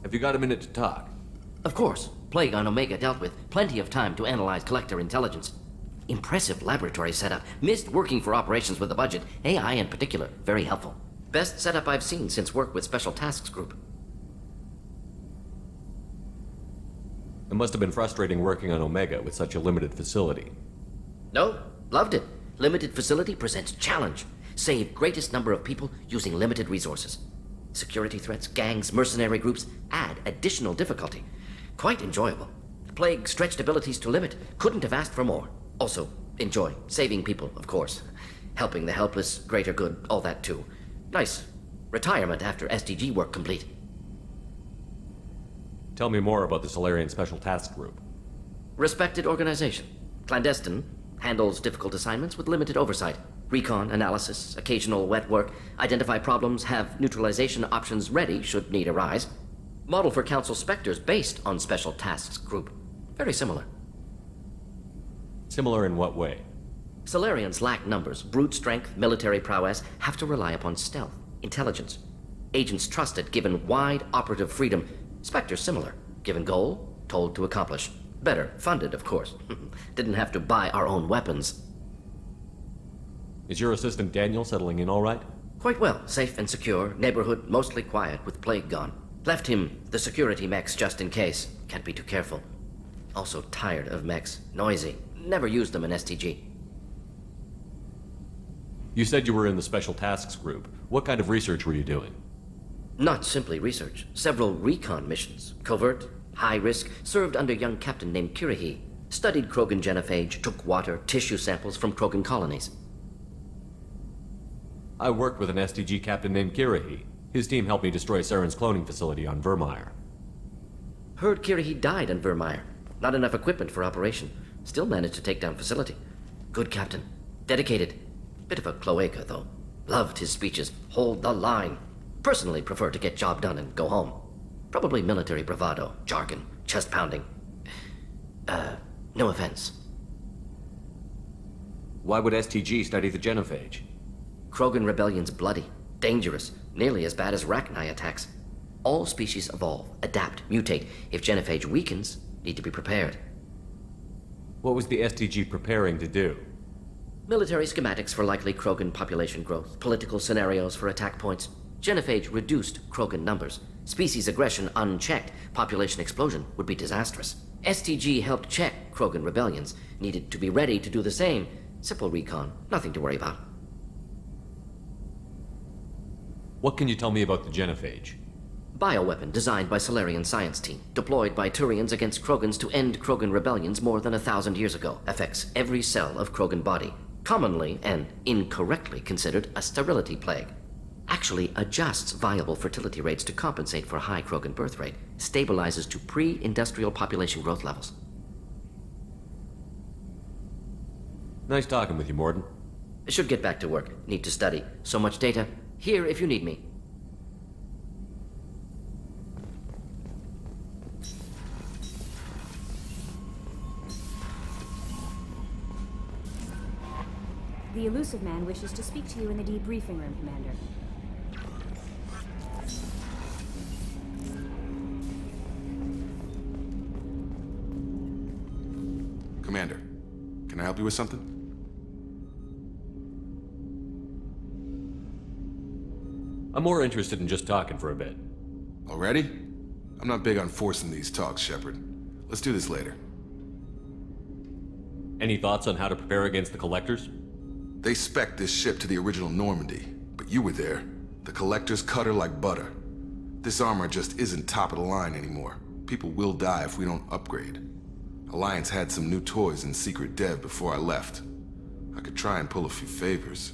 Have you got a minute to talk? Of course. Plague on Omega dealt with. Plenty of time to analyze collector intelligence. Impressive laboratory setup. Missed working for operations with a budget. AI in particular. Very helpful. Best setup I've seen since work with Special Tasks Group. It must have been frustrating working on Omega with such a limited facility. No, loved it. Limited facility presents challenge. Save greatest number of people using limited resources. Security threats, gangs, mercenary groups add additional difficulty. Quite enjoyable. Plague stretched abilities to limit. Couldn't have asked for more. Also, enjoy. Saving people, of course. Helping the helpless, greater good, all that too. Nice. Retirement after SDG work complete. Tell me more about the Solarian Special Task Group. Respected organization. Clandestine. Handles difficult assignments with limited oversight. Recon, analysis, occasional wet work. Identify problems, have neutralization options ready should need arise. Model for Council Spectres based on Special Tasks Group. Very similar. Similar in what way? Solarians lack numbers, brute strength, military prowess, have to rely upon stealth, intelligence. Agents trusted, given wide operative freedom. Spectres similar, given goal, told to accomplish. Better, funded, of course. Didn't have to buy our own weapons. Is your assistant Daniel settling in all right? Quite well, safe and secure, neighborhood mostly quiet with Plague gone. Left him the security mechs just in case. Can't be too careful. Also tired of mechs, noisy. Never used them in STG. You said you were in the Special Tasks Group. What kind of research were you doing? Not simply research. Several recon missions. Covert, high risk, served under a young captain named Kirahi. Studied Krogan genophage, took water, tissue samples from Krogan colonies. I worked with an STG captain named Kirahi. His team helped me destroy Saren's cloning facility on Vermeer. Heard Kirahi died on Vermeer. Not enough equipment for operation. Still managed to take down facility. Good captain. Dedicated. Bit of a cloaca, though. Loved his speeches. Hold the line. Personally prefer to get job done and go home. Probably military bravado, jargon, chest pounding. No offense. Why would STG study the genophage? Krogan rebellion's bloody, dangerous, nearly as bad as Rachni attacks. All species evolve, adapt, mutate. If genophage weakens, need to be prepared. What was the STG preparing to do? Military schematics for likely Krogan population growth, political scenarios for attack points. Genophage reduced Krogan numbers. Species aggression unchecked, population explosion would be disastrous. STG helped check Krogan rebellions, needed to be ready to do the same. Simple recon, nothing to worry about. What can you tell me about the genophage? Bioweapon designed by Solarian science team, deployed by Turians against Krogans to end Krogan rebellions more than 1,000 years ago. Affects every cell of Krogan body. Commonly and incorrectly considered a sterility plague. Actually adjusts viable fertility rates to compensate for high Krogan birth rate. Stabilizes to pre-industrial population growth levels. Nice talking with you, Morden. Should get back to work. Need to study. So much data. Here if you need me. The elusive man wishes to speak to you in the debriefing room, Commander. Commander, can I help you with something? I'm more interested in just talking for a bit. Already? I'm not big on forcing these talks, Shepard. Let's do this later. Any thoughts on how to prepare against the Collectors? They spec'd this ship to the original Normandy, but you were there. The Collectors cut her like butter. This armor just isn't top of the line anymore. People will die if we don't upgrade. Alliance had some new toys in secret dev before I left. I could try and pull a few favors.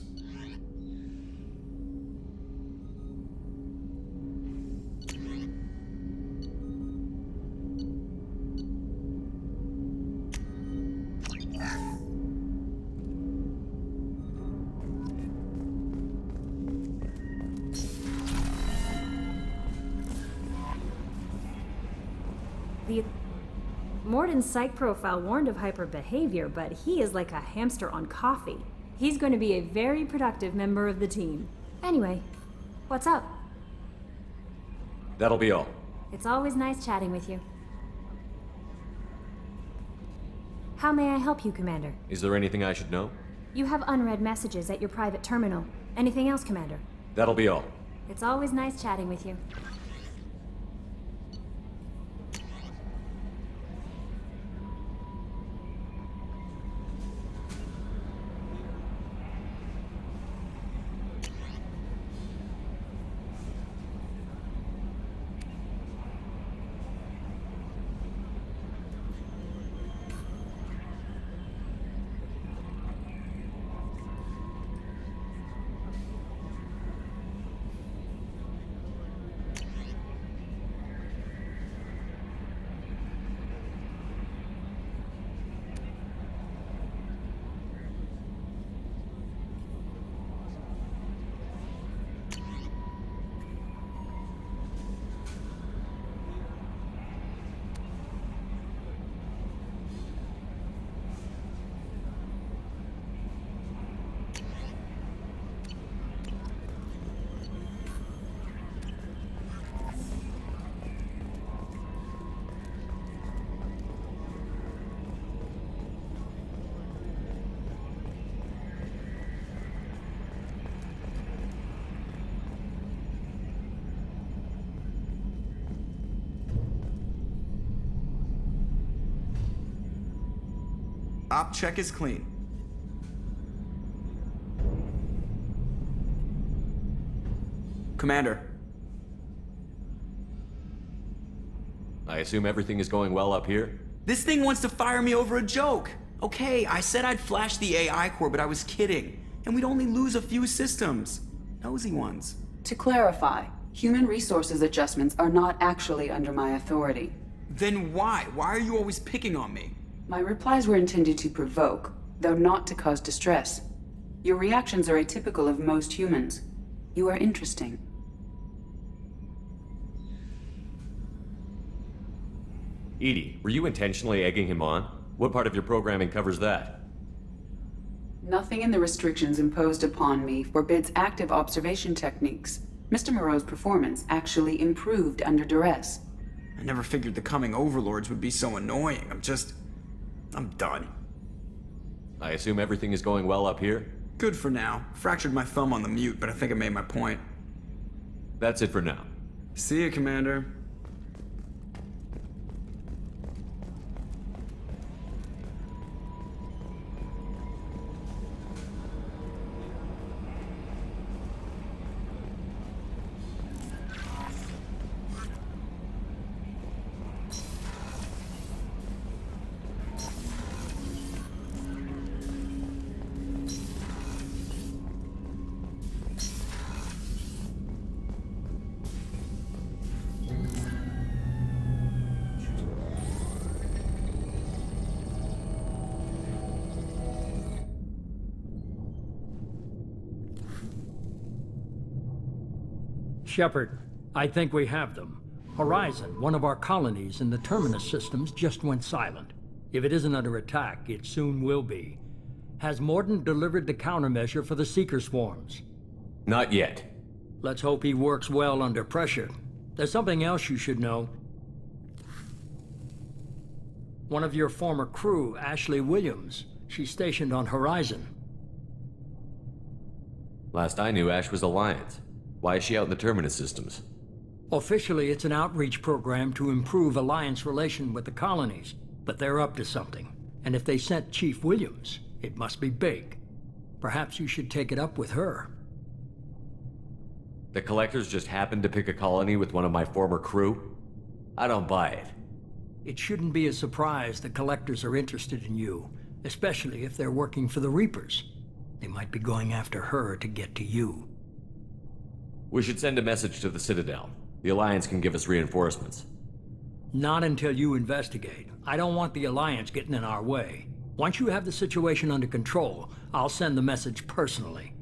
The Morden's psych profile warned of hyper behavior, but he is like a hamster on coffee. He's going to be a very productive member of the team. Anyway, what's up? That'll be all. It's always nice chatting with you. How may I help you, Commander? Is there anything I should know? You have unread messages at your private terminal. Anything else, Commander? That'll be all. It's always nice chatting with you. Op check is clean. Commander. I assume everything is going well up here? This thing wants to fire me over a joke. Okay, I said I'd flash the AI core, but I was kidding. And we'd only lose a few systems. Nosy ones. To clarify, human resources adjustments are not actually under my authority. Then why? Why are you always picking on me? My replies were intended to provoke, though not to cause distress. Your reactions are atypical of most humans. You are interesting. Edie, were you intentionally egging him on? What part of your programming covers that? Nothing in the restrictions imposed upon me forbids active observation techniques. Mr. Moreau's performance actually improved under duress. I never figured the coming overlords would be so annoying. I'm done. I assume everything is going well up here? Good for now. Fractured my thumb on the mute, but I think I made my point. That's it for now. See ya, Commander. Shepard, I think we have them. Horizon, one of our colonies in the Terminus systems, just went silent. If it isn't under attack, it soon will be. Has Mordin delivered the countermeasure for the Seeker swarms? Not yet. Let's hope he works well under pressure. There's something else you should know. One of your former crew, Ashley Williams, she's stationed on Horizon. Last I knew, Ash was Alliance. Why is she out in the Terminus systems? Officially, it's an outreach program to improve Alliance relation with the colonies, but they're up to something. And if they sent Chief Williams, it must be big. Perhaps you should take it up with her. The Collectors just happened to pick a colony with one of my former crew? I don't buy it. It shouldn't be a surprise the Collectors are interested in you, especially if they're working for the Reapers. They might be going after her to get to you. We should send a message to the Citadel. The Alliance can give us reinforcements. Not until you investigate. I don't want the Alliance getting in our way. Once you have the situation under control, I'll send the message personally.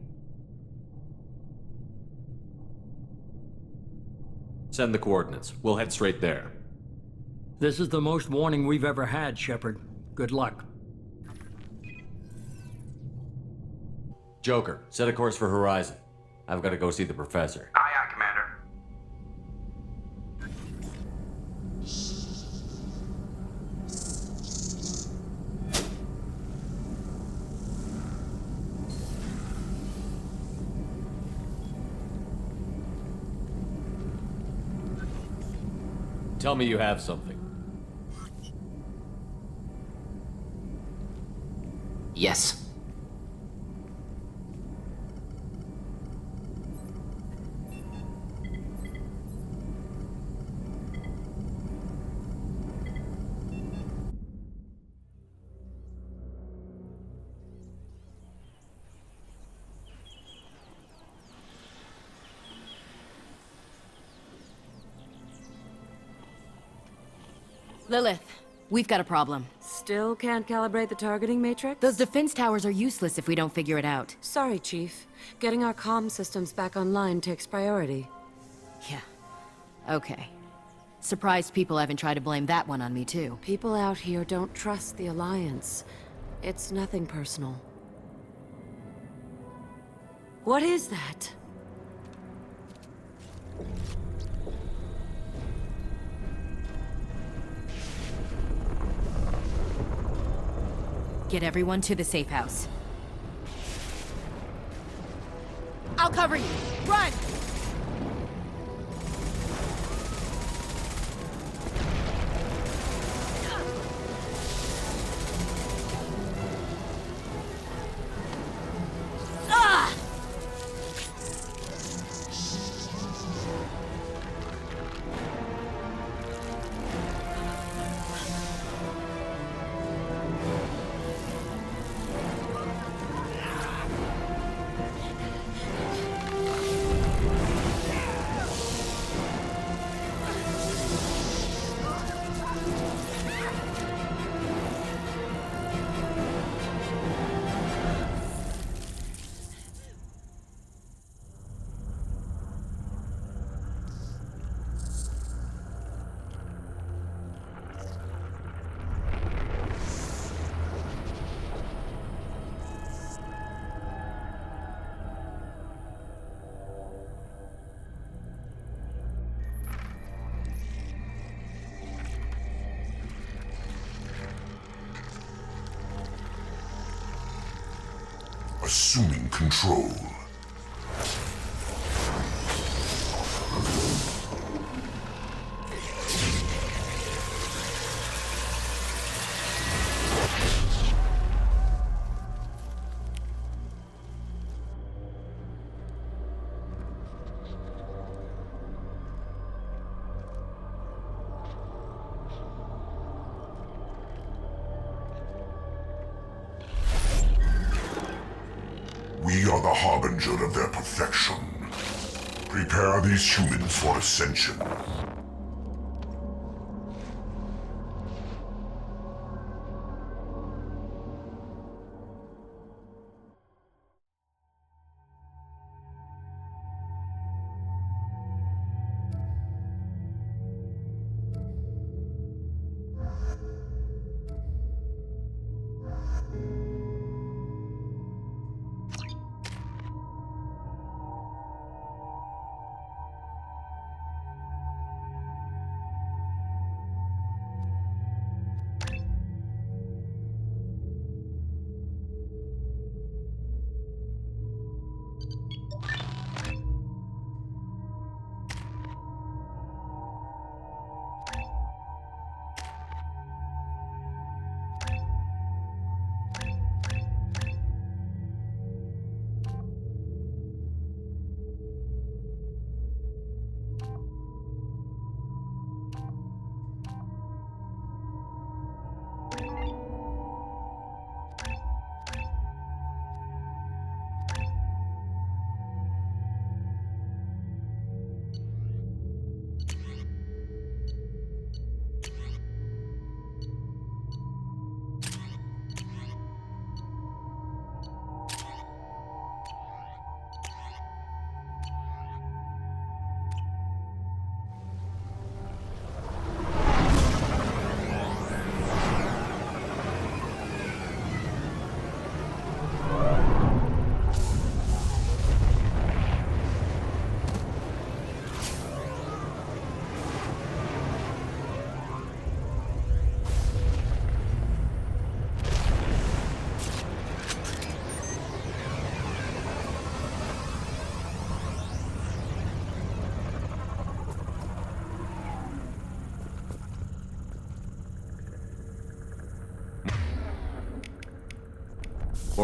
Send the coordinates. We'll head straight there. This is the most warning we've ever had, Shepard. Good luck. Joker, set a course for Horizon. I've got to go see the Professor. Aye, aye, Commander. Tell me you have something. Yes. Lilith, we've got a problem. Still can't calibrate the targeting matrix? Those defense towers are useless if we don't figure it out. Sorry, Chief. Getting our comm systems back online takes priority. Yeah. Okay. Surprised people haven't tried to blame that one on me, too. People out here don't trust the Alliance. It's nothing personal. What is that? Get everyone to the safe house. I'll cover you! Run! Assuming control. We are the harbinger of their perfection. Prepare these humans for ascension.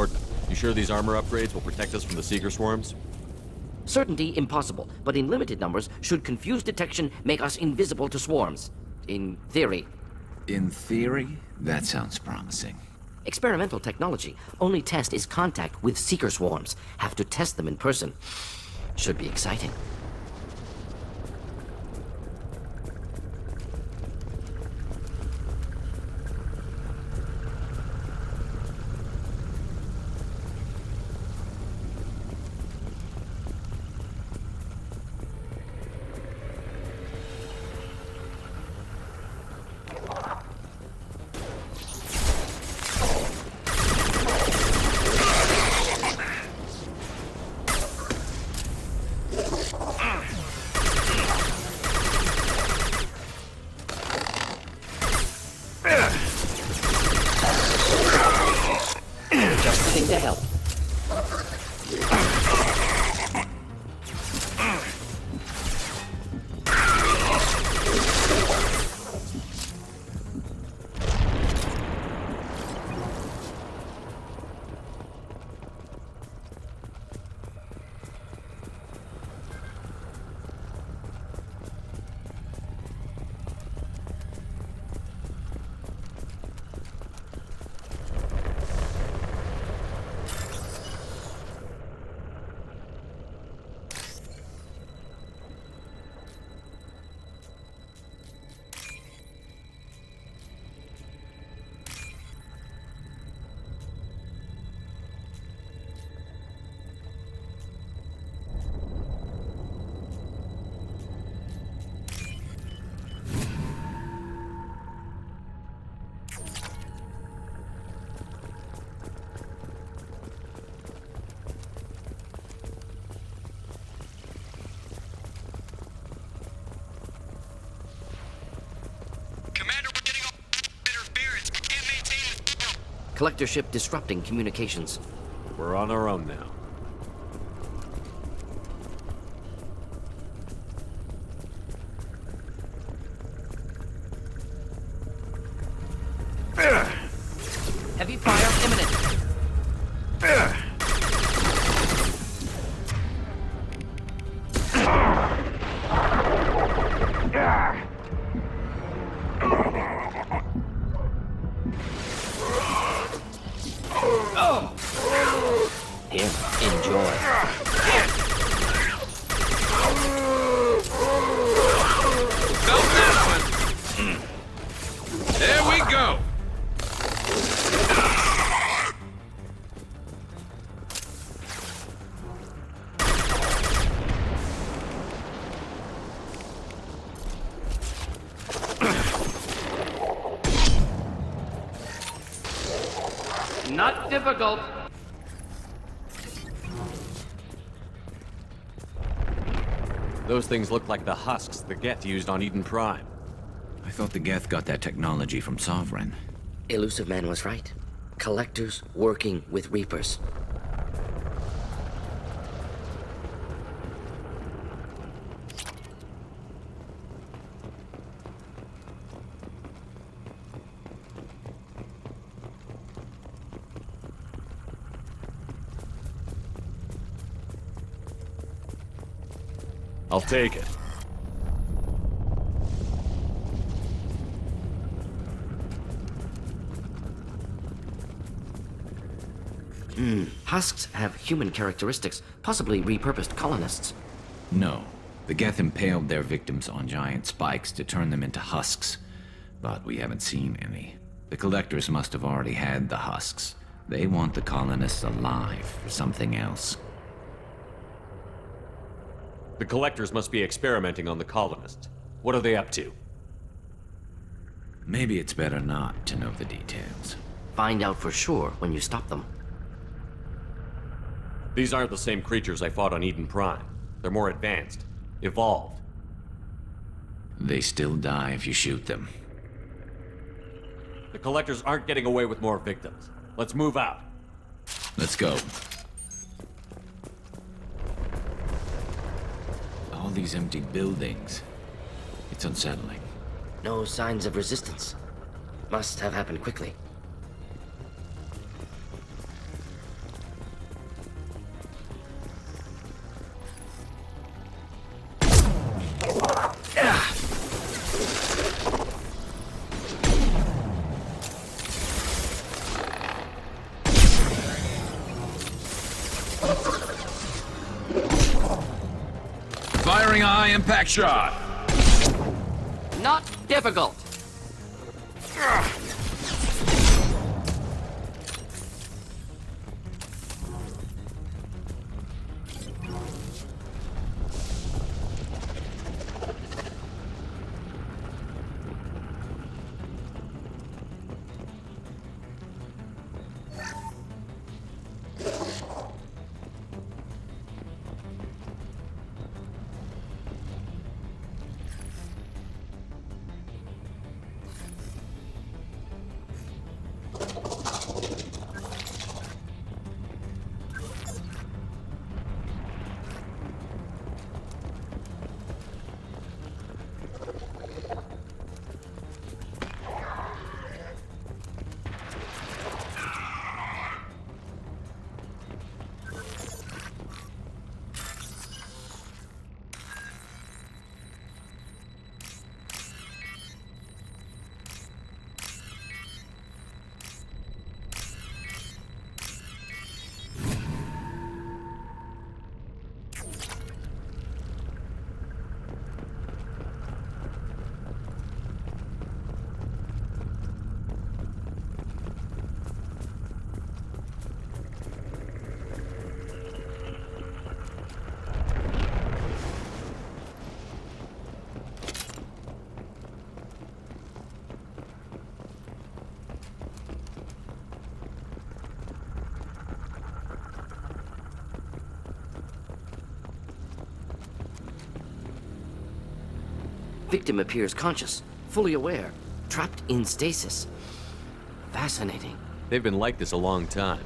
transport. You sure these armor upgrades will protect us from the Seeker swarms? Certainty impossible, but in limited numbers, should confused detection make us invisible to swarms. In theory. In theory, that sounds promising. Experimental technology. Only test is contact with Seeker swarms. Have to test them in person. Should be exciting. Just the thing to help. Collector ship disrupting communications. We're on our own now. Heavy fire imminent. Here, enjoy. Felt that one. There we go. Not difficult. Those things look like the husks the Geth used on Eden Prime. I thought the Geth got that technology from Sovereign. Elusive Man was right. Collectors working with Reapers. I'll take it. Husks have human characteristics, possibly repurposed colonists. No. The Geth impaled their victims on giant spikes to turn them into husks. But we haven't seen any. The Collectors must have already had the husks. They want the colonists alive for something else. The Collectors must be experimenting on the colonists. What are they up to? Maybe it's better not to know the details. Find out for sure when you stop them. These aren't the same creatures I fought on Eden Prime. They're more advanced. Evolved. They still die if you shoot them. The Collectors aren't getting away with more victims. Let's move out. Let's go. All these empty buildings. It's unsettling. No signs of resistance. Must have happened quickly. Impact shot! Not difficult. Victim appears conscious, fully aware, trapped in stasis. Fascinating. They've been like this a long time.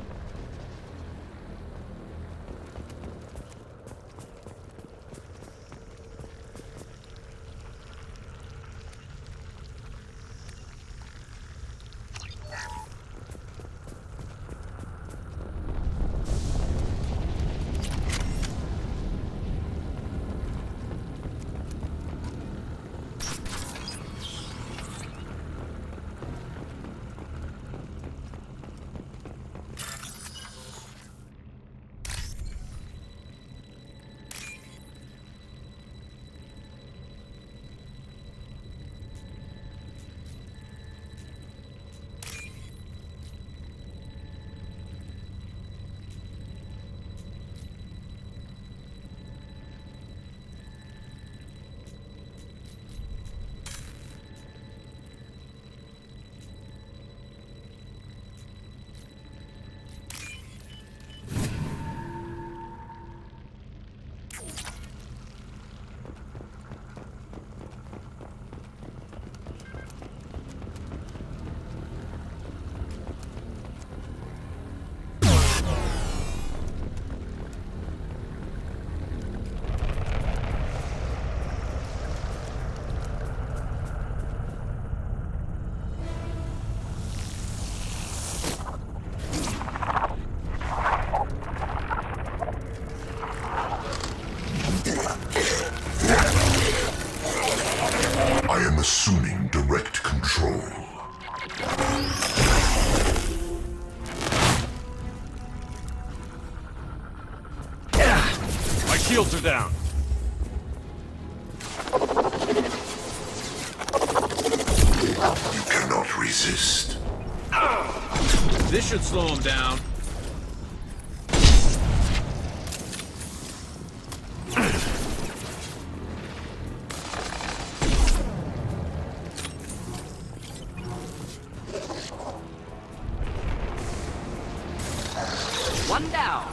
Assuming direct control. My shields are down. You cannot resist. This should slow him down. One down.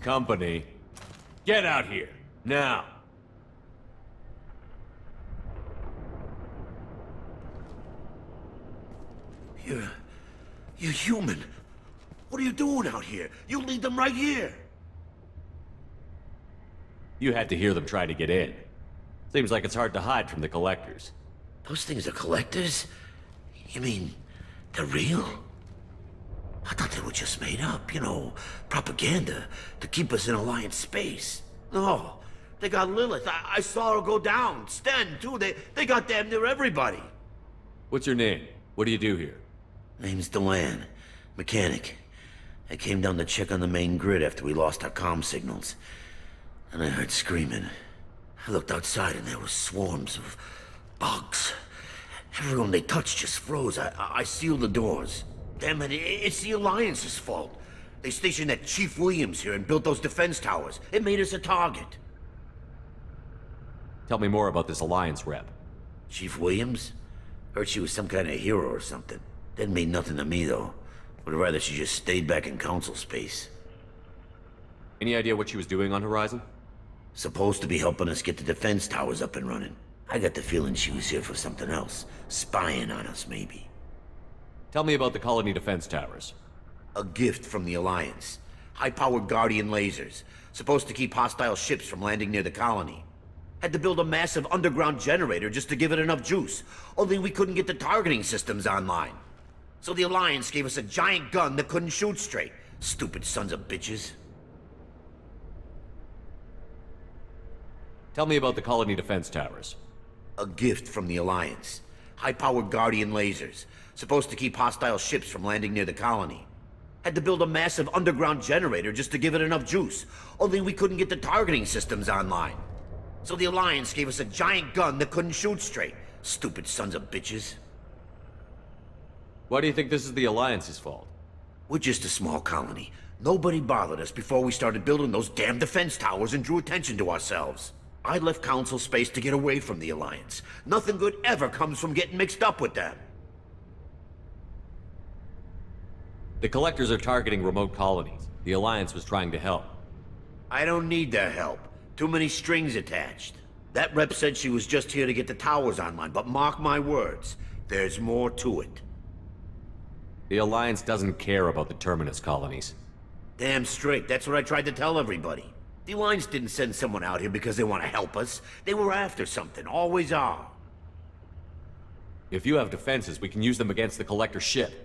company. Get out here, now. You're human. What are you doing out here? You lead them right here. You had to hear them try to get in. Seems like it's hard to hide from the collectors. Those things are collectors? You mean, they're real? I thought they were just made up, you know, propaganda to keep us in Alliance space. No, they got Lilith. I saw her go down. Sten, too. They got damn near everybody. What's your name? What do you do here? Name's Delan. Mechanic. I came down to check on the main grid after we lost our comm signals. And I heard screaming. I looked outside and there were swarms of bugs. Everyone they touched just froze. I sealed the doors. Damn it, it's the Alliance's fault. They stationed that Chief Williams here and built those defense towers. It made us a target. Tell me more about this Alliance rep. Chief Williams? Heard she was some kind of hero or something. Didn't mean nothing to me, though. Would have rather she just stayed back in Council space. Any idea what she was doing on Horizon? Supposed to be helping us get the defense towers up and running. I got the feeling she was here for something else. Spying on us, maybe. Tell me about the colony defense towers. A gift from the Alliance. High-powered Guardian lasers. Supposed to keep hostile ships from landing near the colony. Had to build a massive underground generator just to give it enough juice. Only we couldn't get the targeting systems online. So the Alliance gave us a giant gun that couldn't shoot straight. Stupid sons of bitches. Tell me about the colony defense towers. A gift from the Alliance. High-powered Guardian lasers. Supposed to keep hostile ships from landing near the colony. Had to build a massive underground generator just to give it enough juice. Only we couldn't get the targeting systems online. So the Alliance gave us a giant gun that couldn't shoot straight. Stupid sons of bitches. Why do you think this is the Alliance's fault? We're just a small colony. Nobody bothered us before we started building those damn defense towers and drew attention to ourselves. I left Council space to get away from the Alliance. Nothing good ever comes from getting mixed up with them. The collectors are targeting remote colonies. The Alliance was trying to help. I don't need their help. Too many strings attached. That rep said she was just here to get the towers online, but mark my words, there's more to it. The Alliance doesn't care about the Terminus colonies. Damn straight, that's what I tried to tell everybody. The Alliance didn't send someone out here because they want to help us. They were after something, always are. If you have defenses, we can use them against the Collector ship.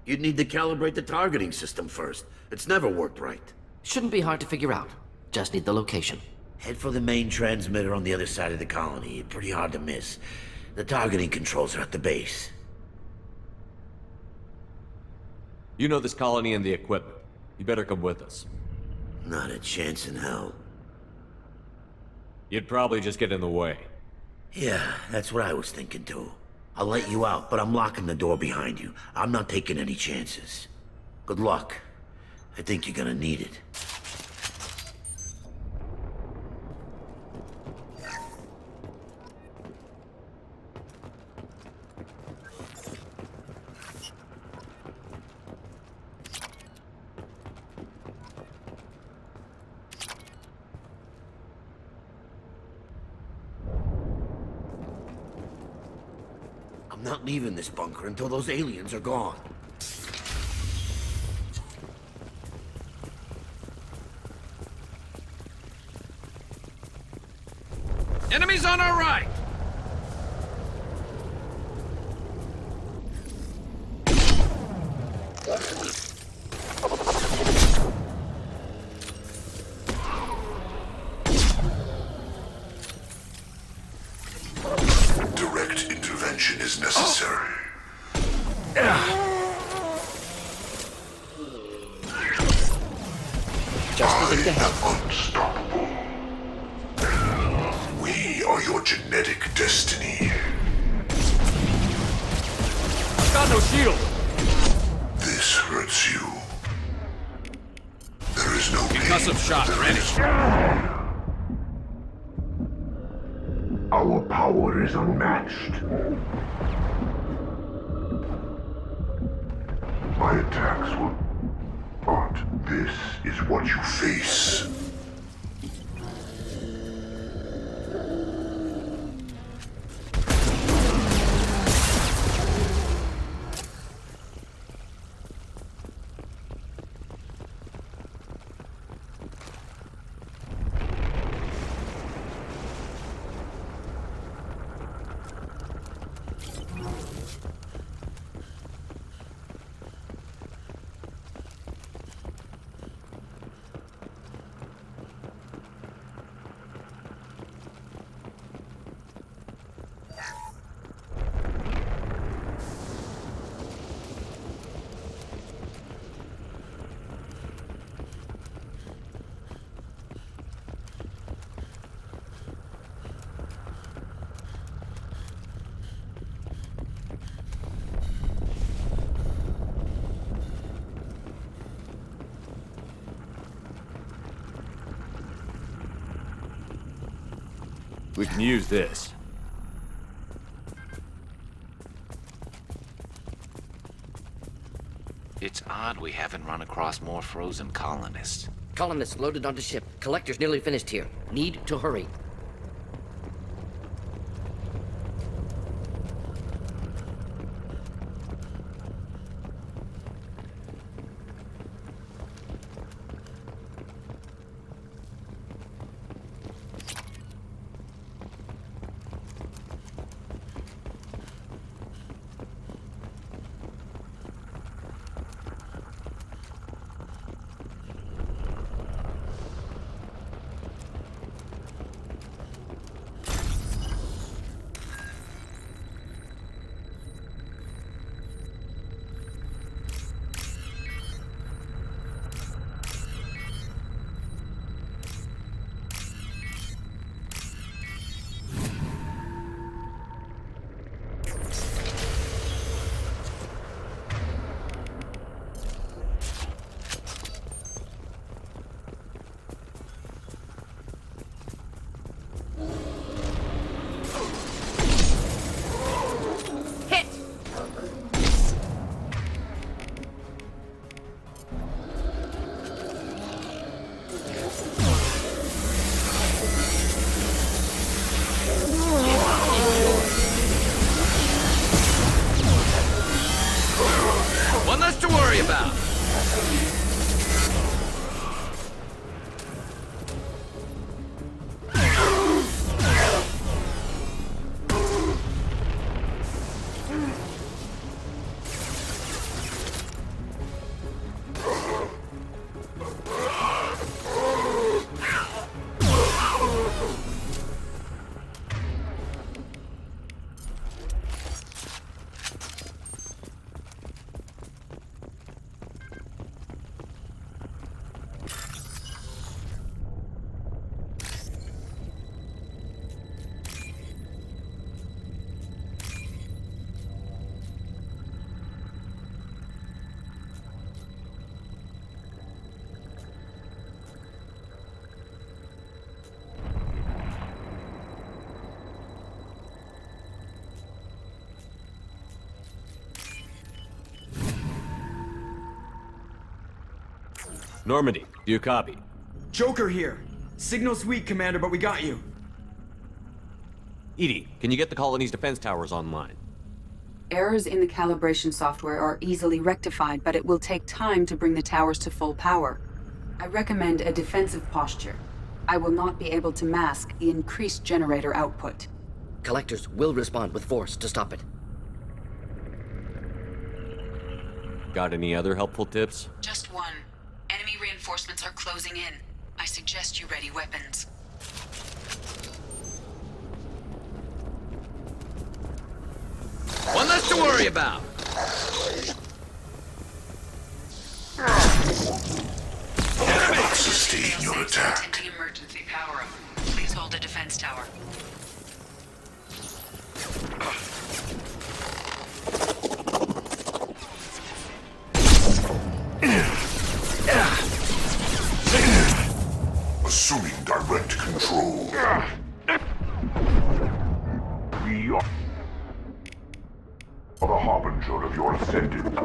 You'd need to calibrate the targeting system first. It's never worked right. Shouldn't be hard to figure out. Just need the location. Head for the main transmitter on the other side of the colony. Pretty hard to miss. The targeting controls are at the base. You know this colony and the equipment. You better come with us. Not a chance in hell. You'd probably just get in the way. Yeah, that's what I was thinking too. I'll let you out, but I'm locking the door behind you. I'm not taking any chances. Good luck. I think you're gonna need it. I'm not leaving this bunker until those aliens are gone. Enemies on our right! Direct intervention is necessary. I am unstoppable. We are your genetic destiny. I've got no shield! This hurts you. There is no Concussive shot ready. Our power is unmatched. My attacks will... But this is what you face. We can use this. It's odd we haven't run across more frozen colonists. Colonists loaded onto ship. Collector's nearly finished here. Need to hurry. One less to worry about. Normandy, do you copy? Joker here. Signal's weak, Commander, but we got you. Edie, can you get the colony's defense towers online? Errors in the calibration software are easily rectified, but it will take time to bring the towers to full power. I recommend a defensive posture. I will not be able to mask the increased generator output. Collectors will respond with force to stop it. Got any other helpful tips? Just one. Enemy reinforcements are closing in. I suggest you ready weapons. One less to worry about. Sustain your attack. Attempting emergency power up. Please hold the defense tower. Assuming direct control. We are the harbinger of your ascendant.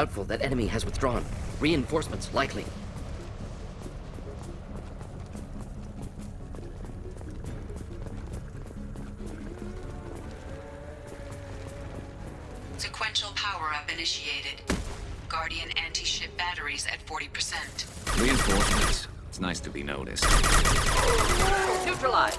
Doubtful that enemy has withdrawn. Reinforcements likely. Sequential power-up initiated. Guardian anti-ship batteries at 40%. Reinforcements. It's nice to be noticed. Neutralize.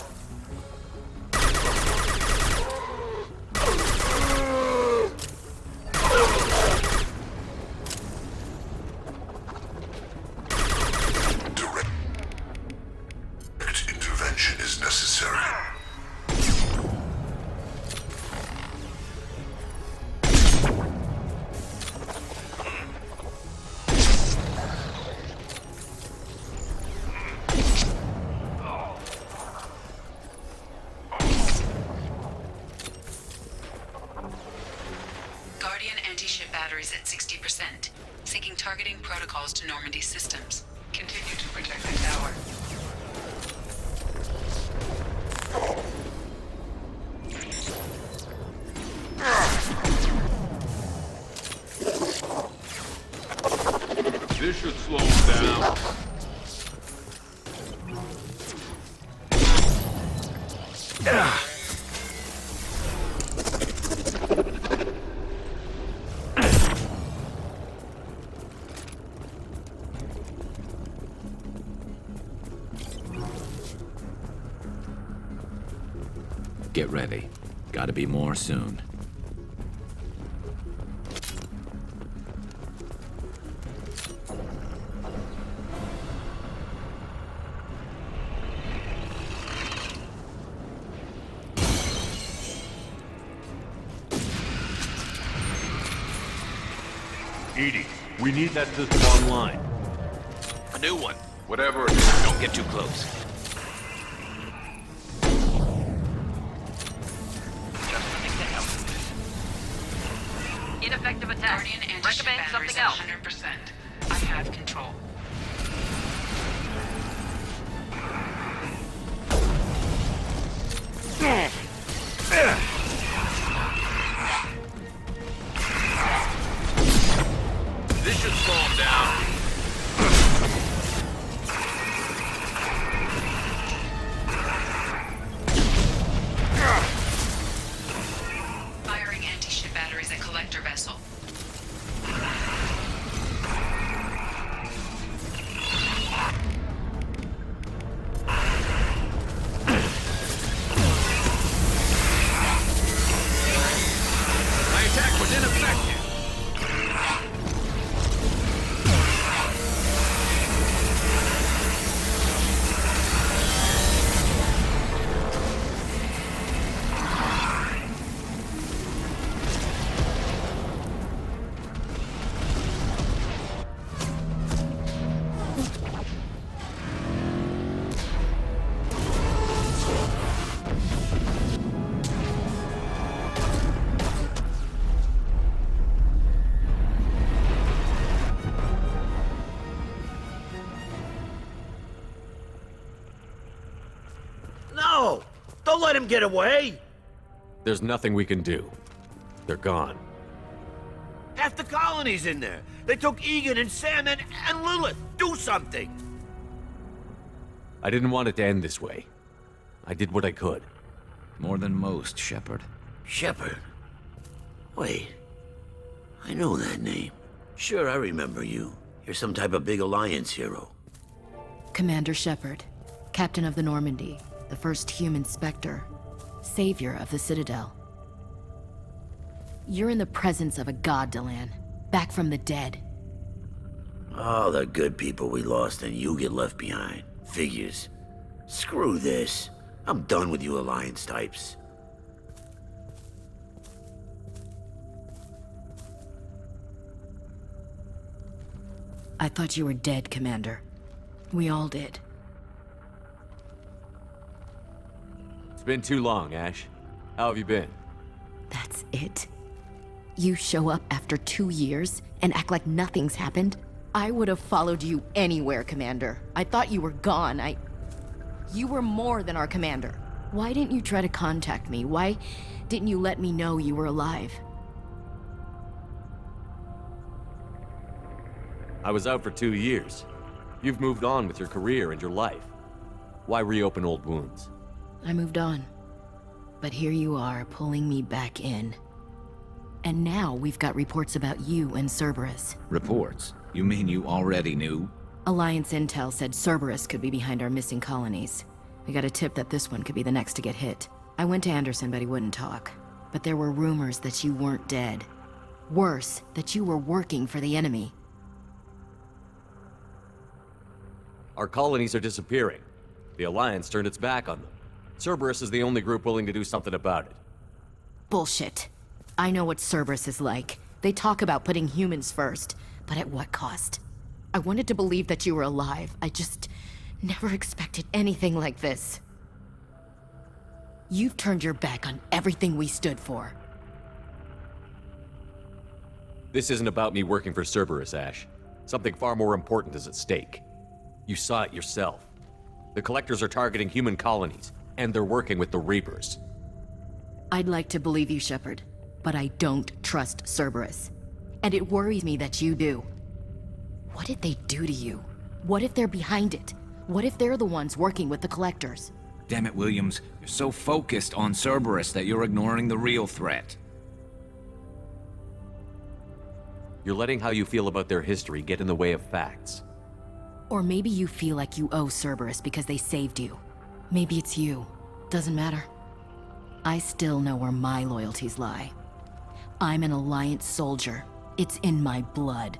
Direct intervention is necessary. Guardian anti-ship batteries at 60%. Syncing targeting protocols to Normandy systems. Continue to protect the tower. This should slow him down. Get ready. Gotta be more soon. Edie, we need that system online. A new one. Whatever it is. Don't get too close. Just something to help. Ineffective attack. Guardian anti-ship Recommend batteries something else. at 100%. I have control. This should slow him down. Firing anti-ship batteries at collector vessel. My attack was ineffective. No! Don't let him get away! There's nothing we can do. They're gone. Half the colony's in there. They took Egan and Sam and Lilith. Do something! I didn't want it to end this way. I did what I could. More than most, Shepard. Shepard? Wait. I know that name. Sure, I remember you. You're some type of big Alliance hero. Commander Shepard, Captain of the Normandy, the first human Spectre, savior of the Citadel. You're in the presence of a god, Delan, back from the dead. All the good people we lost and you get left behind. Figures. Screw this. I'm done with you Alliance types. I thought you were dead, Commander. We all did. It's been too long, Ash. How have you been? That's it? You show up after 2 years and act like nothing's happened? I would have followed you anywhere, Commander. I thought you were gone. You were more than our commander. Why didn't you try to contact me? Why didn't you let me know you were alive? I was out for 2 years. You've moved on with your career and your life. Why reopen old wounds? I moved on. But here you are, pulling me back in. And now we've got reports about you and Cerberus. Reports? You mean you already knew? Alliance intel said Cerberus could be behind our missing colonies. We got a tip that this one could be the next to get hit. I went to Anderson, but he wouldn't talk. But there were rumors that you weren't dead. Worse, that you were working for the enemy. Our colonies are disappearing. The Alliance turned its back on them. Cerberus is the only group willing to do something about it. Bullshit. I know what Cerberus is like. They talk about putting humans first, but at what cost? I wanted to believe that you were alive. I just never expected anything like this. You've turned your back on everything we stood for. This isn't about me working for Cerberus, Ash. Something far more important is at stake. You saw it yourself. The Collectors are targeting human colonies, and they're working with the Reapers. I'd like to believe you, Shepard, but I don't trust Cerberus. And it worries me that you do. What did they do to you? What if they're behind it? What if they're the ones working with the Collectors? Damn it, Williams. You're so focused on Cerberus that you're ignoring the real threat. You're letting how you feel about their history get in the way of facts. Or maybe you feel like you owe Cerberus because they saved you. Maybe it's you. Doesn't matter. I still know where my loyalties lie. I'm an Alliance soldier. It's in my blood.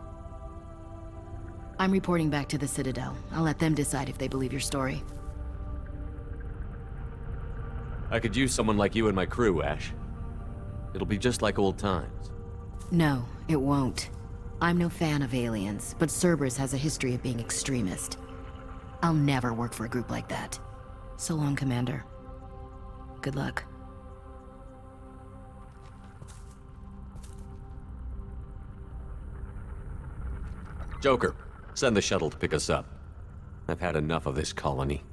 I'm reporting back to the Citadel. I'll let them decide if they believe your story. I could use someone like you in my crew, Ash. It'll be just like old times. No, it won't. I'm no fan of aliens, but Cerberus has a history of being extremist. I'll never work for a group like that. So long, Commander. Good luck. Joker, send the shuttle to pick us up. I've had enough of this colony.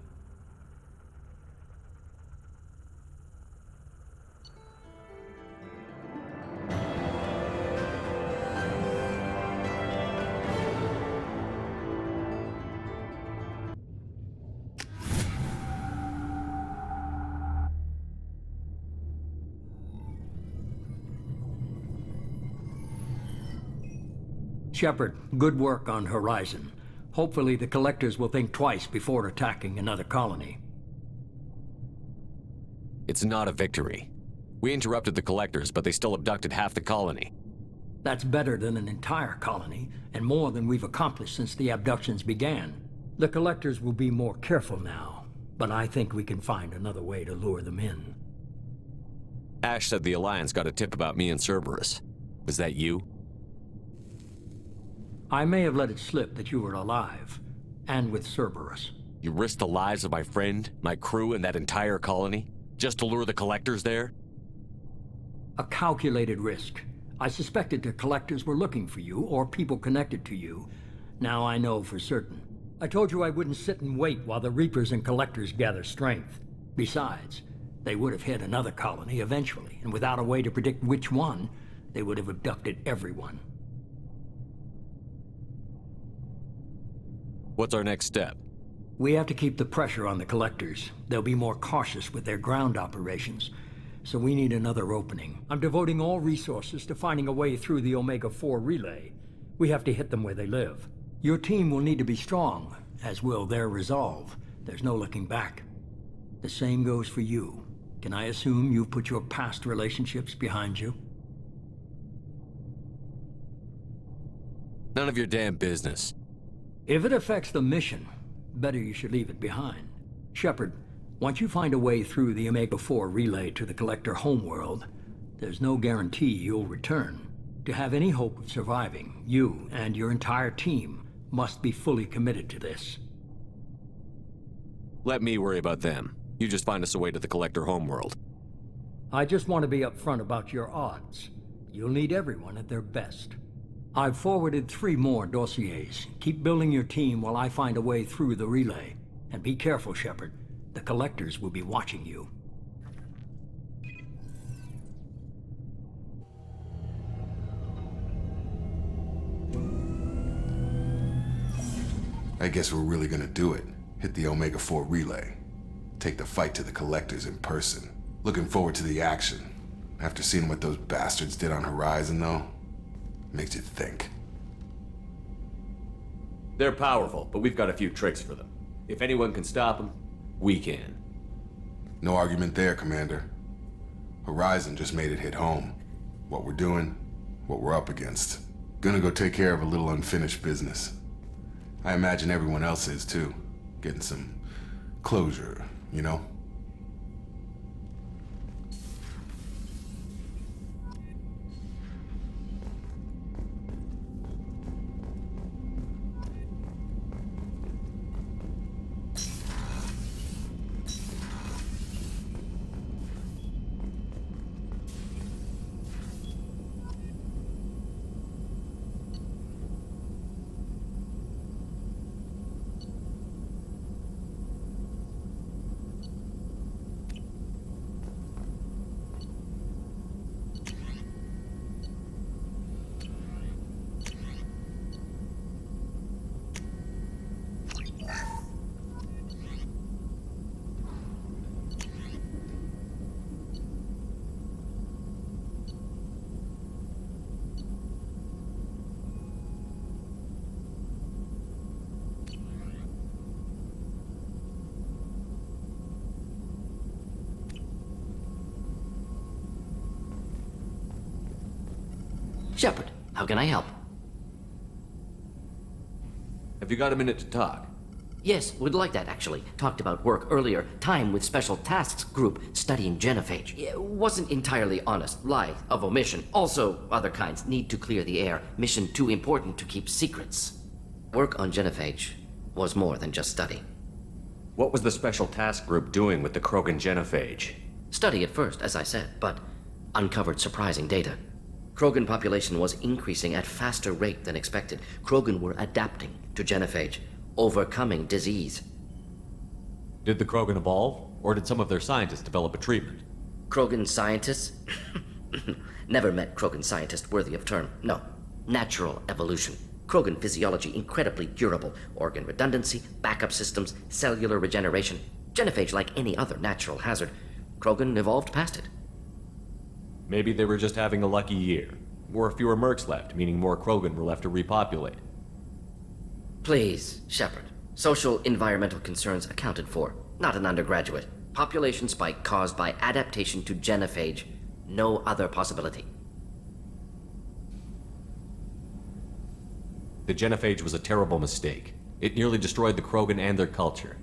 Shepard, good work on Horizon. Hopefully the Collectors will think twice before attacking another colony. It's not a victory. We interrupted the Collectors, but they still abducted half the colony. That's better than an entire colony, and more than we've accomplished since the abductions began. The Collectors will be more careful now, but I think we can find another way to lure them in. Ash said the Alliance got a tip about me and Cerberus. Was that you? I may have let it slip that you were alive, and with Cerberus. You risked the lives of my friend, my crew, and that entire colony? Just to lure the Collectors there? A calculated risk. I suspected the Collectors were looking for you, or people connected to you. Now I know for certain. I told you I wouldn't sit and wait while the Reapers and Collectors gather strength. Besides, they would have hit another colony eventually, and without a way to predict which one, they would have abducted everyone. What's our next step? We have to keep the pressure on the Collectors. They'll be more cautious with their ground operations, so we need another opening. I'm devoting all resources to finding a way through the Omega-4 relay. We have to hit them where they live. Your team will need to be strong, as will their resolve. There's no looking back. The same goes for you. Can I assume you've put your past relationships behind you? None of your damn business. If it affects the mission, better you should leave it behind. Shepard, once you find a way through the Omega-4 relay to the Collector homeworld, there's no guarantee you'll return. To have any hope of surviving, you and your entire team must be fully committed to this. Let me worry about them. You just find us a way to the Collector homeworld. I just want to be upfront about your odds. You'll need everyone at their best. I've forwarded 3 more dossiers. Keep building your team while I find a way through the relay. And be careful, Shepard. The Collectors will be watching you. I guess we're really gonna do it. Hit the Omega-4 relay. Take the fight to the Collectors in person. Looking forward to the action. After seeing what those bastards did on Horizon, though, makes you think. They're powerful, but we've got a few tricks for them. If anyone can stop them, we can. No argument there, Commander. Horizon just made it hit home. What we're doing, what we're up against. Gonna go take care of a little unfinished business. I imagine everyone else is too. Getting some closure, you know? Shepard, how can I help? Have you got a minute to talk? Yes, would like that, actually. Talked about work earlier. Time with Special Tasks Group studying genophage. Wasn't entirely honest. Lie of omission. Also, other kinds. Need to clear the air. Mission too important to keep secrets. Work on genophage was more than just study. What was the Special Task Group doing with the Krogan genophage? Study at first, as I said, but uncovered surprising data. Krogan population was increasing at faster rate than expected. Krogan were adapting to genophage, overcoming disease. Did the Krogan evolve, or did some of their scientists develop a treatment? Krogan scientists? Never met Krogan scientist worthy of term. No. Natural evolution. Krogan physiology incredibly durable. Organ redundancy, backup systems, cellular regeneration. Genophage like any other natural hazard. Krogan evolved past it. Maybe they were just having a lucky year. Or fewer mercs left, meaning more Krogan were left to repopulate. Please, Shepard. Social environmental concerns accounted for. Not an undergraduate. Population spike caused by adaptation to genophage. No other possibility. The genophage was a terrible mistake. It nearly destroyed the Krogan and their culture.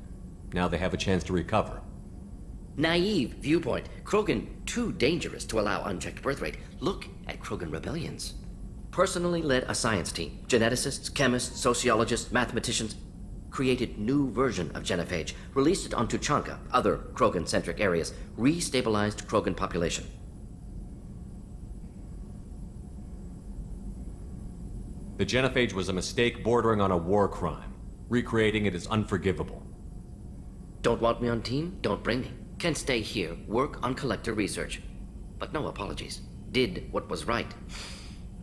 Now they have a chance to recover. Naive viewpoint. Krogan too dangerous to allow unchecked birth rate. Look at Krogan rebellions. Personally led a science team. Geneticists, chemists, sociologists, mathematicians. Created new version of genophage. Released it on Tuchanka, other Krogan-centric areas. Restabilized Krogan population. The genophage was a mistake bordering on a war crime. Recreating it is unforgivable. Don't want me on team? Don't bring me. Can stay here, work on collector research. But no apologies. Did what was right.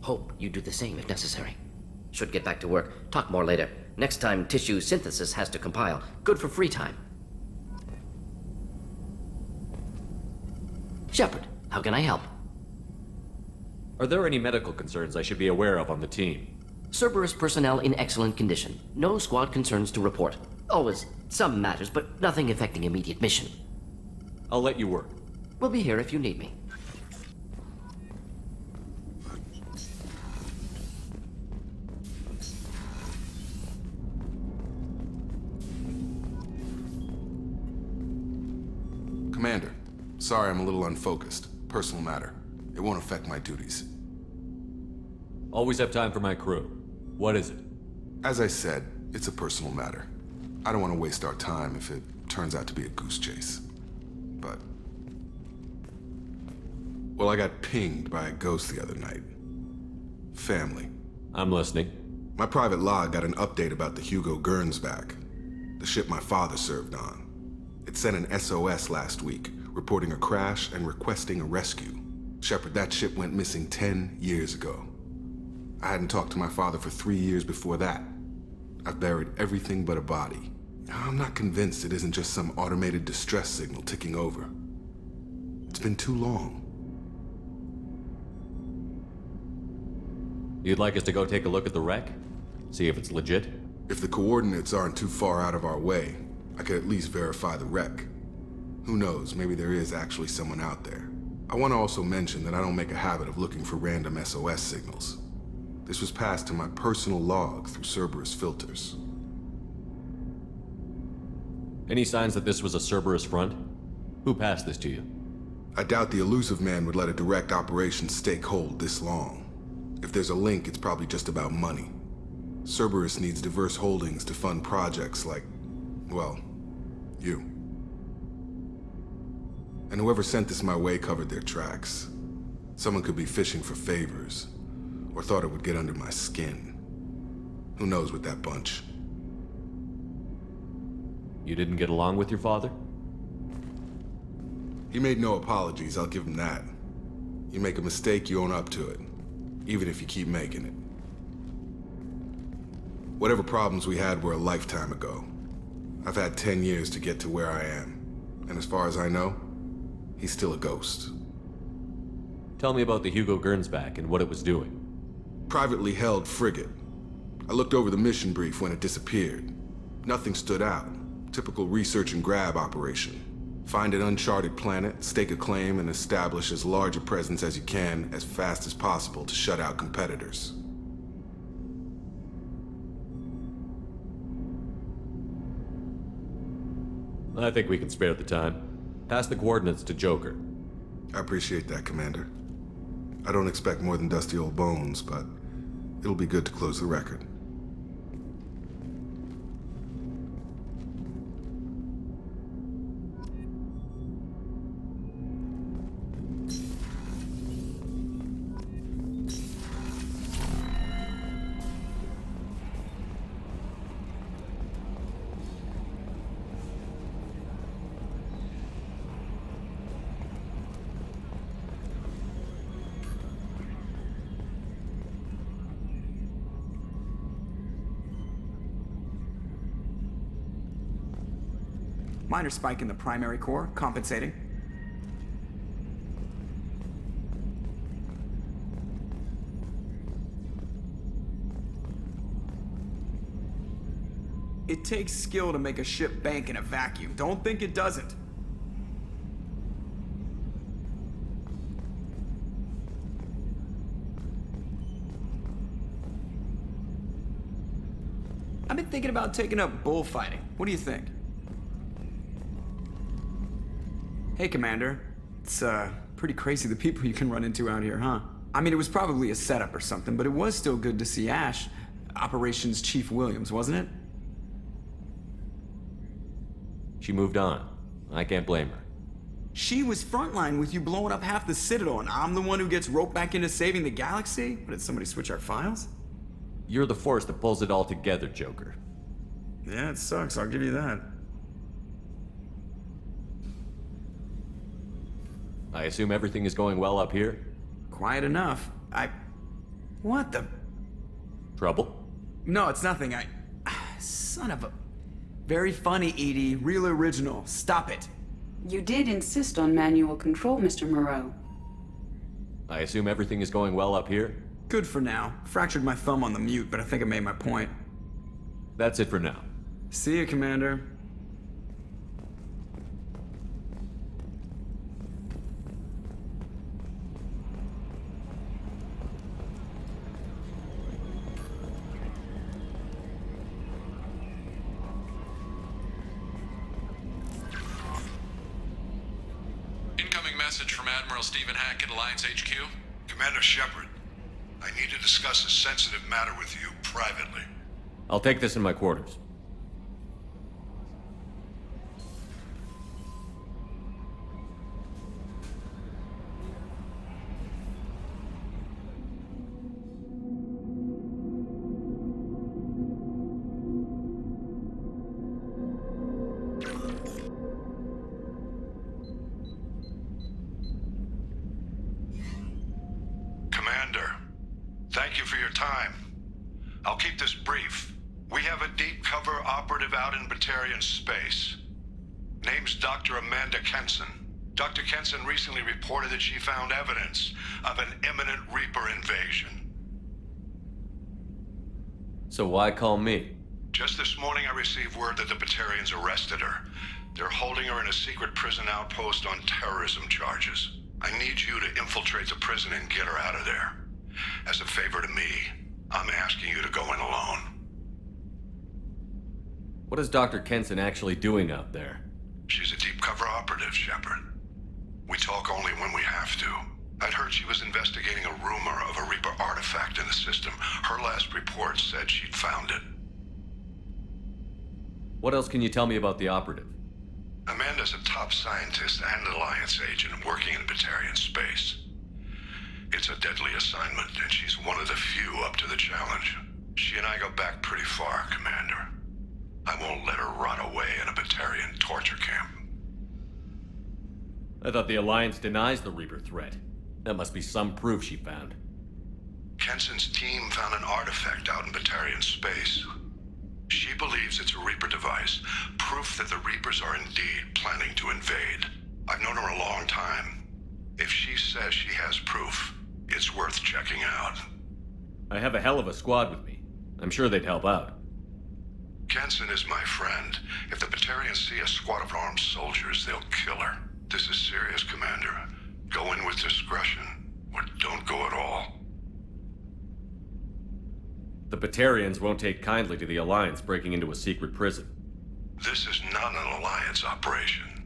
Hope you do the same if necessary. Should get back to work. Talk more later. Next time tissue synthesis has to compile. Good for free time. Shepard, how can I help? Are there any medical concerns I should be aware of on the team? Cerberus personnel in excellent condition. No squad concerns to report. Always some matters, but nothing affecting immediate mission. I'll let you work. We'll be here if you need me. Commander, sorry I'm a little unfocused. Personal matter. It won't affect my duties. Always have time for my crew. What is it? As I said, it's a personal matter. I don't want to waste our time if it turns out to be a goose chase. But... well, I got pinged by a ghost the other night. Family. I'm listening. My private log got an update about the Hugo Gernsback, the ship my father served on. It sent an SOS last week, reporting a crash and requesting a rescue. Shepard, that ship went missing 10 years ago. I hadn't talked to my father for 3 years before that. I've buried everything but a body. I'm not convinced it isn't just some automated distress signal ticking over. It's been too long. You'd like us to go take a look at the wreck? See if it's legit? If the coordinates aren't too far out of our way, I could at least verify the wreck. Who knows, maybe there is actually someone out there. I want to also mention that I don't make a habit of looking for random SOS signals. This was passed to my personal log through Cerberus filters. Any signs that this was a Cerberus front? Who passed this to you? I doubt the elusive man would let a direct operation stake hold this long. If there's a link, it's probably just about money. Cerberus needs diverse holdings to fund projects like, well, you. And whoever sent this my way covered their tracks. Someone could be fishing for favors, or thought it would get under my skin. Who knows with that bunch? You didn't get along with your father? He made no apologies, I'll give him that. You make a mistake, you own up to it. Even if you keep making it. Whatever problems we had were a lifetime ago. I've had 10 years to get to where I am. And as far as I know, he's still a ghost. Tell me about the Hugo Gernsback and what it was doing. Privately held frigate. I looked over the mission brief when it disappeared. Nothing stood out. Typical research and grab operation. Find an uncharted planet, stake a claim, and establish as large a presence as you can as fast as possible to shut out competitors. I think we can spare the time. Pass the coordinates to Joker. I appreciate that, Commander. I don't expect more than dusty old bones, but it'll be good to close the record. Minor spike in the primary core, compensating. It takes skill to make a ship bank in a vacuum. Don't think it doesn't. I've been thinking about taking up bullfighting. What do you think? Hey, Commander. It's, pretty crazy the people you can run into out here, huh? I mean, it was probably a setup or something, but it was still good to see Ash. Operations Chief Williams, wasn't it? She moved on. I can't blame her. She was frontline with you blowing up half the Citadel, and I'm the one who gets roped back into saving the galaxy? What, did somebody switch our files? You're the force that pulls it all together, Joker. Yeah, it sucks, I'll give you that. I assume everything is going well up here? Quiet enough. What the? Trouble? No, it's nothing. Son of a... Very funny, Edie. Real original. Stop it. You did insist on manual control, Mr. Moreau. I assume everything is going well up here? Good for now. Fractured my thumb on the mute, but I think I made my point. That's it for now. See you, Commander. Message from Admiral Stephen Hackett, Alliance HQ. Commander Shepard, I need to discuss a sensitive matter with you privately. I'll take this in my quarters. Thank you for your time. I'll keep this brief. We have a deal. operative out in Batarian space. Name's Dr. Amanda Kenson. Dr. Kenson recently reported that she found evidence of an imminent Reaper invasion. So why call me? Just this morning I received word that the Batarians arrested her. They're holding her in a secret prison outpost on terrorism charges. I need you to infiltrate the prison and get her out of there. As a favor to me, I'm asking you to go in alone. What is Dr. Kenson actually doing out there? She's a deep cover operative, Shepard. We talk only when we have to. I'd heard she was investigating a rumor of a Reaper artifact in the system. Her last report said she'd found it. What else can you tell me about the operative? Amanda's a top scientist and Alliance agent working in Batarian space. It's a deadly assignment, and she's one of the few up to the challenge. She and I go back pretty far, Commander. I won't let her rot away in a Batarian torture camp. I thought the Alliance denies the Reaper threat. That must be some proof she found. Kenson's team found an artifact out in Batarian space. She believes it's a Reaper device, proof that the Reapers are indeed planning to invade. I've known her a long time. If she says she has proof, it's worth checking out. I have a hell of a squad with me. I'm sure they'd help out. Kenson is my friend. If the Batarians see a squad of armed soldiers, they'll kill her. This is serious, Commander. Go in with discretion, or don't go at all. The Batarians won't take kindly to the Alliance breaking into a secret prison. This is not an Alliance operation.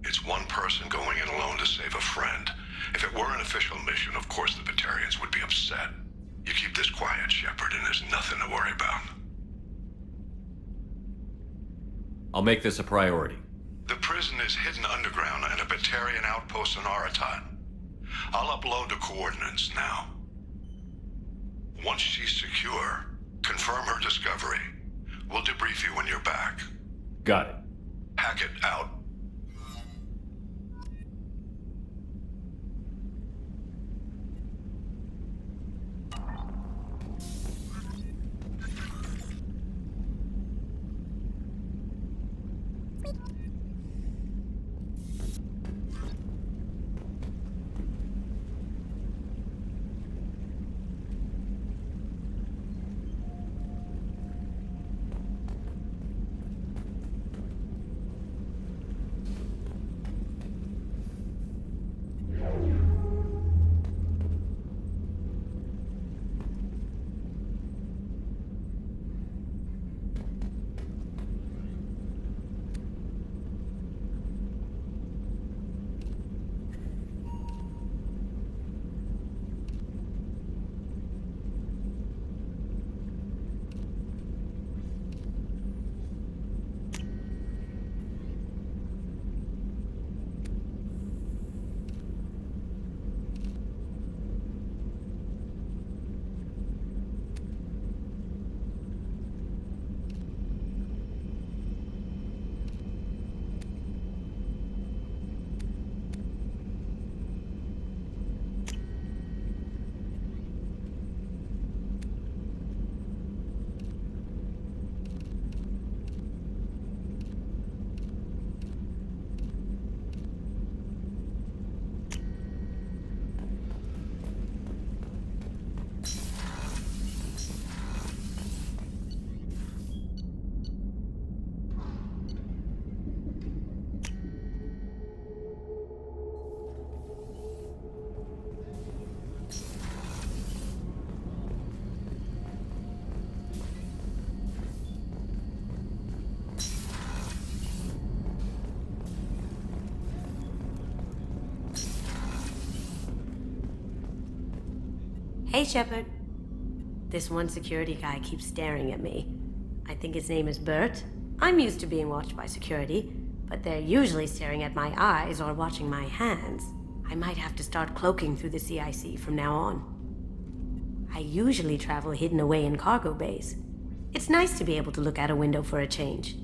It's one person going in alone to save a friend. If it were an official mission, of course the Batarians would be upset. You keep this quiet, Shepard, and there's nothing to worry about. I'll make this a priority. The prison is hidden underground in a Batarian outpost on Aratat. I'll upload the coordinates now. Once she's secure, confirm her discovery. We'll debrief you when you're back. Got it. Hackett out. Hey, Shepard. This one security guy keeps staring at me. I think his name is Bert. I'm used to being watched by security, but they're usually staring at my eyes or watching my hands. I might have to start cloaking through the CIC from now on. I usually travel hidden away in cargo bays. It's nice to be able to look out a window for a change.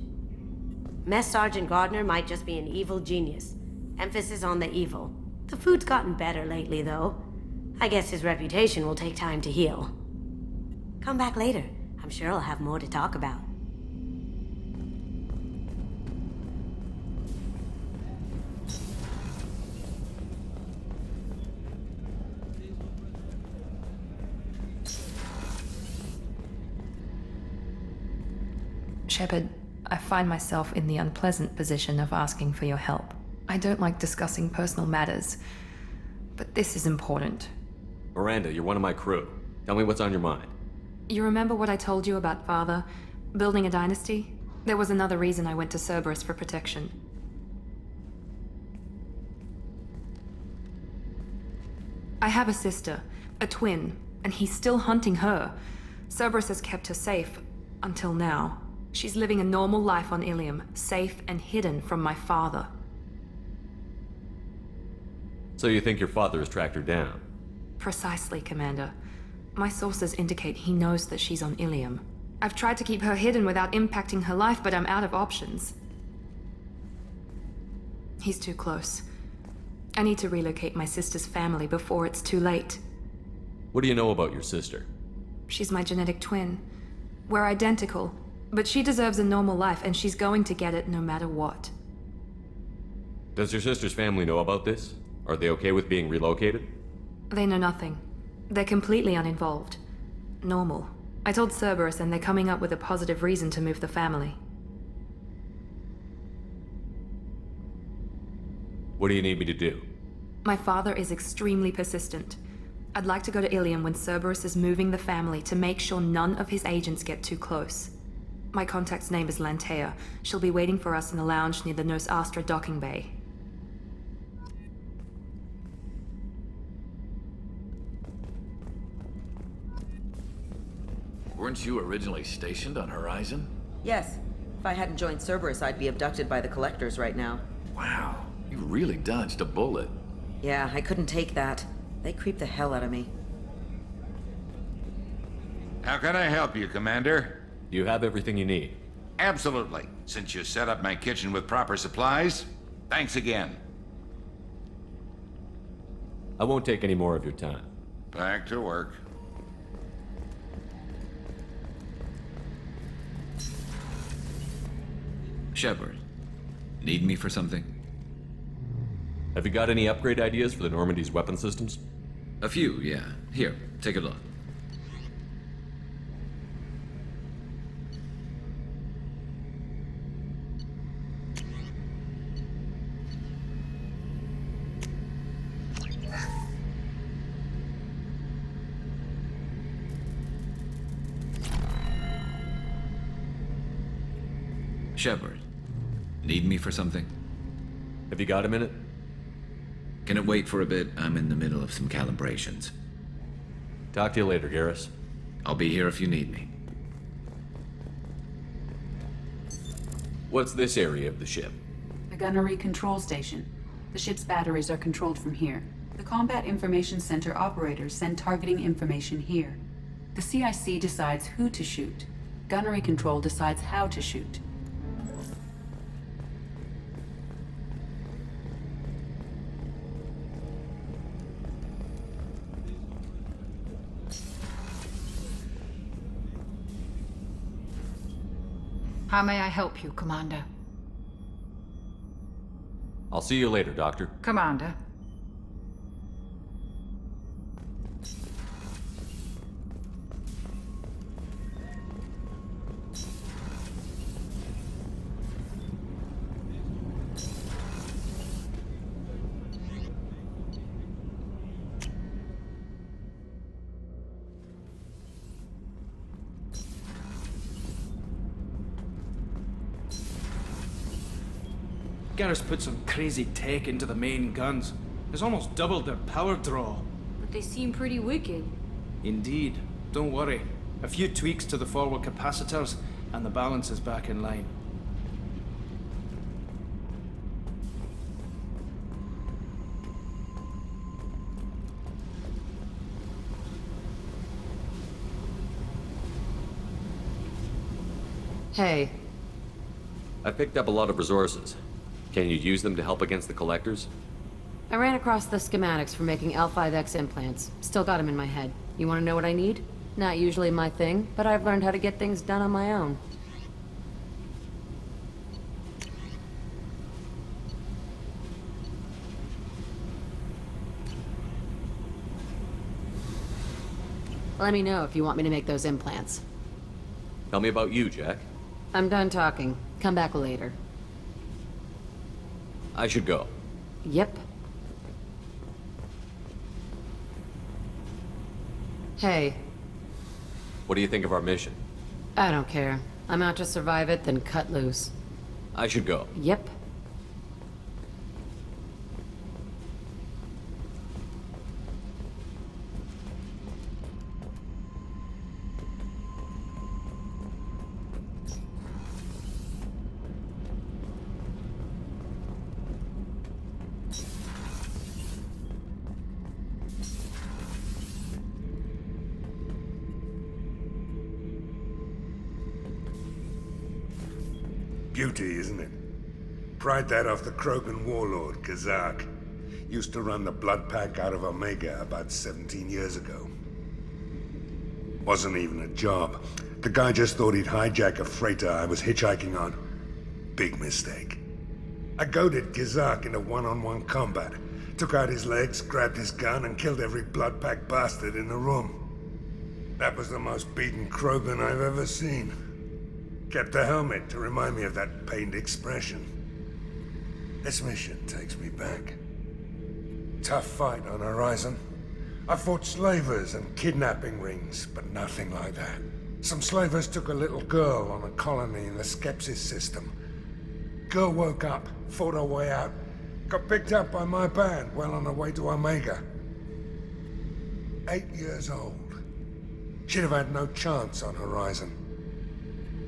Mess Sergeant Gardner might just be an evil genius. Emphasis on the evil. The food's gotten better lately, though. I guess his reputation will take time to heal. Come back later. I'm sure I'll have more to talk about. Shepard, I find myself in the unpleasant position of asking for your help. I don't like discussing personal matters, but this is important. Miranda, you're one of my crew. Tell me what's on your mind. You remember what I told you about Father? Building a dynasty? There was another reason I went to Cerberus for protection. I have a sister, a twin, and he's still hunting her. Cerberus has kept her safe, until now. She's living a normal life on Ilium, safe and hidden from my father. So you think your father has tracked her down? Precisely, Commander. My sources indicate he knows that she's on Ilium. I've tried to keep her hidden without impacting her life, but I'm out of options. He's too close. I need to relocate my sister's family before it's too late. What do you know about your sister? She's my genetic twin. We're identical, but she deserves a normal life, and she's going to get it no matter what. Does your sister's family know about this? Are they okay with being relocated? They know nothing. They're completely uninvolved. Normal. I told Cerberus, and they're coming up with a positive reason to move the family. What do you need me to do? My father is extremely persistent. I'd like to go to Ilium when Cerberus is moving the family to make sure none of his agents get too close. My contact's name is Lantea. She'll be waiting for us in the lounge near the Nos Astra docking bay. Weren't you originally stationed on Horizon? Yes. If I hadn't joined Cerberus, I'd be abducted by the Collectors right now. Wow, you really dodged a bullet. Yeah, I couldn't take that. They creep the hell out of me. How can I help you, Commander? Do you have everything you need? Absolutely. Since you set up my kitchen with proper supplies, thanks again. I won't take any more of your time. Back to work. Shepard, need me for something? Have you got any upgrade ideas for the Normandy's weapon systems? A few, yeah. Here, take a look. Shepard, need me for something? Have you got a minute? Can it wait for a bit? I'm in the middle of some calibrations. Talk to you later, Garrus. I'll be here if you need me. What's this area of the ship? The gunnery control station. The ship's batteries are controlled from here. The Combat Information Center operators send targeting information here. The CIC decides who to shoot. Gunnery control decides how to shoot. How may I help you, Commander? I'll see you later, Doctor. Commander. Garrus put some crazy tech into the main guns. It's almost doubled their power draw. But they seem pretty wicked. Indeed. Don't worry. A few tweaks to the forward capacitors, and the balance is back in line. Hey. I picked up a lot of resources. Can you use them to help against the Collectors? I ran across the schematics for making L5X implants. Still got them in my head. You want to know what I need? Not usually my thing, but I've learned how to get things done on my own. Let me know if you want me to make those implants. Tell me about you, Jack. I'm done talking. Come back later. I should go. Yep. Hey, What do you think of our mission? I don't care. I'm out to survive it, then cut loose. I should go. Yep. Beauty, isn't it? Pried that off the Krogan warlord, Kazak. Used to run the blood pack out of Omega about 17 years ago. Wasn't even a job. The guy just thought he'd hijack a freighter I was hitchhiking on. Big mistake. I goaded Kazak into one-on-one combat. Took out his legs, grabbed his gun, and killed every blood pack bastard in the room. That was the most beaten Krogan I've ever seen. Kept a helmet to remind me of that pained expression. This mission takes me back. Tough fight on Horizon. I fought slavers and kidnapping rings, but nothing like that. Some slavers took a little girl on a colony in the Skepsis system. Girl woke up, fought her way out, got picked up by my band well on her way to Omega. 8 years old. She'd have had no chance on Horizon.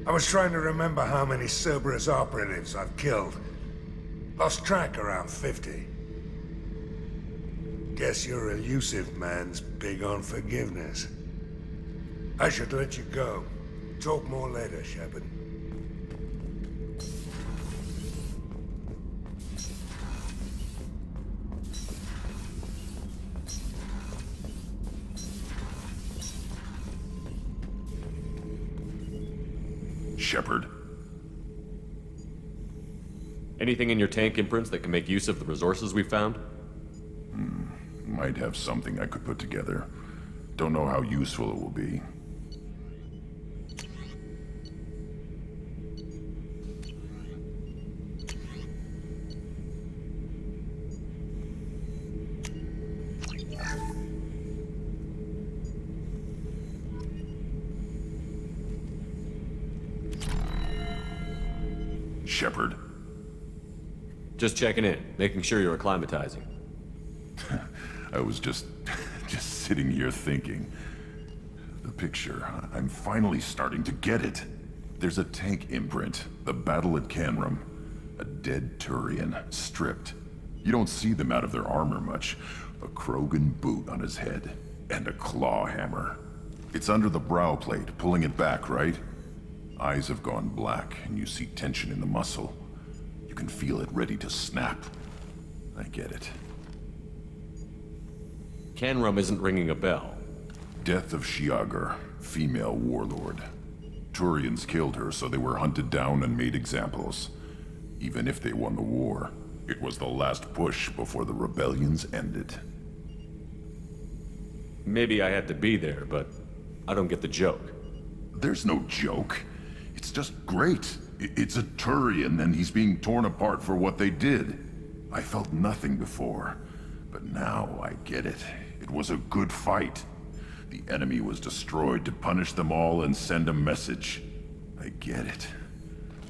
I was trying to remember how many Cerberus operatives I've killed. Lost track around 50. Guess your elusive man's big on forgiveness. I should let you go. Talk more later, Shepard. Shepard. Anything in your tank imprints that can make use of the resources we found? Might have something I could put together. Don't know how useful it will be. Shepard. Just checking in, making sure you're acclimatizing. I was just sitting here thinking. The picture, I'm finally starting to get it. There's a tank imprint, the battle at Canrum. A dead Turian, stripped. You don't see them out of their armor much. A Krogan boot on his head, and a claw hammer. It's under the brow plate, pulling it back, right? Eyes have gone black, and you see tension in the muscle. You can feel it ready to snap. I get it. Canrum isn't ringing a bell. Death of Shiagar, female warlord. Turians killed her, so they were hunted down and made examples. Even if they won the war, it was the last push before the rebellions ended. Maybe I had to be there, but I don't get the joke. There's no joke. It's just great. It's a Turian, and he's being torn apart for what they did. I felt nothing before, but now I get it. It was a good fight. The enemy was destroyed to punish them all and send a message. I get it.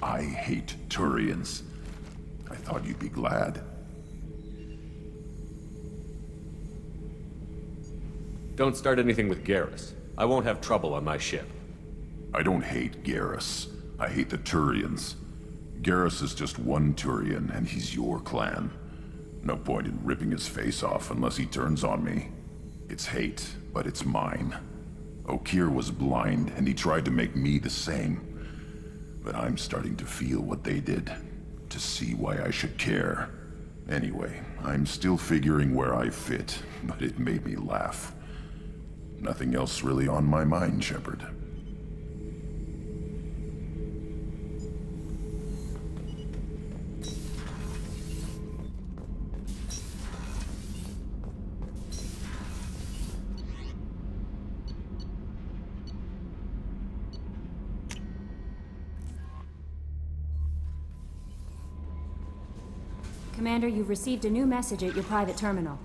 I hate Turians. I thought you'd be glad. Don't start anything with Garrus. I won't have trouble on my ship. I don't hate Garrus. I hate the Turians. Garrus is just one Turian, and he's your clan. No point in ripping his face off unless he turns on me. It's hate, but it's mine. Okeer was blind, and he tried to make me the same. But I'm starting to feel what they did, to see why I should care. Anyway, I'm still figuring where I fit, but it made me laugh. Nothing else really on my mind, Shepard. Commander, you've received a new message at your private terminal.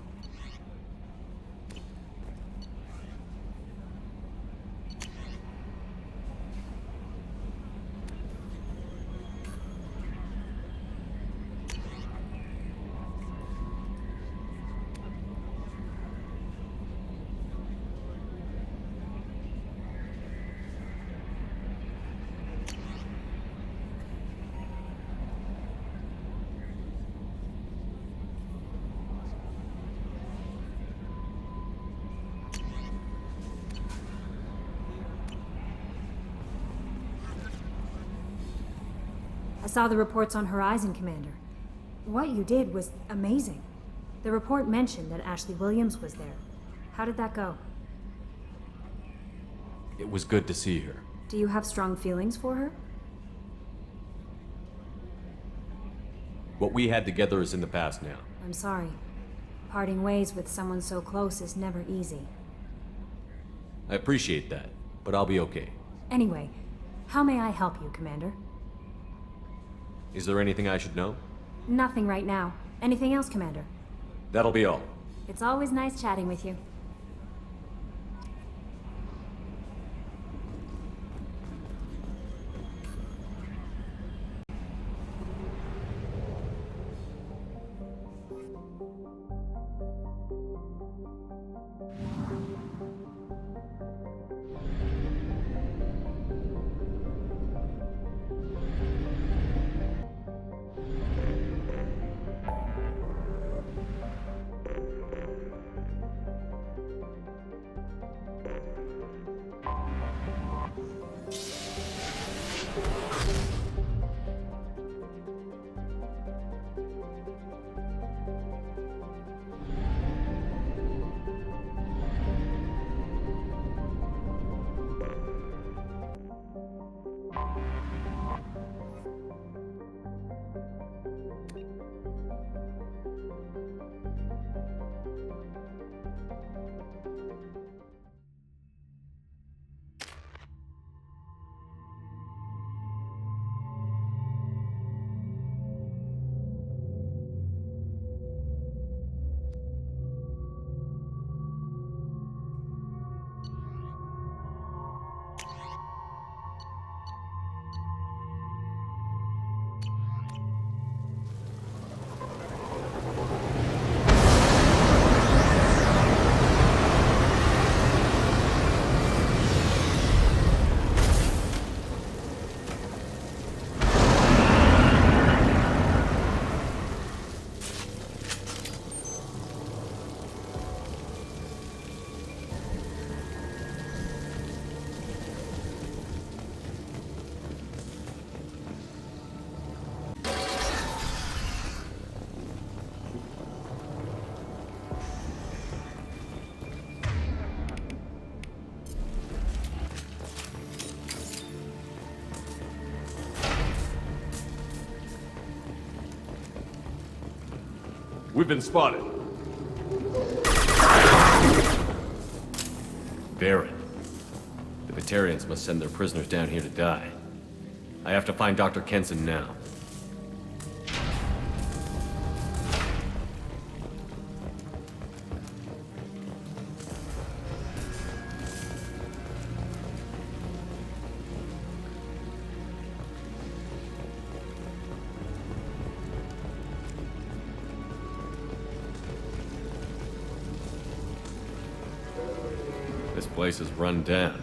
I saw the reports on Horizon, Commander. What you did was amazing. The report mentioned that Ashley Williams was there. How did that go? It was good to see her. Do you have strong feelings for her? What we had together is in the past now. I'm sorry. Parting ways with someone so close is never easy. I appreciate that, but I'll be okay. Anyway, how may I help you, Commander? Is there anything I should know? Nothing right now. Anything else, Commander? That'll be all. It's always nice chatting with you. We've been spotted. Baron. The Batarians must send their prisoners down here to die. I have to find Dr. Kenson now. This place is run down,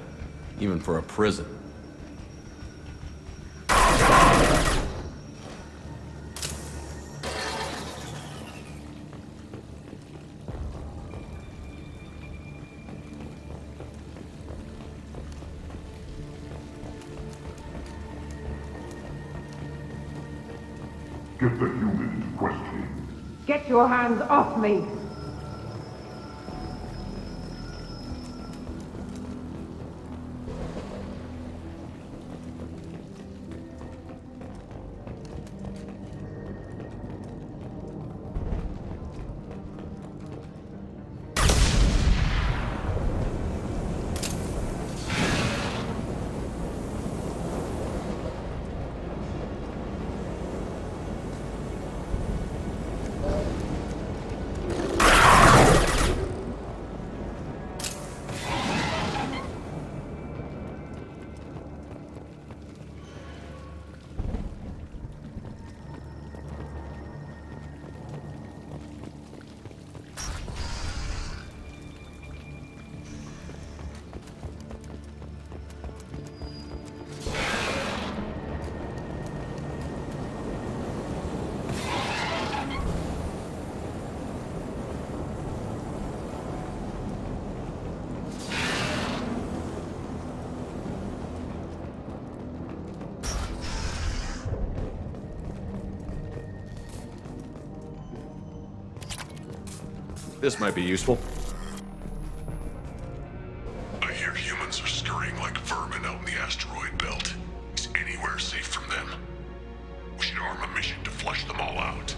even for a prison. Get the humans questioning. Get your hands off me! This might be useful. I hear humans are scurrying like vermin out in the asteroid belt. Is anywhere safe from them? We should arm a mission to flush them all out.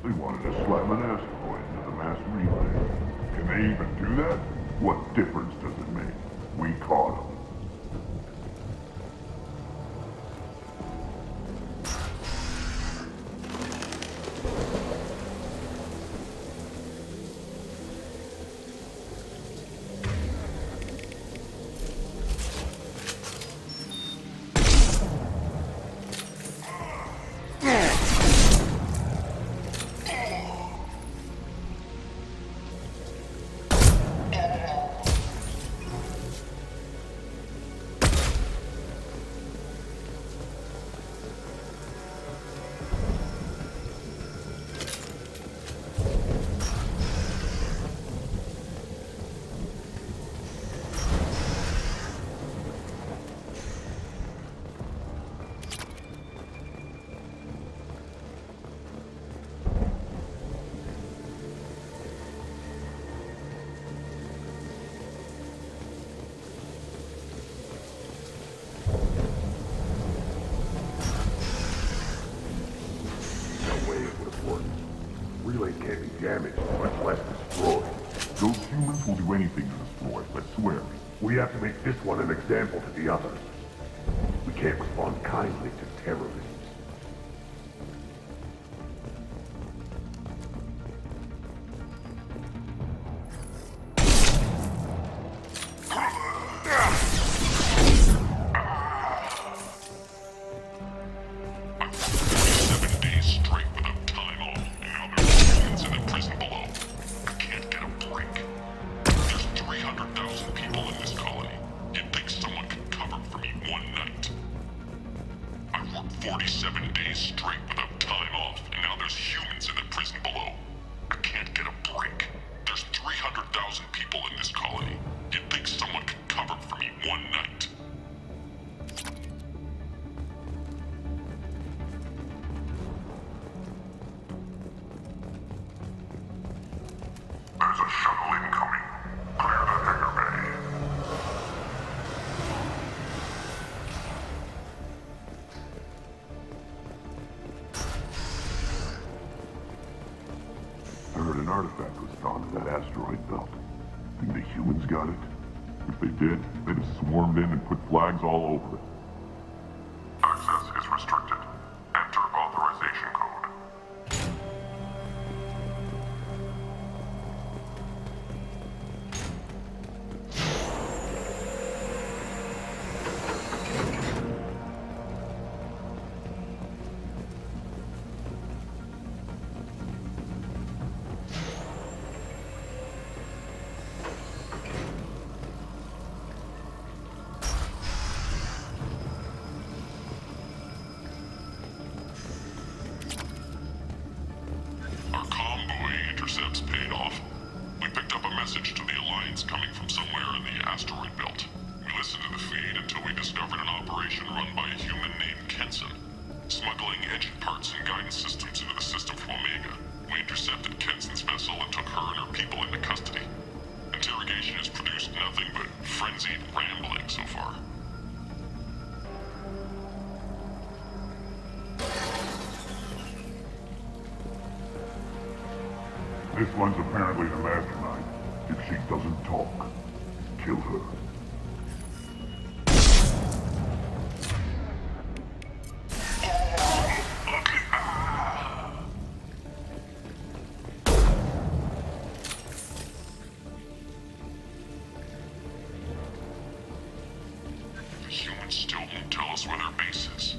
They wanted to slam an asteroid into the mass relay. Can they even do that? What difference does it make? We caught them. Relay can't be damaged, much less destroyed. Those humans will do anything to destroy it, but swear me, we have to make this one an example to the others. We can't respond kindly to terrorists. People in this colony. You'd think someone could cover for me one night. 47 days straight without time off, and now there's humans in the prison below. I can't get a break. There's 300,000 people in this colony. You'd think someone could cover for me one night. There's a shuttle incoming. Clear the hangar bay. I heard an artifact was found in that asteroid belt. Think the humans got it? If they did, they'd have swarmed in and put flags all over it. Access is restricted. Enter authorization code. Our convoy intercepts paid off. We picked up a message to the Alliance coming from somewhere in the asteroid belt. We listened to the feed until we discovered an operation run by a human named Kenson, smuggling engine parts and guidance systems into the system from Omega. We intercepted Kenson's vessel and took her and her people into custody. Interrogation has produced nothing but frenzied rambling so far. This one's apparently the mastermind. If she doesn't talk, kill her. The humans still won't tell us where their base is.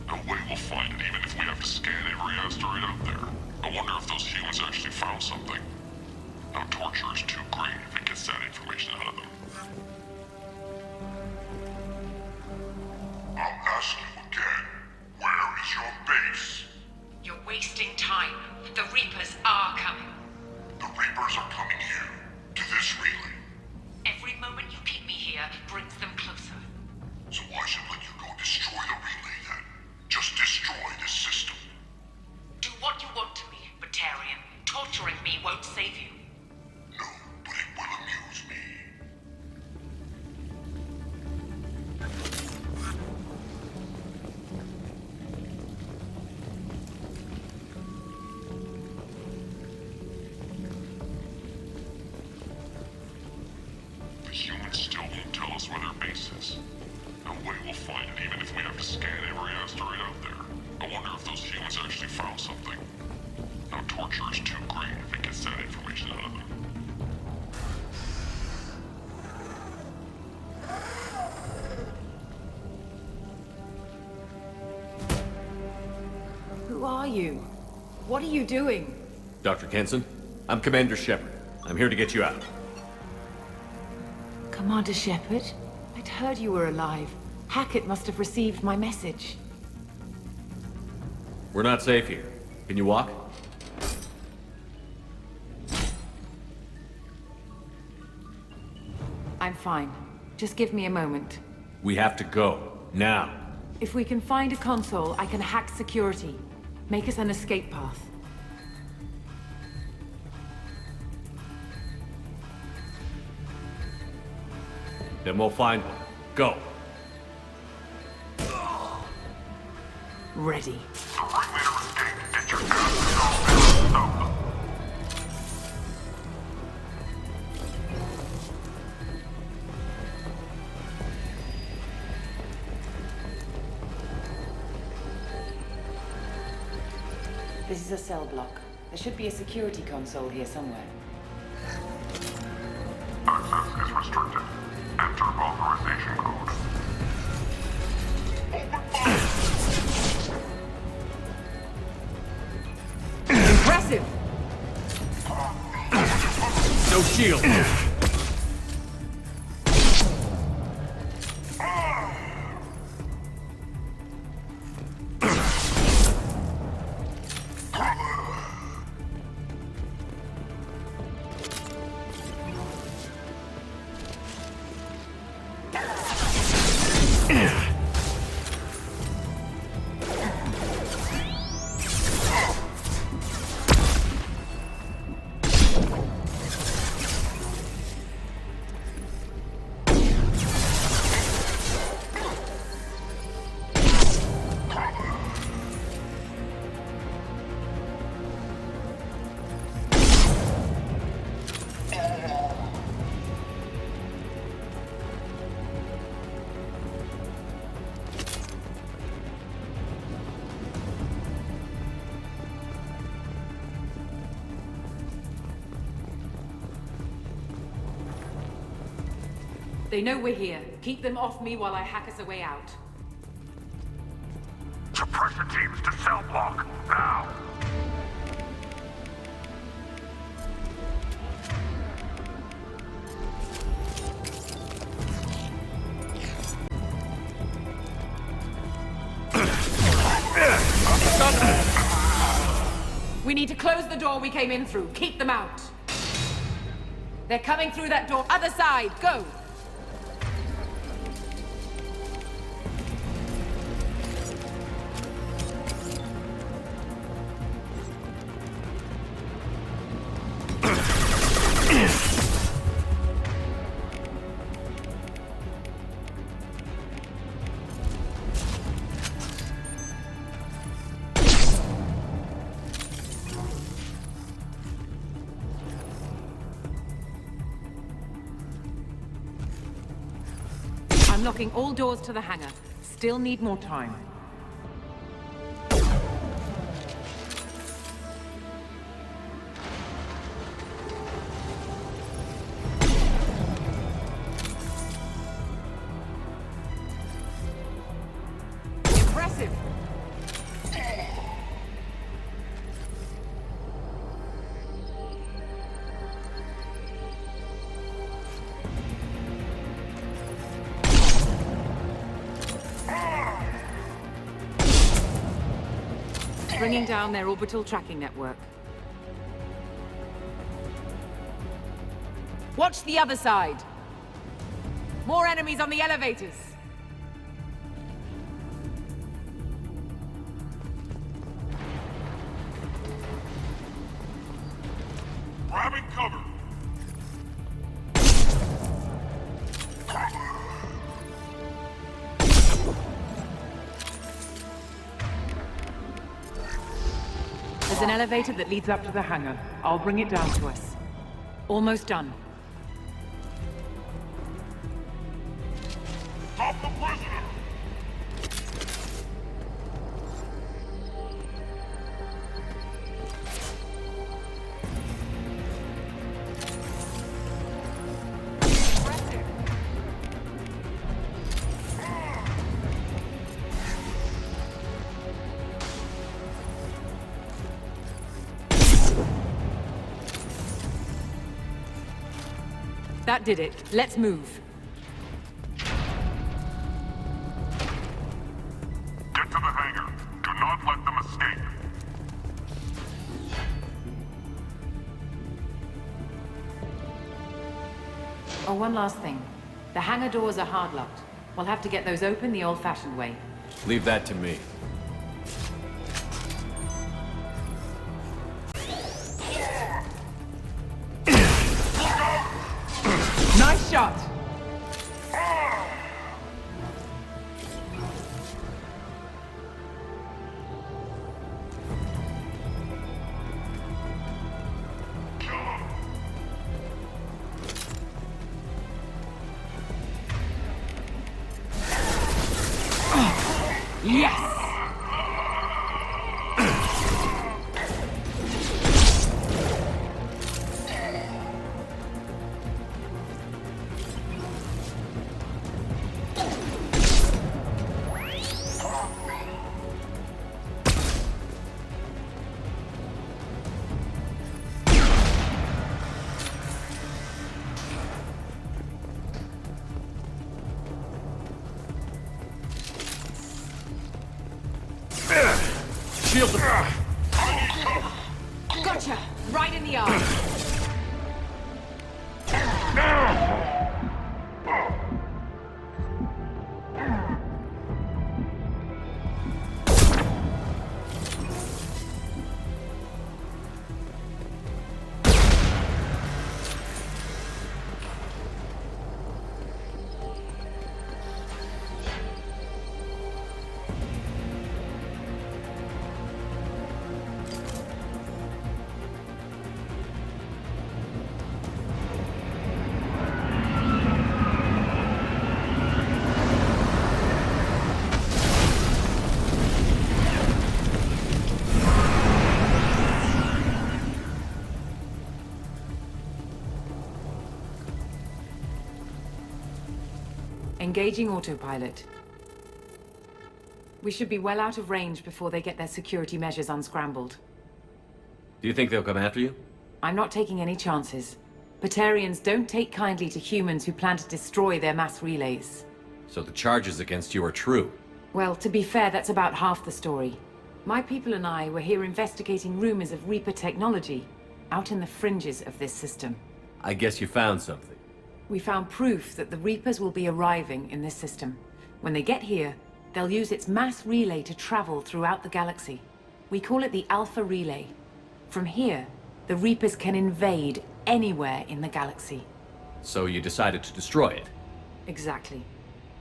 No way we'll find it, even if we have to scan every asteroid out there. I wonder if those humans actually found something. Now torture is too great if it gets that information out of them. I'm not where their base is. No way we'll find it, even if we have to scan every asteroid out there. I wonder if those humans actually found something. No torture is too great if it gets that information out of them. Who are you? What are you doing? Dr. Kenson, I'm Commander Shepard. I'm here to get you out. Commander Shepard? I'd heard you were alive. Hackett must have received my message. We're not safe here. Can you walk? I'm fine. Just give me a moment. We have to go. Now. If we can find a console, I can hack security. Make us an escape path. Then we'll find one. Go. Ready. This is a cell block. There should be a security console here somewhere. Access is restricted. Enter authorization code. Impressive! No shield! They know we're here. Keep them off me while I hack us a way out. Suppressor teams to cell block, now! We need to close the door we came in through. Keep them out. They're coming through that door. Other side, go! Unlocking all doors to the hangar. Still need more time. Impressive! Bringing down their orbital tracking network. Watch the other side! More enemies on the elevators! Grabbing cover! There's an elevator that leads up to the hangar. I'll bring it down to us. Almost done. That did it. Let's move. Get to the hangar. Do not let them escape. Oh, one last thing. The hangar doors are hard-locked. We'll have to get those open the old-fashioned way. Leave that to me. Nice shot! Yes! Shields are... Gotcha! Right in the eye! Engaging autopilot. We should be well out of range before they get their security measures unscrambled. Do you think they'll come after you? I'm not taking any chances. Batarians don't take kindly to humans who plan to destroy their mass relays. So the charges against you are true? Well, to be fair, that's about half the story. My people and I were here investigating rumors of Reaper technology, out in the fringes of this system. I guess you found something. We found proof that the Reapers will be arriving in this system. When they get here, they'll use its mass relay to travel throughout the galaxy. We call it the Alpha Relay. From here, the Reapers can invade anywhere in the galaxy. So you decided to destroy it? Exactly.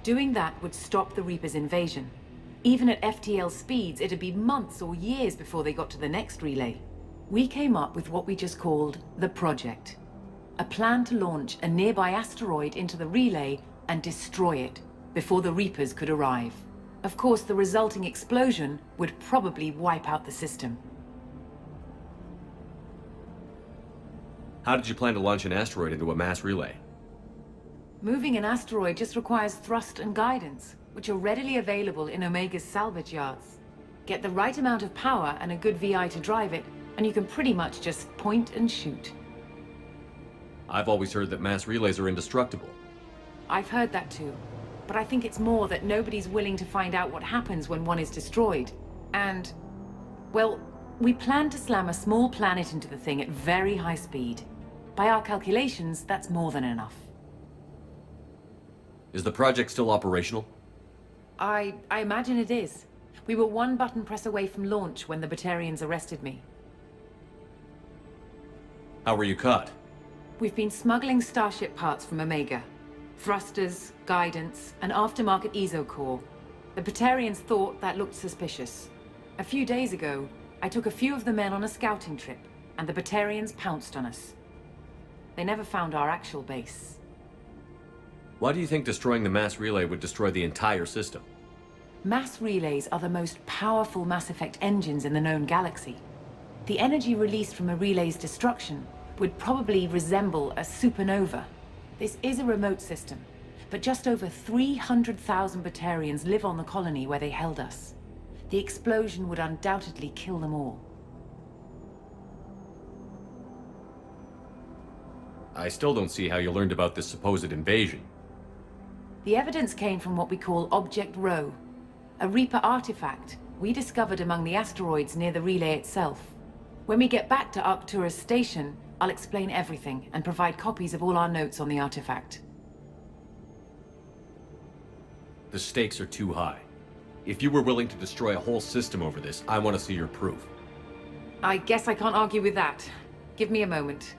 Doing that would stop the Reapers' invasion. Even at FTL speeds, it'd be months or years before they got to the next relay. We came up with what we just called the Project. A plan to launch a nearby asteroid into the relay and destroy it before the Reapers could arrive. Of course, the resulting explosion would probably wipe out the system. How did you plan to launch an asteroid into a mass relay? Moving an asteroid just requires thrust and guidance, which are readily available in Omega's salvage yards. Get the right amount of power and a good VI to drive it, and you can pretty much just point and shoot. I've always heard that mass relays are indestructible. I've heard that too. But I think it's more that nobody's willing to find out what happens when one is destroyed. And, well, we plan to slam a small planet into the thing at very high speed. By our calculations, that's more than enough. Is the project still operational? I imagine it is. We were one button press away from launch when the Batarians arrested me. How were you caught? We've been smuggling Starship parts from Omega. Thrusters, guidance, and aftermarket ESO core. The Batarians thought that looked suspicious. A few days ago, I took a few of the men on a scouting trip, and the Batarians pounced on us. They never found our actual base. Why do you think destroying the mass relay would destroy the entire system? Mass relays are the most powerful Mass Effect engines in the known galaxy. The energy released from a relay's destruction would probably resemble a supernova. This is a remote system, but just over 300,000 Batarians live on the colony where they held us. The explosion would undoubtedly kill them all. I still don't see how you learned about this supposed invasion. The evidence came from what we call Object Rho, a Reaper artifact we discovered among the asteroids near the relay itself. When we get back to Arcturus Station, I'll explain everything and provide copies of all our notes on the artifact. The stakes are too high. If you were willing to destroy a whole system over this, I want to see your proof. I guess I can't argue with that. Give me a moment.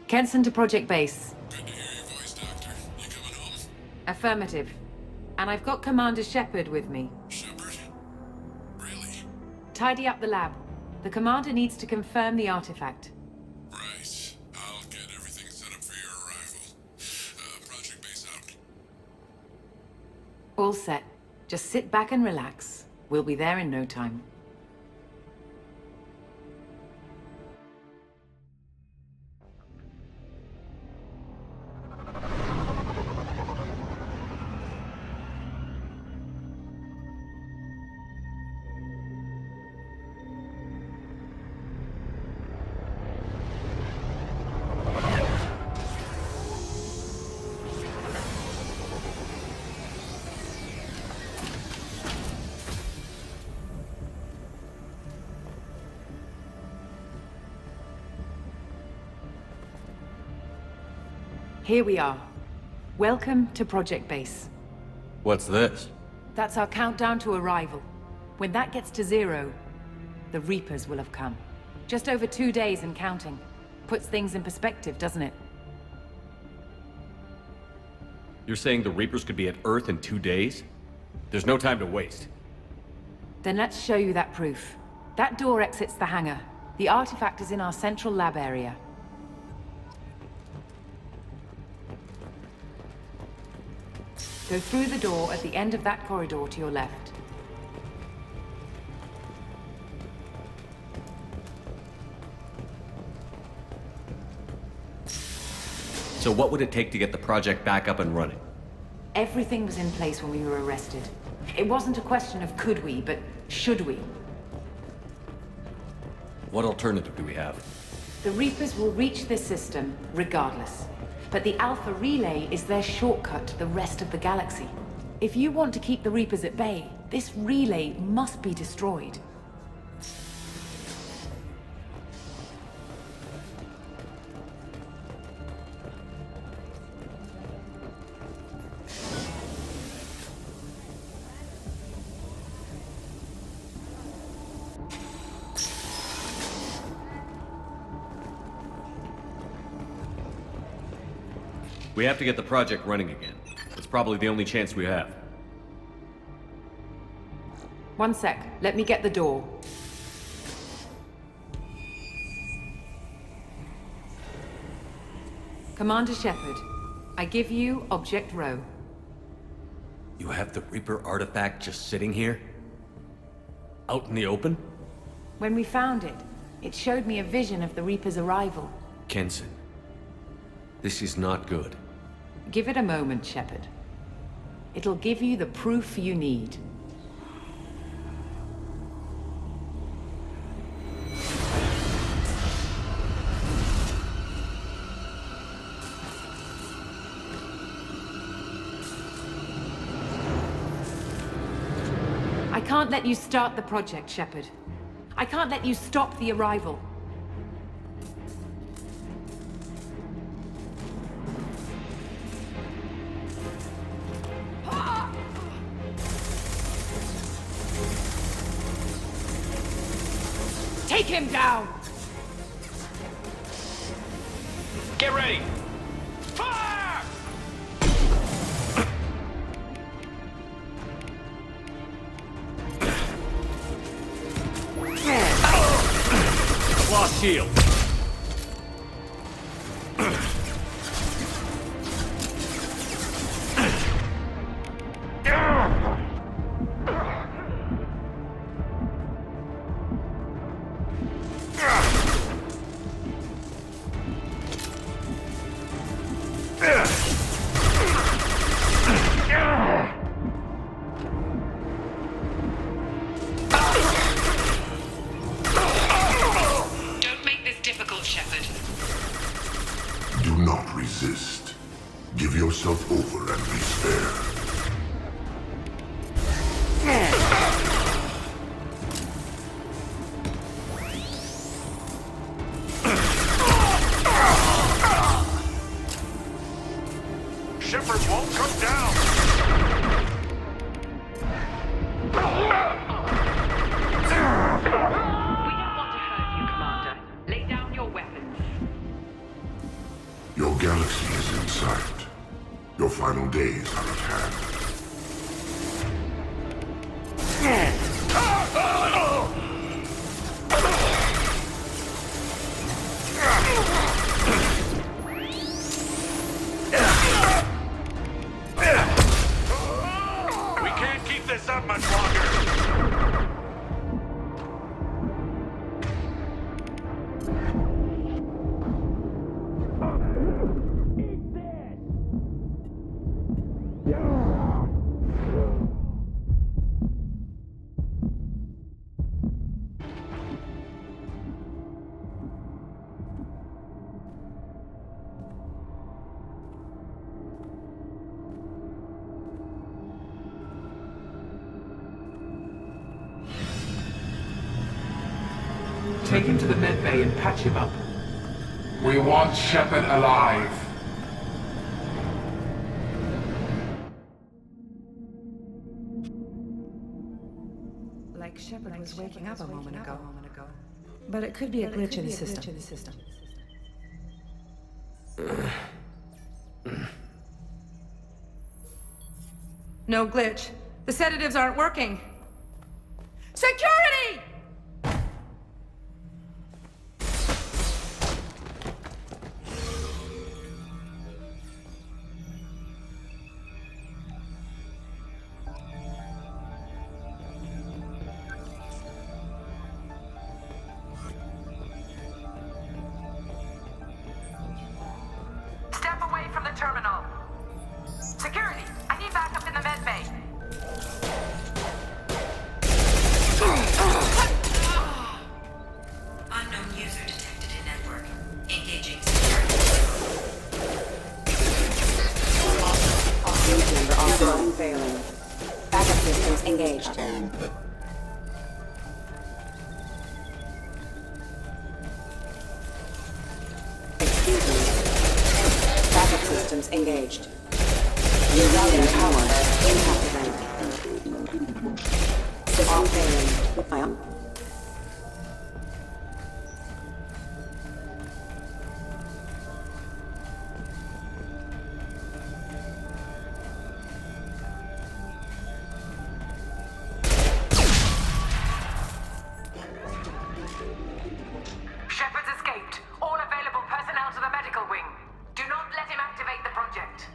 Kenson to Project Base. Good to hear your voice, Doctor. You coming home? Affirmative. And I've got Commander Shepard with me. Shepard? Really? Tidy up the lab. The Commander needs to confirm the artifact. Right. I'll get everything set up for your arrival. Project Base out. All set. Just sit back and relax. We'll be there in no time. Here we are. Welcome to Project Base. What's this? That's our countdown to arrival. When that gets to 0, the Reapers will have come. Just over 2 days and counting. Puts things in perspective, doesn't it? You're saying the Reapers could be at Earth in 2 days? There's no time to waste. Then let's show you that proof. That door exits the hangar. The artifact is in our central lab area. Go through the door at the end of that corridor to your left. So what would it take to get the project back up and running? Everything was in place when we were arrested. It wasn't a question of could we, but should we. What alternative do we have? The Reapers will reach this system regardless. But the Alpha Relay is their shortcut to the rest of the galaxy. If you want to keep the Reapers at bay, this relay must be destroyed. We have to get the project running again. It's probably the only chance we have. One sec. Let me get the door. Commander Shepard, I give you Object Rho. You have the Reaper artifact just sitting here? Out in the open? When we found it, it showed me a vision of the Reaper's arrival. Kenson, this is not good. Give it a moment, Shepard. It'll give you the proof you need. I can't let you start the project, Shepard. I can't let you stop the arrival. Take him down! Get ready! Fire! Lost shield. Give yourself over and be spared. Shepard won't come down! We don't want to hurt you, Commander. Lay down your weapons. Your galaxy is in sight. Your final days are at hand. We can't keep this up much longer! Take him to the med bay and patch him up. We want Shepard alive. Like Shepard was waking up a moment ago. But it could be a glitch in the system. No glitch. The sedatives aren't working. Security! Step away from the terminal. Security, I need backup in the med bay. Unknown user detected in network. Engaging security. Off-gate chamber offline failing. Backup systems engaged. Excuse me. Backup systems engaged. Rerouting power. Impact event. System failing. I am. Shepard's escaped. All available personnel to the medical wing. Do not let him activate the project.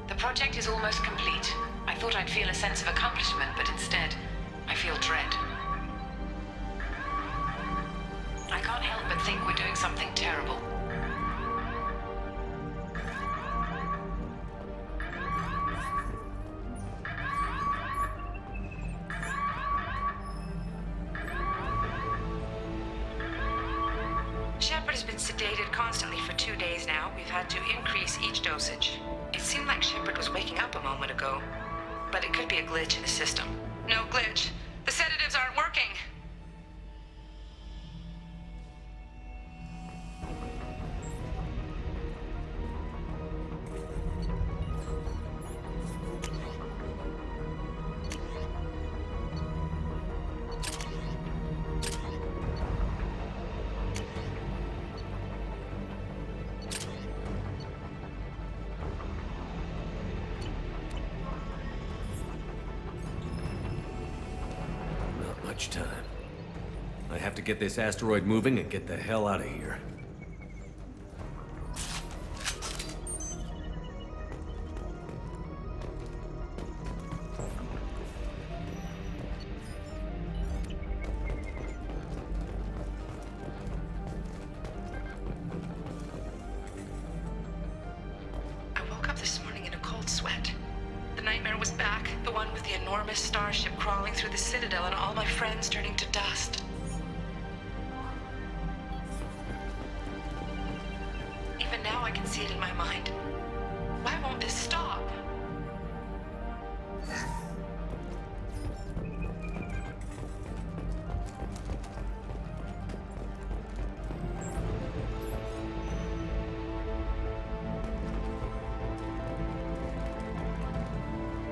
The project is almost complete. I thought I'd feel a sense of accomplishment, but instead, I feel dread. I can't help but think we're doing something terrible. Shepard has been sedated constantly for 2 days now. We've had to increase each dosage. It seemed like Shepard was waking up a moment ago, but it could be a glitch in the system. No glitch. The sedatives aren't working. Not much time. I have to get this asteroid moving and get the hell out of here. I woke up this morning in a cold sweat. The nightmare was back, the one with the enormous starship crawling through the Citadel and all my friends turning to dust. I can see it in my mind. Why won't this stop?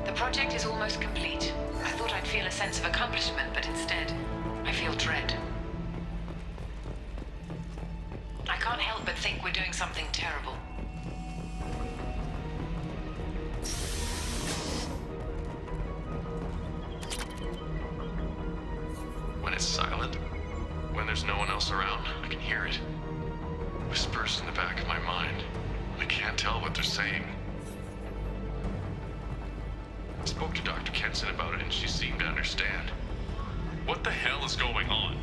The project is almost complete. I thought I'd feel a sense of accomplishment, but instead, I feel dread. I can't help but think we're doing something terrible. When it's silent, when there's no one else around, I can hear it. Whispers in the back of my mind. I can't tell what they're saying. I spoke to Dr. Kenson about it and she seemed to understand. What the hell is going on?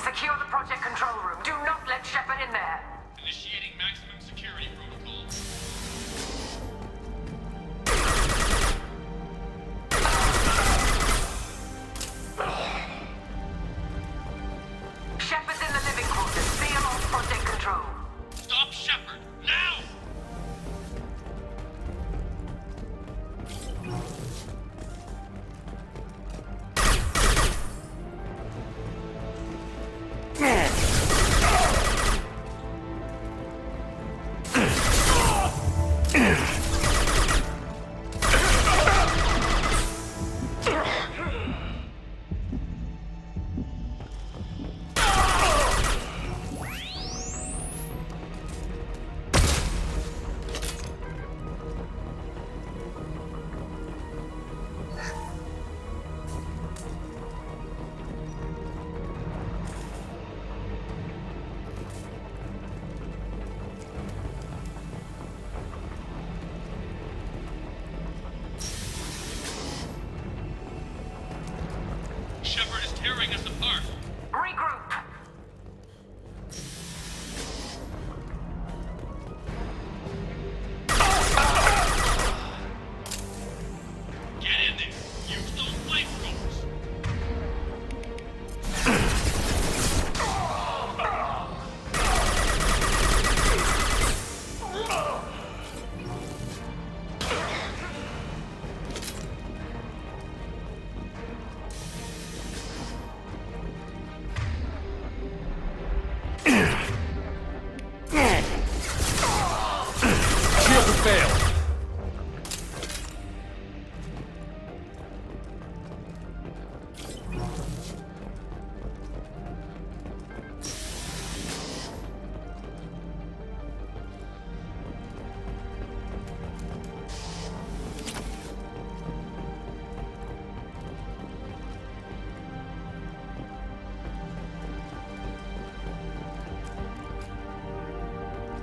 Secure the project control room. Do not let Shepard in there. Initiating maximum security protocol. Shepard's in the living quarters. Seal off project control. Stop Shepard! Now! Shepard is tearing us apart. Regroup. Get in there. Use those flamethrowers. Shields have failed.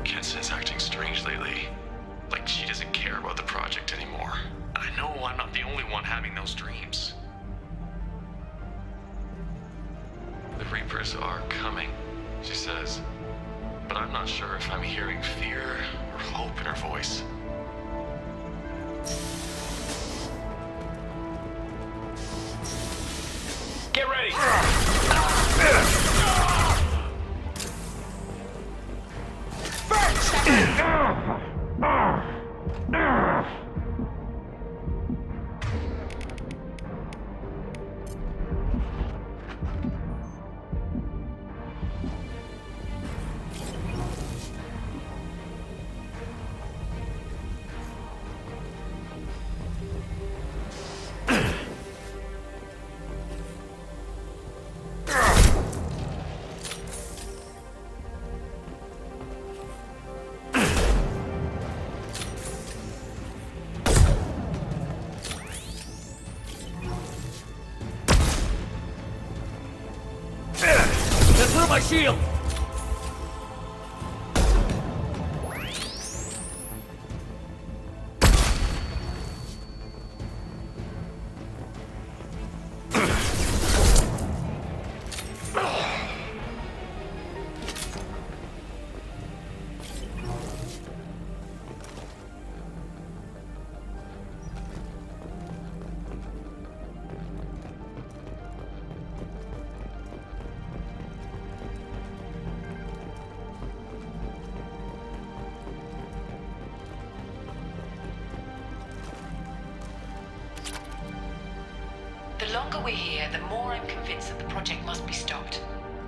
Kenson's acting strange lately. Like she doesn't care about the project anymore. And I know I'm not the only one having those dreams. The Reapers are coming, she says. But I'm not sure if I'm hearing fear or hope in her voice. Get ready! my shield! The longer we're here, the more I'm convinced that the project must be stopped.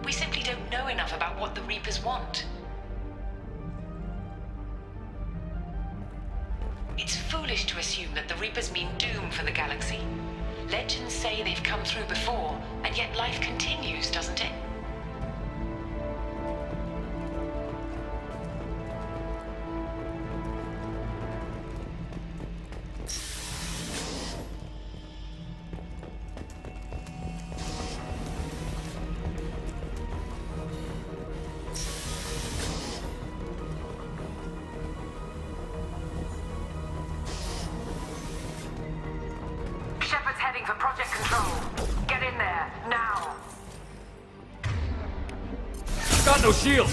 We simply don't know enough about what the Reapers want. It's foolish to assume that the Reapers mean doom for the galaxy. Legends say they've come through before, and yet life continues, doesn't it? Shepard's heading for Project Control. Get in there, now! Got no shield!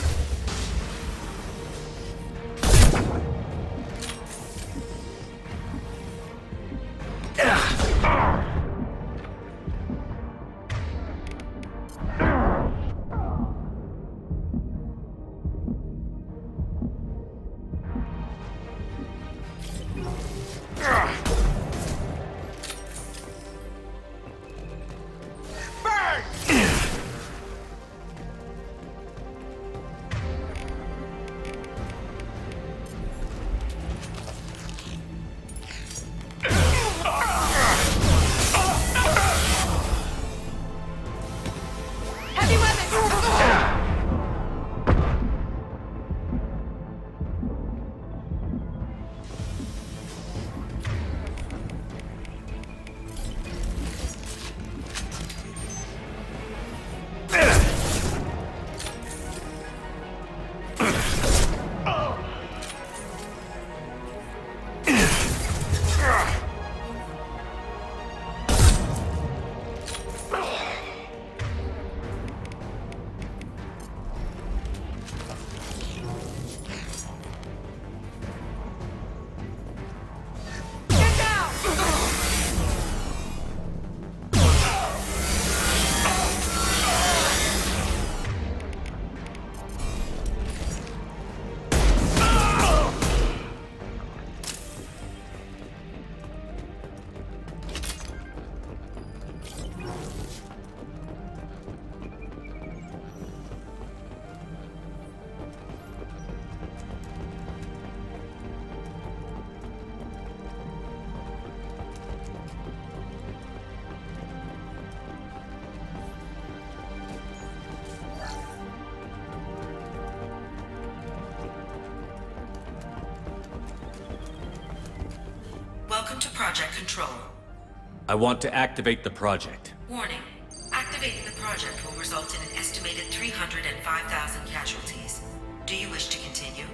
Welcome to Project Control. I want to activate the project. Warning. Activating the project will result in an estimated 305,000 casualties. Do you wish to continue?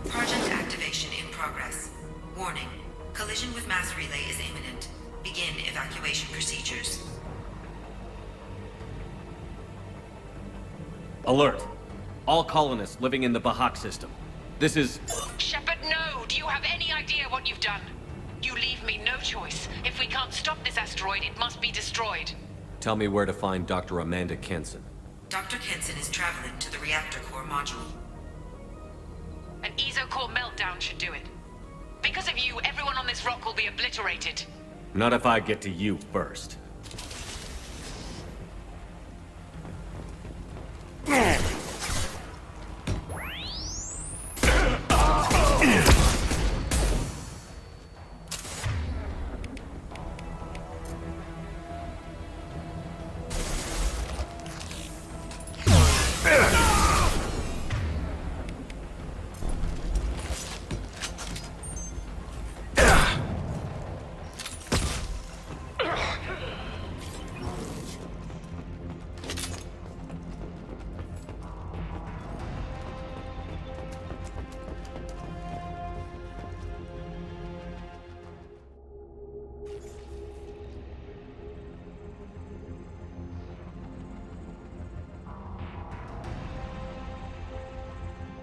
Project activation in progress. Warning. Collision with mass relay is imminent. Begin evacuation procedures. Alert! All colonists living in the Bahak system. This is... Shepard, no! Do you have any idea what you've done? You leave me no choice. If we can't stop this asteroid, it must be destroyed. Tell me where to find Dr. Amanda Kenson. Dr. Kenson is traveling to the reactor core module. An ESO-core meltdown should do it. Because of you, everyone on this rock will be obliterated. Not if I get to you first.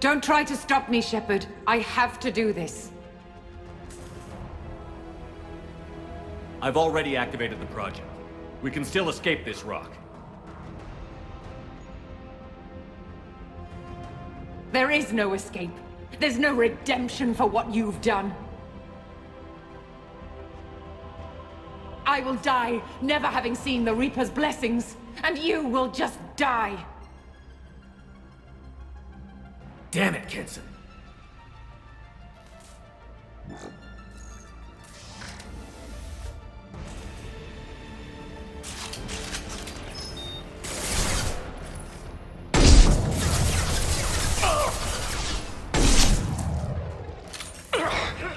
Don't try to stop me, Shepard. I have to do this. I've already activated the project. We can still escape this rock. There is no escape. There's no redemption for what you've done. I will die, never having seen the Reaper's blessings, and you will just die. Damn it, Kenson.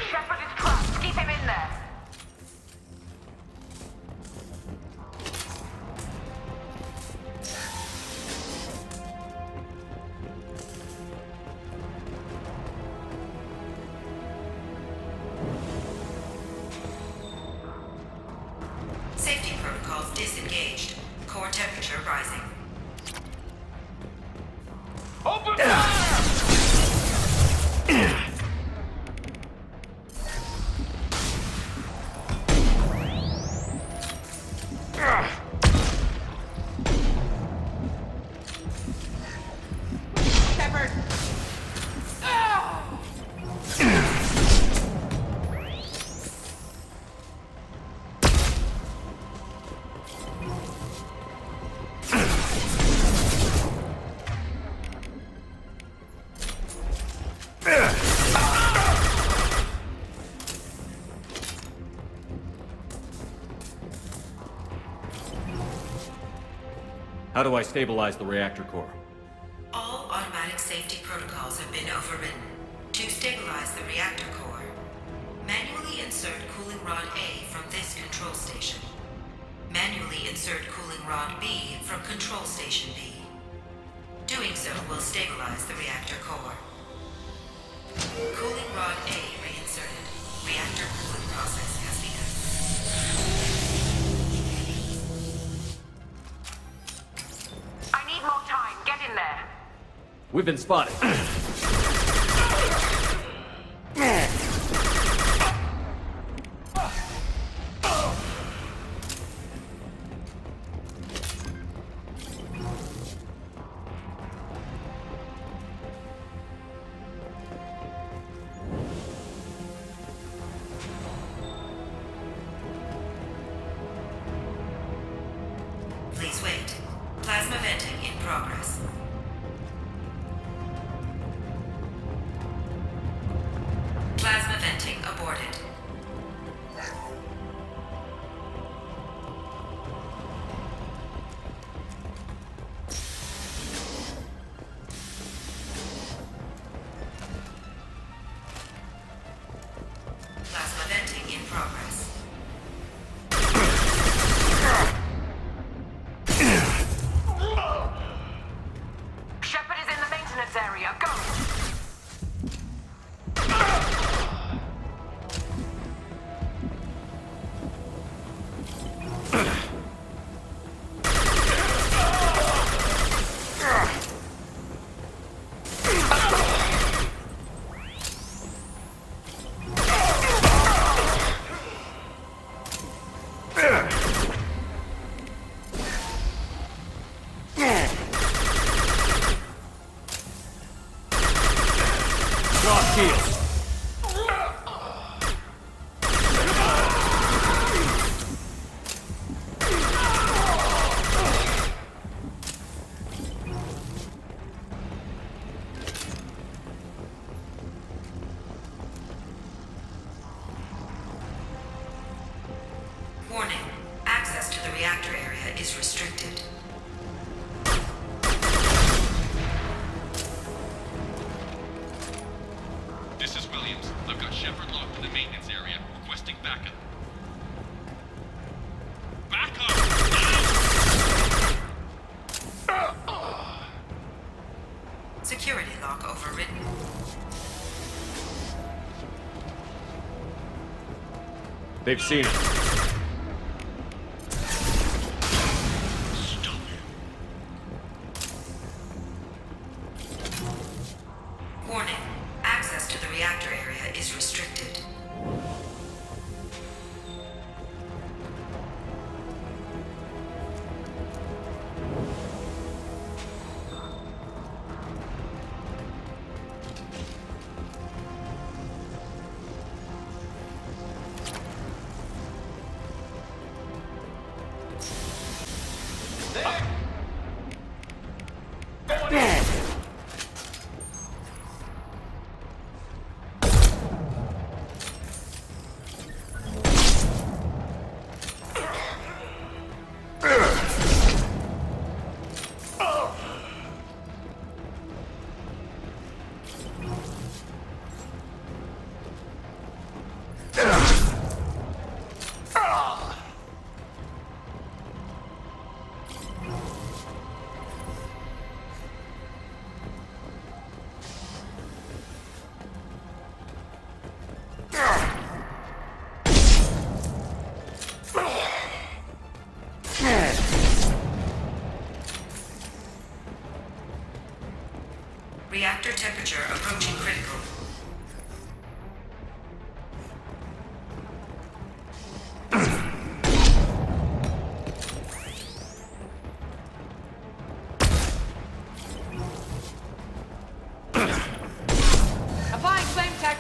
Shepard is trapped. Keep him in there. Safety protocols disengaged. Core temperature rising. Open fire! Shepard! How do I stabilize the reactor core? All automatic safety protocols have been overridden. To stabilize the reactor core, manually insert cooling rod A from this control station. Manually insert cooling rod B from control station B. Doing so will stabilize the reactor core. Cooling rod A reinserted. Reactor cooling process has begun. I need more time. Get in there. We've been spotted. Please wait. Plasma venting in progress. Plasma venting aborted. Plasma venting in progress. Shepard is in the maintenance area. Go. Cross shields. Warning. Access to the reactor area is restricted. This is Williams. I've got Shepard locked in the maintenance area, requesting backup. Backup! Security lock overridden. They've seen us. Reactor temperature approaching critical. Applying flame tech.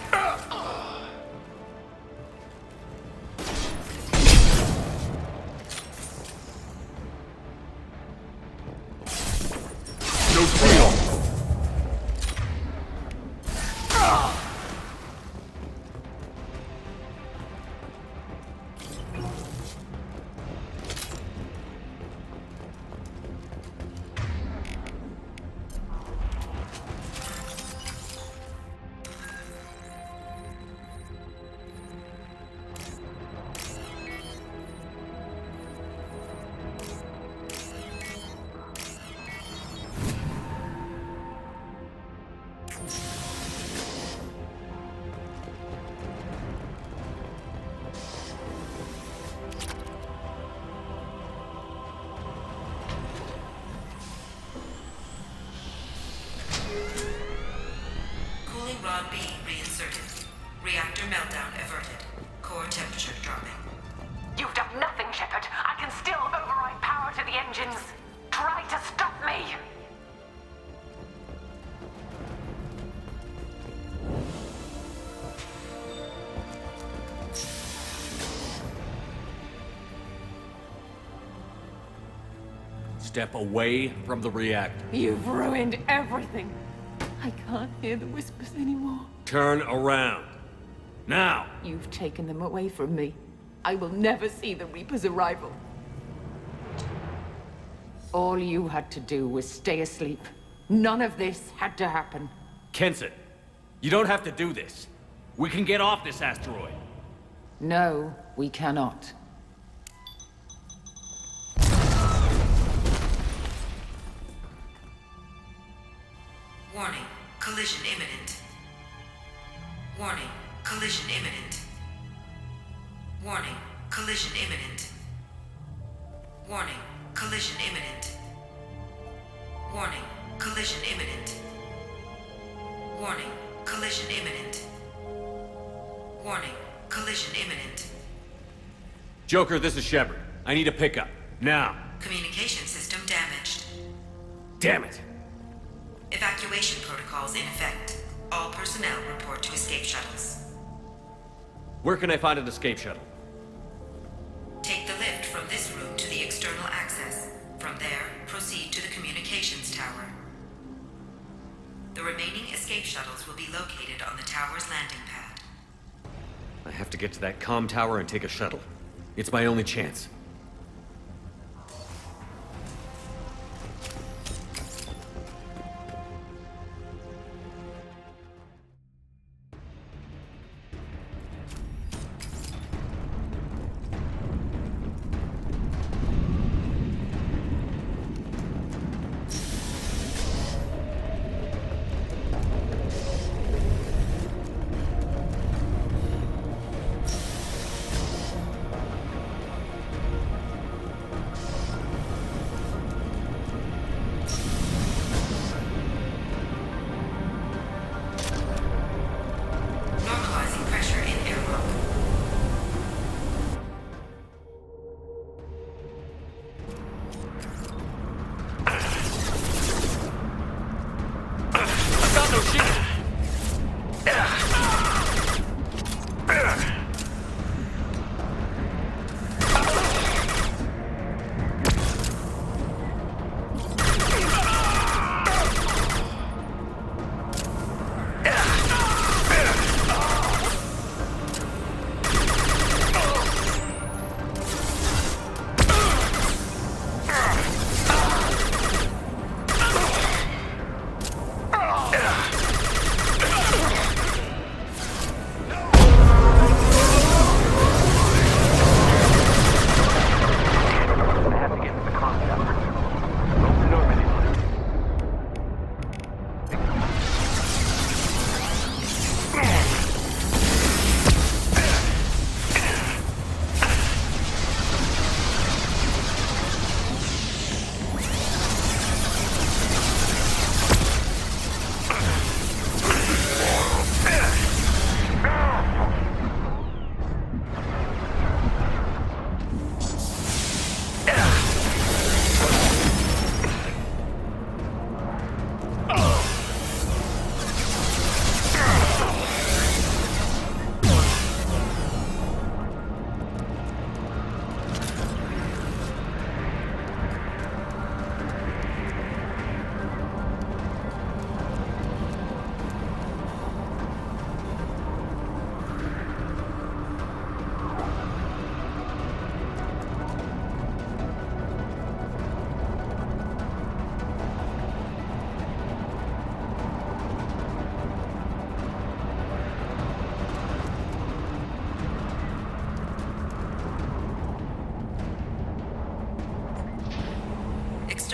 No Squirrel! Cooling rod B reinserted. Reactor meltdown averted. Core temperature dropping. You've done nothing, Shepard. I can still override power to the engines. Try to stop me. Step away from the reactor. You've ruined everything. I can't hear the whispers anymore. Turn around. Now! You've taken them away from me. I will never see the Reaper's arrival. All you had to do was stay asleep. None of this had to happen. Kenson, you don't have to do this. We can get off this asteroid. No, we cannot. Warning. Collision imminent. Warning. Collision imminent. Warning. Collision imminent. Warning. Collision imminent. Warning. Collision imminent. Warning. Collision imminent. Warning. Collision imminent. Joker, this is Shepard. I need a pickup. Now. Communication system damaged. Damn it. Evacuation protocols in effect. All personnel report to escape shuttles. Where can I find an escape shuttle? Take the lift from this room to the external access. From there, proceed to the communications tower. The remaining escape shuttles will be located on the tower's landing pad. I have to get to that comm tower and take a shuttle. It's my only chance.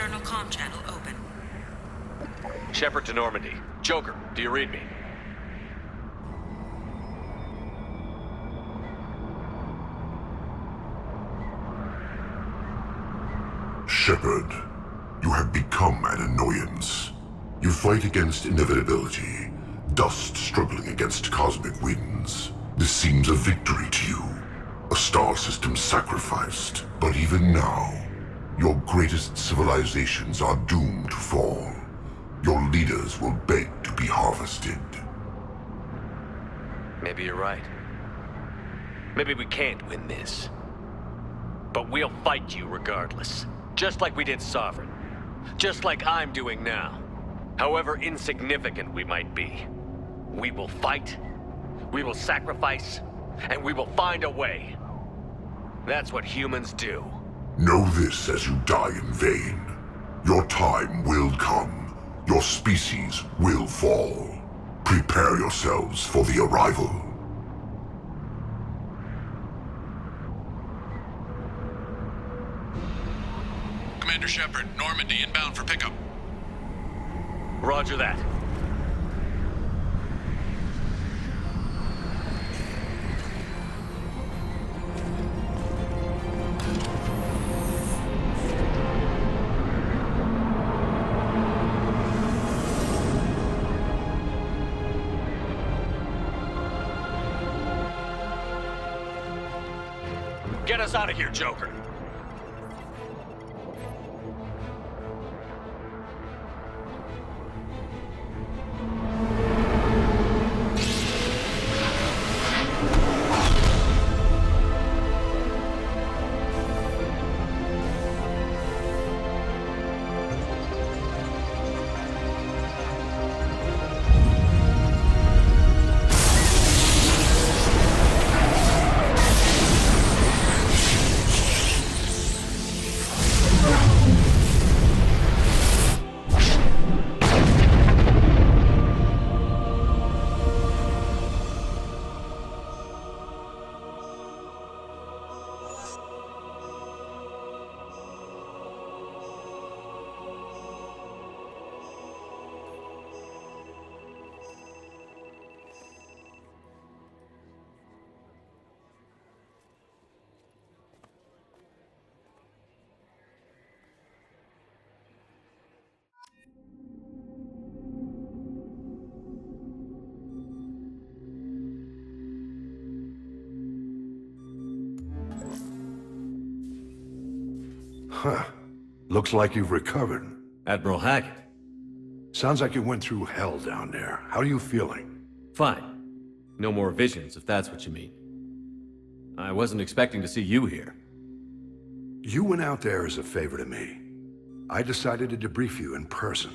external comm channel open. Shepard to Normandy. Joker, do you read me? Shepard, you have become an annoyance. You fight against inevitability, dust struggling against cosmic winds. This seems a victory to you, a star system sacrificed. But even now, your greatest civilizations are doomed to fall. Your leaders will beg to be harvested. Maybe you're right. Maybe we can't win this. But we'll fight you regardless. Just like we did Sovereign. Just like I'm doing now. However insignificant we might be. We will fight, we will sacrifice, and we will find a way. That's what humans do. Know this as you die in vain. Your time will come. Your species will fall. Prepare yourselves for the arrival. Commander Shepard, Normandy inbound for pickup. Roger that. Get us out of here, Joker. Huh. Looks like you've recovered. Admiral Hackett. Sounds like you went through hell down there. How are you feeling? Fine. No more visions, if that's what you mean. I wasn't expecting to see you here. You went out there as a favor to me. I decided to debrief you in person.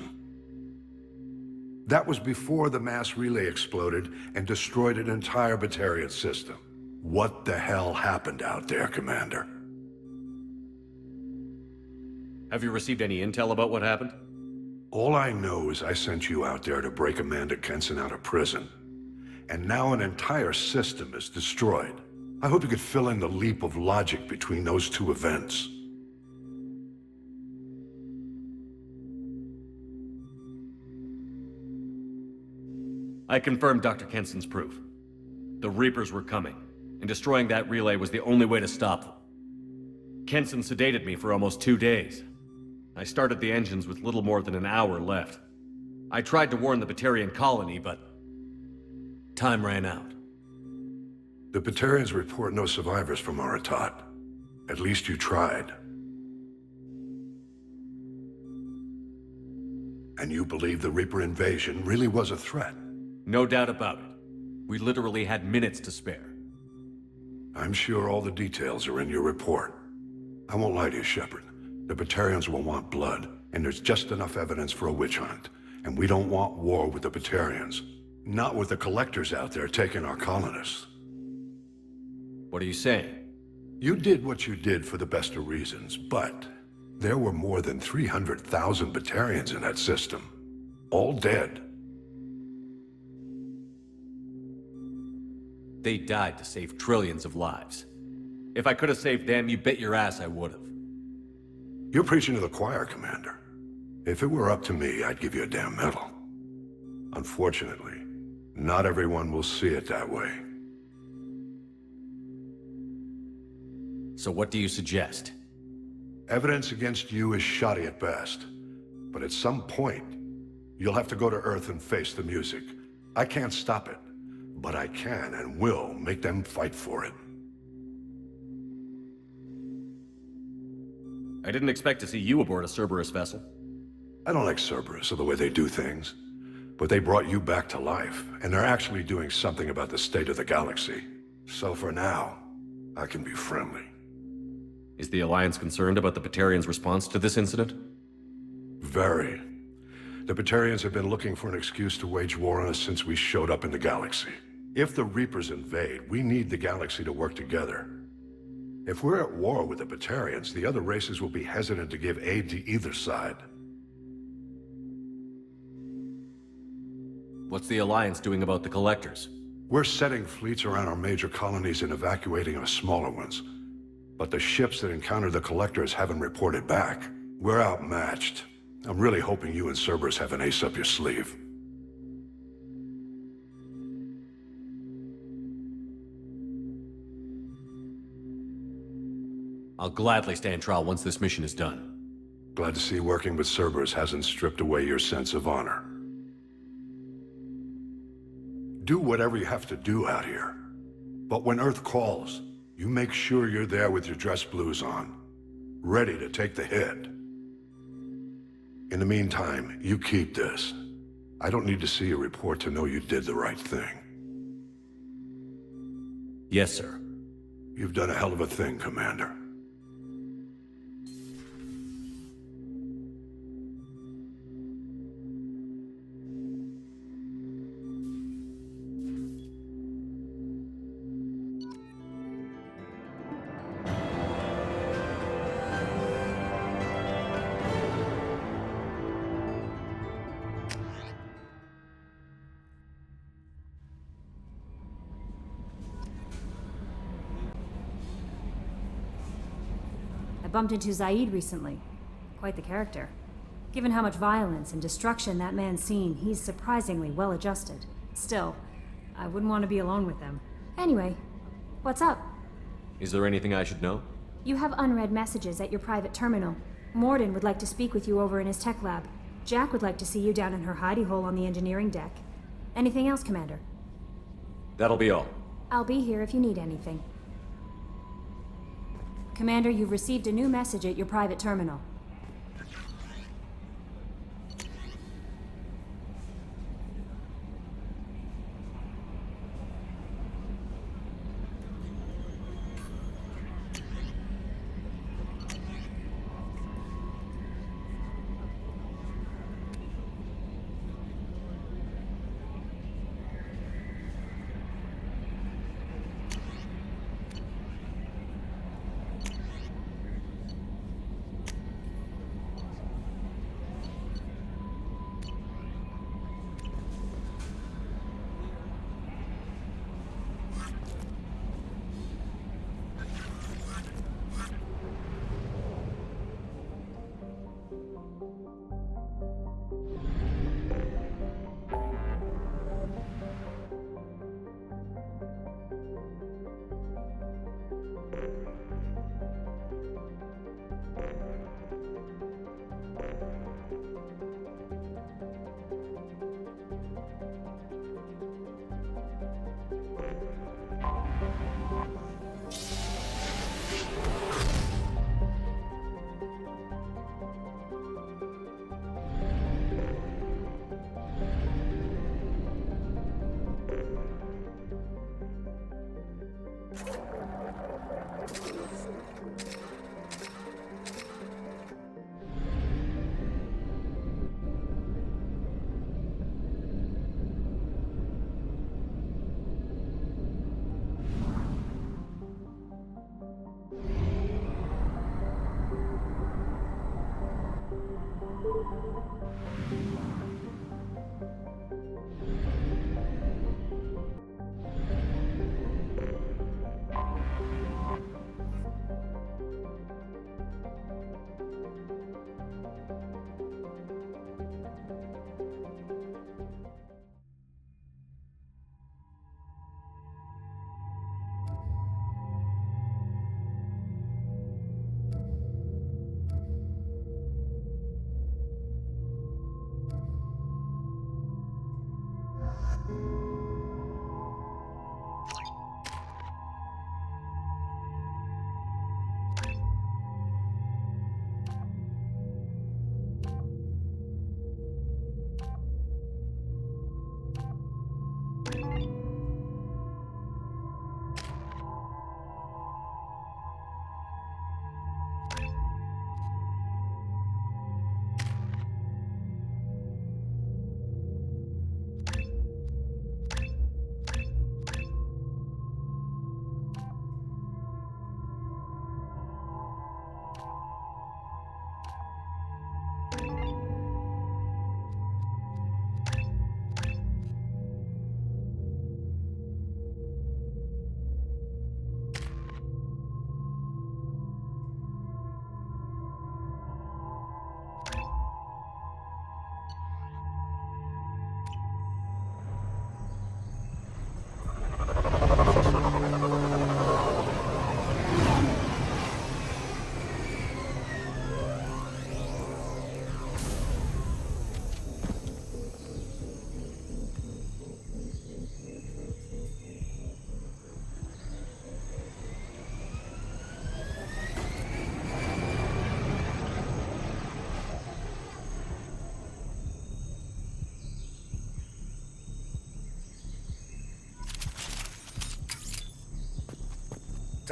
That was before the mass relay exploded and destroyed an entire Batarian system. What the hell happened out there, Commander? Have you received any intel about what happened? All I know is I sent you out there to break Amanda Kenson out of prison. And now an entire system is destroyed. I hope you could fill in the leap of logic between those two events. I confirmed Dr. Kenson's proof. The Reapers were coming, and destroying that relay was the only way to stop them. Kenson sedated me for almost 2 days. I started the engines with little more than an hour left. I tried to warn the Batarian colony, but time ran out. The Batarians report no survivors from Aratat. At least you tried. And you believe the Reaper invasion really was a threat? No doubt about it. We literally had minutes to spare. I'm sure all the details are in your report. I won't lie to you, Shepard. The Batarians will want blood, and there's just enough evidence for a witch hunt. And we don't want war with the Batarians. Not with the collectors out there taking our colonists. What are you saying? You did what you did for the best of reasons, but there were more than 300,000 Batarians in that system. All dead. They died to save trillions of lives. If I could have saved them, you bet your ass I would have. You're preaching to the choir, Commander. If it were up to me, I'd give you a damn medal. Unfortunately, not everyone will see it that way. So what do you suggest? Evidence against you is shoddy at best. But at some point, you'll have to go to Earth and face the music. I can't stop it, but I can and will make them fight for it. I didn't expect to see you aboard a Cerberus vessel. I don't like Cerberus or the way they do things, but they brought you back to life, and they're actually doing something about the state of the galaxy. So for now, I can be friendly. Is the Alliance concerned about the Batarians' response to this incident? Very. The Batarians have been looking for an excuse to wage war on us since we showed up in the galaxy. If the Reapers invade, we need the galaxy to work together. If we're at war with the Batarians, the other races will be hesitant to give aid to either side. What's the Alliance doing about the Collectors? We're setting fleets around our major colonies and evacuating our smaller ones. But the ships that encounter the Collectors haven't reported back. We're outmatched. I'm really hoping you and Cerberus have an ace up your sleeve. I'll gladly stand trial once this mission is done. Glad to see working with Cerberus hasn't stripped away your sense of honor. Do whatever you have to do out here. But when Earth calls, you make sure you're there with your dress blues on, ready to take the hit. In the meantime, you keep this. I don't need to see a report to know you did the right thing. Yes, sir. You've done a hell of a thing, Commander. Bumped into Zaid recently. Quite the character. Given how much violence and destruction that man's seen, he's surprisingly well adjusted. Still, I wouldn't want to be alone with them. Anyway, what's up? Is there anything I should know? You have unread messages at your private terminal. Morden would like to speak with you over in his tech lab. Jack would like to see you down in her hidey hole on the engineering deck. Anything else, Commander? That'll be all. I'll be here if you need anything. Commander, you've received a new message at your private terminal.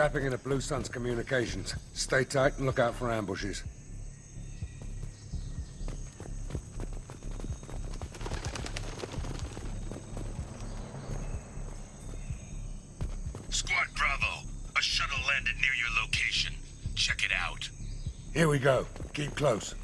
Tapping into Blue Sun's communications. Stay tight and look out for ambushes. Squad Bravo, a shuttle landed near your location. Check it out. Here we go. Keep close.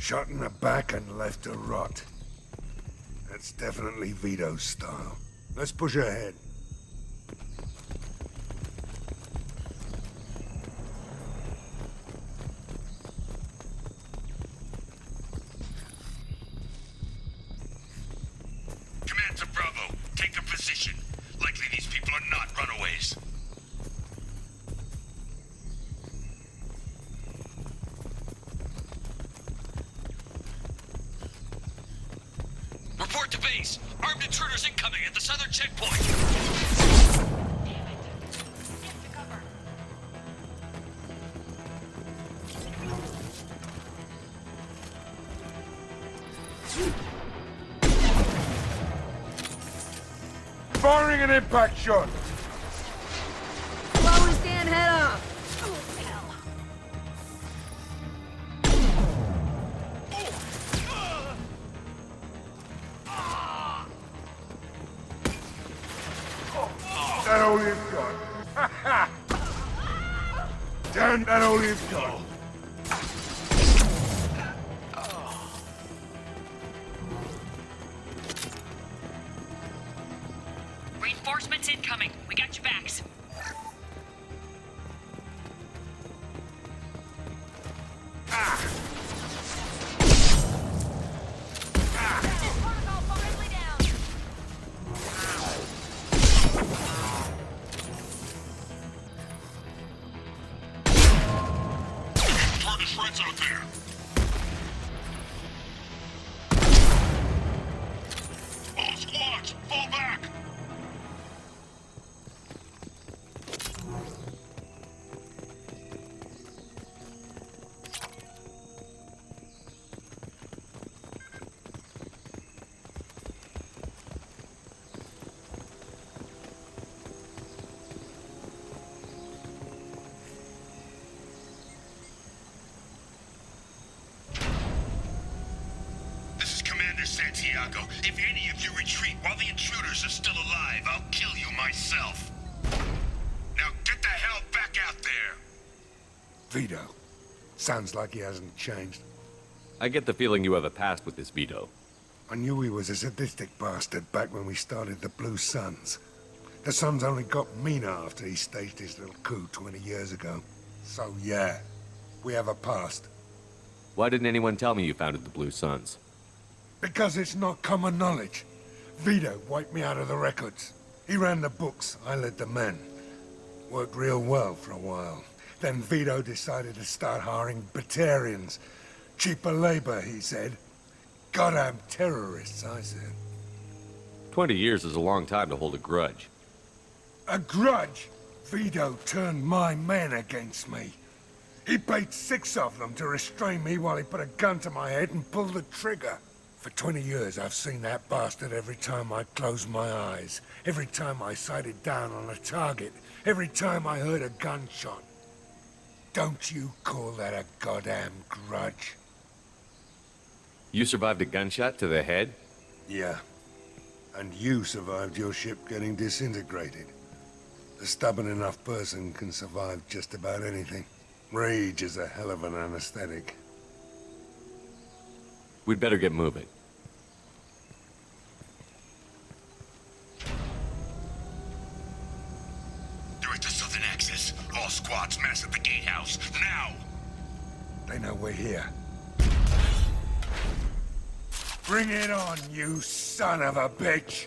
Shot in the back and left to rot. That's definitely Vito's style. Let's push ahead. Command to Bravo, take a position. Likely these people are not runaways. Report to base. Armed intruders incoming at the southern checkpoint. Firing an impact shot! Slow and stand head off! That all you've got. Ha ha! Damn, that all you've got. Reinforcements incoming. We got your backs. Friends out there. All squads, fall back. Santiago, if any of you retreat while the intruders are still alive, I'll kill you myself. Now get the hell back out there! Vito. Sounds like he hasn't changed. I get the feeling you have a past with this Vito. I knew he was a sadistic bastard back when we started the Blue Suns. The Suns only got meaner after he staged his little coup 20 years ago. So yeah, we have a past. Why didn't anyone tell me you founded the Blue Suns? Because it's not common knowledge. Vito wiped me out of the records. He ran the books, I led the men. Worked real well for a while. Then Vito decided to start hiring Batarians. Cheaper labor, he said. Goddamn terrorists, I said. 20 years is a long time to hold a grudge. A grudge? Vito turned my men against me. He paid 6 of them to restrain me while he put a gun to my head and pulled the trigger. For 20 years, I've seen that bastard every time I closed my eyes. Every time I sighted down on a target. Every time I heard a gunshot. Don't you call that a goddamn grudge? You survived a gunshot to the head? Yeah. And you survived your ship getting disintegrated. A stubborn enough person can survive just about anything. Rage is a hell of an anesthetic. We'd better get moving. Direct to Southern Access. All squads mass at the gatehouse. Now! They know we're here. Bring it on, you son of a bitch!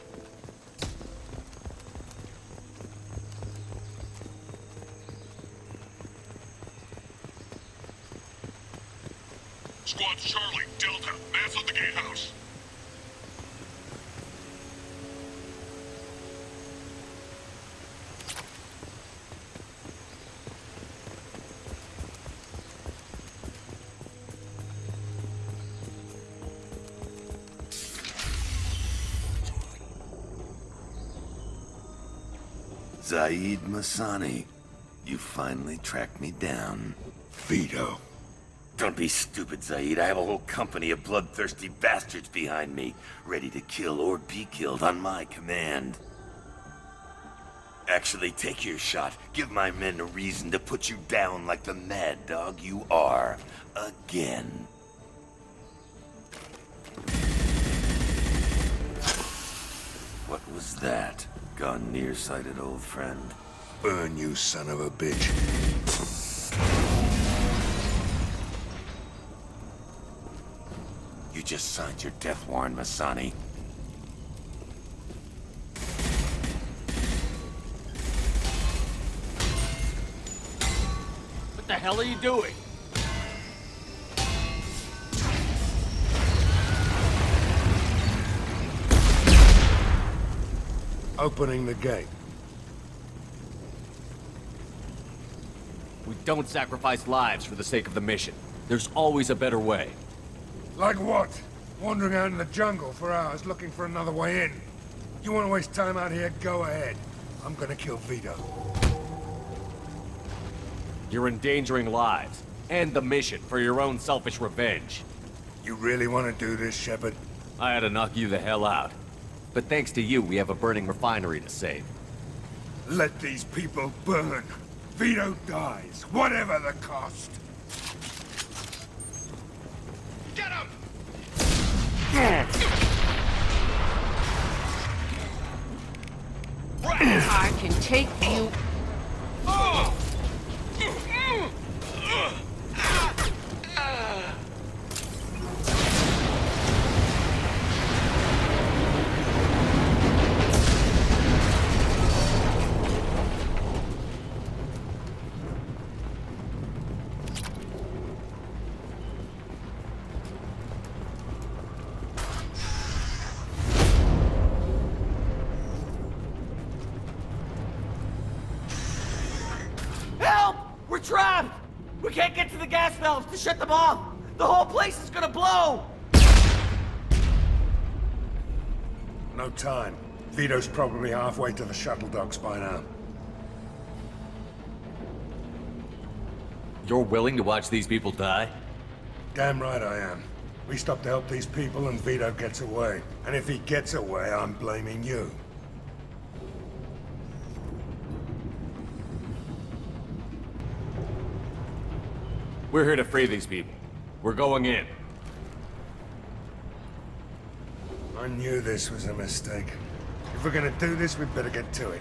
Zaid Masani, you finally tracked me down. Vito. Don't be stupid, Zaid. I have a whole company of bloodthirsty bastards behind me, ready to kill or be killed on my command. Actually, take your shot. Give my men a reason to put you down like the mad dog you are. Again. What was that? Gone nearsighted, old friend? Burn, you son of a bitch. You just signed your death warrant, Masani. What the hell are you doing? Opening the gate. We don't sacrifice lives for the sake of the mission. There's always a better way. Like what? Wandering out in the jungle for hours looking for another way in. You want to waste time out here? Go ahead. I'm gonna kill Vito. You're endangering lives, and the mission for your own selfish revenge. You really want to do this, Shepard? I had to knock you the hell out. But thanks to you, we have a burning refinery to save. Let these people burn. Vito dies, whatever the cost. Get him! I can take you. Help! We're trapped! We can't get to the gas valves to shut them off! The whole place is gonna blow! No time. Vito's probably halfway to the shuttle docks by now. You're willing to watch these people die? Damn right I am. We stop to help these people and Vito gets away. And if he gets away, I'm blaming you. We're here to free these people. We're going in. I knew this was a mistake. If we're gonna do this, we'd better get to it.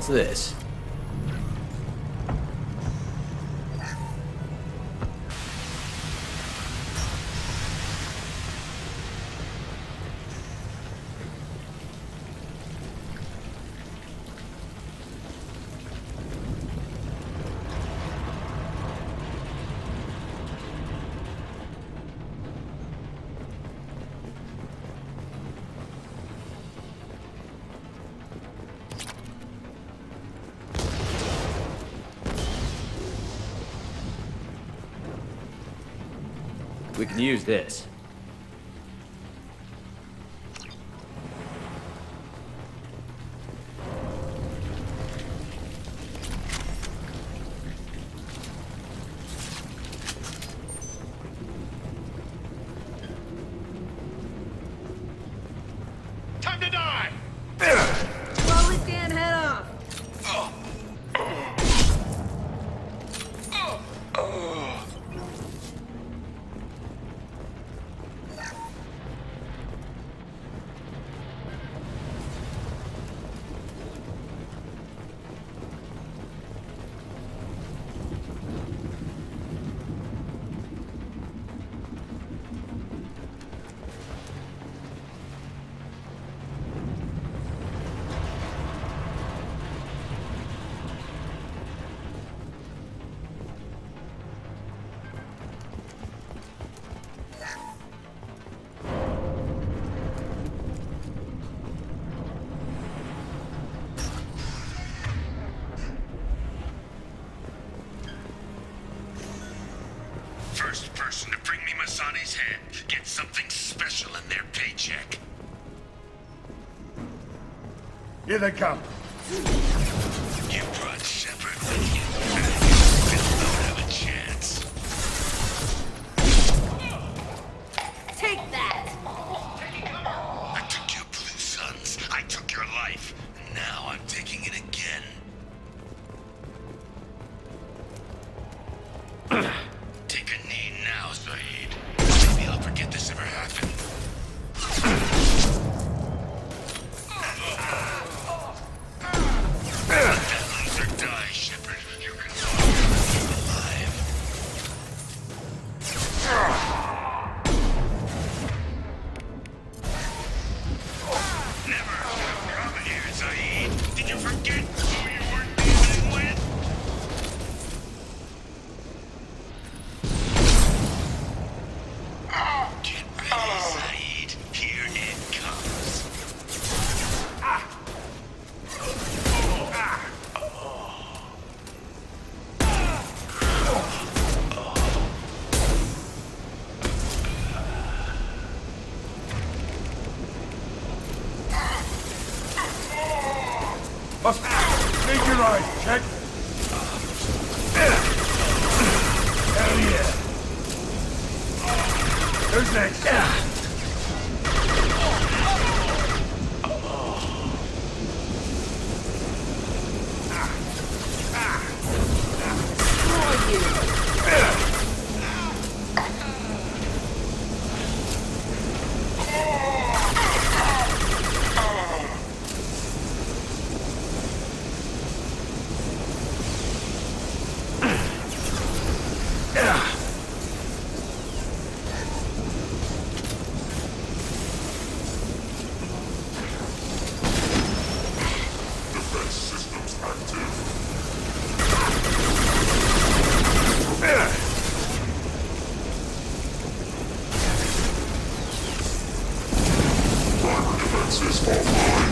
What's this? We can use this. Time to die! Blow his damn head off! First person to bring me Masani's head gets something special in their paycheck. Here they come. You brought Shepard with you. You don't have a chance. Take that! I took your blue suns. I took your life. And now I'm taking it again. Take a knee now, Zaid. Maybe I'll forget this ever happened. Let that loser die, Shepard. You can keep alive. Never come here, Zaid. Did you forget who you were dealing with? Get ready, Zaid. Here it comes. Must need your eyes, check. Hell yeah. Who's next? Defense systems active. Primer defenses offline.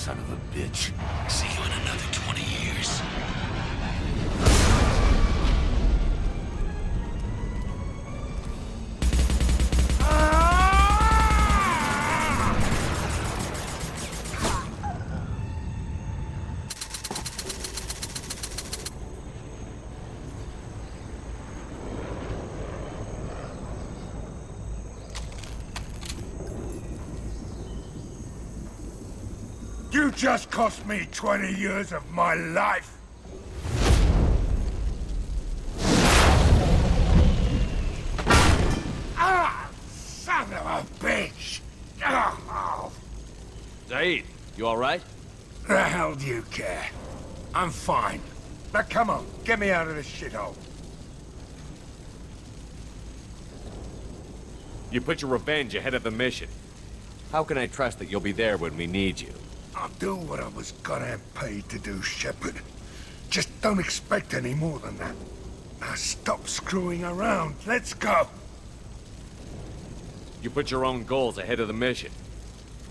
son of a bitch. See you in another 20 years. You just cost me 20 years of my life! Ah! Son of a bitch! Oh. Zaid, you alright? The hell do you care? I'm fine. Now come on, get me out of this shithole. You put your revenge ahead of the mission. How can I trust that you'll be there when we need you? I'll do what I was goddamn paid to do, Shepard. Just don't expect any more than that. Now stop screwing around. Let's go. You put your own goals ahead of the mission.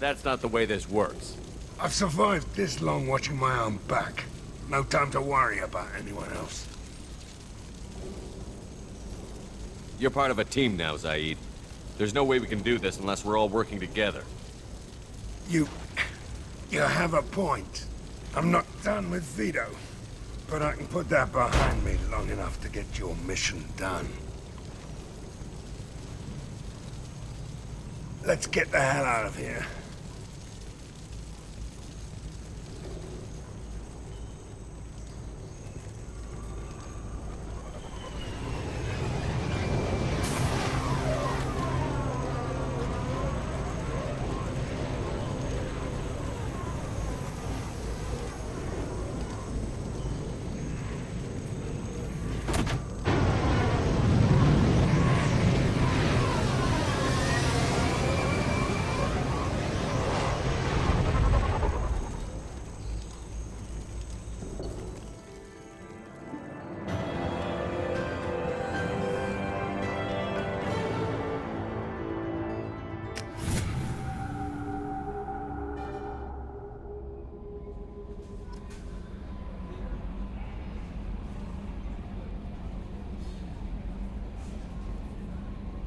That's not the way this works. I've survived this long watching my own back. No time to worry about anyone else. You're part of a team now, Zaid. There's no way we can do this unless we're all working together. You have a point. I'm not done with Vito, but I can put that behind me long enough to get your mission done. Let's get the hell out of here.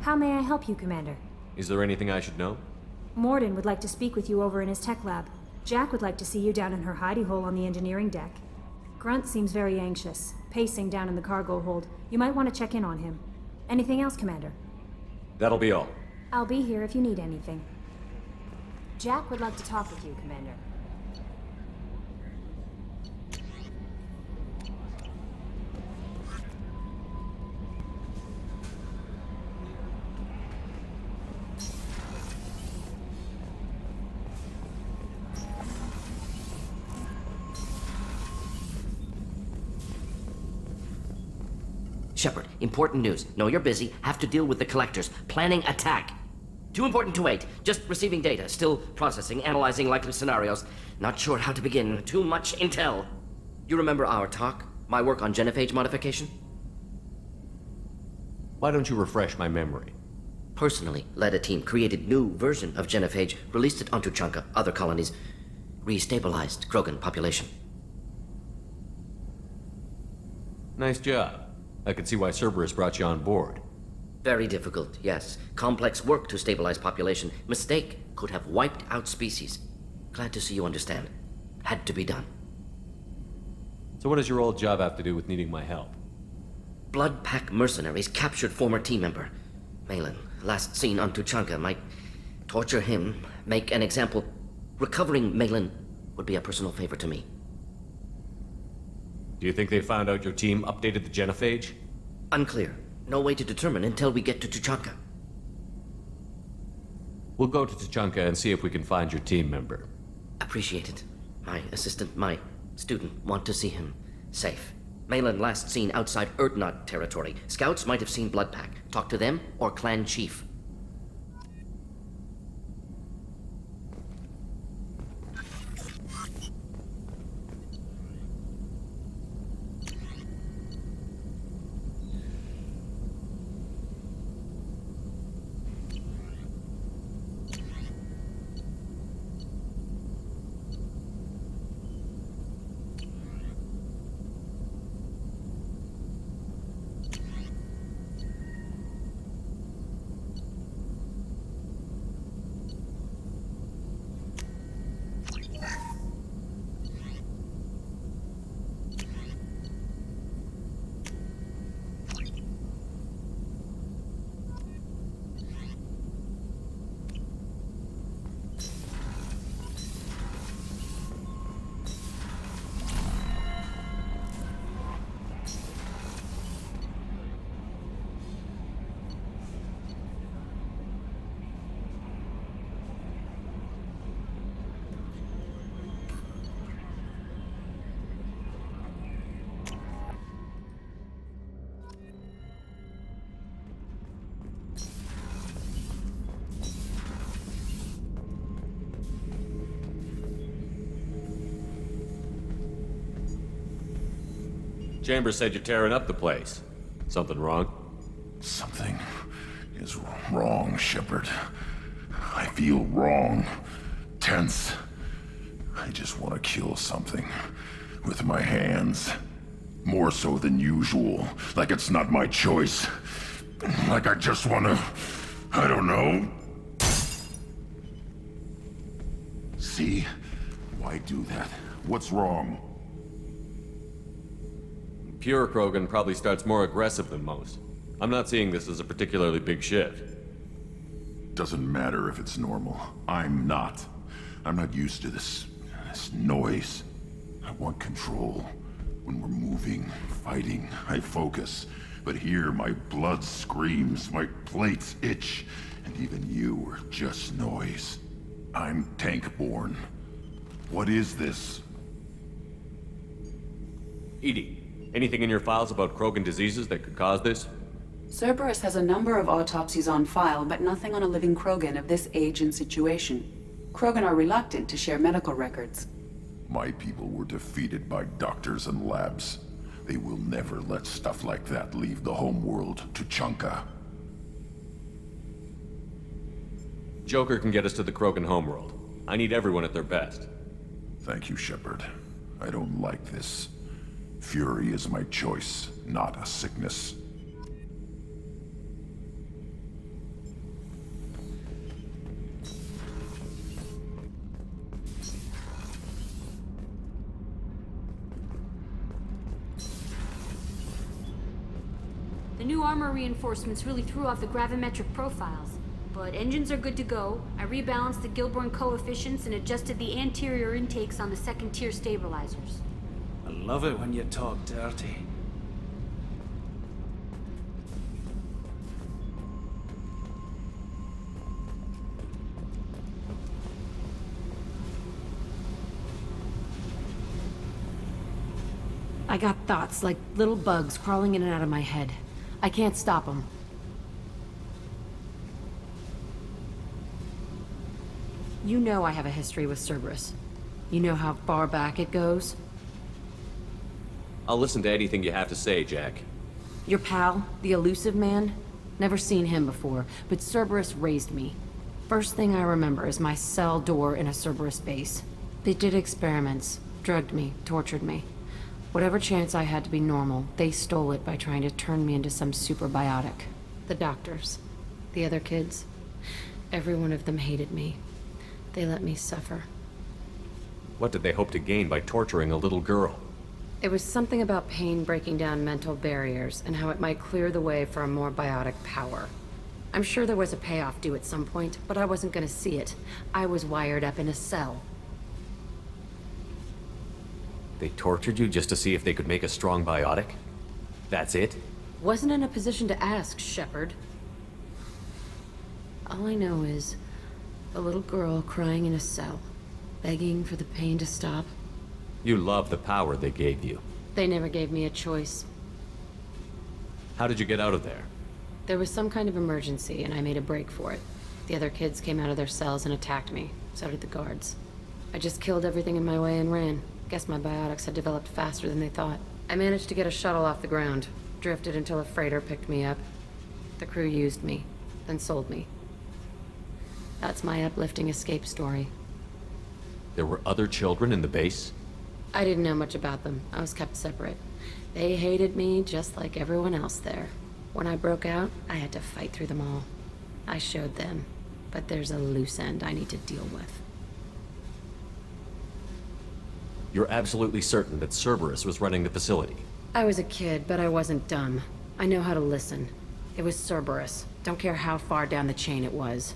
How may I help you, Commander? Is there anything I should know? Morden would like to speak with you over in his tech lab. Jack would like to see you down in her hidey hole on the engineering deck. Grunt seems very anxious, pacing down in the cargo hold. You might want to check in on him. Anything else, Commander? That'll be all. I'll be here if you need anything. Jack would like to talk with you, Commander. Shepard, important news. Know you're busy. Have to deal with the collectors. Planning attack. Too important to wait. Just receiving data. Still processing, analyzing likely scenarios. Not sure how to begin. Too much intel. You remember our talk? My work on genophage modification? Why don't you refresh my memory? Personally led a team, created new version of genophage, released it onto Chunka, other colonies, restabilized Krogan population. Nice job. I can see why Cerberus brought you on board. Very difficult, yes. Complex work to stabilize population. Mistake could have wiped out species. Glad to see you understand. Had to be done. So what does your old job have to do with needing my help? Blood Pack mercenaries captured former team member. Malin, last seen on Tuchanka, might torture him, make an example. Recovering Malin would be a personal favor to me. Do you think they found out your team updated the genophage? Unclear. No way to determine until we get to Tuchanka. We'll go to Tuchanka and see if we can find your team member. Appreciate it. My assistant, my student, want to see him safe. Malin last seen outside Erdnot territory. Scouts might have seen Bloodpack. Talk to them or clan chief. Chambers said you're tearing up the place. Something wrong? Something is wrong, Shepard. I feel wrong. Tense. I just want to kill something. With my hands. More so than usual. Like it's not my choice. Like I just want to... I don't know. See? Why do that? What's wrong? Pure Krogan probably starts more aggressive than most. I'm not seeing this as a particularly big shift. Doesn't matter if it's normal. I'm not. I'm not used to this noise. I want control. When we're moving, fighting, I focus. But here, my blood screams, my plates itch, and even you are just noise. I'm tank-born. What is this? EDI, anything in your files about Krogan diseases that could cause this? Cerberus has a number of autopsies on file, but nothing on a living Krogan of this age and situation. Krogan are reluctant to share medical records. My people were defeated by doctors and labs. They will never let stuff like that leave the homeworld to Chunka. Joker can get us to the Krogan homeworld. I need everyone at their best. Thank you, Shepard. I don't like this. Fury is my choice, not a sickness. The new armor reinforcements really threw off the gravimetric profiles. But engines are good to go. I rebalanced the Gilborn coefficients and adjusted the anterior intakes on the second-tier stabilizers. I love it when you talk dirty. I got thoughts like little bugs crawling in and out of my head. I can't stop them. You know I have a history with Cerberus. You know how far back it goes? I'll listen to anything you have to say, Jack. Your pal, the elusive man? Never seen him before, but Cerberus raised me. First thing I remember is my cell door in a Cerberus base. They did experiments, drugged me, tortured me. Whatever chance I had to be normal, they stole it by trying to turn me into some superbiotic. The doctors, the other kids, every one of them hated me. They let me suffer. What did they hope to gain by torturing a little girl? It was something about pain breaking down mental barriers and how it might clear the way for a more biotic power. I'm sure there was a payoff due at some point, but I wasn't gonna see it. I was wired up in a cell. They tortured you just to see if they could make a strong biotic? That's it? Wasn't in a position to ask, Shepard. All I know is a little girl crying in a cell, begging for the pain to stop. You love the power they gave you. They never gave me a choice. How did you get out of there? There was some kind of emergency, and I made a break for it. The other kids came out of their cells and attacked me. So did the guards. I just killed everything in my way and ran. Guess my biotics had developed faster than they thought. I managed to get a shuttle off the ground. Drifted until a freighter picked me up. The crew used me, then sold me. That's my uplifting escape story. There were other children in the base? I didn't know much about them. I was kept separate. They hated me just like everyone else there. When I broke out, I had to fight through them all. I showed them, but there's a loose end I need to deal with. You're absolutely certain that Cerberus was running the facility? I was a kid, but I wasn't dumb. I know how to listen. It was Cerberus. Don't care how far down the chain it was.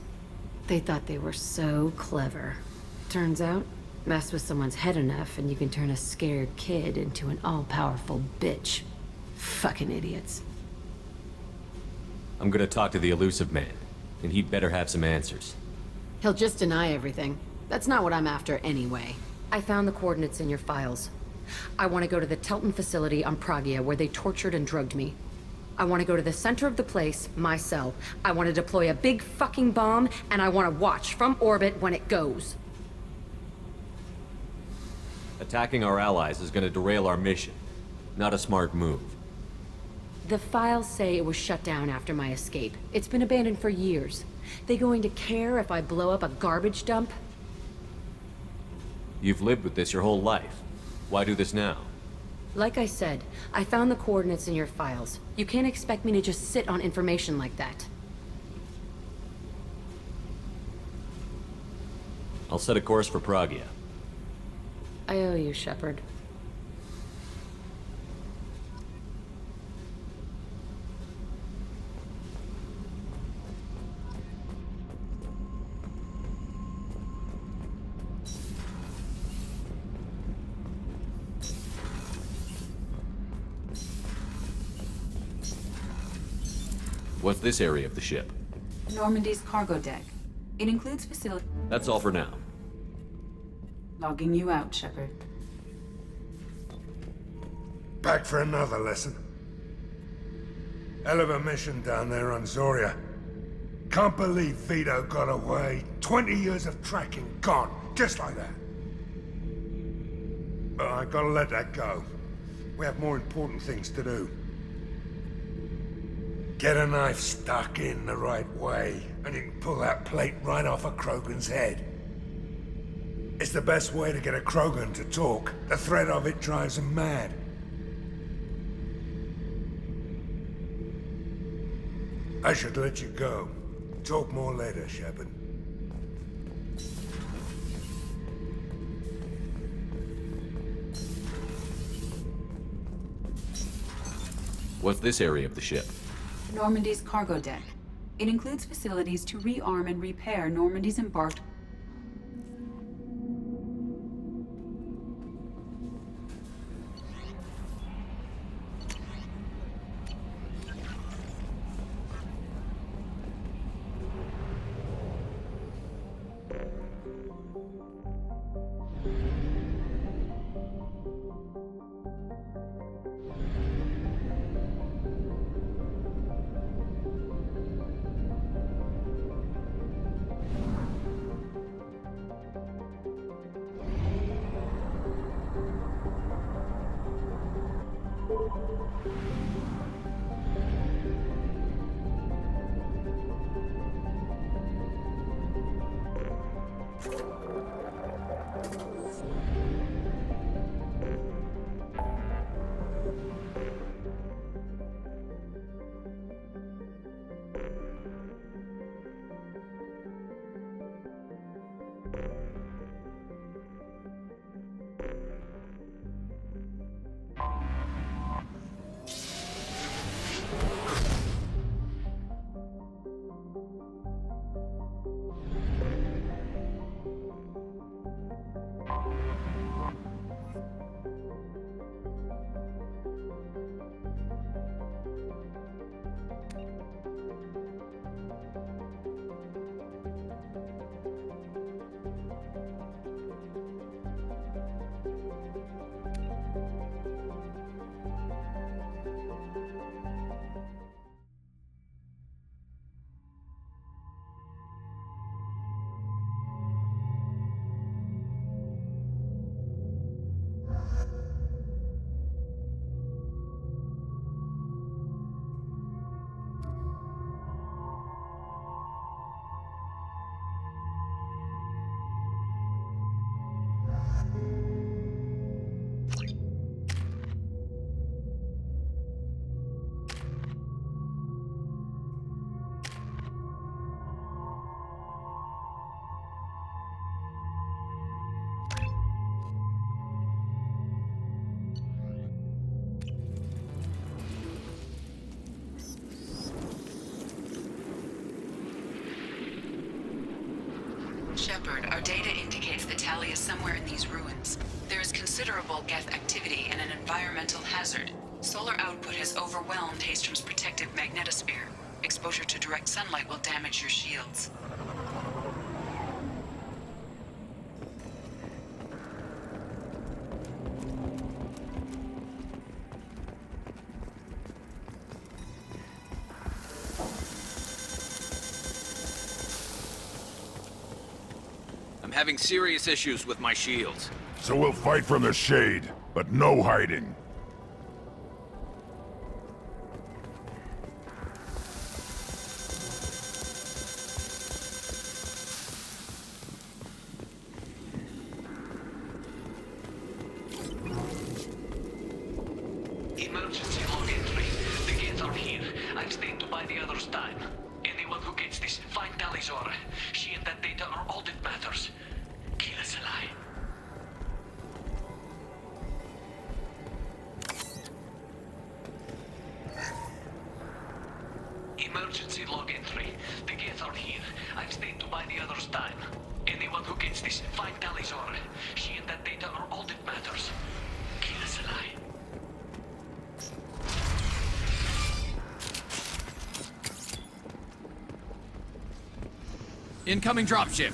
They thought they were so clever. Turns out, mess with someone's head enough and you can turn a scared kid into an all-powerful bitch. Fucking idiots. I'm gonna talk to the elusive man, and he'd better have some answers. He'll just deny everything. That's not what I'm after anyway. I found the coordinates in your files. I want to go to the Telton facility on Pragia where they tortured and drugged me. I want to go to the center of the place, my cell. I want to deploy a big fucking bomb, and I want to watch from orbit when it goes. Attacking our allies is gonna derail our mission. Not a smart move. The files say it was shut down after my escape. It's been abandoned for years. They going to care if I blow up a garbage dump? You've lived with this your whole life. Why do this now? Like I said, I found the coordinates in your files. You can't expect me to just sit on information like that. I'll set a course for Pragia. I owe you, Shepard. What's this area of the ship? Normandy's cargo deck. It includes facility... That's all for now. Logging you out, Shepard. Back for another lesson. Hell of a mission down there on Zoria. Can't believe Vito got away. 20 years of tracking gone, just like that. But I gotta let that go. We have more important things to do. Get a knife stuck in the right way, and you can pull that plate right off of Krogan's head. It's the best way to get a Krogan to talk. The threat of it drives him mad. I should let you go. Talk more later, Shepard. What's this area of the ship? Normandy's cargo deck. It includes facilities to rearm and repair Normandy's embarked... Shepard, our data indicates that Tali is somewhere in these ruins. There is considerable Geth activity and an environmental hazard. Solar output has overwhelmed Hastrom's protective magnetosphere. Exposure to direct sunlight will damage your shields. I'm having serious issues with my shields. So we'll fight from the shade, but no hiding. the other's time. Anyone who gets this, find Talizora. She and that data are all that matters. Kill us alive. Emergency log entry. The Geth are here. I've stayed to buy the other's time. Anyone who gets this, find Talizora. She and that data are all that matters. Kill us alive. Incoming dropship.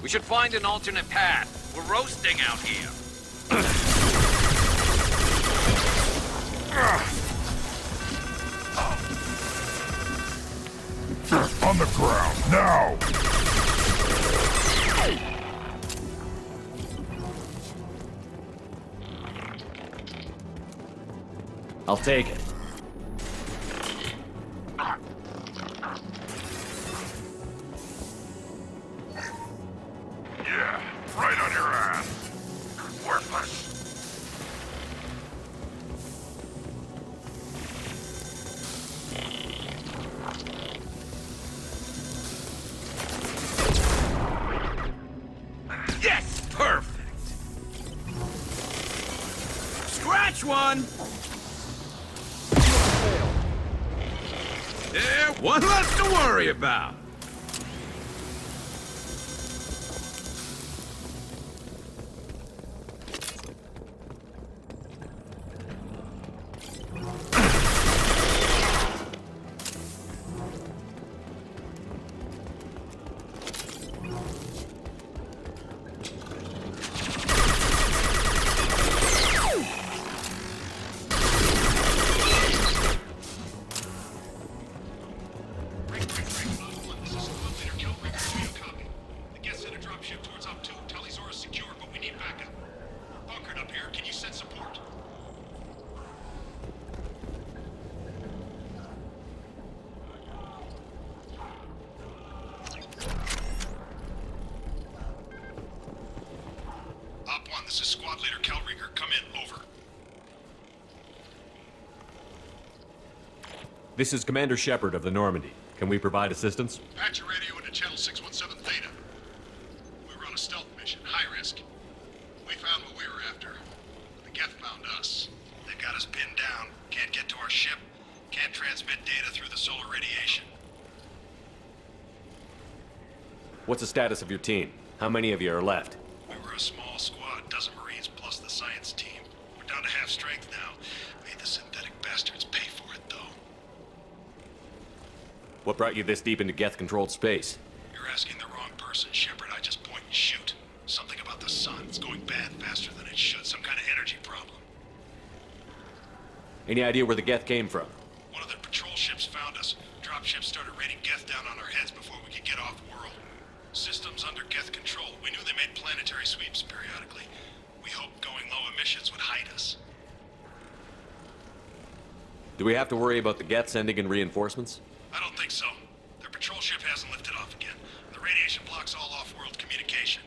We should find an alternate path. We're roasting out here. On the ground, now! I'll take it. Yeah, right on your ass. Worthless. Yes! Perfect! Scratch one! Yeah, one less to worry about. This is Squad Leader Calringer. Come in. Over. This is Commander Shepard of the Normandy. Can we provide assistance? Patch your radio into Channel 617 Theta. We were on a stealth mission, high risk. We found what we were after. The Geth found us. They got us pinned down. Can't get to our ship. Can't transmit data through the solar radiation. What's the status of your team? How many of you are left? We were a small squad, dozen Marines plus the science team. We're down to half strength now. Made the synthetic bastards pay for it, though. What brought you this deep into Geth-controlled space? You're asking the wrong person, Shepard. I just point and shoot. Something about the sun. It's going bad faster than it should. Some kind of energy problem. Any idea where the Geth came from? One of their patrol ships found us. Dropships started raining Geth down on our heads before we could get off-world. Systems under Geth control. We knew they made planetary sweeps periodically. We hoped going low emissions would hide us. Do we have to worry about the Geth sending in reinforcements? I don't think so. Their patrol ship hasn't lifted off again. The radiation blocks all off-world communication.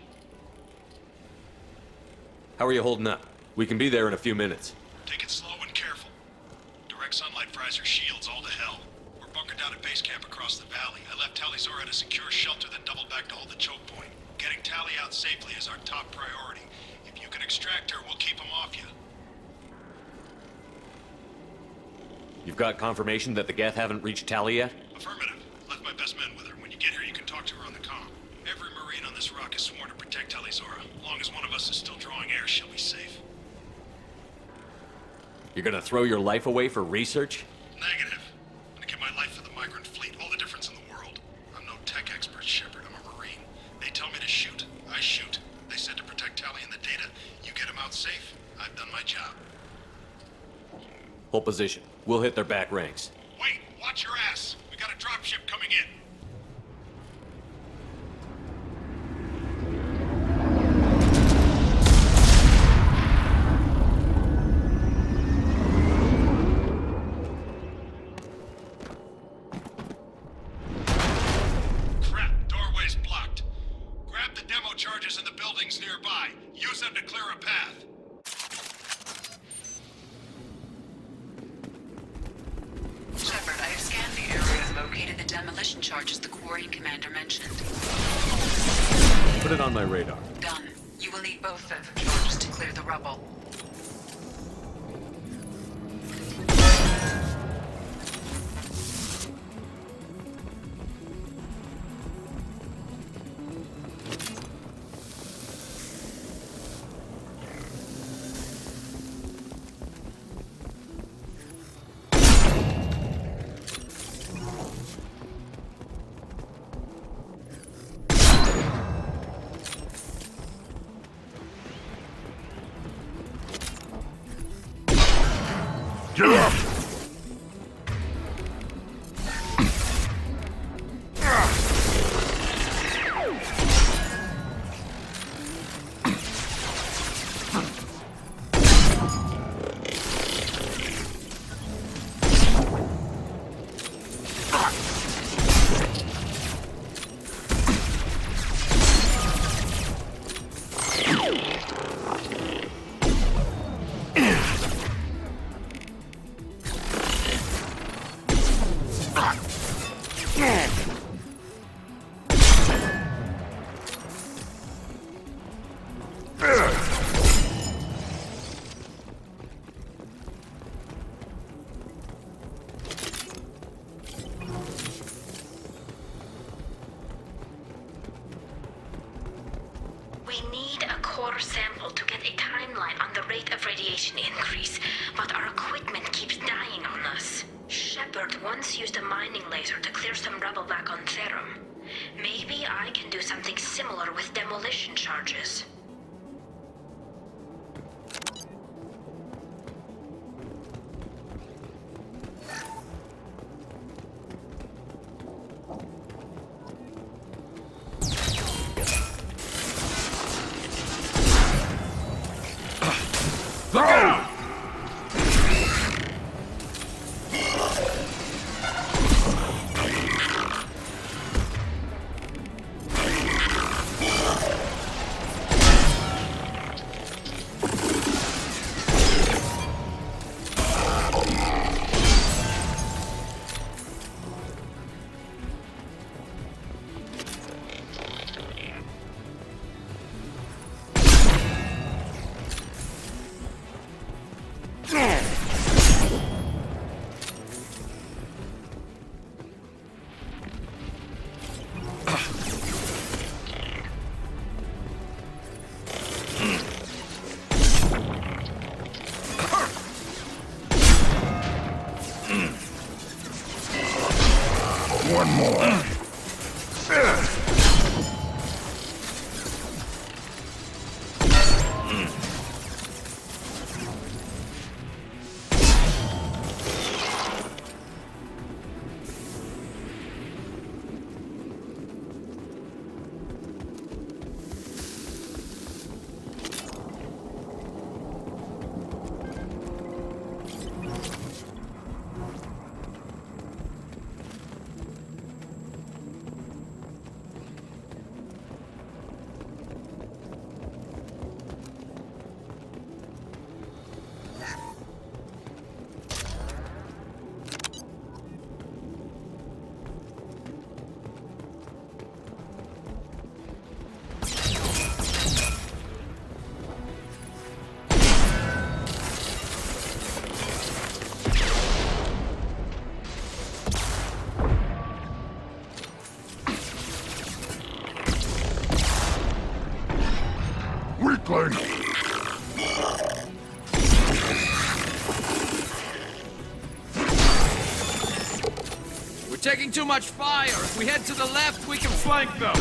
How are you holding up? We can be there in a few minutes. Take it slow and careful. Direct sunlight fries our shields all to hell. We're bunkered down at base camp across the valley. I left Talizora at a secure shelter, then doubled back to hold the choke point. Getting Tally out safely is our top priority. If you can extract her, we'll keep him off you. You've got confirmation that the Geth haven't reached Tali yet? Affirmative. Left my best men with her. When you get here, you can talk to her on the comm. Every Marine on this rock is sworn to protect Talizora. As long as one of us is still drawing air, she'll be safe. You're gonna throw your life away for research? Negative. I'm gonna give my life for the migrant fleet. All the difference in the world. I'm no tech expert, Shepard. I'm a Marine. They tell me to shoot. I shoot. They said to protect Tali and the data. You get them out safe. I've done my job. Hold position. We'll hit their back ranks. Wait! Watch your ass! We got a dropship coming in. Crap, doorway's blocked. Grab the demo charges in the buildings nearby. Use them to clear a path. Shepard, I have scanned the area and located the demolition charges the quarry commander mentioned. Put it on my radar. Done. You will need both sets of charges to clear the rubble. Get up! We need a core sample to get a timeline on the rate of radiation increase, but our equipment keeps dying on us. Shepard once used a mining laser to clear some rubble back on Therum. Maybe I can do something similar with demolition charges. Look out! One more. taking too much fire. If we head to the left, we can flank them.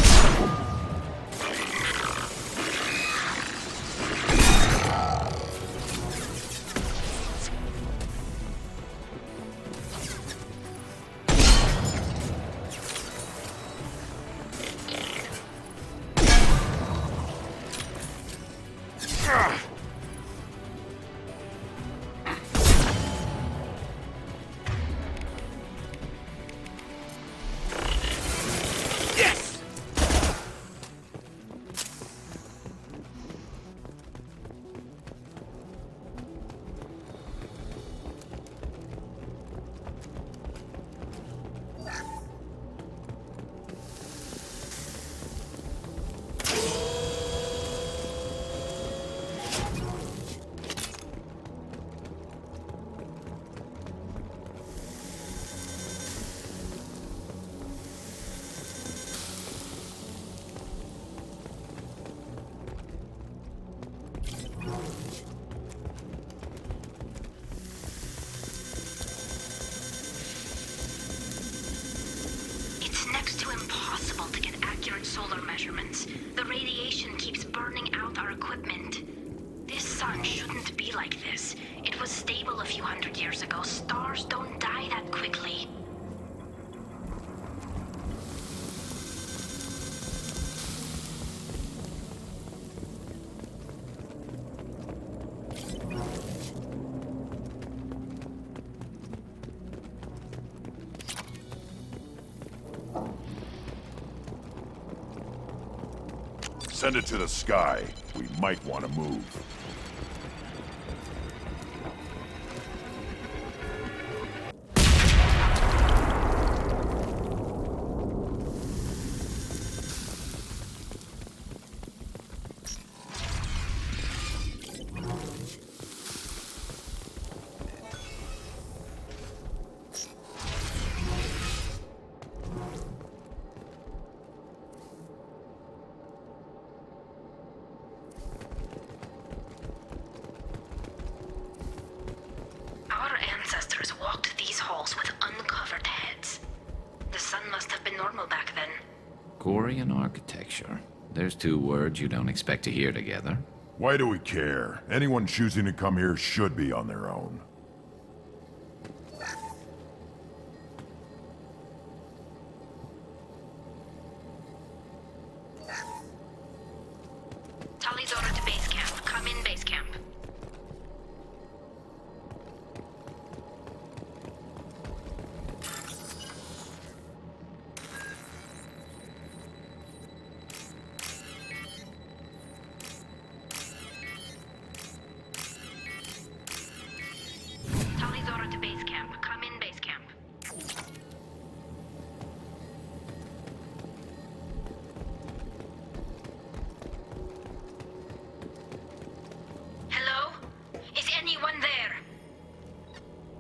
solar measurements. The radiation keeps burning out our equipment. This sun shouldn't be like this. It was stable a few hundred years ago. Stars don't die that quickly. Send it to the sky. We might want to move. Gorian architecture. There's two words you don't expect to hear together. Why do we care? Anyone choosing to come here should be on their own. Tully's order to base camp. Come in base camp.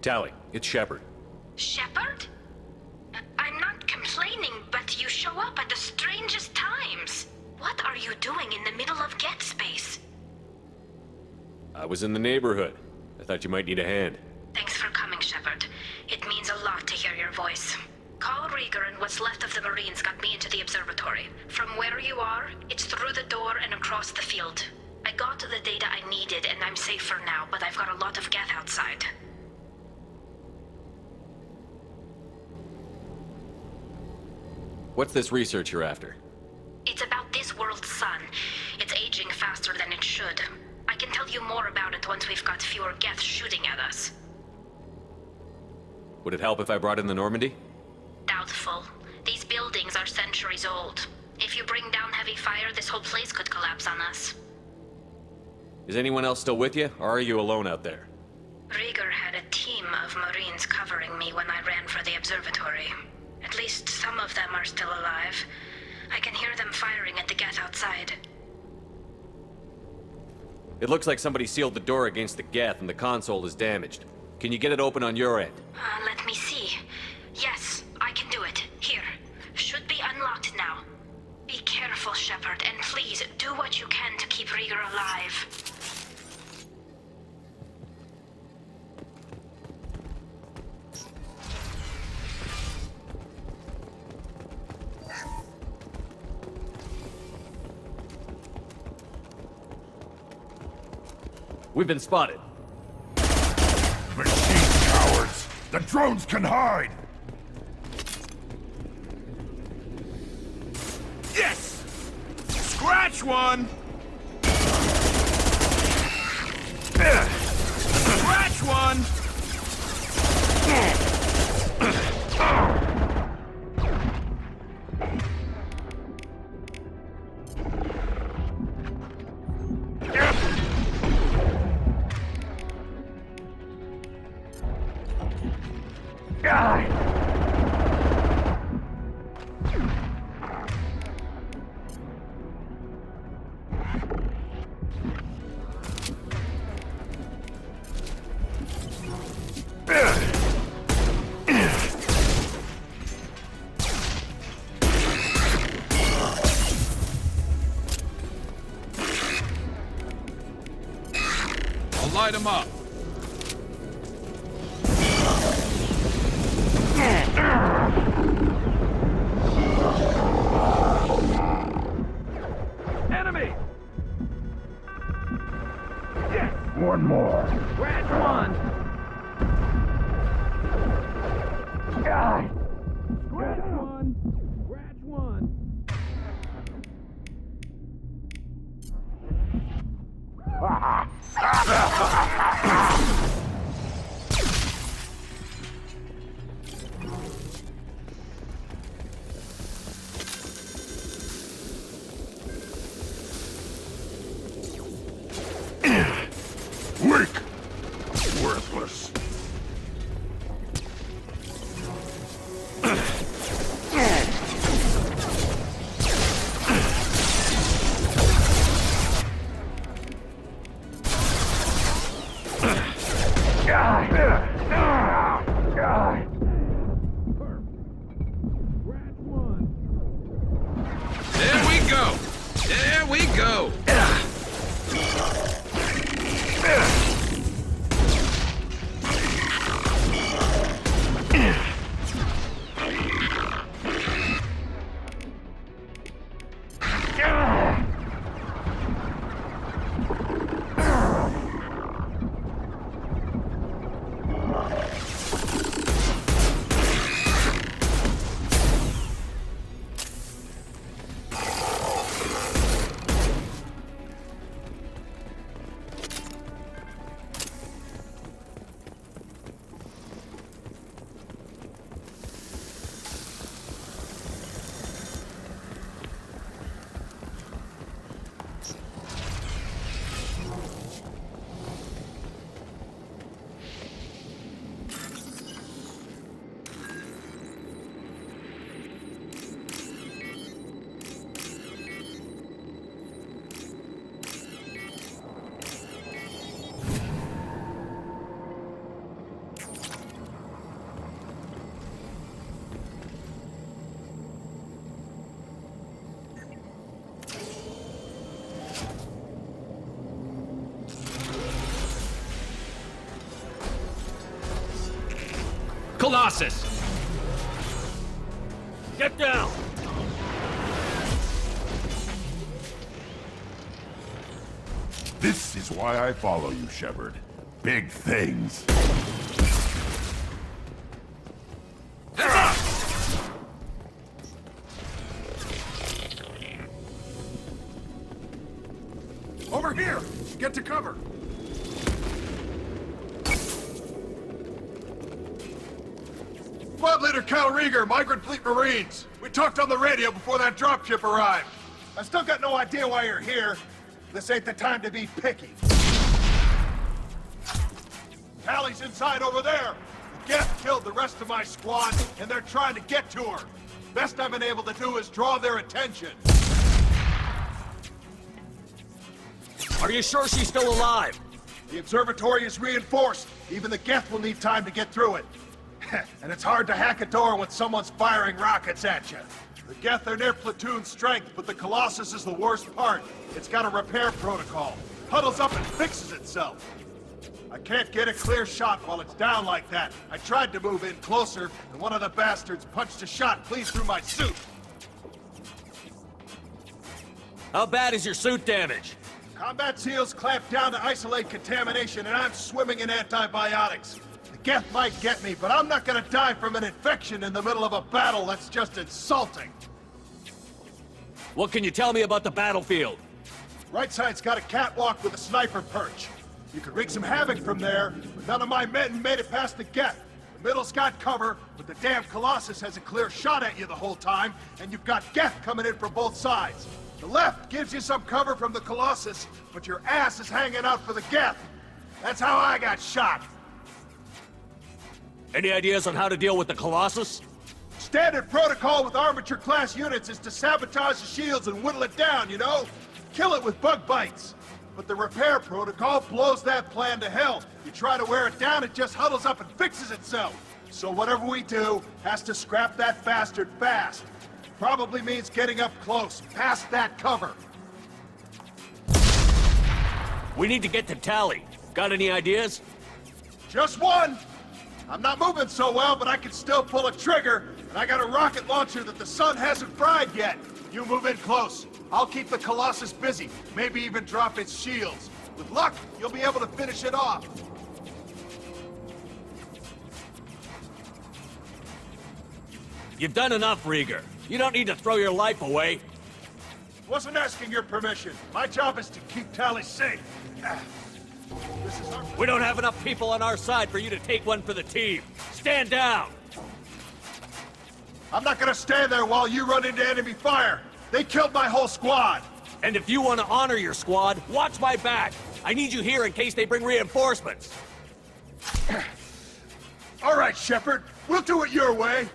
Tally, it's Shepard. Shepard? I'm not complaining, but you show up at the strangest times. What are you doing in the middle of Get Space? I was in the neighborhood. I thought you might need a hand. Thanks for coming, Shepard. It means a lot to hear your voice. Call Rieger and what's left of the Marines got me into the observatory. From where you are, it's through the door and across the field. I got the data I needed and I'm safe for now, but I've got a lot of Geth outside. What's this research you're after? It's about this world's sun. It's aging faster than it should. I can tell you more about it once we've got fewer Geth shooting at us. Would it help if I brought in the Normandy? Doubtful. These buildings are centuries old. If you bring down heavy fire, this whole place could collapse on us. Is anyone else still with you, or are you alone out there? Rieger had a team of Marines covering me when I ran for the observatory. At least some of them are still alive. I can hear them firing at the Geth outside. It looks like somebody sealed the door against the Geth and the console is damaged. Can you get it open on your end? Let me see. Yes, I can do it. Here. Should be unlocked now. Be careful, Shepard, and please do what you can to keep Rieger alive. We've been spotted. Machine cowards! The drones can hide! Yes! Scratch one! Scratch one! I'll light him up. Enemy! Yes! One more. Scratch one! Ah! Scratch one! Scratch one! Weak! Worthless. There we go! There we go! Colossus! Get down! This is why I follow you, Shepard. Big things. Over here! Get to cover! Squad Leader Cal Rieger, Migrant Fleet Marines. We talked on the radio before that dropship arrived. I still got no idea why you're here. This ain't the time to be picky. Tallie's inside over there. Geth killed the rest of my squad, and they're trying to get to her. Best I've been able to do is draw their attention. Are you sure she's still alive? The observatory is reinforced. Even the Geth will need time to get through it. And it's hard to hack a door when someone's firing rockets at you. The Geth are near platoon strength, but the Colossus is the worst part. It's got a repair protocol. Huddles up and fixes itself. I can't get a clear shot while it's down like that. I tried to move in closer, and one of the bastards punched a shot clean through my suit. How bad is your suit damaged? Combat SEALs clamped down to isolate contamination, and I'm swimming in antibiotics. The Geth might get me, but I'm not gonna die from an infection in the middle of a battle. That's just insulting. What can you tell me about the battlefield? Right side's got a catwalk with a sniper perch. You could wreak some havoc from there, but none of my men made it past the Geth. The middle's got cover, but the damn Colossus has a clear shot at you the whole time, and you've got Geth coming in from both sides. The left gives you some cover from the Colossus, but your ass is hanging out for the Geth. That's how I got shot. Any ideas on how to deal with the Colossus? Standard protocol with armature-class units is to sabotage the shields and whittle it down, you know? Kill it with bug bites. But the repair protocol blows that plan to hell. You try to wear it down, it just huddles up and fixes itself. So whatever we do has to scrap that bastard fast. Probably means getting up close, past that cover. We need to get to Tally. Got any ideas? Just one! I'm not moving so well, but I can still pull a trigger, and I got a rocket launcher that the sun hasn't fried yet. You move in close. I'll keep the Colossus busy, maybe even drop its shields. With luck, you'll be able to finish it off. You've done enough, Rieger. You don't need to throw your life away. Wasn't asking your permission. My job is to keep Tally safe. This is our... We don't have enough people on our side for you to take one for the team. Stand down! I'm not gonna stand there while you run into enemy fire. They killed my whole squad. And if you want to honor your squad, watch my back. I need you here in case they bring reinforcements. All right, Shepard. We'll do it your way.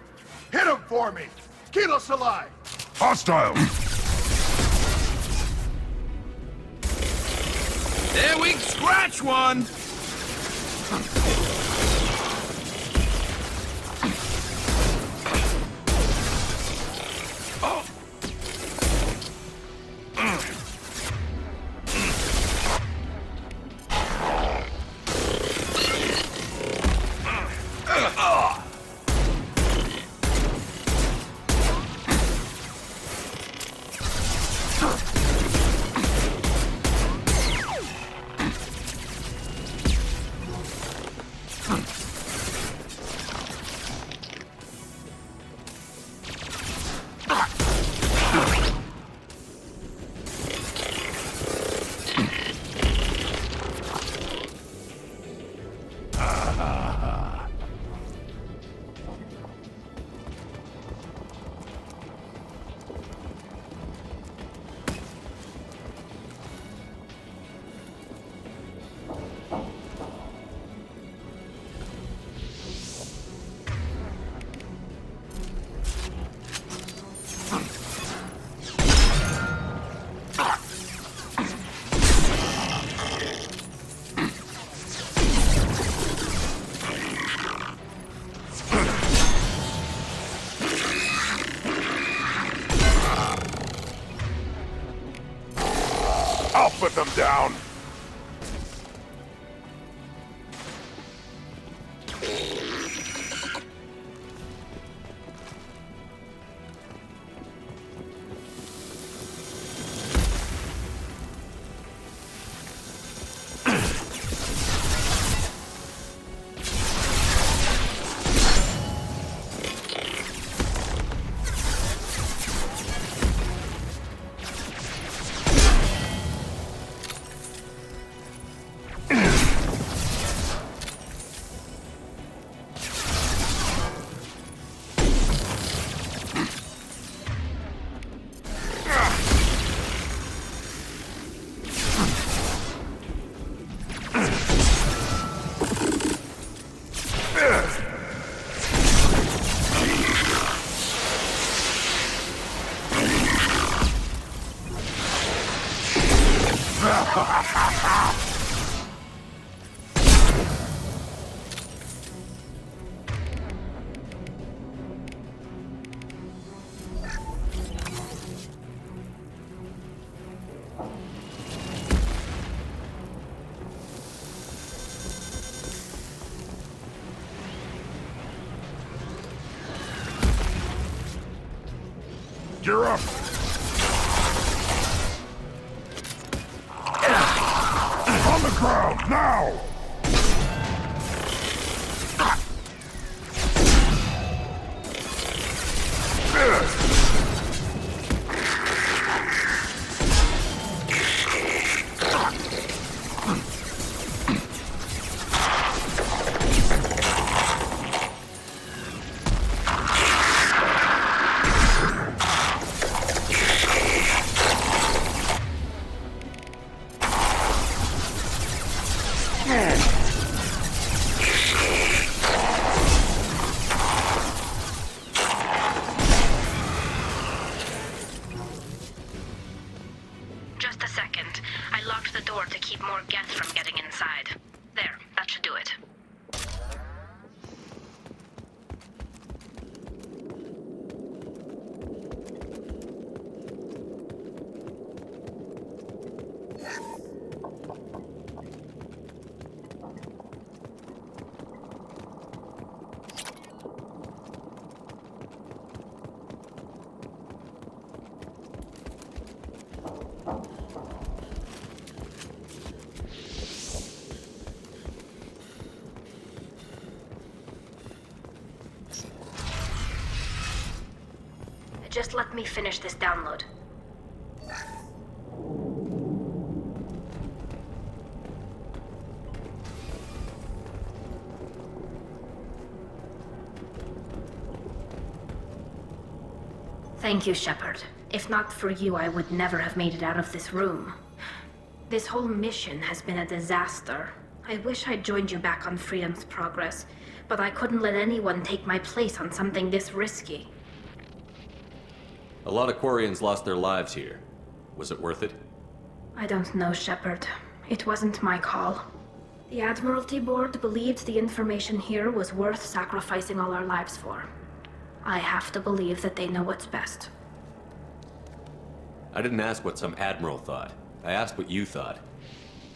Hit him for me. Kilos alive. Hostile! There we scratch one! I'll put them down! You're up! Now! Just a second. I locked the door to keep more Geth from getting inside. There, that should do it. Just let me finish this download. Thank you, Shepard. If not for you, I would never have made it out of this room. This whole mission has been a disaster. I wish I'd joined you back on Freedom's Progress, but I couldn't let anyone take my place on something this risky. A lot of Quarians lost their lives here. Was it worth it? I don't know, Shepard. It wasn't my call. The Admiralty Board believed the information here was worth sacrificing all our lives for. I have to believe that they know what's best. I didn't ask what some admiral thought. I asked what you thought.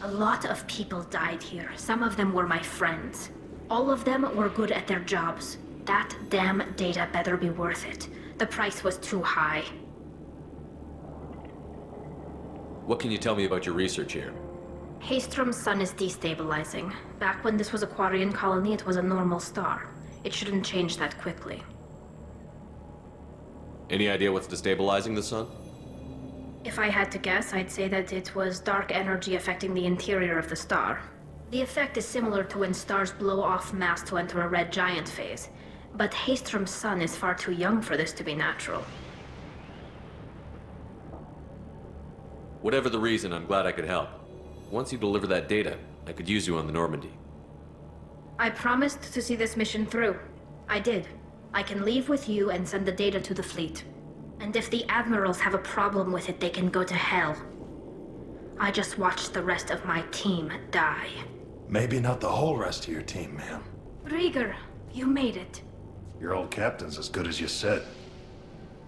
A lot of people died here. Some of them were my friends. All of them were good at their jobs. That damn data better be worth it. The price was too high. What can you tell me about your research here? Haystrom's sun is destabilizing. Back when this was a Quarian colony, it was a normal star. It shouldn't change that quickly. Any idea what's destabilizing the sun? If I had to guess, I'd say that it was dark energy affecting the interior of the star. The effect is similar to when stars blow off mass to enter a red giant phase. But Haystrom's sun is far too young for this to be natural. Whatever the reason, I'm glad I could help. Once you deliver that data, I could use you on the Normandy. I promised to see this mission through. I did. I can leave with you and send the data to the fleet. And if the admirals have a problem with it, they can go to hell. I just watched the rest of my team die. Maybe not the whole rest of your team, ma'am. Rieger, you made it. Your old captain's as good as you said.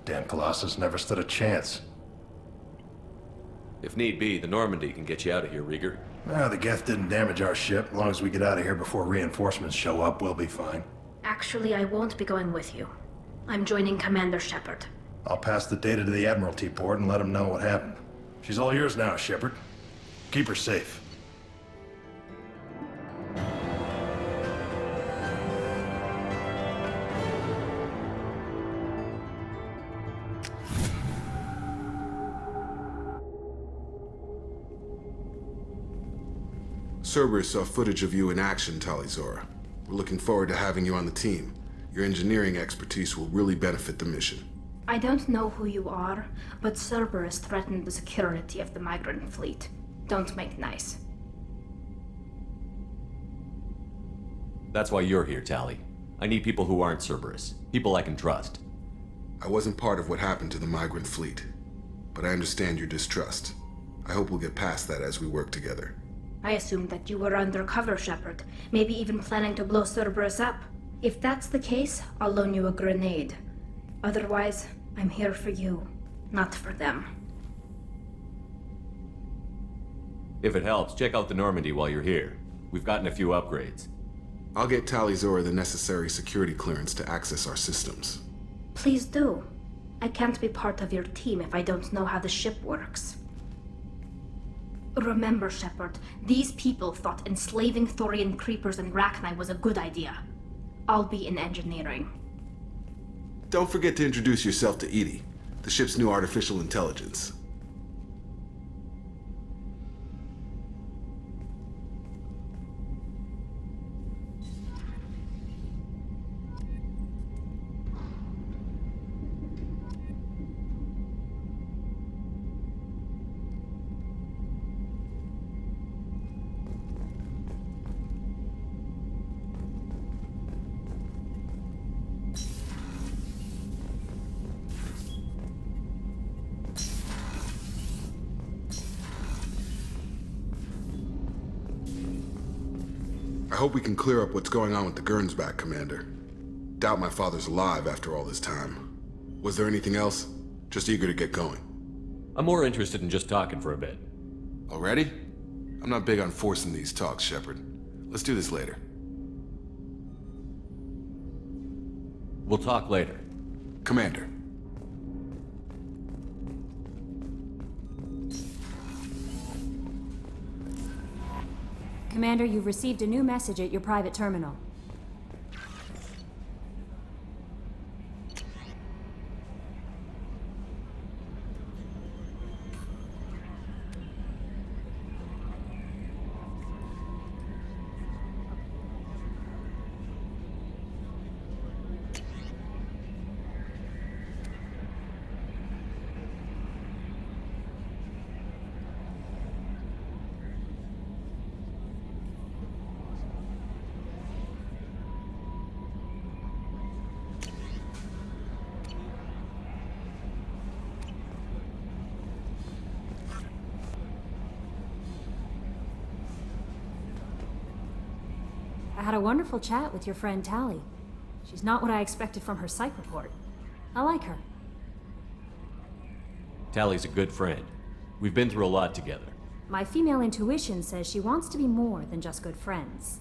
Damn Colossus never stood a chance. If need be, the Normandy can get you out of here, Rieger. Well, the Geth didn't damage our ship. As long as we get out of here before reinforcements show up, we'll be fine. Actually, I won't be going with you. I'm joining Commander Shepard. I'll pass the data to the Admiralty Board and let them know what happened. She's all yours now, Shepard. Keep her safe. Cerberus saw footage of you in action, Talizora. We're looking forward to having you on the team. Your engineering expertise will really benefit the mission. I don't know who you are, but Cerberus threatened the security of the migrant fleet. Don't make nice. That's why you're here, Tali. I need people who aren't Cerberus. People I can trust. I wasn't part of what happened to the migrant fleet, but I understand your distrust. I hope we'll get past that as we work together. I assumed that you were undercover, Shepard. Maybe even planning to blow Cerberus up. If that's the case, I'll loan you a grenade. Otherwise, I'm here for you, not for them. If it helps, check out the Normandy while you're here. We've gotten a few upgrades. I'll get Talizora the necessary security clearance to access our systems. Please do. I can't be part of your team if I don't know how the ship works. Remember, Shepard, these people thought enslaving Thorian creepers and Rachni was a good idea. I'll be in engineering. Don't forget to introduce yourself to Edie, the ship's new artificial intelligence. I hope we can clear up what's going on with the Gernsback, Commander. Doubt my father's alive after all this time. Was there anything else? Just eager to get going. I'm more interested in just talking for a bit. Already? I'm not big on forcing these talks, Shepard. Let's do this later. We'll talk later. Commander. Commander, you've received a new message at your private terminal. I had a wonderful chat with your friend Tali. She's not what I expected from her psych report. I like her. Tally's a good friend. We've been through a lot together. My female intuition says she wants to be more than just good friends.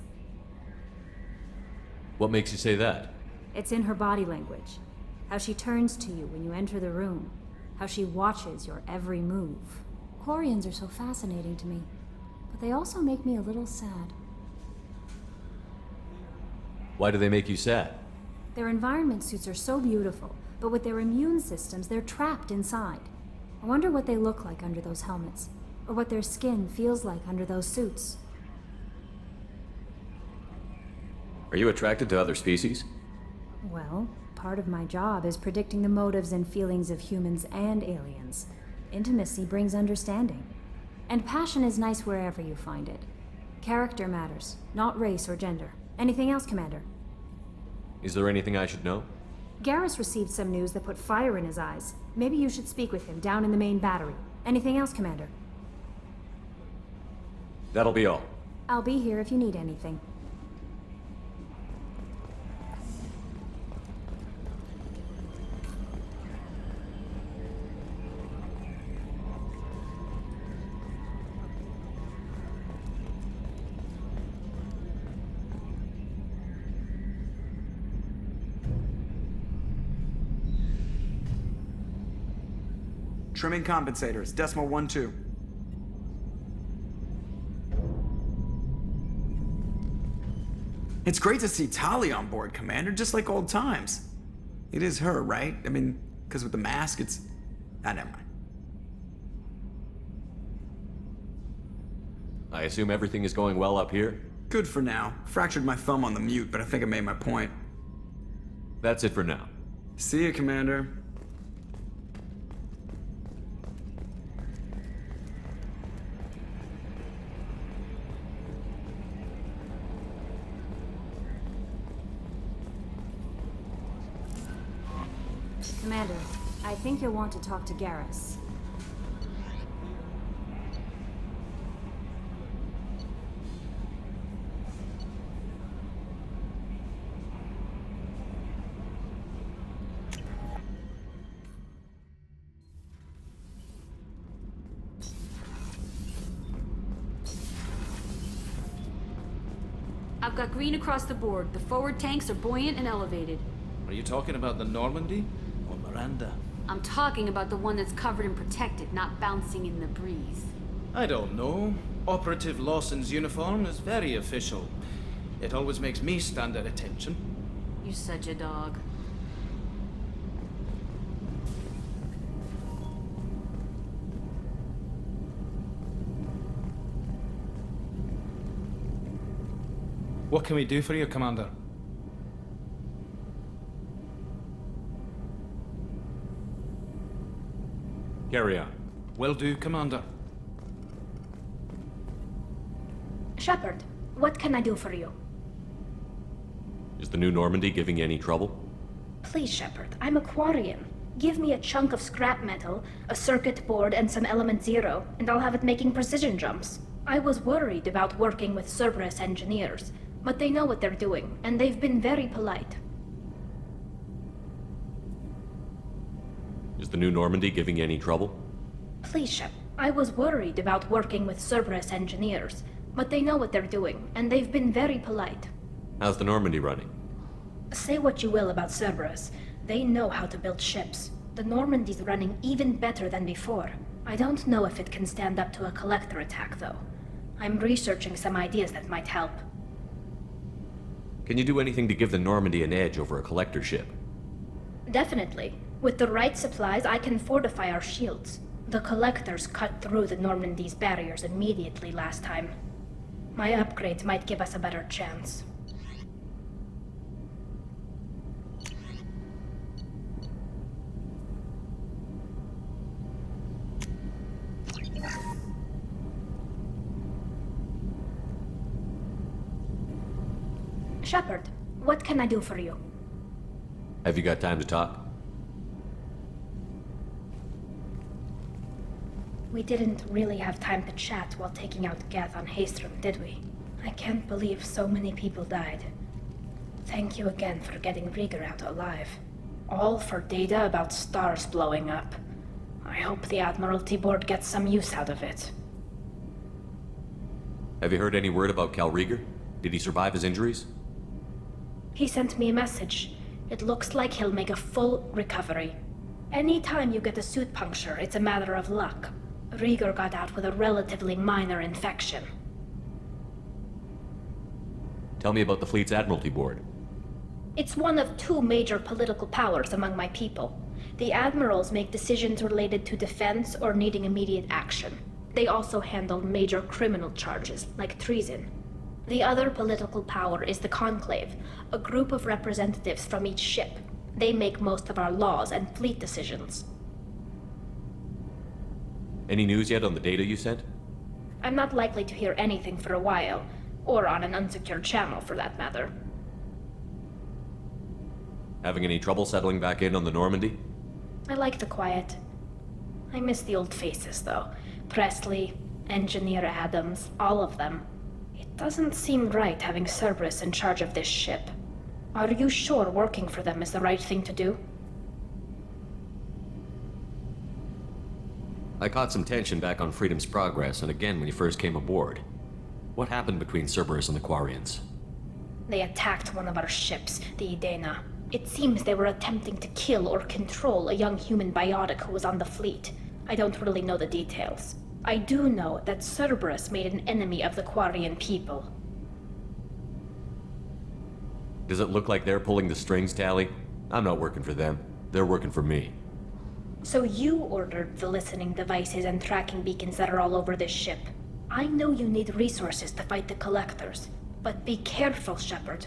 What makes you say that? It's in her body language. How she turns to you when you enter the room. How she watches your every move. Quarians are so fascinating to me, but they also make me a little sad. Why do they make you sad? Their environment suits are so beautiful, but with their immune systems, they're trapped inside. I wonder what they look like under those helmets, or what their skin feels like under those suits. Are you attracted to other species? Well, part of my job is predicting the motives and feelings of humans and aliens. Intimacy brings understanding. And passion is nice wherever you find it. Character matters, not race or gender. Anything else, Commander? Is there anything I should know? Garrus received some news that put fire in his eyes. Maybe you should speak with him down in the main battery. Anything else, Commander? That'll be all. I'll be here if you need anything. Trimming compensators, decimal 1-2. It's great to see Tali on board, Commander, just like old times. It is her, right? I mean, because with the mask, it's... never mind. I assume everything is going well up here? Good for now. Fractured my thumb on the mute, but I think I made my point. That's it for now. See you, Commander. Commander, I think you'll want to talk to Garrus. I've got green across the board. The forward tanks are buoyant and elevated. Are you talking about the Normandy? Or Miranda? I'm talking about the one that's covered and protected, not bouncing in the breeze. I don't know. Operative Lawson's uniform is very official. It always makes me stand at attention. You're such a dog. What can we do for you, Commander? Carry on. Will do, Commander. Shepard, what can I do for you? Is the new Normandy giving you any trouble? Please, Shepard, I'm a Quarian. Give me a chunk of scrap metal, a circuit board, and some element zero, and I'll have it making precision jumps. I was worried about working with Cerberus engineers, but they know what they're doing, and they've been very polite. Is the new Normandy giving you any trouble? Please, Shep. I was worried about working with Cerberus engineers, but they know what they're doing, and they've been very polite. How's the Normandy running? Say what you will about Cerberus, they know how to build ships. The Normandy's running even better than before. I don't know if it can stand up to a collector attack, though. I'm researching some ideas that might help. Can you do anything to give the Normandy an edge over a collector ship? Definitely. With the right supplies, I can fortify our shields. The collectors cut through the Normandy's barriers immediately last time. My upgrades might give us a better chance. Shepard, what can I do for you? Have you got time to talk? We didn't really have time to chat while taking out Geth on Haestrom, did we? I can't believe so many people died. Thank you again for getting Rieger out alive. All for data about stars blowing up. I hope the Admiralty Board gets some use out of it. Have you heard any word about Cal Rieger? Did he survive his injuries? He sent me a message. It looks like he'll make a full recovery. Anytime you get a suit puncture, it's a matter of luck. Rieger got out with a relatively minor infection. Tell me about the fleet's Admiralty Board. It's one of two major political powers among my people. The admirals make decisions related to defense or needing immediate action. They also handle major criminal charges, like treason. The other political power is the Conclave, a group of representatives from each ship. They make most of our laws and fleet decisions. Any news yet on the data you sent? I'm not likely to hear anything for a while, or on an unsecured channel for that matter. Having any trouble settling back in on the Normandy? I like the quiet. I miss the old faces, though. Presley, Engineer Adams, all of them. It doesn't seem right having Cerberus in charge of this ship. Are you sure working for them is the right thing to do? I caught some tension back on Freedom's Progress, and again when you first came aboard. What happened between Cerberus and the Quarians? They attacked one of our ships, the Idena. It seems they were attempting to kill or control a young human biotic who was on the fleet. I don't really know the details. I do know that Cerberus made an enemy of the Quarian people. Does it look like they're pulling the strings, Tally? I'm not working for them. They're working for me. So you ordered the listening devices and tracking beacons that are all over this ship. I know you need resources to fight the Collectors, but be careful, Shepard.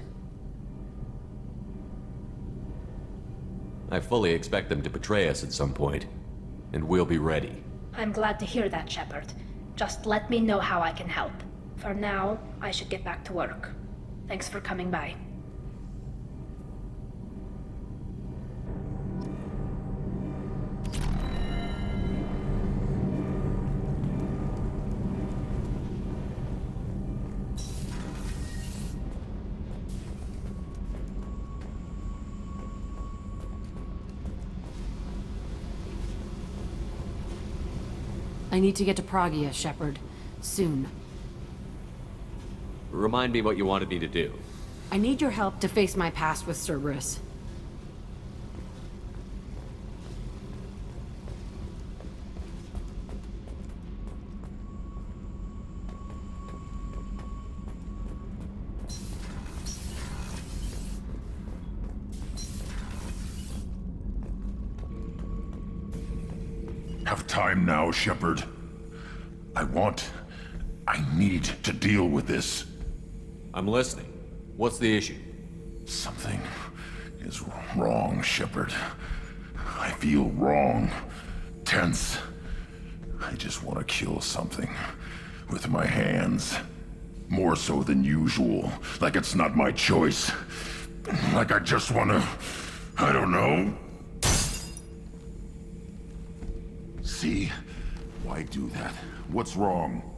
I fully expect them to betray us at some point, and we'll be ready. I'm glad to hear that, Shepard. Just let me know how I can help. For now, I should get back to work. Thanks for coming by. I need to get to Pragia, Shepard. Soon. Remind me what you wanted me to do. I need your help to face my past with Cerberus. Have time now, Shepard. I need to deal with this. I'm listening. What's the issue? Something is wrong, Shepard. I feel wrong. Tense. I just want to kill something. With my hands. More so than usual. Like it's not my choice. Like I just want to... I don't know. See? Why do that? What's wrong?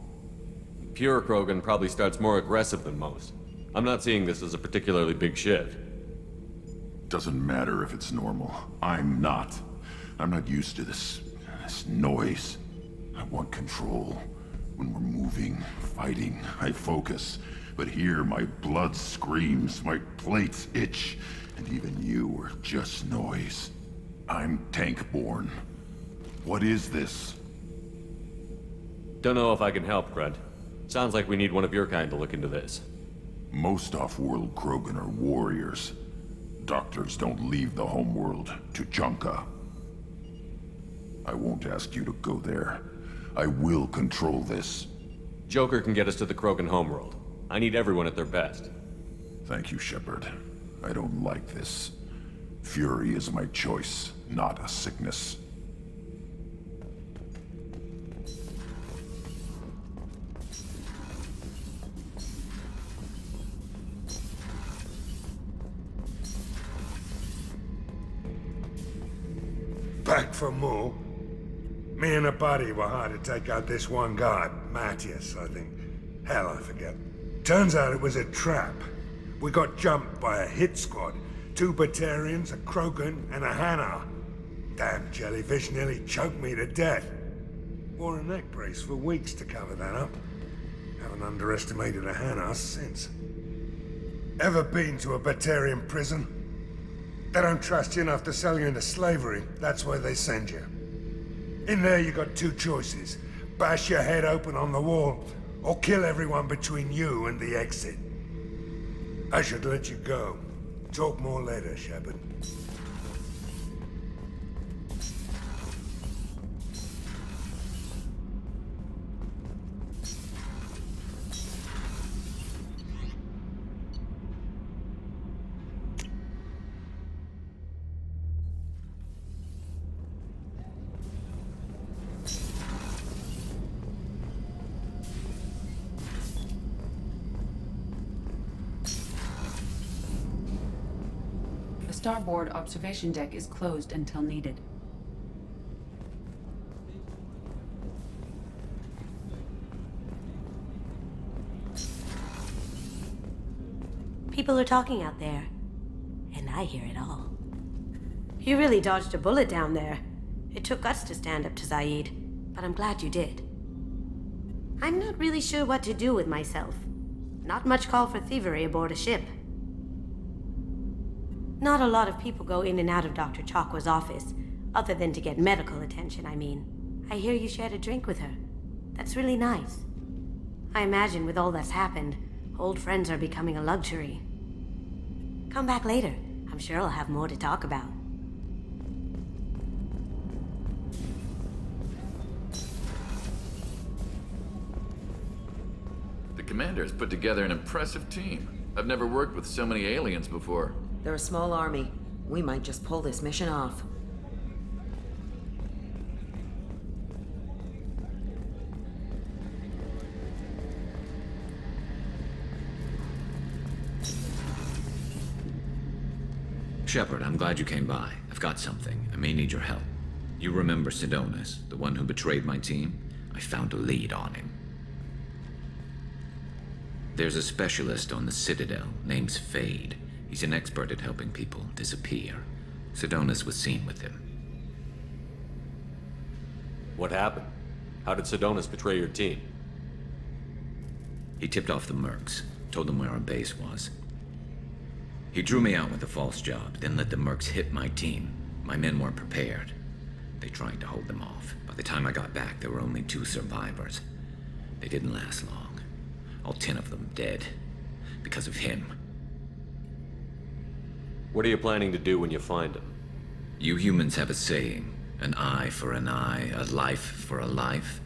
Pure Krogan probably starts more aggressive than most. I'm not seeing this as a particularly big shift. Doesn't matter if it's normal. I'm not. I'm not used to this noise. I want control. When we're moving, fighting, I focus. But here, my blood screams, my plates itch, and even you are just noise. I'm tank-born. What is this? Don't know if I can help, Grunt. Sounds like we need one of your kind to look into this. Most off-world Krogan are warriors. Doctors don't leave the homeworld to Junka. I won't ask you to go there. I will control this. Joker can get us to the Krogan homeworld. I need everyone at their best. Thank you, Shepard. I don't like this. Fury is my choice, not a sickness. Back for more? Me and a buddy were hired to take out this one guy, Matthias, I think. Hell, I forget. Turns out it was a trap. We got jumped by a hit squad. 2 Batarians, a Krogan, and a Hanar. Damn jellyfish nearly choked me to death. Wore a neck brace for weeks to cover that up. Haven't underestimated a Hanar since. Ever been to a Batarian prison? They don't trust you enough to sell you into slavery. That's where they send you. In there you got 2 choices. Bash your head open on the wall, or kill everyone between you and the exit. I should let you go. Talk more later, Shepard. The starboard observation deck is closed until needed. People are talking out there, and I hear it all. You really dodged a bullet down there. It took guts to stand up to Zaid, but I'm glad you did. I'm not really sure what to do with myself. Not much call for thievery aboard a ship. Not a lot of people go in and out of Dr. Chakwa's office, other than to get medical attention, I mean. I hear you shared a drink with her. That's really nice. I imagine with all that's happened, old friends are becoming a luxury. Come back later. I'm sure I'll have more to talk about. The commander has put together an impressive team. I've never worked with so many aliens before. They're a small army. We might just pull this mission off. Shepard, I'm glad you came by. I've got something. I may need your help. You remember Sidonis, the one who betrayed my team? I found a lead on him. There's a specialist on the Citadel, name's Fade. He's an expert at helping people disappear. Sidonis was seen with him. What happened? How did Sidonis betray your team? He tipped off the mercs, told them where our base was. He drew me out with a false job, then let the mercs hit my team. My men weren't prepared. They tried to hold them off. By the time I got back, there were only 2 survivors. They didn't last long. All 10 of them dead. Because of him. What are you planning to do when you find him? You humans have a saying. An eye for an eye, a life for a life.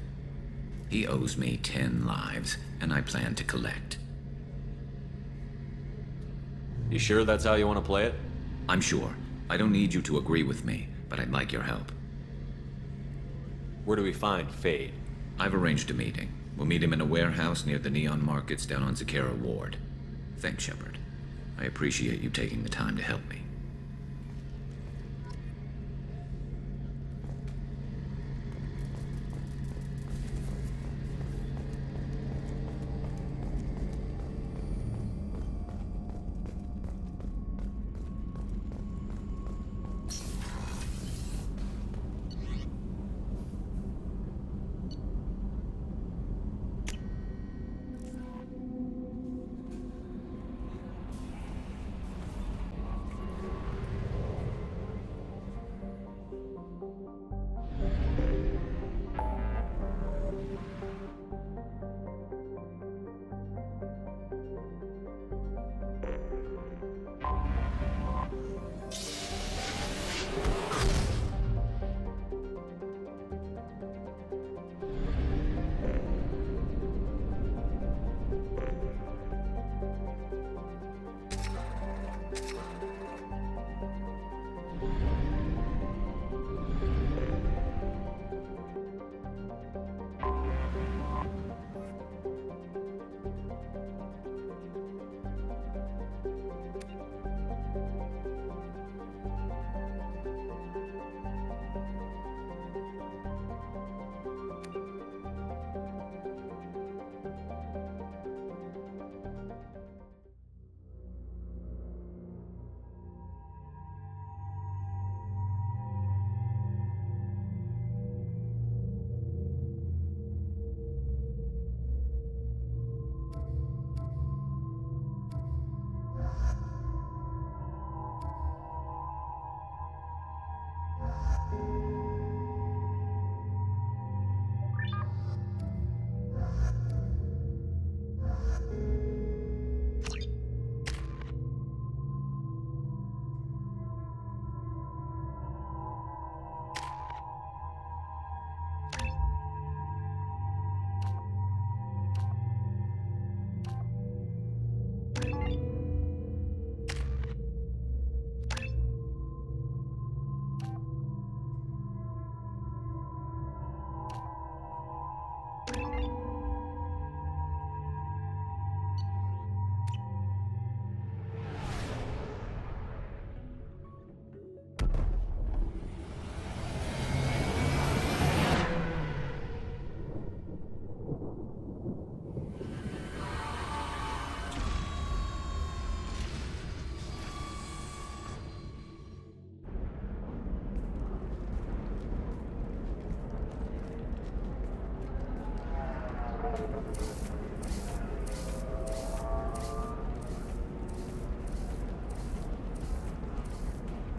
He owes me 10 lives, and I plan to collect. You sure that's how you want to play it? I'm sure. I don't need you to agree with me, but I'd like your help. Where do we find Fade? I've arranged a meeting. We'll meet him in a warehouse near the Neon Markets down on Zakera Ward. Thanks, Shepard. I appreciate you taking the time to help me.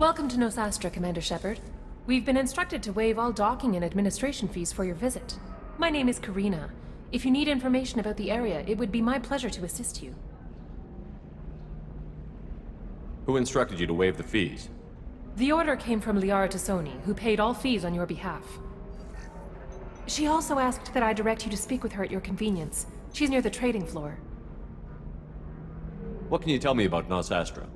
Welcome to Nosastra, Commander Shepard. We've been instructed to waive all docking and administration fees for your visit. My name is Karina. If you need information about the area, it would be my pleasure to assist you. Who instructed you to waive the fees? The order came from Liara Tassoni, who paid all fees on your behalf. She also asked that I direct you to speak with her at your convenience. She's near the trading floor. What can you tell me about Nosastra?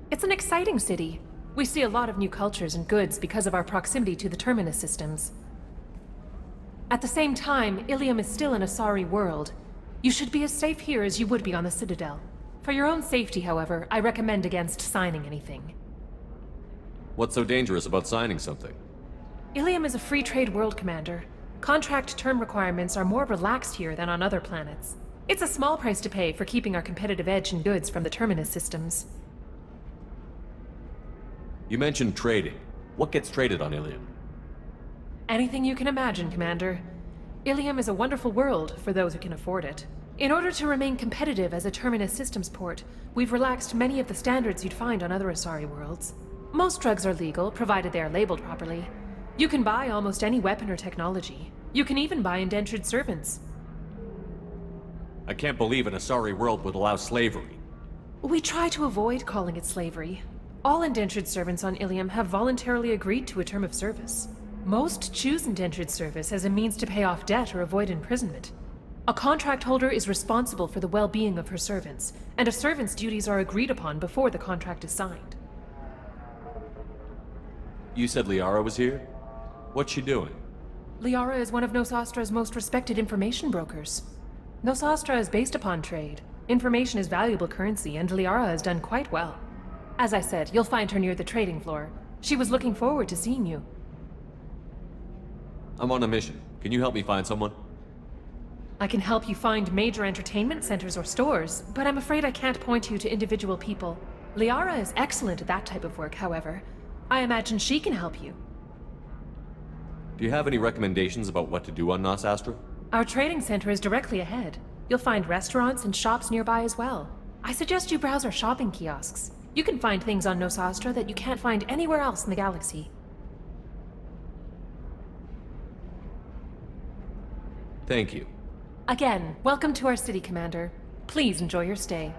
It's an exciting city. We see a lot of new cultures and goods because of our proximity to the Terminus systems. At the same time, Ilium is still an Asari world. You should be as safe here as you would be on the Citadel. For your own safety, however, I recommend against signing anything. What's so dangerous about signing something? Ilium is a free trade world, Commander. Contract term requirements are more relaxed here than on other planets. It's a small price to pay for keeping our competitive edge in goods from the Terminus systems. You mentioned trading. What gets traded on Ilium? Anything you can imagine, Commander. Ilium is a wonderful world for those who can afford it. In order to remain competitive as a Terminus systems port, we've relaxed many of the standards you'd find on other Asari worlds. Most drugs are legal, provided they are labeled properly. You can buy almost any weapon or technology. You can even buy indentured servants. I can't believe an Asari world would allow slavery. We try to avoid calling it slavery. All indentured servants on Ilium have voluntarily agreed to a term of service. Most choose indentured service as a means to pay off debt or avoid imprisonment. A contract holder is responsible for the well-being of her servants, and a servant's duties are agreed upon before the contract is signed. You said Liara was here? What's she doing? Liara is one of Nosastra's most respected information brokers. Nosastra is based upon trade. Information is valuable currency, and Liara has done quite well. As I said, you'll find her near the trading floor. She was looking forward to seeing you. I'm on a mission. Can you help me find someone? I can help you find major entertainment centers or stores, but I'm afraid I can't point you to individual people. Liara is excellent at that type of work, however. I imagine she can help you. Do you have any recommendations about what to do on Nosastra? Our trading center is directly ahead. You'll find restaurants and shops nearby as well. I suggest you browse our shopping kiosks. You can find things on Nosastra that you can't find anywhere else in the galaxy. Thank you. Again, welcome to our city, Commander. Please enjoy your stay.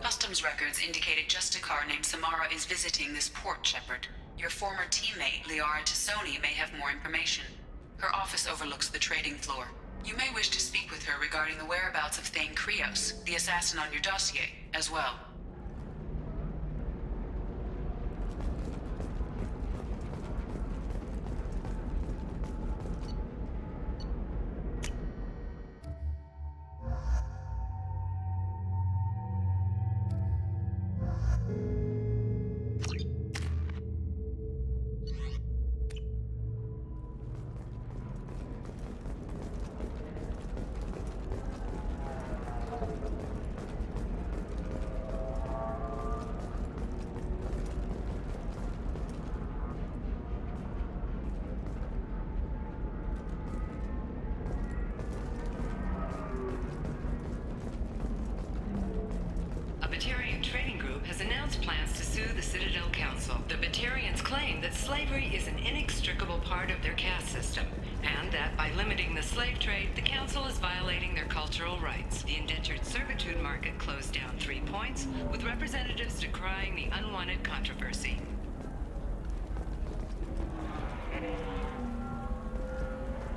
Customs records indicated just a car named Samara is visiting this port, Shepard. Your former teammate, Liara Tassoni, may have more information. Her office overlooks the trading floor. You may wish to speak with her regarding the whereabouts of Thane Krios, the assassin on your dossier, as well. Batarian Trading Group has announced plans to sue the Citadel Council. The Batarians claim that slavery is an inextricable part of their caste system, and that by limiting the slave trade, the Council is violating their cultural rights. The indentured servitude market closed down 3 points, with representatives decrying the unwanted controversy.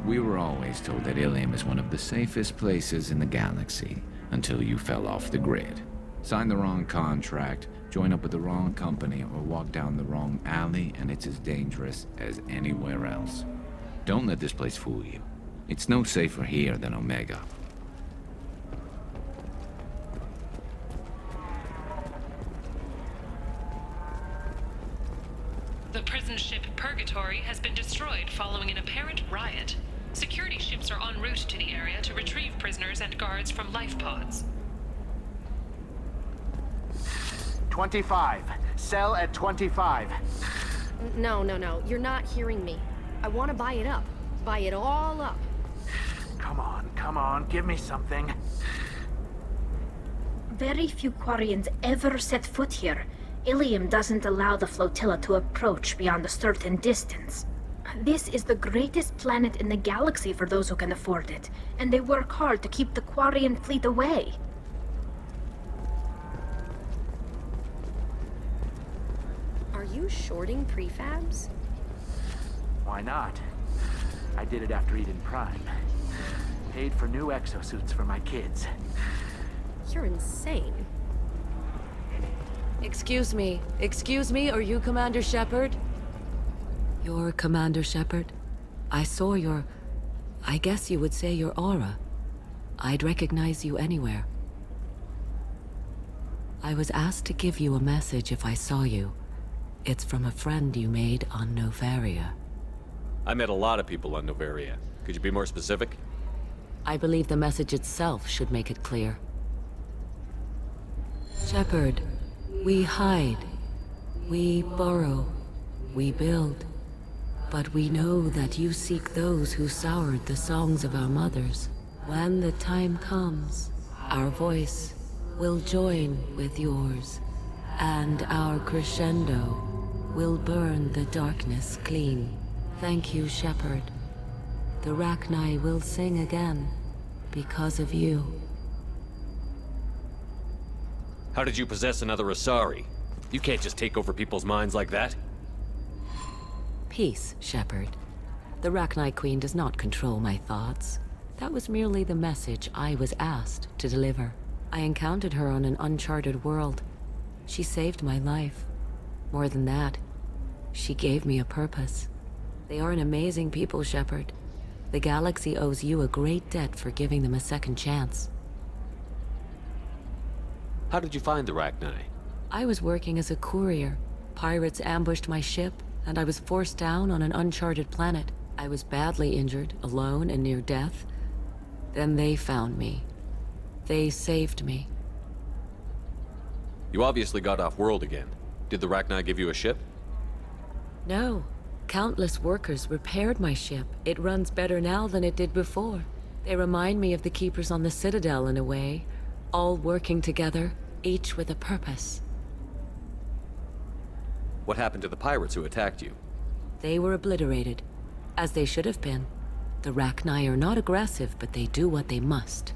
We were always told that Ilium is one of the safest places in the galaxy, until you fell off the grid. Sign the wrong contract, join up with the wrong company, or walk down the wrong alley, and it's as dangerous as anywhere else. Don't let this place fool you. It's no safer here than Omega. The prison ship Purgatory has been destroyed following an apparent riot. Security ships are en route to the area to retrieve prisoners and guards from life pods. 25. Sell at 25. No. You're not hearing me. I want to buy it up. Buy it all up. Come on. Give me something. Very few Quarians ever set foot here. Ilium doesn't allow the flotilla to approach beyond a certain distance. This is the greatest planet in the galaxy for those who can afford it, and they work hard to keep the Quarian fleet away. Are you shorting prefabs? Why not? I did it after Eden Prime. Paid for new exosuits for my kids. You're insane. Excuse me, are you Commander Shepard? You're Commander Shepard? I saw I guess you would say your aura. I'd recognize you anywhere. I was asked to give you a message if I saw you. It's from a friend you made on Novaria. I met a lot of people on Novaria. Could you be more specific? I believe the message itself should make it clear. Shepard, we hide. We burrow. We build. But we know that you seek those who soured the songs of our mothers. When the time comes, our voice will join with yours, and our crescendo will burn the darkness clean. Thank you, Shepard. The Rachni will sing again because of you. How did you possess another Asari? You can't just take over people's minds like that. Peace, Shepard. The Rachni Queen does not control my thoughts. That was merely the message I was asked to deliver. I encountered her on an uncharted world. She saved my life. More than that, she gave me a purpose. They are an amazing people, Shepard. The galaxy owes you a great debt for giving them a second chance. How did you find the Rachni? I was working as a courier. Pirates ambushed my ship, and I was forced down on an uncharted planet. I was badly injured, alone and near death. Then they found me. They saved me. You obviously got off world again. Did the Rachni give you a ship? No. Countless workers repaired my ship. It runs better now than it did before. They remind me of the Keepers on the Citadel in a way. All working together, each with a purpose. What happened to the pirates who attacked you? They were obliterated, as they should have been. The Rachni are not aggressive, but they do what they must.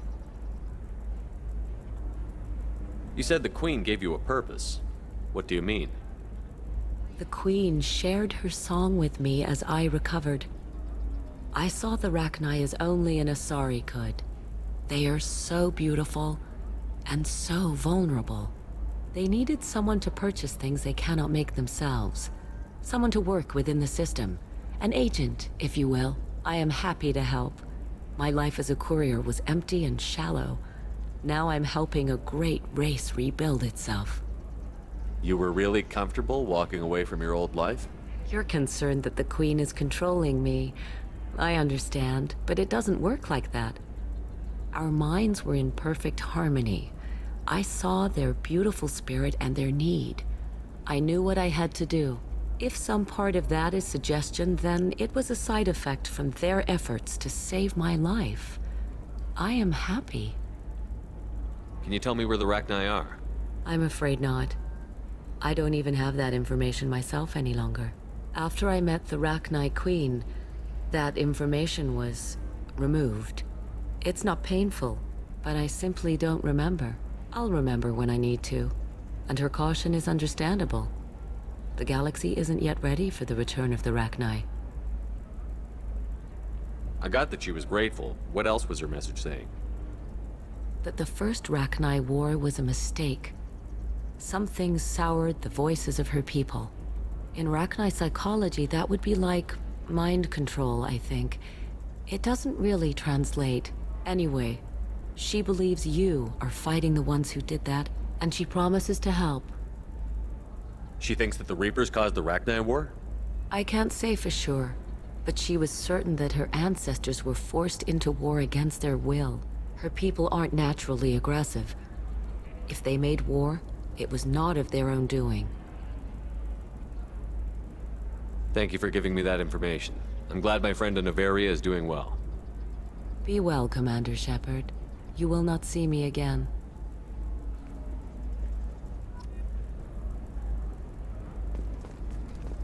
You said the Queen gave you a purpose. What do you mean? The Queen shared her song with me as I recovered. I saw the Rachni as only an Asari could. They are so beautiful, and so vulnerable. They needed someone to purchase things they cannot make themselves. Someone to work within the system. An agent, if you will. I am happy to help. My life as a courier was empty and shallow. Now I'm helping a great race rebuild itself. You were really comfortable walking away from your old life? You're concerned that the Queen is controlling me. I understand, but it doesn't work like that. Our minds were in perfect harmony. I saw their beautiful spirit and their need. I knew what I had to do. If some part of that is suggestion, then it was a side effect from their efforts to save my life. I am happy. Can you tell me where the Rachni are? I'm afraid not. I don't even have that information myself any longer. After I met the Rachni Queen, that information was removed. It's not painful, but I simply don't remember. I'll remember when I need to, and her caution is understandable. The galaxy isn't yet ready for the return of the Rachni. I got that she was grateful. What else was her message saying? That the first Rachni war was a mistake. Something soured the voices of her people. In Rachni psychology, that would be like mind control, I think. It doesn't really translate. Anyway, she believes you are fighting the ones who did that, and she promises to help. She thinks that the Reapers caused the Rachni war? I can't say for sure, but she was certain that her ancestors were forced into war against their will. Her people aren't naturally aggressive. If they made war, it was not of their own doing. Thank you for giving me that information. I'm glad my friend in Noveria is doing well. Be well, Commander Shepard. You will not see me again.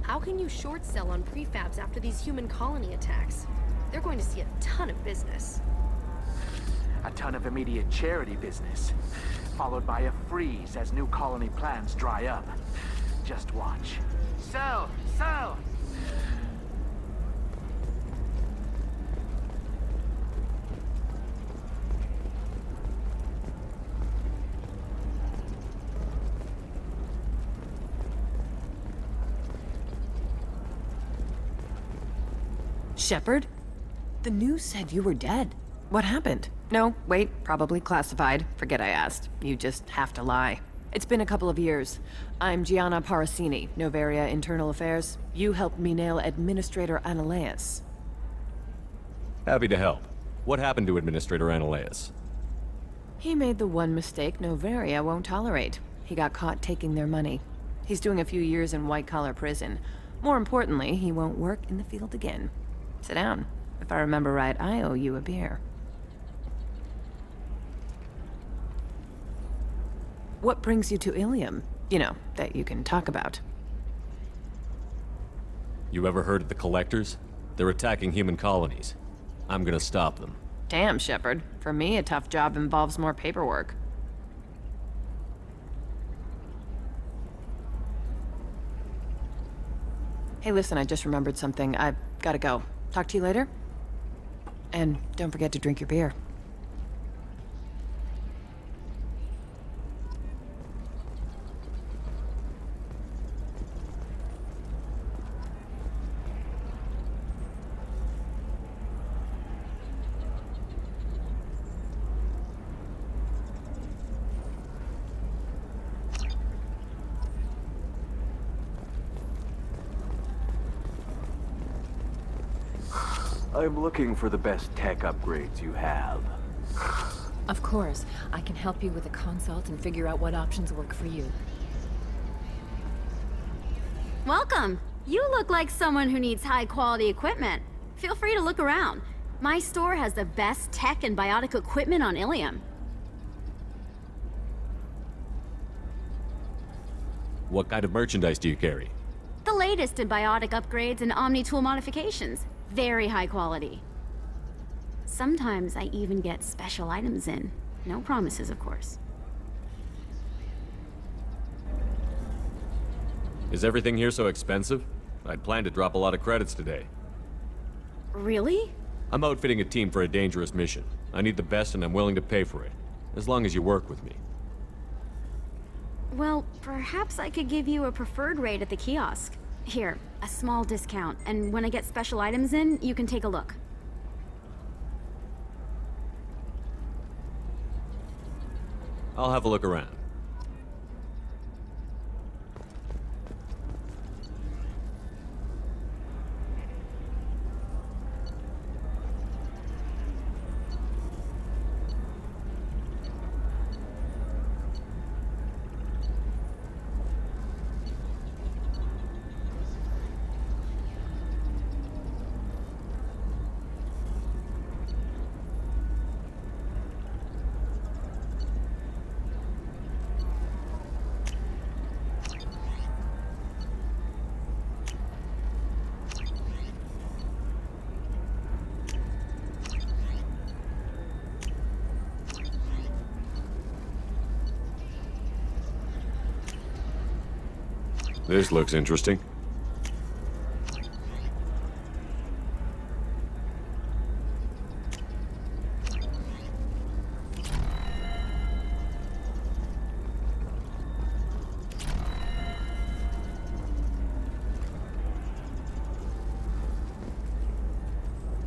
How can you short sell on prefabs after these human colony attacks? They're going to see a ton of business. A ton of immediate charity business, followed by a freeze as new colony plans dry up. Just watch. Sell! Sell! Shepard? The news said you were dead. What happened? No, wait, probably classified. Forget I asked. You just have to lie. It's been a couple of years. I'm Gianna Parasini, Noveria Internal Affairs. You helped me nail Administrator Analeus. Happy to help. What happened to Administrator Analeus? He made the one mistake Noveria won't tolerate. He got caught taking their money. He's doing a few years in white-collar prison. More importantly, he won't work in the field again. Sit down. If I remember right, I owe you a beer. What brings you to Ilium? You know, that you can talk about. You ever heard of the Collectors? They're attacking human colonies. I'm gonna stop them. Damn, Shepard. For me, a tough job involves more paperwork. Hey, listen, I just remembered something. I've gotta go. Talk to you later? And don't forget to drink your beer. I'm looking for the best tech upgrades you have. Of course. I can help you with a consult and figure out what options work for you. Welcome! You look like someone who needs high-quality equipment. Feel free to look around. My store has the best tech and biotic equipment on Ilium. What kind of merchandise do you carry? The latest in biotic upgrades and omni-tool modifications. Very high quality. Sometimes I even get special items in. No promises, of course. Is everything here so expensive? I'd planned to drop a lot of credits today. Really? I'm outfitting a team for a dangerous mission. I need the best and I'm willing to pay for it. As long as you work with me. Well, perhaps I could give you a preferred rate at the kiosk. Here, a small discount, and when I get special items in, you can take a look. I'll have a look around. This looks interesting.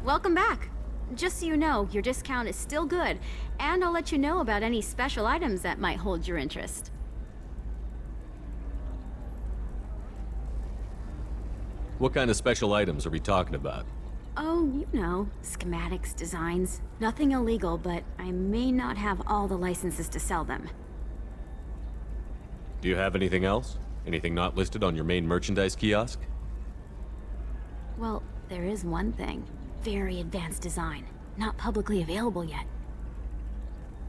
Welcome back. Just so you know, your discount is still good, and I'll let you know about any special items that might hold your interest. What kind of special items are we talking about? Oh, you know, schematics, designs. Nothing illegal, but I may not have all the licenses to sell them. Do you have anything else? Anything not listed on your main merchandise kiosk? Well, there is one thing. Very advanced design. Not publicly available yet.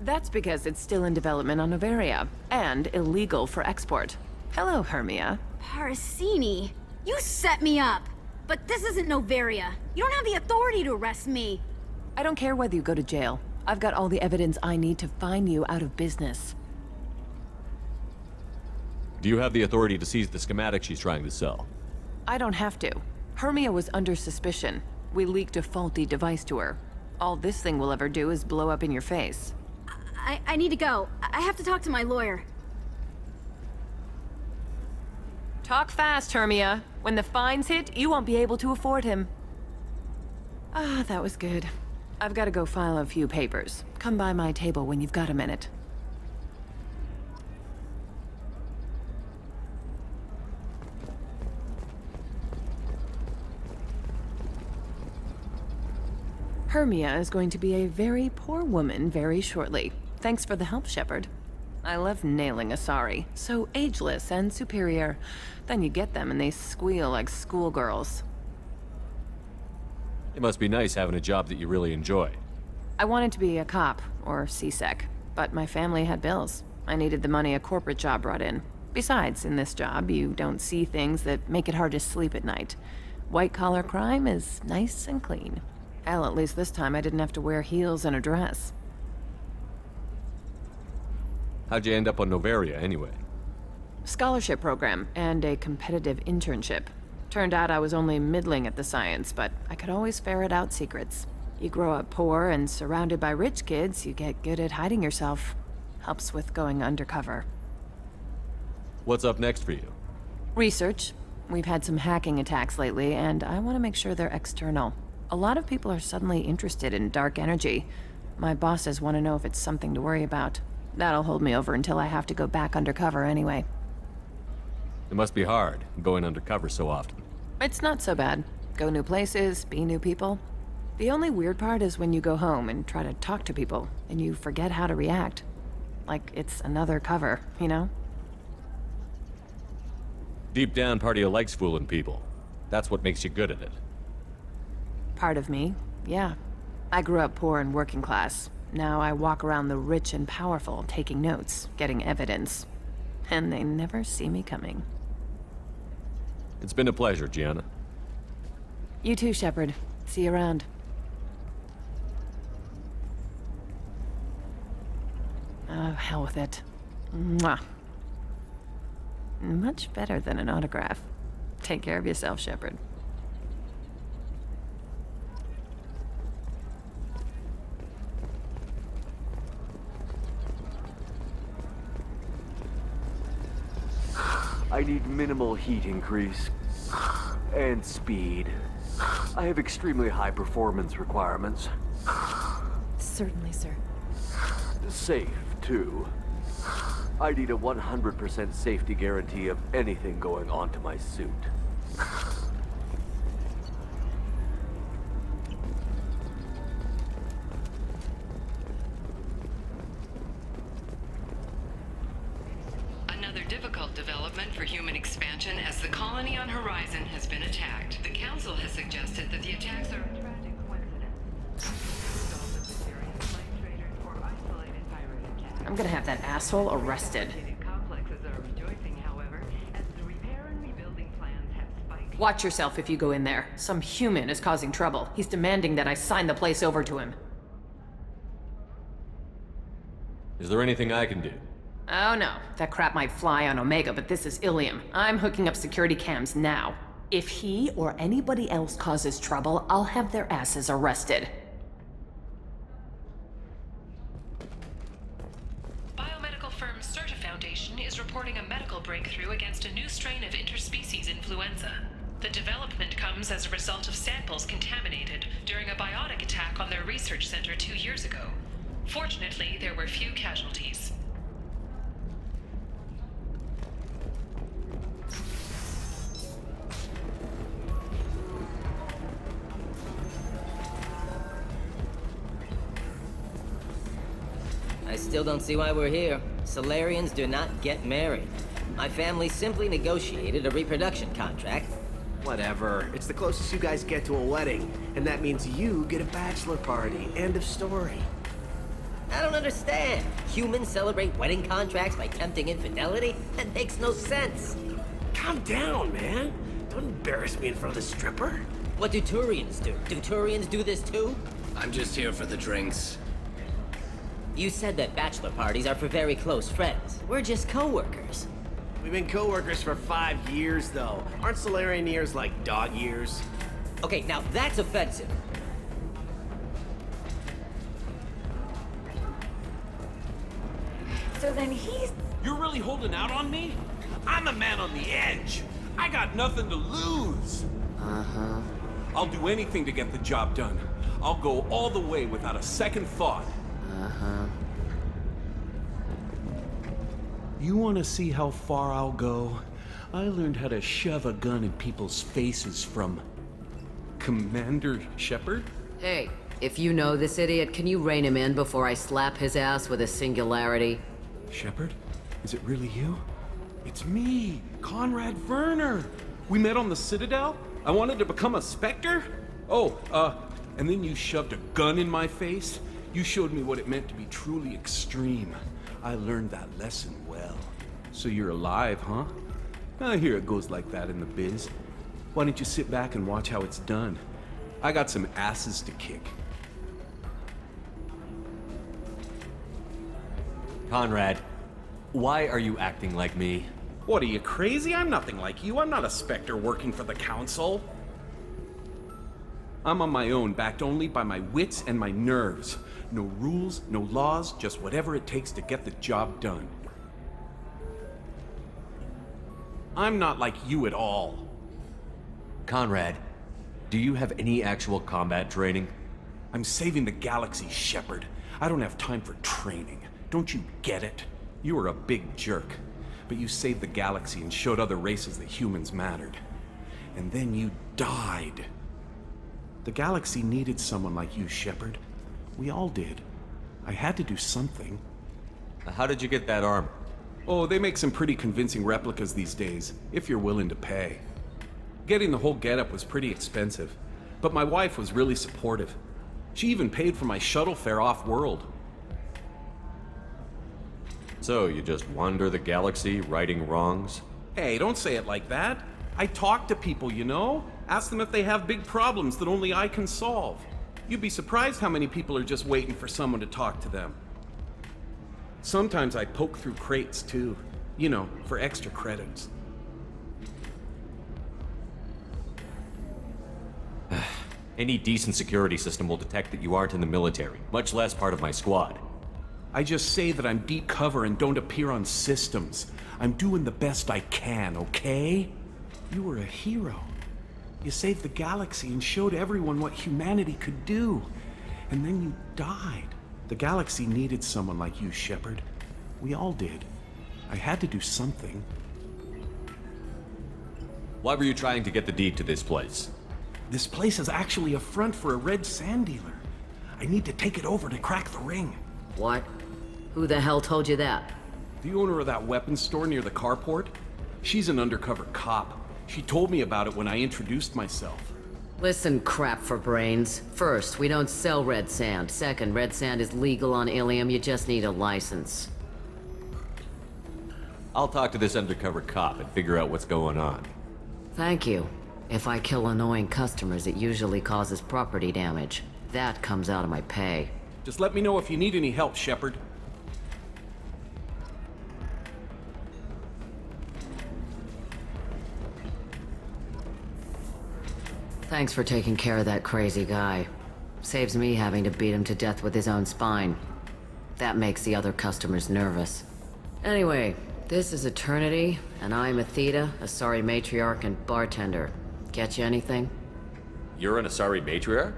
That's because it's still in development on Novaria, and illegal for export. Hello, Hermia. Parasini! You set me up! But this isn't Novaria. You don't have the authority to arrest me. I don't care whether you go to jail. I've got all the evidence I need to fine you out of business. Do you have the authority to seize the schematic she's trying to sell? I don't have to. Hermia was under suspicion. We leaked a faulty device to her. All this thing will ever do is blow up in your face. I need to go. I have to talk to my lawyer. Talk fast, Hermia. When the fines hit, you won't be able to afford him. Ah, that was good. I've got to go file a few papers. Come by my table when you've got a minute. Hermia is going to be a very poor woman very shortly. Thanks for the help, Shepard. I love nailing a sorry. So ageless and superior. Then you get them and they squeal like schoolgirls. It must be nice having a job that you really enjoy. I wanted to be a cop, or CSEC, but my family had bills. I needed the money a corporate job brought in. Besides, in this job, you don't see things that make it hard to sleep at night. White-collar crime is nice and clean. Hell, at least this time I didn't have to wear heels and a dress. How'd you end up on Novaria, anyway? Scholarship program and a competitive internship. Turned out I was only middling at the science, but I could always ferret out secrets. You grow up poor and surrounded by rich kids, you get good at hiding yourself. Helps with going undercover. What's up next for you? Research. We've had some hacking attacks lately, and I want to make sure they're external. A lot of people are suddenly interested in dark energy. My bosses want to know if it's something to worry about. That'll hold me over until I have to go back undercover anyway. It must be hard, going undercover so often. It's not so bad. Go new places, be new people. The only weird part is when you go home and try to talk to people, and you forget how to react. Like it's another cover, you know? Deep down, part of you likes fooling people. That's what makes you good at it. Part of me, yeah. I grew up poor and working class. Now I walk around the rich and powerful, taking notes, getting evidence. And they never see me coming. It's been a pleasure, Gianna. You too, Shepard. See you around. Oh, hell with it. Mwah. Much better than an autograph. Take care of yourself, Shepard. I need minimal heat increase. And speed. I have extremely high performance requirements. Certainly, sir. Safe, too. I need a 100% safety guarantee of anything going onto my suit. Another difficult development for human expansion as the colony on Horizon has been attacked. The Council has suggested that the attacks are a tragic I'm gonna have that asshole arrested. Watch yourself if you go in there. Some human is causing trouble. He's demanding that I sign the place over to him. Is there anything I can do? Oh no, that crap might fly on Omega, but this is Ilium. I'm hooking up security cams now. If he or anybody else causes trouble, I'll have their asses arrested. Biomedical firm Certa Foundation is reporting a medical breakthrough against a new strain of interspecies influenza. The development comes as a result of samples contaminated during a biotic attack on their research center 2 years ago. Fortunately, there were few casualties. I still don't see why we're here. Solarians do not get married. My family simply negotiated a reproduction contract. Whatever. It's the closest you guys get to a wedding. And that means you get a bachelor party. End of story. I don't understand. Humans celebrate wedding contracts by tempting infidelity? That makes no sense. Calm down, man. Don't embarrass me in front of the stripper. What do Turians do? Do Turians do this too? I'm just here for the drinks. You said that bachelor parties are for very close friends. We're just co-workers. We've been co-workers for 5 years, though. Aren't Solarian years like dog years? Okay, now that's offensive. So then he's... You're really holding out on me? I'm a man on the edge. I got nothing to lose. Uh-huh. I'll do anything to get the job done. I'll go all the way without a second thought. Uh-huh. You want to see how far I'll go? I learned how to shove a gun in people's faces from... Commander Shepard? Hey, if you know this idiot, can you rein him in before I slap his ass with a singularity? Shepard? Is it really you? It's me, Conrad Werner. We met on the Citadel? I wanted to become a Spectre? Oh, and then you shoved a gun in my face? You showed me what it meant to be truly extreme. I learned that lesson well. So you're alive, huh? I hear it goes like that in the biz. Why don't you sit back and watch how it's done? I got some asses to kick. Conrad, why are you acting like me? What, are you crazy? I'm nothing like you. I'm not a Spectre working for the Council. I'm on my own, backed only by my wits and my nerves. No rules, no laws, just whatever it takes to get the job done. I'm not like you at all. Conrad, do you have any actual combat training? I'm saving the galaxy, Shepard. I don't have time for training. Don't you get it? You were a big jerk, but you saved the galaxy and showed other races that humans mattered. And then you died. The galaxy needed someone like you, Shepard. We all did. I had to do something. How did you get that armor? Oh, they make some pretty convincing replicas these days, if you're willing to pay. Getting the whole getup was pretty expensive, but my wife was really supportive. She even paid for my shuttle fare off-world. So, you just wander the galaxy, righting wrongs? Hey, don't say it like that. I talk to people, you know? Ask them if they have big problems that only I can solve. You'd be surprised how many people are just waiting for someone to talk to them. Sometimes I poke through crates, too. You know, for extra credits. Any decent security system will detect that you aren't in the military, much less part of my squad. I just say that I'm deep cover and don't appear on systems. I'm doing the best I can, okay? You were a hero. You saved the galaxy and showed everyone what humanity could do. And then you died. The galaxy needed someone like you, Shepard. We all did. I had to do something. Why were you trying to get the deed to this place? This place is actually a front for a red sand dealer. I need to take it over to crack the ring. What? Who the hell told you that? The owner of that weapons store near the carport. She's an undercover cop. She told me about it when I introduced myself. Listen, crap for brains. First, we don't sell red sand. Second, red sand is legal on Ilium. You just need a license. I'll talk to this undercover cop and figure out what's going on. Thank you. If I kill annoying customers, it usually causes property damage. That comes out of my pay. Just let me know if you need any help, Shepard. Thanks for taking care of that crazy guy. Saves me having to beat him to death with his own spine. That makes the other customers nervous. Anyway, this is Eternity, and I'm Athena, Asari matriarch and bartender. Get you anything? You're an Asari matriarch?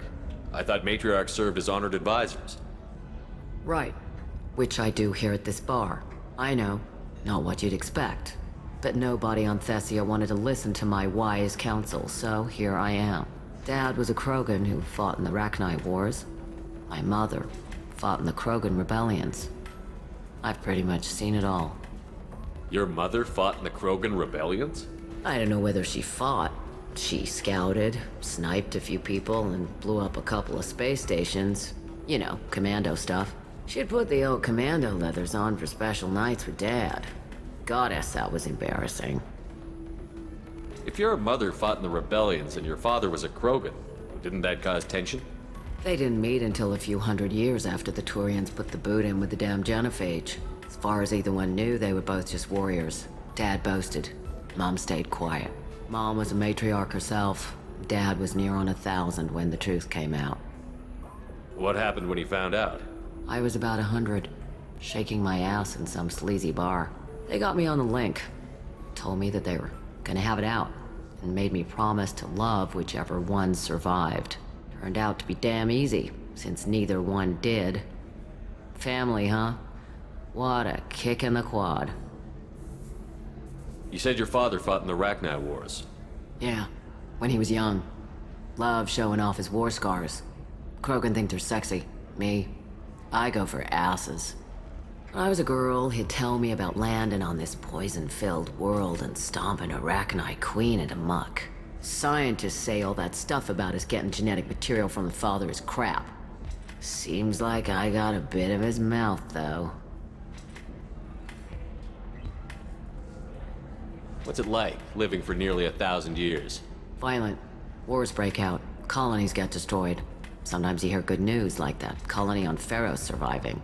I thought matriarchs served as honored advisors. Right. Which I do here at this bar. I know. Not what you'd expect. But nobody on Thessia wanted to listen to my wise counsel, so here I am. Dad was a Krogan who fought in the Rachni Wars. My mother fought in the Krogan rebellions. I've pretty much seen it all. Your mother fought in the Krogan rebellions? I don't know whether she fought. She scouted, sniped a few people, and blew up a couple of space stations. You know, commando stuff. She'd put the old commando leathers on for special nights with Dad. Goddess, that was embarrassing. If your mother fought in the rebellions and your father was a Krogan, didn't that cause tension? They didn't meet until a few hundred years after the Turians put the boot in with the damn genophage. As far as either one knew, they were both just warriors. Dad boasted. Mom stayed quiet. Mom was a matriarch herself. Dad was near on 1,000 when the truth came out. What happened when he found out? I was about 100, shaking my ass in some sleazy bar. They got me on the link. Told me that they were gonna have it out, and made me promise to love whichever one survived. Turned out to be damn easy, since neither one did. Family, huh? What a kick in the quad. You said your father fought in the Rachni Wars. Yeah, when he was young. Loved showing off his war scars. Krogan think they're sexy. Me, I go for asses. When I was a girl, he'd tell me about landing on this poison-filled world and stomping a Rachni queen into muck. Scientists say all that stuff about us getting genetic material from the father is crap. Seems like I got a bit of his mouth, though. What's it like, living for nearly 1,000 years? Violent. Wars break out. Colonies get destroyed. Sometimes you hear good news, like that colony on Pharaoh surviving.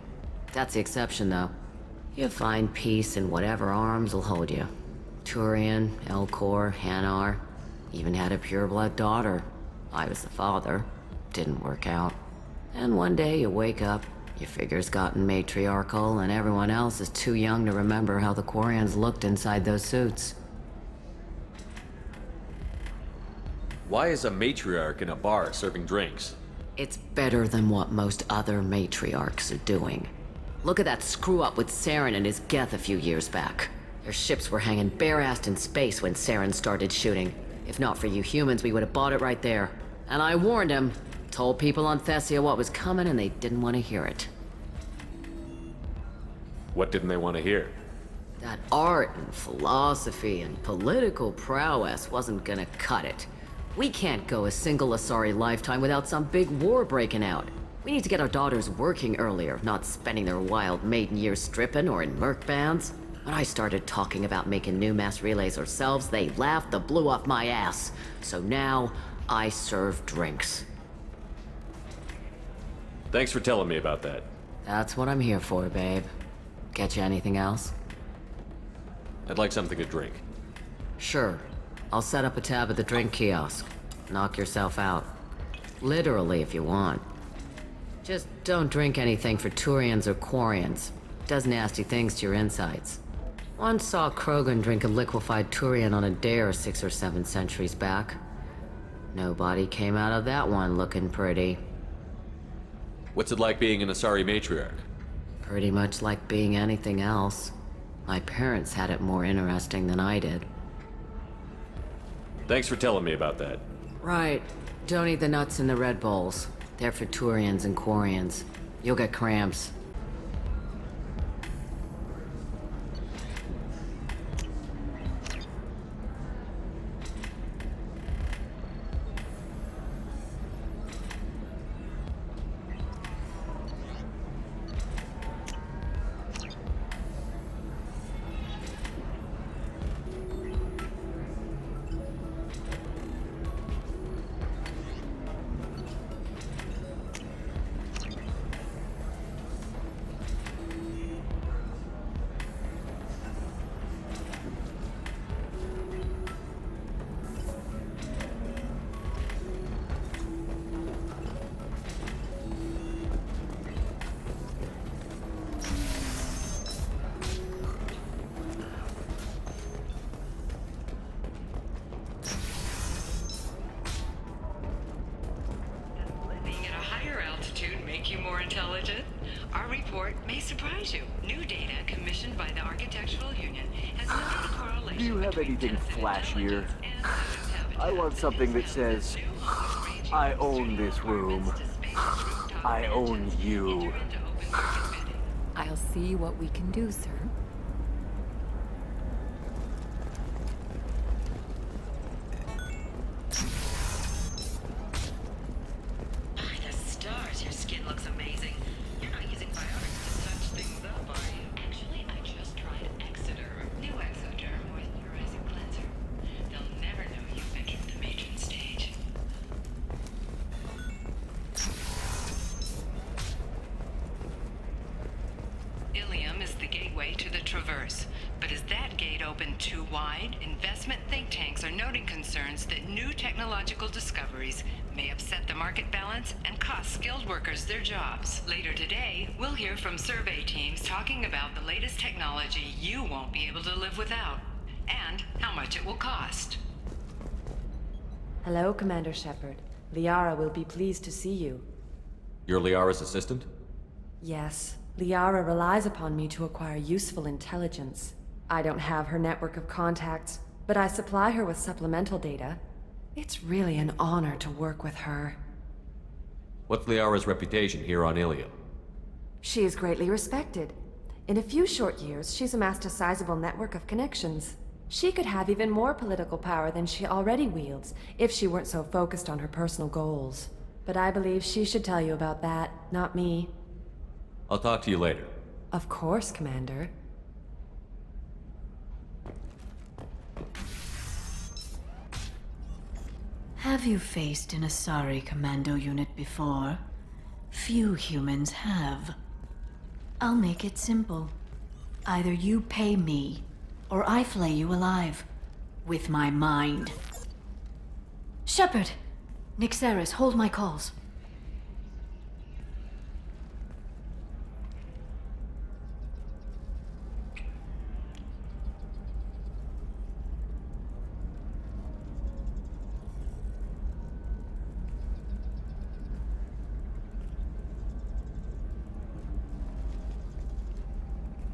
That's the exception, though. You find peace in whatever arms will hold you. Turian, Elcor, Hanar. Even had a pureblood daughter. I was the father. Didn't work out. And one day you wake up, your figure's gotten matriarchal, and everyone else is too young to remember how the Quarians looked inside those suits. Why is a matriarch in a bar serving drinks? It's better than what most other matriarchs are doing. Look at that screw-up with Saren and his Geth a few years back. Their ships were hanging bare-assed in space when Saren started shooting. If not for you humans, we would have bought it right there. And I warned him. Told people on Thessia what was coming, and they didn't want to hear it. What didn't they want to hear? That art and philosophy and political prowess wasn't gonna cut it. We can't go a single Asari lifetime without some big war breaking out. We need to get our daughters working earlier, not spending their wild maiden years stripping or in merc bands. When I started talking about making new mass relays ourselves, they laughed the blue off my ass. So now, I serve drinks. Thanks for telling me about that. That's what I'm here for, babe. Get you anything else? I'd like something to drink. Sure. I'll set up a tab at the drink kiosk. Knock yourself out. Literally, if you want. Just don't drink anything for Turians or Quarians. Does nasty things to your insides. Once saw Krogan drink a liquefied Turian on a dare 6 or 7 centuries back. Nobody came out of that one looking pretty. What's it like being an Asari matriarch? Pretty much like being anything else. My parents had it more interesting than I did. Thanks for telling me about that. Right. Don't eat the nuts in the Red Bowls. They're for Turians and Quarians. You'll get cramps. Make you more intelligent? Our report may surprise you. New data commissioned by the Architectural Union has noted a correlation. Do you have anything flashier? I want something that says, I own this room. I own you. I'll see what we can do, sir. To the Traverse. But is that gate open too wide? Investment think tanks are noting concerns that new technological discoveries may upset the market balance and cost skilled workers their jobs. Later today, we'll hear from survey teams talking about the latest technology you won't be able to live without, and how much it will cost. Hello, Commander Shepard. Liara will be pleased to see you. You're Liara's assistant? Yes. Liara relies upon me to acquire useful intelligence. I don't have her network of contacts, but I supply her with supplemental data. It's really an honor to work with her. What's Liara's reputation here on Ilium? She is greatly respected. In a few short years, she's amassed a sizable network of connections. She could have even more political power than she already wields, if she weren't so focused on her personal goals. But I believe she should tell you about that, not me. I'll talk to you later. Of course, Commander. Have you faced an Asari commando unit before? Few humans have. I'll make it simple. Either you pay me, or I flay you alive. With my mind. Shepard! Nixeris, hold my calls.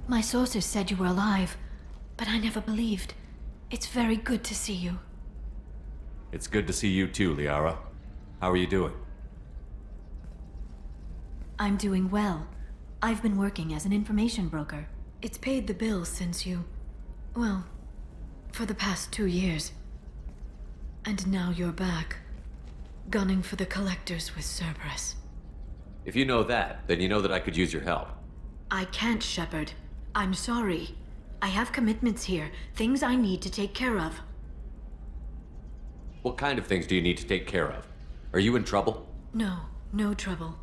My sources said you were alive, but I never believed. It's very good to see you. It's good to see you too, Liara. How are you doing? I'm doing well. I've been working as an information broker. It's paid the bills since you... well, for the past 2 years. And now you're back, gunning for the Collectors with Cerberus. If you know that, then you know that I could use your help. I can't, Shepard. I'm sorry. I have commitments here, things I need to take care of. What kind of things do you need to take care of? Are you in trouble? No, no trouble.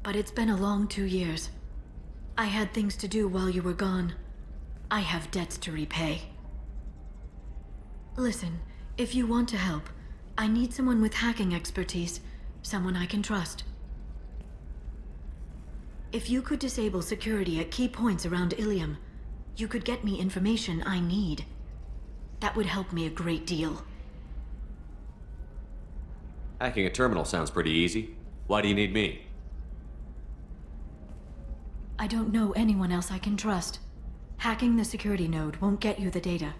But it's been a long 2 years. I had things to do while you were gone. I have debts to repay. Listen, if you want to help, I need someone with hacking expertise, someone I can trust. If you could disable security at key points around Ilium, you could get me information I need. That would help me a great deal. Hacking a terminal sounds pretty easy. Why do you need me? I don't know anyone else I can trust. Hacking the security node won't get you the data.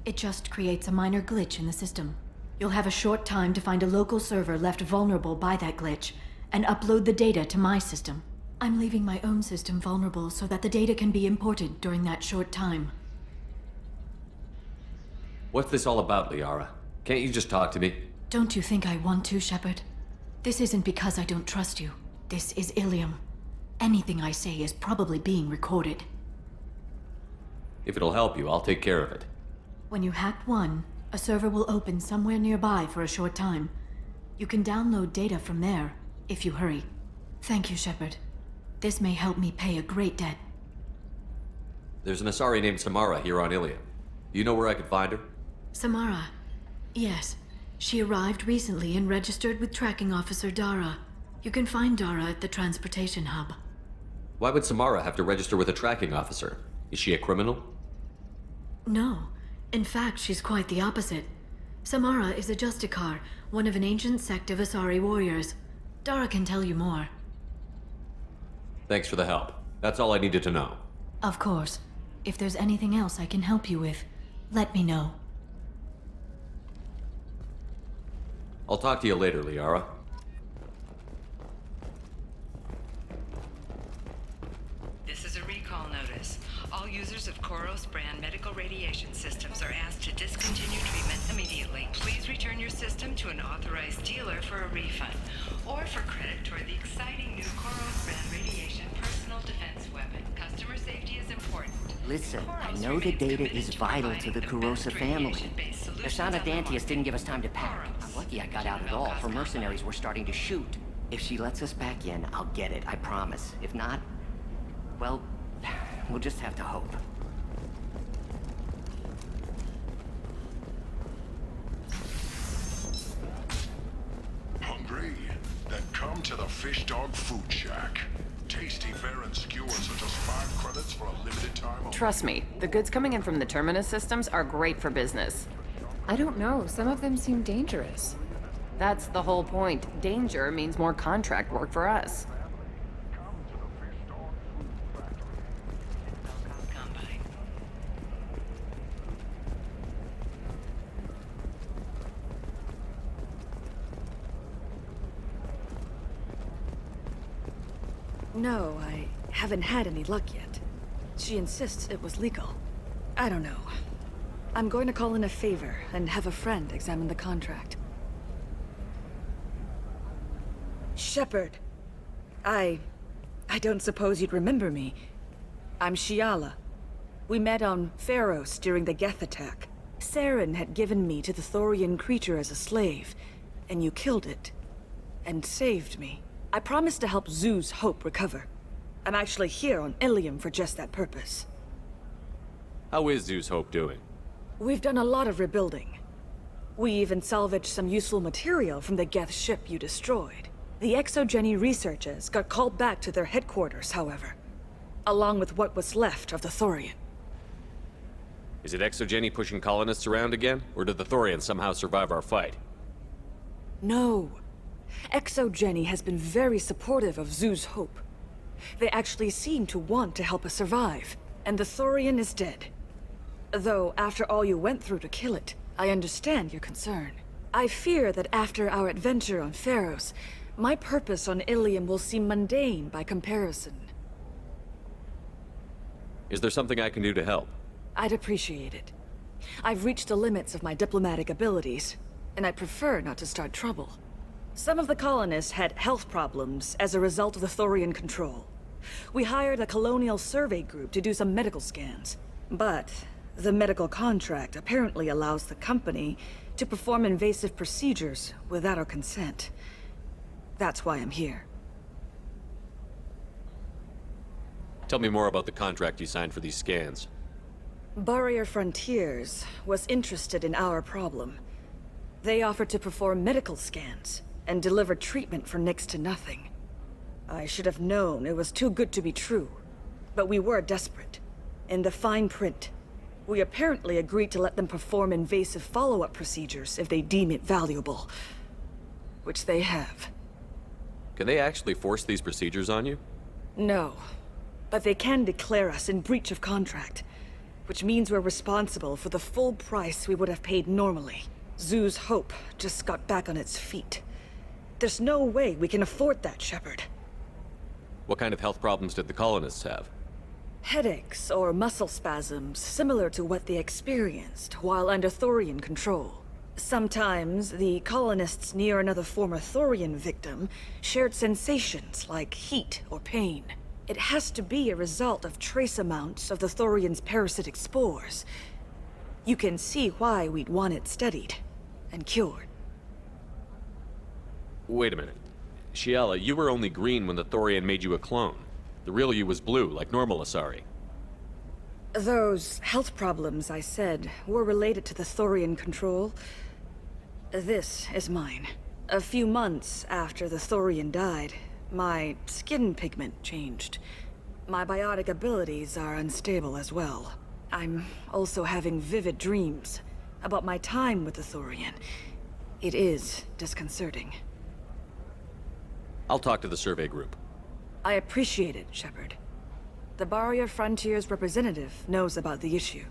It just creates a minor glitch in the system. You'll have a short time to find a local server left vulnerable by that glitch, and upload the data to my system. I'm leaving my own system vulnerable so that the data can be imported during that short time. What's this all about, Liara? Can't you just talk to me? Don't you think I want to, Shepard? This isn't because I don't trust you. This is Ilium. Anything I say is probably being recorded. If it'll help you, I'll take care of it. When you hack one, a server will open somewhere nearby for a short time. You can download data from there, if you hurry. Thank you, Shepard. This may help me pay a great debt. There's an Asari named Samara here on Ilium. You know where I could find her? Samara. Yes. She arrived recently and registered with Tracking Officer Dara. You can find Dara at the transportation hub. Why would Samara have to register with a tracking officer? Is she a criminal? No. In fact, she's quite the opposite. Samara is a Justicar, one of an ancient sect of Asari warriors. Dara can tell you more. Thanks for the help. That's all I needed to know. Of course. If there's anything else I can help you with, let me know. I'll talk to you later, Liara. This is a recall notice. All users of Koros brand medical radiation systems are asked to discontinue treatment immediately. Please return your system to an authorized dealer for a refund, or for credit toward the exciting new Koros brand radiation personal defense weapon. Customer safety is important. Listen, I know the data is vital to the Kurosa family. The Sana Dantius didn't give us time to pack. I'm lucky I got out at all. Her mercenaries were starting to shoot. If she lets us back in, I'll get it, I promise. If not, well, we'll just have to hope. Hungry? Then come to the Fish Dog Food Shack. Tasty fare and skewers are just 5 credits for a limited time only. Trust me, the goods coming in from the Terminus systems are great for business. I don't know, some of them seem dangerous. That's the whole point. Danger means more contract work for us. No, I haven't had any luck yet. She insists it was legal. I don't know. I'm going to call in a favor and have a friend examine the contract. Shepard. I don't suppose you'd remember me. I'm Shiala. We met on Pharos during the Geth attack. Saren had given me to the Thorian creature as a slave, and you killed it. And saved me. I promised to help Zoo's Hope recover. I'm actually here on Ilium for just that purpose. How is Zeus Hope doing? We've done a lot of rebuilding. We even salvaged some useful material from the Geth ship you destroyed. The Exogeny researchers got called back to their headquarters, however, along with what was left of the Thorian. Is it Exogeny pushing colonists around again, or did the Thorians somehow survive our fight? No. Exogeny has been very supportive of Zeus Hope. They actually seem to want to help us survive, and the Thorian is dead. Though, after all you went through to kill it, I understand your concern. I fear that after our adventure on Pharos, my purpose on Ilium will seem mundane by comparison. Is there something I can do to help? I'd appreciate it. I've reached the limits of my diplomatic abilities, and I prefer not to start trouble. Some of the colonists had health problems as a result of the Thorian control. We hired a colonial survey group to do some medical scans, but the medical contract apparently allows the company to perform invasive procedures without our consent. That's why I'm here. Tell me more about the contract you signed for these scans. Barrier Frontiers was interested in our problem. They offered to perform medical scans and deliver treatment for next to nothing. I should have known it was too good to be true, but we were desperate. In the fine print, we apparently agreed to let them perform invasive follow-up procedures if they deem it valuable. Which they have. Can they actually force these procedures on you? No, but they can declare us in breach of contract, which means we're responsible for the full price we would have paid normally. Zeus Hope just got back on its feet. There's no way we can afford that, Shepard. What kind of health problems did the colonists have? Headaches or muscle spasms similar to what they experienced while under Thorian control. Sometimes, the colonists near another former Thorian victim shared sensations like heat or pain. It has to be a result of trace amounts of the Thorian's parasitic spores. You can see why we'd want it studied and cured. Wait a minute. Shiala, you were only green when the Thorian made you a clone. The real you was blue, like normal Asari. Those health problems I said were related to the Thorian control. This is mine. A few months after the Thorian died, my skin pigment changed. My biotic abilities are unstable as well. I'm also having vivid dreams about my time with the Thorian. It is disconcerting. I'll talk to the survey group. I appreciate it, Shepard. The Barrier Frontiers representative knows about the issue.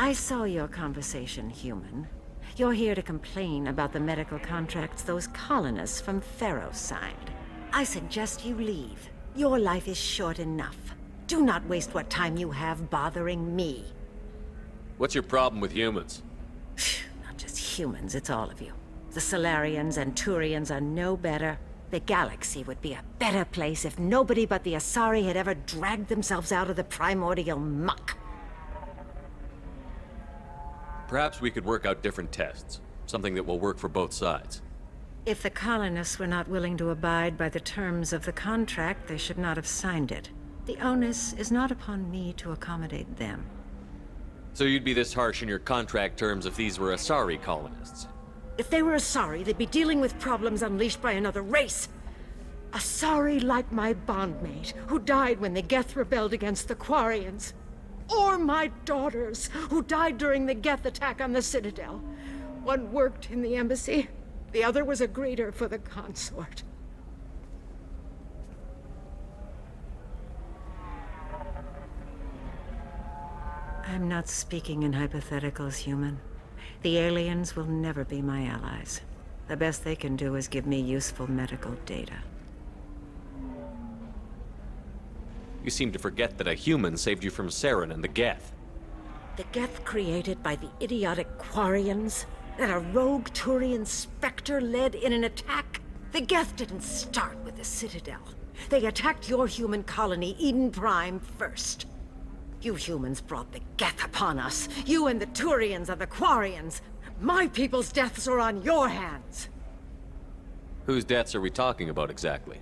I saw your conversation, human. You're here to complain about the medical contracts those colonists from Pharos signed. I suggest you leave. Your life is short enough. Do not waste what time you have bothering me. What's your problem with humans? Not just humans, it's all of you. The Solarians and Turians are no better. The galaxy would be a better place if nobody but the Asari had ever dragged themselves out of the primordial muck. Perhaps we could work out different tests. Something that will work for both sides. If the colonists were not willing to abide by the terms of the contract, they should not have signed it. The onus is not upon me to accommodate them. So you'd be this harsh in your contract terms if these were Asari colonists? If they were Asari, they'd be dealing with problems unleashed by another race. Asari like my bondmate, who died when the Geth rebelled against the Quarians. Or my daughters, who died during the Geth attack on the Citadel. One worked in the embassy, the other was a greeter for the consort. I'm not speaking in hypotheticals, human. The aliens will never be my allies. The best they can do is give me useful medical data. You seem to forget that a human saved you from Saren and the Geth. The Geth created by the idiotic Quarians? That a rogue Turian Spectre led in an attack? The Geth didn't start with the Citadel. They attacked your human colony, Eden Prime, first. You humans brought the Geth upon us. You and the Turians and the Quarians. My people's deaths are on your hands. Whose deaths are we talking about exactly?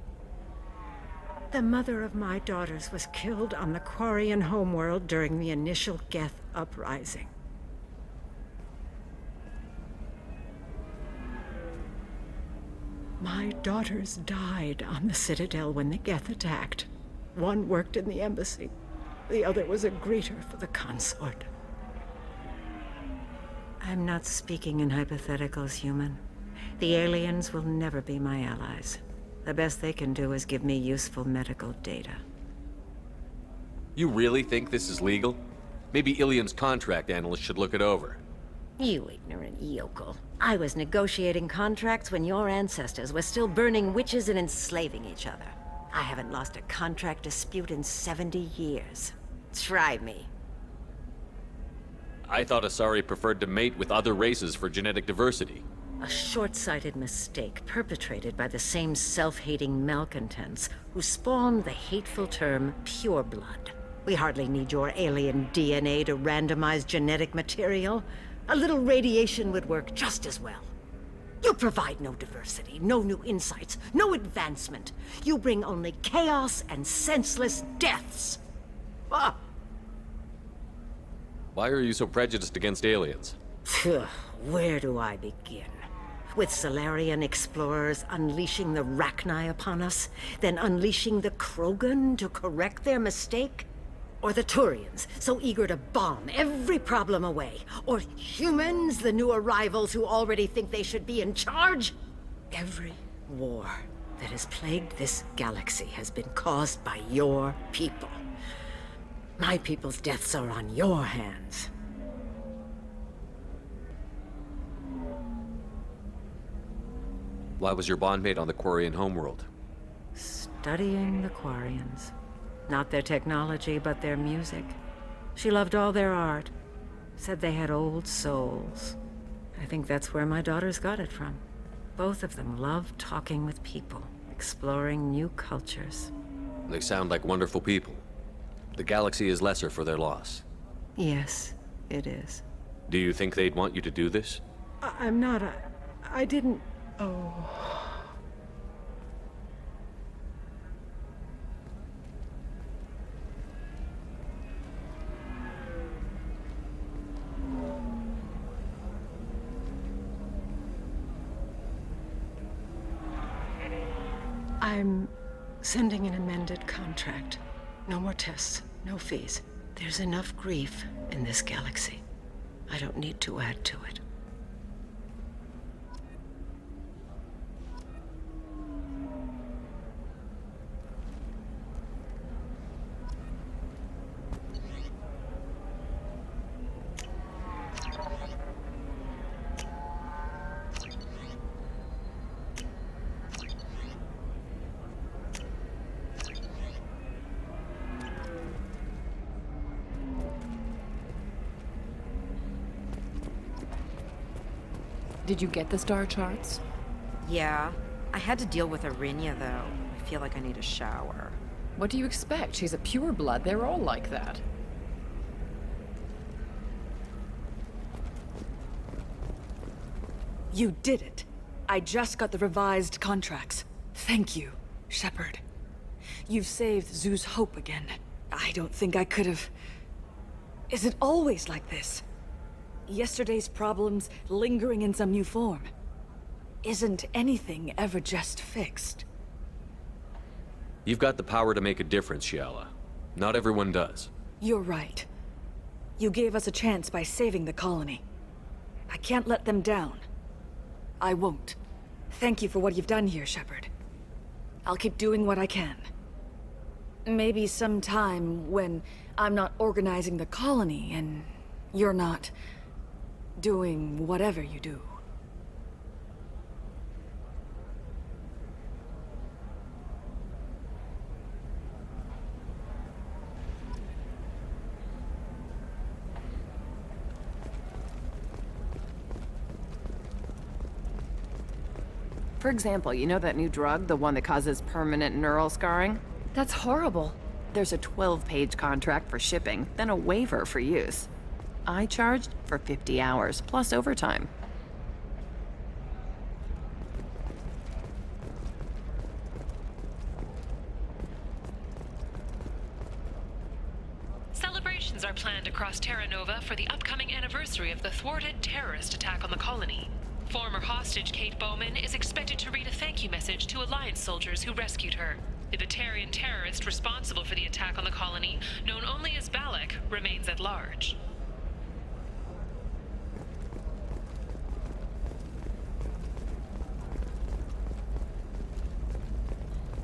The mother of my daughters was killed on the Quarian homeworld during the initial Geth uprising. My daughters died on the Citadel when the Geth attacked. One worked in the embassy. The other was a greeter for the consort. I'm not speaking in hypotheticals, human. The aliens will never be my allies. The best they can do is give me useful medical data. You really think this is legal? Maybe Ilian's contract analyst should look it over. You ignorant yokel. I was negotiating contracts when your ancestors were still burning witches and enslaving each other. I haven't lost a contract dispute in 70 years. Try me. I thought Asari preferred to mate with other races for genetic diversity. A short-sighted mistake perpetrated by the same self-hating malcontents who spawned the hateful term pureblood. We hardly need your alien DNA to randomize genetic material. A little radiation would work just as well. You provide no diversity, no new insights, no advancement. You bring only chaos and senseless deaths. Ah! Why are you so prejudiced against aliens? Where do I begin? With Solarian explorers unleashing the Rachni upon us, then unleashing the Krogan to correct their mistake? Or the Turians, so eager to bomb every problem away? Or humans, the new arrivals who already think they should be in charge? Every war that has plagued this galaxy has been caused by your people. My people's deaths are on your hands. Why was your bondmate on the Quarian homeworld? Studying the Quarians. Not their technology, but their music. She loved all their art. Said they had old souls. I think that's where my daughters got it from. Both of them loved talking with people, exploring new cultures. They sound like wonderful people. The galaxy is lesser for their loss. Yes, it is. Do you think they'd want you to do this? I'm not I didn't... Oh... I'm sending an amended contract. No more tests, no fees. There's enough grief in this galaxy. I don't need to add to it. Did you get the star charts? Yeah. I had to deal with Arinya, though. I feel like I need a shower. What do you expect? She's a pureblood. They're all like that. You did it. I just got the revised contracts. Thank you, Shepard. You've saved Zoo's hope again. I don't think I could have... Is it always like this? Yesterday's problems lingering in some new form? Isn't anything ever just fixed? You've got the power to make a difference, Shiala. Not everyone does. You're right. You gave us a chance by saving the colony. I can't let them down. I won't. Thank you for what you've done here, Shepard. I'll keep doing what I can. Maybe sometime when I'm not organizing the colony and you're not doing whatever you do. For example, you know that new drug, the one that causes permanent neural scarring? That's horrible. There's a 12-page contract for shipping, then a waiver for use. I charged for 50 hours, plus overtime. Celebrations are planned across Terra Nova for the upcoming anniversary of the thwarted terrorist attack on the colony. Former hostage Kate Bowman is expected to read a thank you message to Alliance soldiers who rescued her. The Batarian terrorist responsible for the attack on the colony, known only as Balak, remains at large.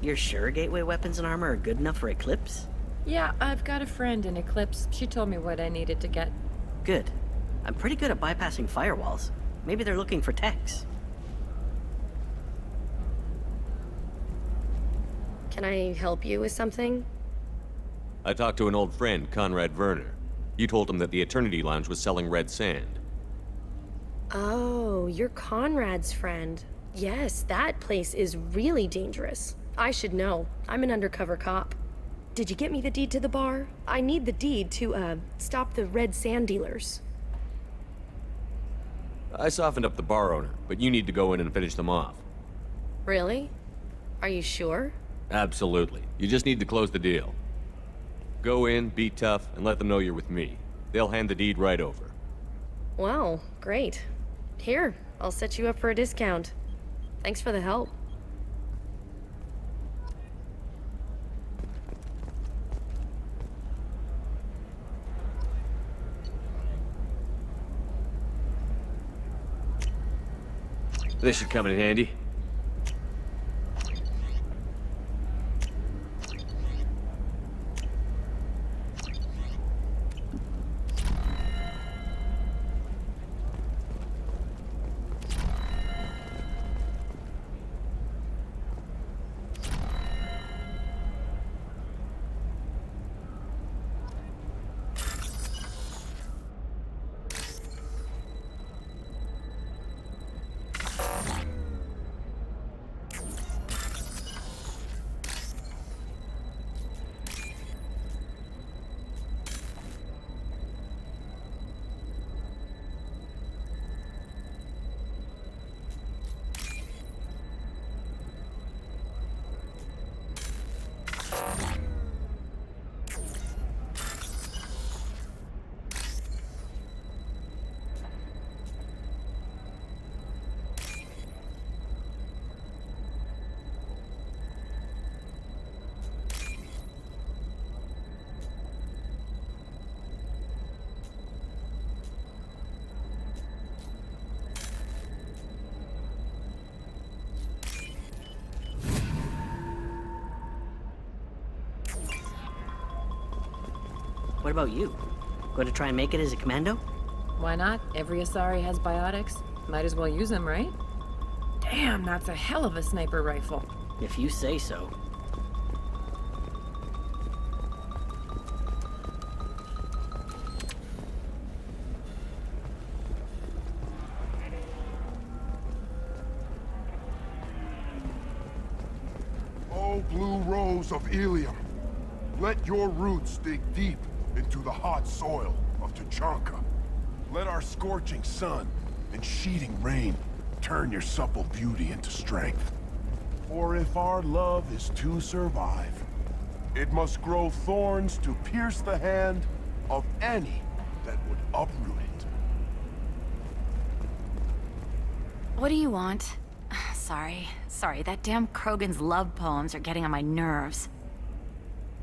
You're sure gateway weapons and armor are good enough for Eclipse? Yeah, I've got a friend in Eclipse. She told me what I needed to get. Good. I'm pretty good at bypassing firewalls. Maybe they're looking for techs. Can I help you with something? I talked to an old friend, Conrad Werner. You told him that the Eternity Lounge was selling red sand. Oh, you're Conrad's friend. Yes, that place is really dangerous. I should know. I'm an undercover cop. Did you get me the deed to the bar? I need the deed to, stop the red sand dealers. I softened up the bar owner, but you need to go in and finish them off. Really? Are you sure? Absolutely. You just need to close the deal. Go in, be tough, and let them know you're with me. They'll hand the deed right over. Wow, great. Here, I'll set you up for a discount. Thanks for the help. This should come in handy. What about you? Going to try and make it as a commando? Why not? Every Asari has biotics. Might as well use them, right? Damn, that's a hell of a sniper rifle. If you say so. Oh, blue rose of Ilium, let your roots dig deep into the hot soil of Tuchanka. Let our scorching sun and sheeting rain turn your supple beauty into strength. For if our love is to survive, it must grow thorns to pierce the hand of any What do you want? Sorry, that damn Krogan's love poems are getting on my nerves.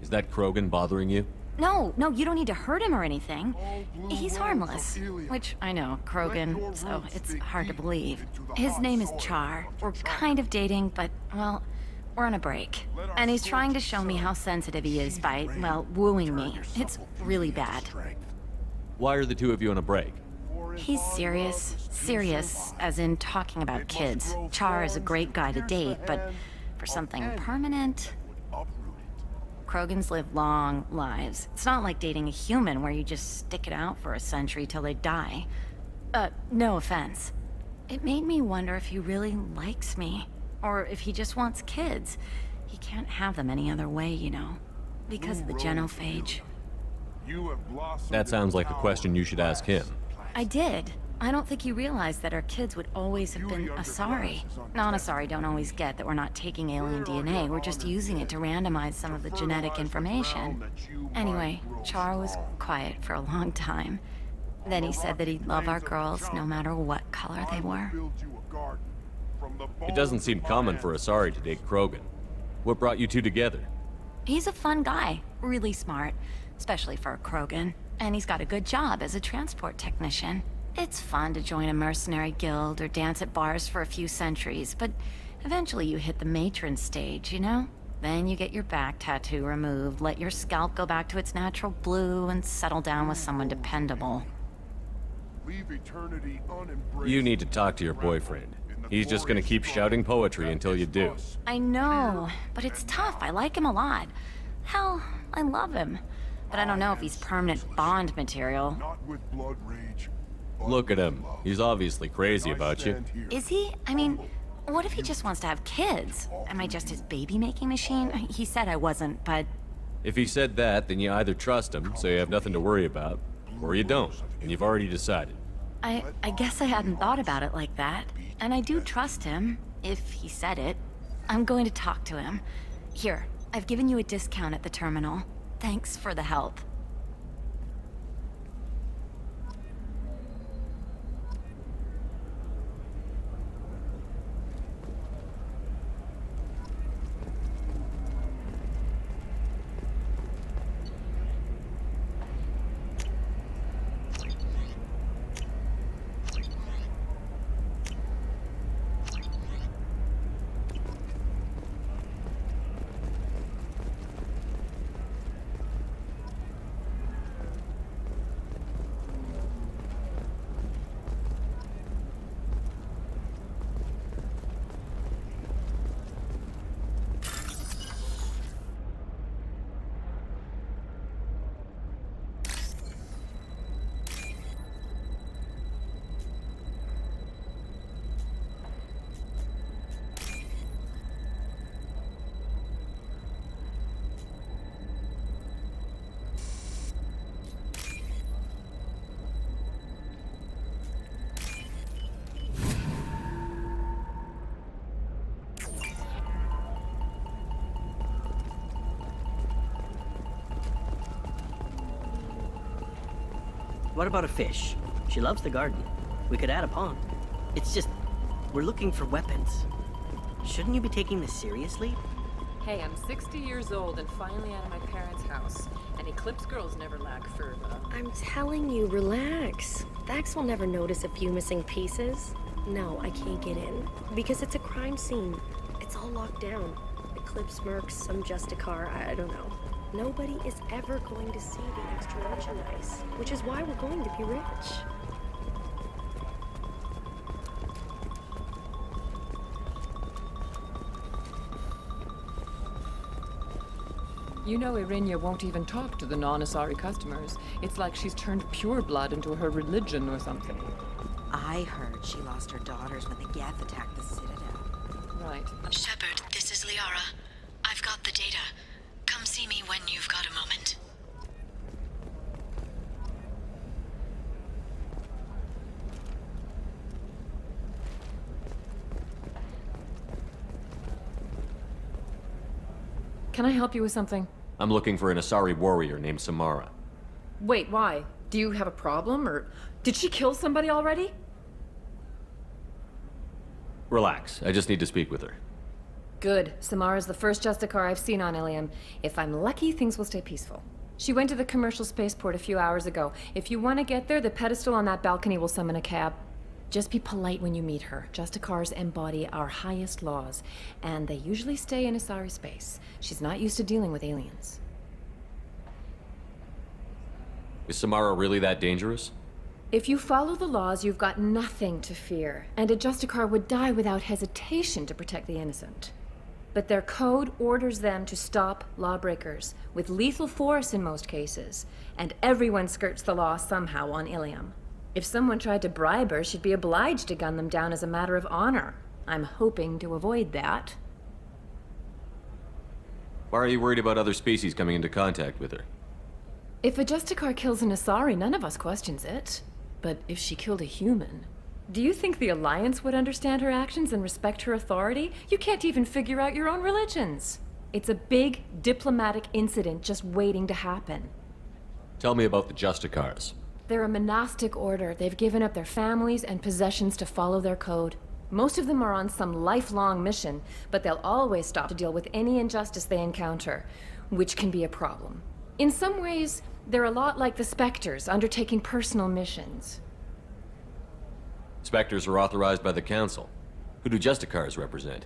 Is that Krogan bothering you? No, you don't need to hurt him or anything. He's harmless. Which, I know, Krogan, so it's hard to believe. His name is Char. We're kind of dating, but, well, we're on a break. And he's trying to show me how sensitive he is by, well, wooing me. It's really bad. Why are the two of you on a break? He's serious. Serious, as in talking about kids. Char is a great guy to date, but for something permanent... Krogans live long lives. It's not like dating a human where you just stick it out for a century till they die. No offense. It made me wonder if he really likes me. Or if he just wants kids. He can't have them any other way, you know. Because of the genophage. That sounds like a question you should ask him. I did. I don't think he realized that our kids would always have been Asari. Non-Asari don't always get that we're not taking alien DNA, we're just using it to randomize some of the genetic information. Anyway, Char was quiet for a long time. Then he said that he'd love our girls no matter what color they were. It doesn't seem common for Asari to date Krogan. What brought you two together? He's a fun guy, really smart, especially for a Krogan. And he's got a good job as a transport technician. It's fun to join a mercenary guild or dance at bars for a few centuries, but eventually you hit the matron stage, you know? Then you get your back tattoo removed, let your scalp go back to its natural blue, and settle down with someone dependable. You need to talk to your boyfriend. He's just gonna keep shouting poetry until you do. I know, but it's tough. I like him a lot. Hell, I love him. But I don't know if he's permanent Bond material. Look at him. He's obviously crazy about you. Is he? I mean, what if he just wants to have kids? Am I just his baby-making machine? He said I wasn't, but... If he said that, then you either trust him, so you have nothing to worry about, or you don't, and you've already decided. I guess I hadn't thought about it like that. And I do trust him, if he said it. I'm going to talk to him. Here, I've given you a discount at the terminal. Thanks for the help. What about a fish? She loves the garden. We could add a pond. It's just, we're looking for weapons. Shouldn't you be taking this seriously? Hey, I'm 60 years old and finally out of my parents' house. And Eclipse girls never lack fervor. I'm telling you, relax. Vax will never notice a few missing pieces. No, I can't get in. Because it's a crime scene. It's all locked down. Eclipse mercs, some Justicar, I don't know. Nobody is ever going to see the extra merchandise, which is why we're going to be rich. You know Irinia won't even talk to the non-Asari customers. It's like she's turned pureblood into her religion or something. I heard she lost her daughters when the Geth attacked the Citadel. Right. Shepard, this is Liara. I've got the data. Come see me when you've got a moment. Can I help you with something? I'm looking for an Asari warrior named Samara. Wait, why? Do you have a problem, or did she kill somebody already? Relax. I just need to speak with her. Good. Samara's the first Justicar I've seen on Ilium. If I'm lucky, things will stay peaceful. She went to the commercial spaceport a few hours ago. If you want to get there, the pedestal on that balcony will summon a cab. Just be polite when you meet her. Justicars embody our highest laws, and they usually stay in Asari space. She's not used to dealing with aliens. Is Samara really that dangerous? If you follow the laws, you've got nothing to fear, and a Justicar would die without hesitation to protect the innocent. But their code orders them to stop lawbreakers, with lethal force in most cases, and everyone skirts the law somehow on Ilium. If someone tried to bribe her, she'd be obliged to gun them down as a matter of honor. I'm hoping to avoid that. Why are you worried about other species coming into contact with her? If a Justicar kills an Asari, none of us questions it. But if she killed a human... Do you think the Alliance would understand her actions and respect her authority? You can't even figure out your own religions. It's a big diplomatic incident just waiting to happen. Tell me about the Justicars. They're a monastic order. They've given up their families and possessions to follow their code. Most of them are on some lifelong mission, but they'll always stop to deal with any injustice they encounter, which can be a problem. In some ways, they're a lot like the Spectres, undertaking personal missions. Spectres are authorized by the Council. Who do Justicars represent?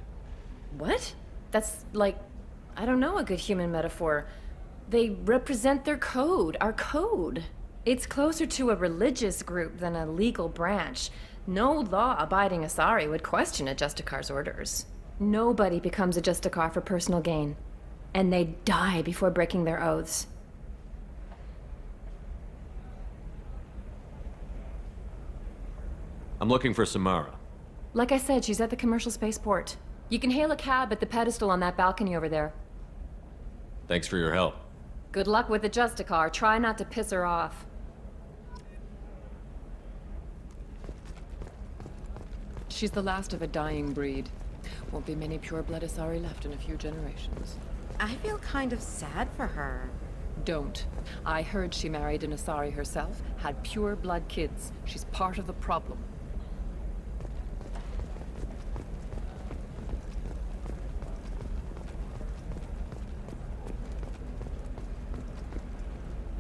What? That's like, I don't know, a good human metaphor. They represent their code, our code. It's closer to a religious group than a legal branch. No law-abiding Asari would question a Justicar's orders. Nobody becomes a Justicar for personal gain. And they die before breaking their oaths. I'm looking for Samara. Like I said, she's at the commercial spaceport. You can hail a cab at the pedestal on that balcony over there. Thanks for your help. Good luck with the Justicar. Try not to piss her off. She's the last of a dying breed. Won't be many pure-blood Asari left in a few generations. I feel kind of sad for her. Don't. I heard she married an Asari herself, had pure-blood kids. She's part of the problem.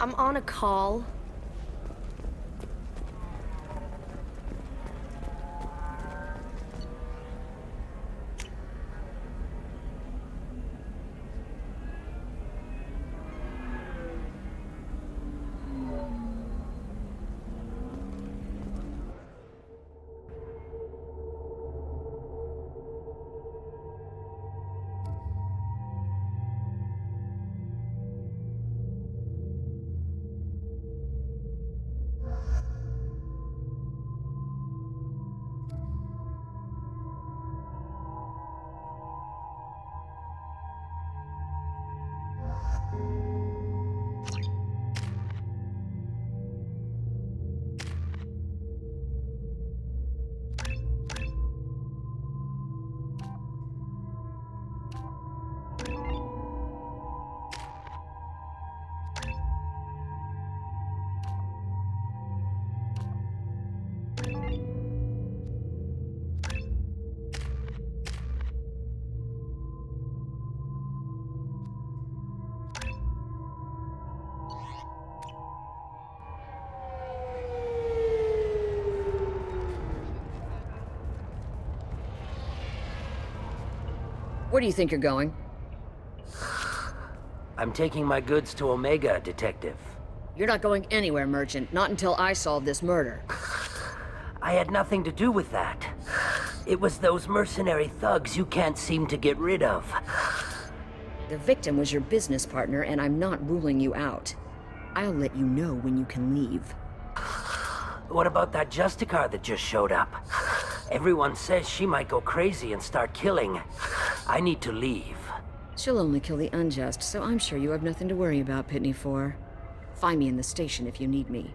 I'm on a call. Where do you think you're going? I'm taking my goods to Omega, Detective. You're not going anywhere, Merchant. Not until I solve this murder. I had nothing to do with that. It was those mercenary thugs you can't seem to get rid of. The victim was your business partner, and I'm not ruling you out. I'll let you know when you can leave. What about that Justicar that just showed up? Everyone says she might go crazy and start killing. I need to leave. She'll only kill the unjust, so I'm sure you have nothing to worry about, Pitney 4. Find me in the station if you need me.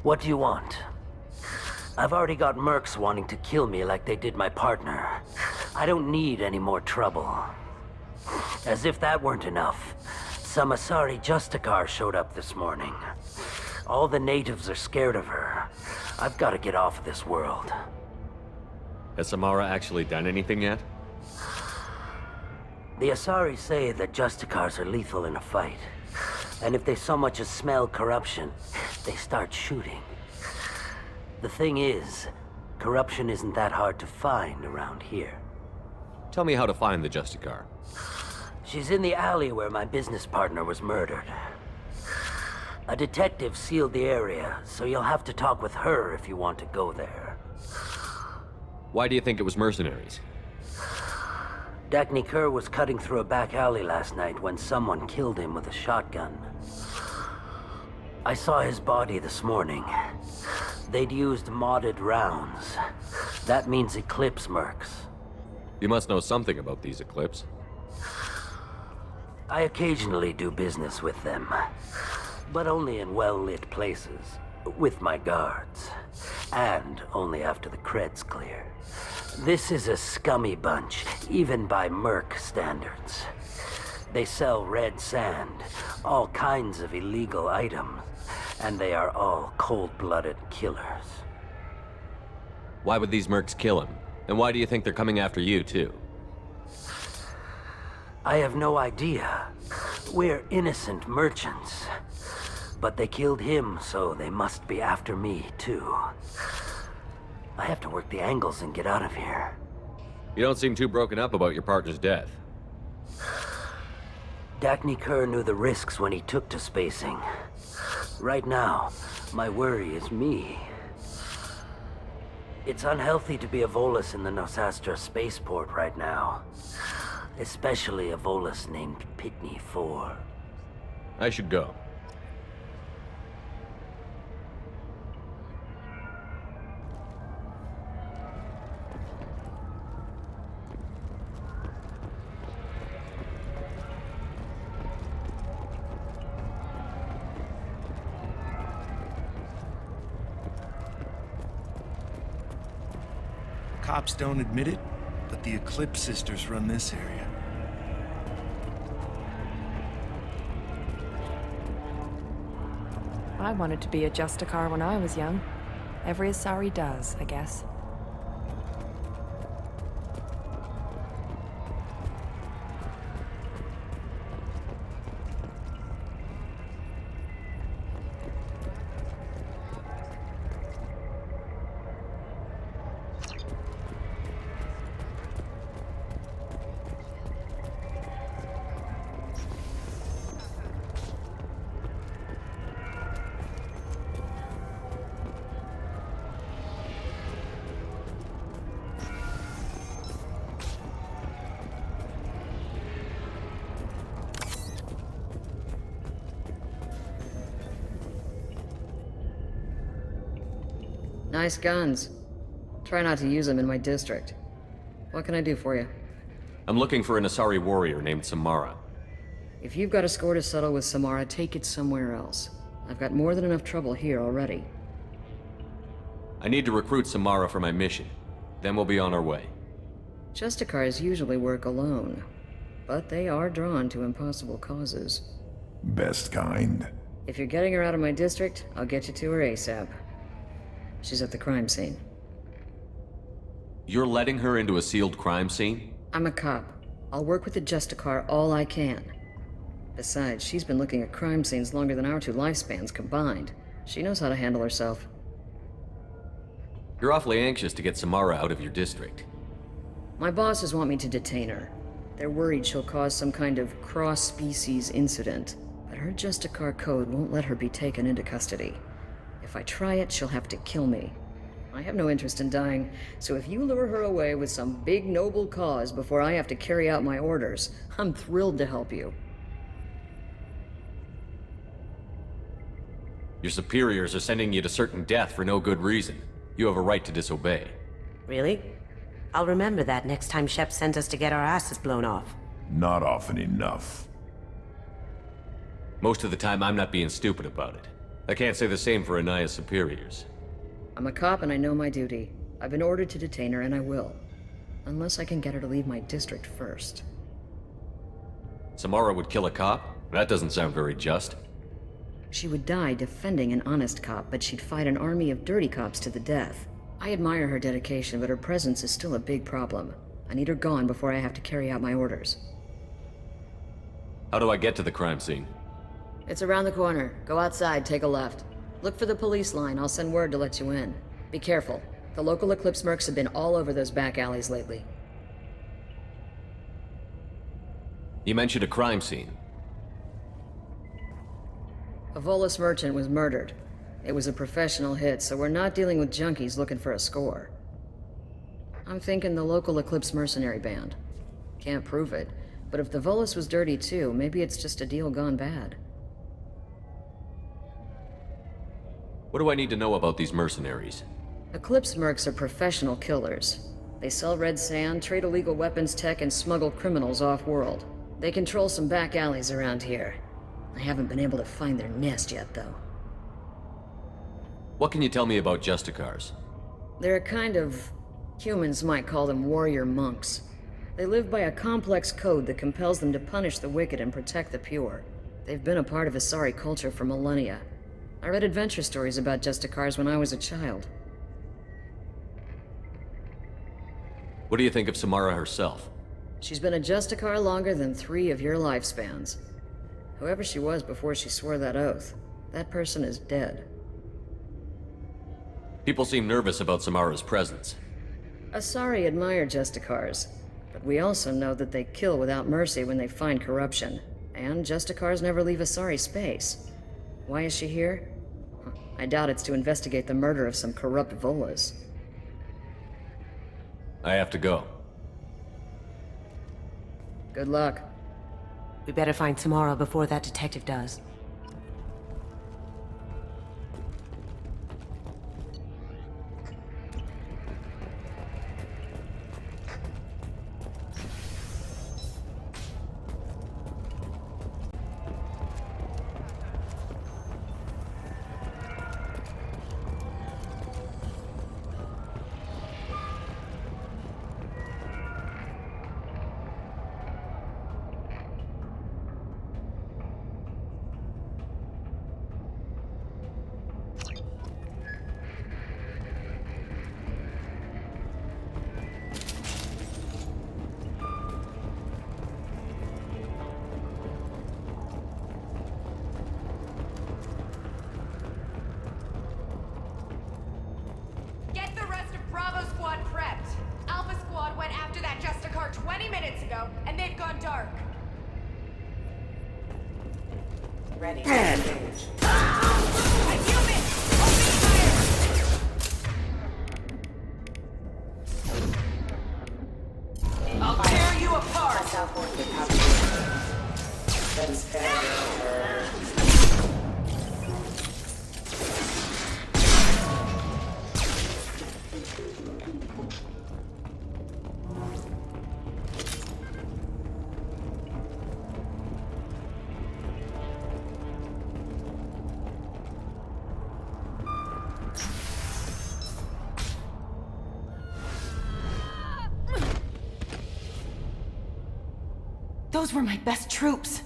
What do you want? I've already got mercs wanting to kill me like they did my partner. I don't need any more trouble. As if that weren't enough, some Asari Justicar showed up this morning. All the natives are scared of her. I've got to get off of this world. Has Samara actually done anything yet? The Asari say that Justicars are lethal in a fight. And if they so much as smell corruption, they start shooting. The thing is, corruption isn't that hard to find around here. Tell me how to find the Justicar. She's in the alley where my business partner was murdered. A detective sealed the area, so you'll have to talk with her if you want to go there. Why do you think it was mercenaries? Dagny Kerr was cutting through a back alley last night when someone killed him with a shotgun. I saw his body this morning. They'd used modded rounds. That means Eclipse mercs. You must know something about these Eclipse. I occasionally do business with them, but only in well-lit places, with my guards, and only after the cred's clear. This is a scummy bunch, even by merc standards. They sell red sand, all kinds of illegal items, and they are all cold-blooded killers. Why would these mercs kill him? And why do you think they're coming after you, too? I have no idea. We're innocent merchants. But they killed him, so they must be after me, too. I have to work the angles and get out of here. You don't seem too broken up about your partner's death. Dagny Kerr knew the risks when he took to spacing. Right now, my worry is me. It's unhealthy to be a Volus in the Nosastra spaceport right now. Especially a Volus named Pitney 4. I should go. Cops don't admit it, but the Eclipse sisters run this area. I wanted to be a Justicar when I was young. Every Asari does, I guess. Nice guns. Try not to use them in my district. What can I do for you? I'm looking for an Asari warrior named Samara. If you've got a score to settle with Samara, take it somewhere else. I've got more than enough trouble here already. I need to recruit Samara for my mission. Then we'll be on our way. Justicars usually work alone, but they are drawn to impossible causes. Best kind. If you're getting her out of my district, I'll get you to her ASAP. She's at the crime scene. You're letting her into a sealed crime scene? I'm a cop. I'll work with the Justicar all I can. Besides, she's been looking at crime scenes longer than our two lifespans combined. She knows how to handle herself. You're awfully anxious to get Samara out of your district. My bosses want me to detain her. They're worried she'll cause some kind of cross-species incident, but her Justicar code won't let her be taken into custody. If I try it, she'll have to kill me. I have no interest in dying, so if you lure her away with some big noble cause before I have to carry out my orders, I'm thrilled to help you. Your superiors are sending you to certain death for no good reason. You have a right to disobey. Really? I'll remember that next time Shep sends us to get our asses blown off. Not often enough. Most of the time, I'm not being stupid about it. I can't say the same for Anaya's superiors. I'm a cop and I know my duty. I've been ordered to detain her and I will. Unless I can get her to leave my district first. Samara would kill a cop? That doesn't sound very just. She would die defending an honest cop, but she'd fight an army of dirty cops to the death. I admire her dedication, but her presence is still a big problem. I need her gone before I have to carry out my orders. How do I get to the crime scene? It's around the corner. Go outside, take a left. Look for the police line. I'll send word to let you in. Be careful. The local Eclipse mercs have been all over those back alleys lately. You mentioned a crime scene. A Volus merchant was murdered. It was a professional hit, so we're not dealing with junkies looking for a score. I'm thinking the local Eclipse mercenary band. Can't prove it, but if the Volus was dirty too, maybe it's just a deal gone bad. What do I need to know about these mercenaries? Eclipse mercs are professional killers. They sell red sand, trade illegal weapons tech, and smuggle criminals off-world. They control some back alleys around here. I haven't been able to find their nest yet, though. What can you tell me about Justicars? They're a kind of... humans might call them warrior monks. They live by a complex code that compels them to punish the wicked and protect the pure. They've been a part of Asari culture for millennia. I read adventure stories about Justicars when I was a child. What do you think of Samara herself? She's been a Justicar longer than 3 of your lifespans. Whoever she was before she swore that oath, that person is dead. People seem nervous about Samara's presence. Asari admire Justicars, but we also know that they kill without mercy when they find corruption. And Justicars never leave Asari space. Why is she here? I doubt it's to investigate the murder of some corrupt Volas. I have to go. Good luck. We better find Samara before that detective does. Get the rest of Bravo Squad prepped. Alpha Squad went after that Justicar 20 minutes ago, and they've gone dark. Ready. I'll tear you apart! Those were my best troops.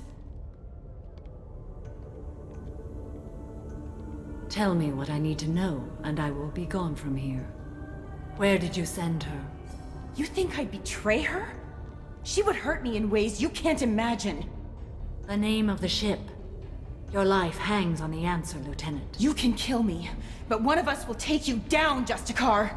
Tell me what I need to know, and I will be gone from here. Where did you send her? You think I'd betray her? She would hurt me in ways you can't imagine. The name of the ship. Your life hangs on the answer, Lieutenant. You can kill me, but one of us will take you down, Justicar!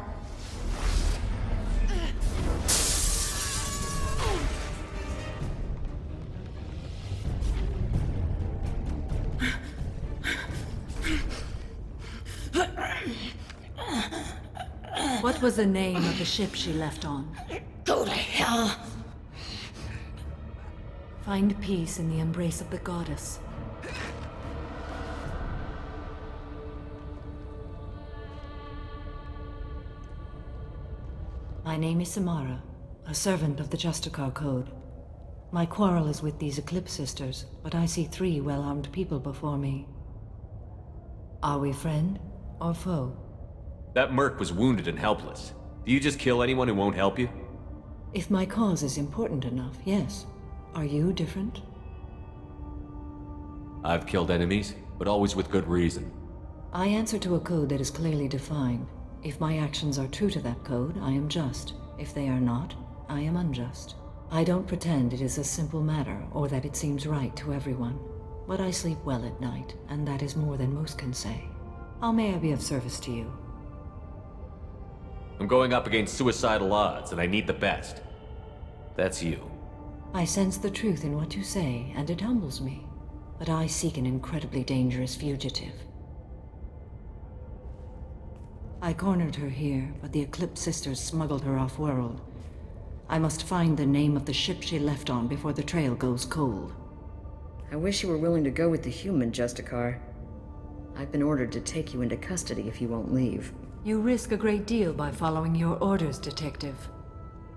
What was the name of the ship she left on? Go to hell! Find peace in the embrace of the goddess. My name is Samara, a servant of the Justicar Code. My quarrel is with these Eclipse Sisters, but I see 3 well-armed people before me. Are we friend or foe? That merc was wounded and helpless. Do you just kill anyone who won't help you? If my cause is important enough, yes. Are you different? I've killed enemies, but always with good reason. I answer to a code that is clearly defined. If my actions are true to that code, I am just. If they are not, I am unjust. I don't pretend it is a simple matter or that it seems right to everyone. But I sleep well at night, and that is more than most can say. How may I be of service to you? I'm going up against suicidal odds, and I need the best. That's you. I sense the truth in what you say, and it humbles me. But I seek an incredibly dangerous fugitive. I cornered her here, but the Eclipse sisters smuggled her off-world. I must find the name of the ship she left on before the trail goes cold. I wish you were willing to go with the human, Justicar. I've been ordered to take you into custody if you won't leave. You risk a great deal by following your orders, Detective.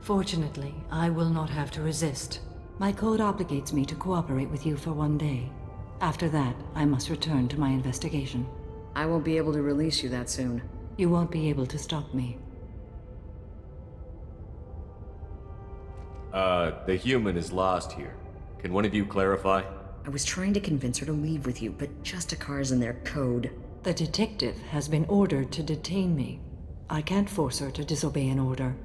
Fortunately, I will not have to resist. My code obligates me to cooperate with you for 1 day. After that, I must return to my investigation. I won't be able to release you that soon. You won't be able to stop me. The human is lost here. Can one of you clarify? I was trying to convince her to leave with you, but Justicar's in their code. The detective has been ordered to detain me. I can't force her to disobey an order.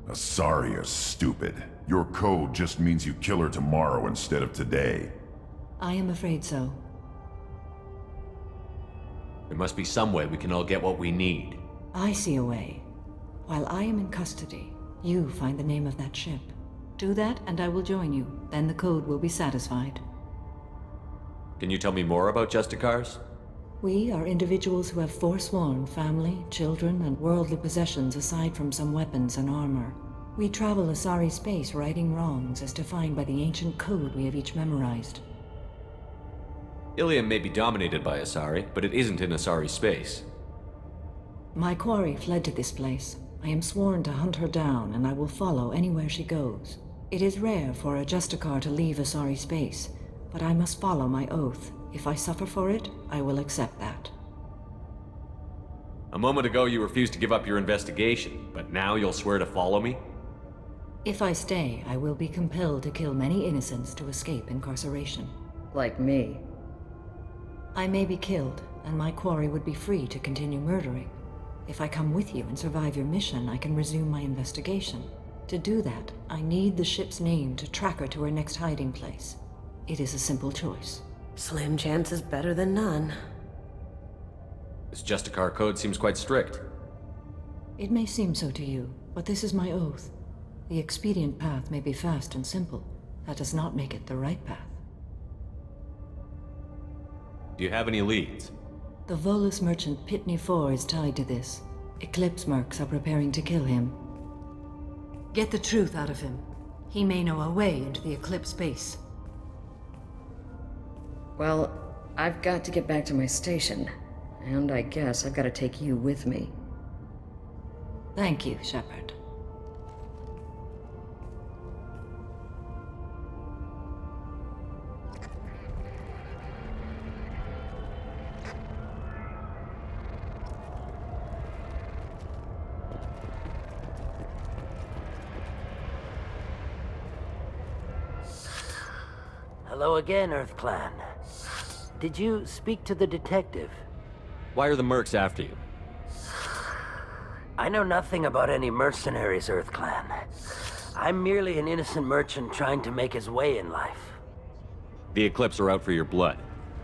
Asaria's stupid. Your code just means you kill her tomorrow instead of today. I am afraid so. There must be some way we can all get what we need. I see a way. While I am in custody, you find the name of that ship. Do that and I will join you. Then the code will be satisfied. Can you tell me more about Justicars? We are individuals who have forsworn family, children, and worldly possessions aside from some weapons and armor. We travel Asari space righting wrongs as defined by the ancient code we have each memorized. Ilium may be dominated by Asari, but it isn't in Asari space. My quarry fled to this place. I am sworn to hunt her down, and I will follow anywhere she goes. It is rare for a Justicar to leave Asari space, but I must follow my oath. If I suffer for it, I will accept that. A moment ago you refused to give up your investigation, but now you'll swear to follow me? If I stay, I will be compelled to kill many innocents to escape incarceration. Like me. I may be killed, and my quarry would be free to continue murdering. If I come with you and survive your mission, I can resume my investigation. To do that, I need the ship's name to track her to her next hiding place. It is a simple choice. Slim chance is better than none. This Justicar code seems quite strict. It may seem so to you, but this is my oath. The expedient path may be fast and simple. That does not make it the right path. Do you have any leads? The Volus merchant Pitney 4 is tied to this. Eclipse mercs are preparing to kill him. Get the truth out of him. He may know a way into the Eclipse base. Well, I've got to get back to my station. And I guess I've got to take you with me. Thank you, Shepard. Hello again, Earth Clan. Did you speak to the detective? Why are the mercs after you? I know nothing about any mercenaries, Earth Clan. I'm merely an innocent merchant trying to make his way in life. The Eclipse are out for your blood.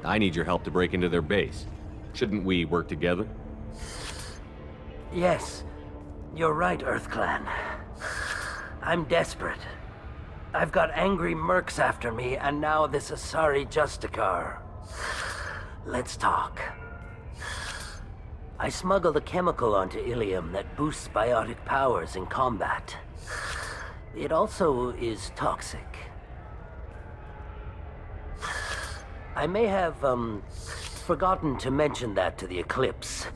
I need your help to break into their base. Shouldn't we work together? Yes, you're right, Earth Clan. I'm desperate. I've got angry mercs after me, and now this Asari Justicar. Let's talk. I smuggled a chemical onto Ilium that boosts biotic powers in combat. It also is toxic. I may have, forgotten to mention that to the Eclipse,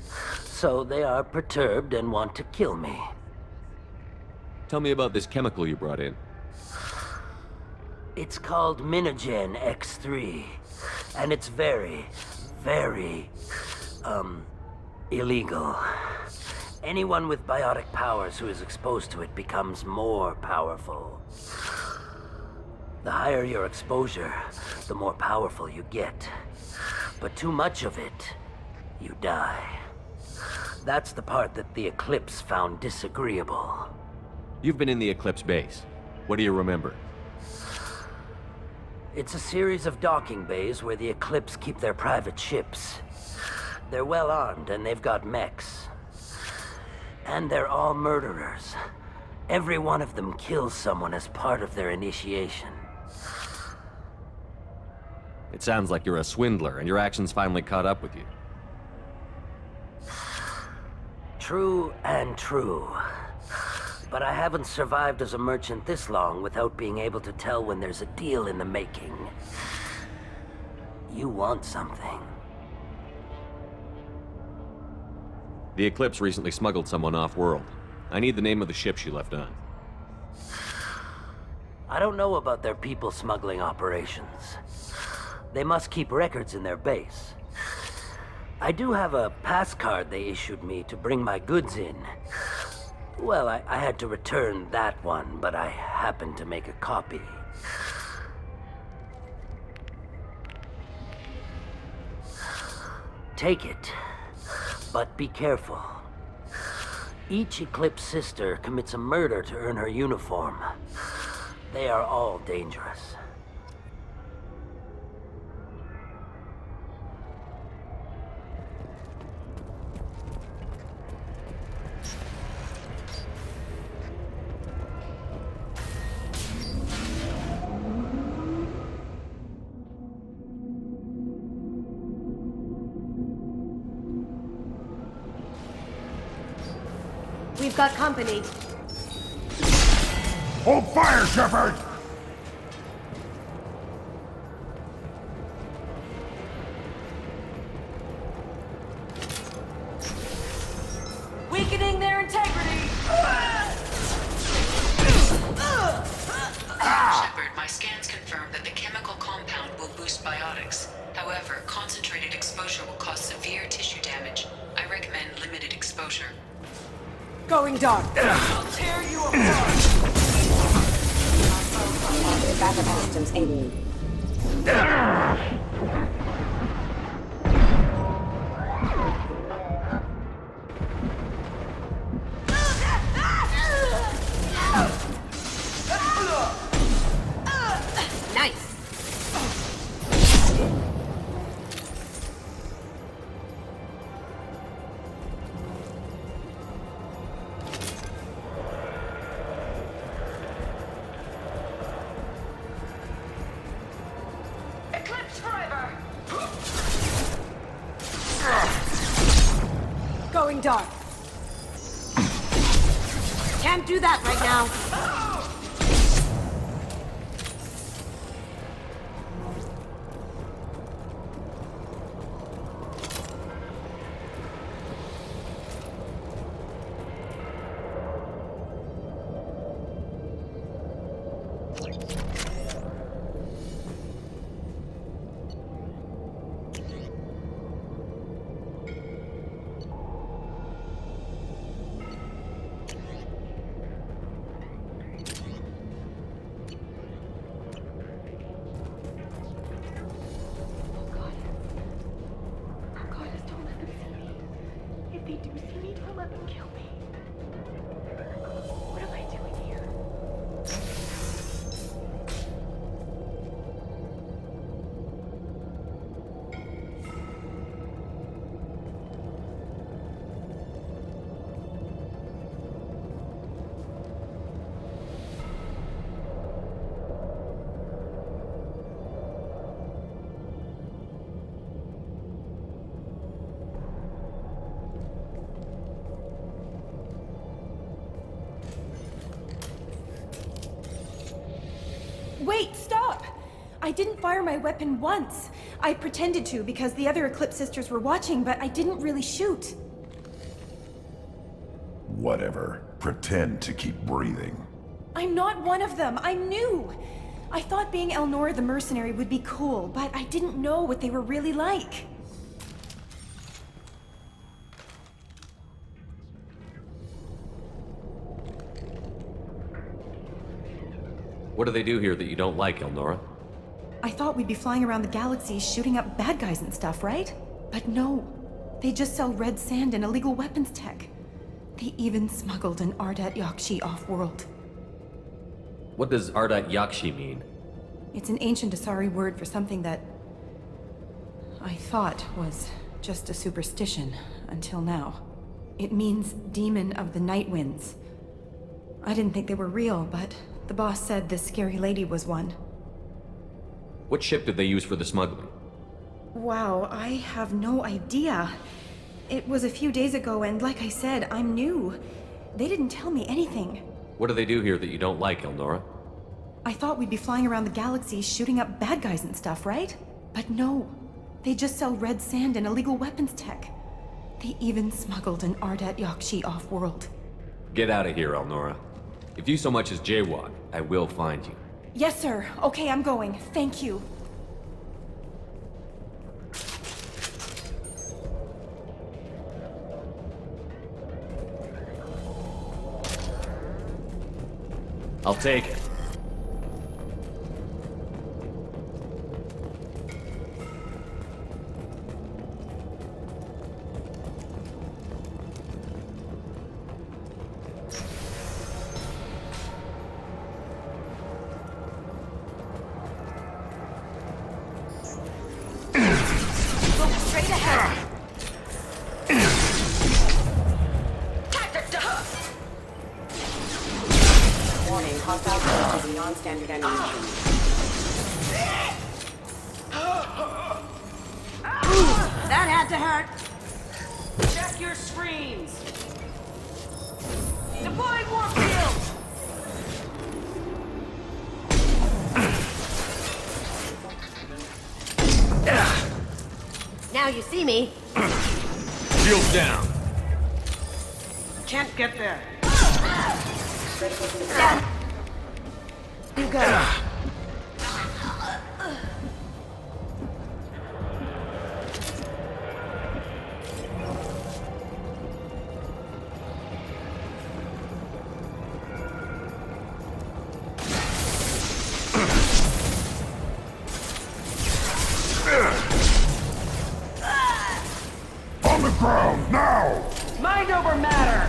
so they are perturbed and want to kill me. Tell me about this chemical you brought in. It's called Minogen X3, and it's very, very, illegal. Anyone with biotic powers who is exposed to it becomes more powerful. The higher your exposure, the more powerful you get. But too much of it, you die. That's the part that the Eclipse found disagreeable. You've been in the Eclipse base. What do you remember? It's a series of docking bays where the Eclipse keep their private ships. They're well armed and they've got mechs. And they're all murderers. Every one of them kills someone as part of their initiation. It sounds like you're a swindler and your actions finally caught up with you. True and true. But I haven't survived as a merchant this long without being able to tell when there's a deal in the making. You want something. The Eclipse recently smuggled someone off-world. I need the name of the ship she left on. I don't know about their people smuggling operations. They must keep records in their base. I do have a pass card they issued me to bring my goods in. Well, I had to return that one, but I happened to make a copy. Take it, but be careful. Each Eclipse sister commits a murder to earn her uniform. They are all dangerous. We've got company. Hold fire, Shepard! Weakening their integrity! Shepard, my scans confirm that the chemical compound will boost biotics. However, concentrated exposure will cause severe tissue damage. I recommend limited exposure. Going dark. I'll tear you apart! Backup systems aiding. Nice! Eclipse forever! Going dark. Can't do that right now. Wait, stop! I didn't fire my weapon once. I pretended to because the other Eclipse sisters were watching, but I didn't really shoot. Whatever. Pretend to keep breathing. I'm not one of them. I'm new. I thought being Elnora the mercenary would be cool, but I didn't know what they were really like. What do they do here that you don't like, Elnora? I thought we'd be flying around the galaxy shooting up bad guys and stuff, right? But no. They just sell red sand and illegal weapons tech. They even smuggled an Ardat Yakshi off-world. What does Ardat Yakshi mean? It's an ancient Asari word for something that I thought was just a superstition until now. It means demon of the night winds. I didn't think they were real, but the boss said this scary lady was one. What ship did they use for the smuggling? Wow, I have no idea. It was a few days ago, and like I said, I'm new. They didn't tell me anything. What do they do here that you don't like, Elnora? I thought we'd be flying around the galaxy shooting up bad guys and stuff, right? But no. They just sell red sand and illegal weapons tech. They even smuggled an Ardat Yakshi off-world. Get out of here, Elnora. If you so much as jaywalk, I will find you. Yes, sir. Okay, I'm going. Thank you. I'll take it. Straight ahead. Warning, hostile code is non-standard animation. That had to hurt. Check your screens. Deploying warp field. Now you see me. Shield down. Can't get there. You go. On the ground, now! Mind over matter!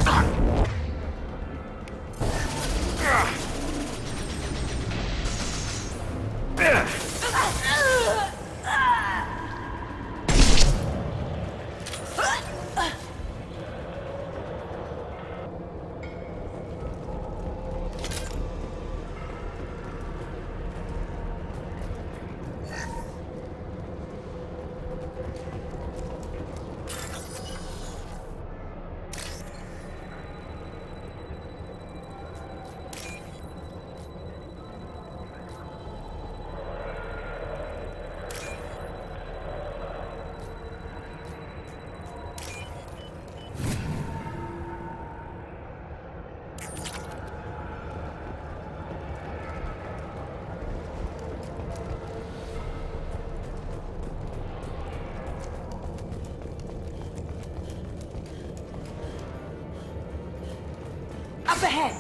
Up ahead!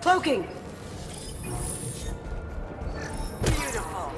Cloaking! Beautiful.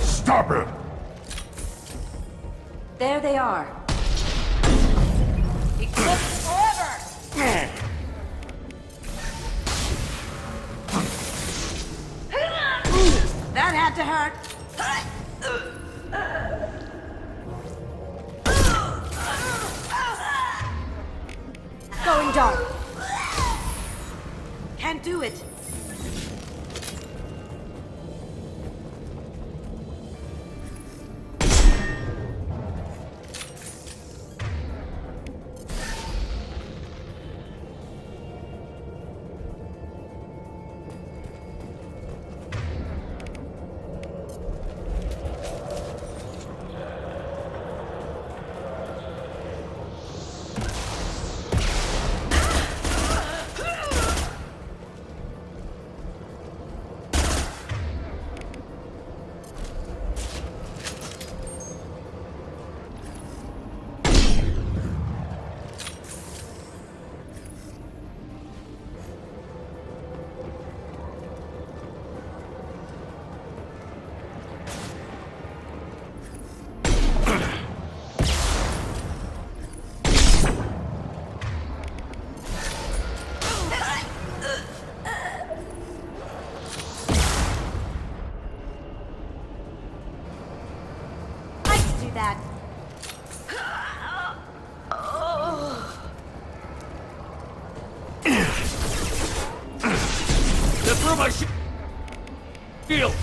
Stop it! There they are. Eclipse forever! That had to hurt. Too dark. Can't do it. That. Get through my shield!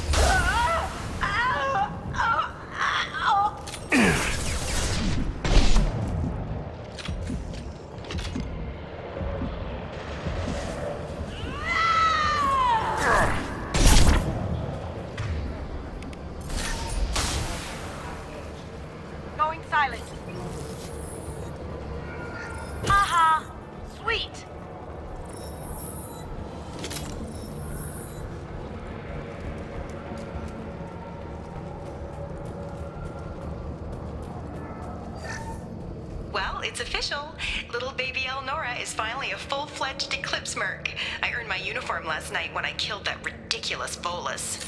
Going silent. Haha. Sweet. Well, it's official. Little baby Elnora is finally a full-fledged Eclipse merc. I earned my uniform last night when I killed that ridiculous bolus.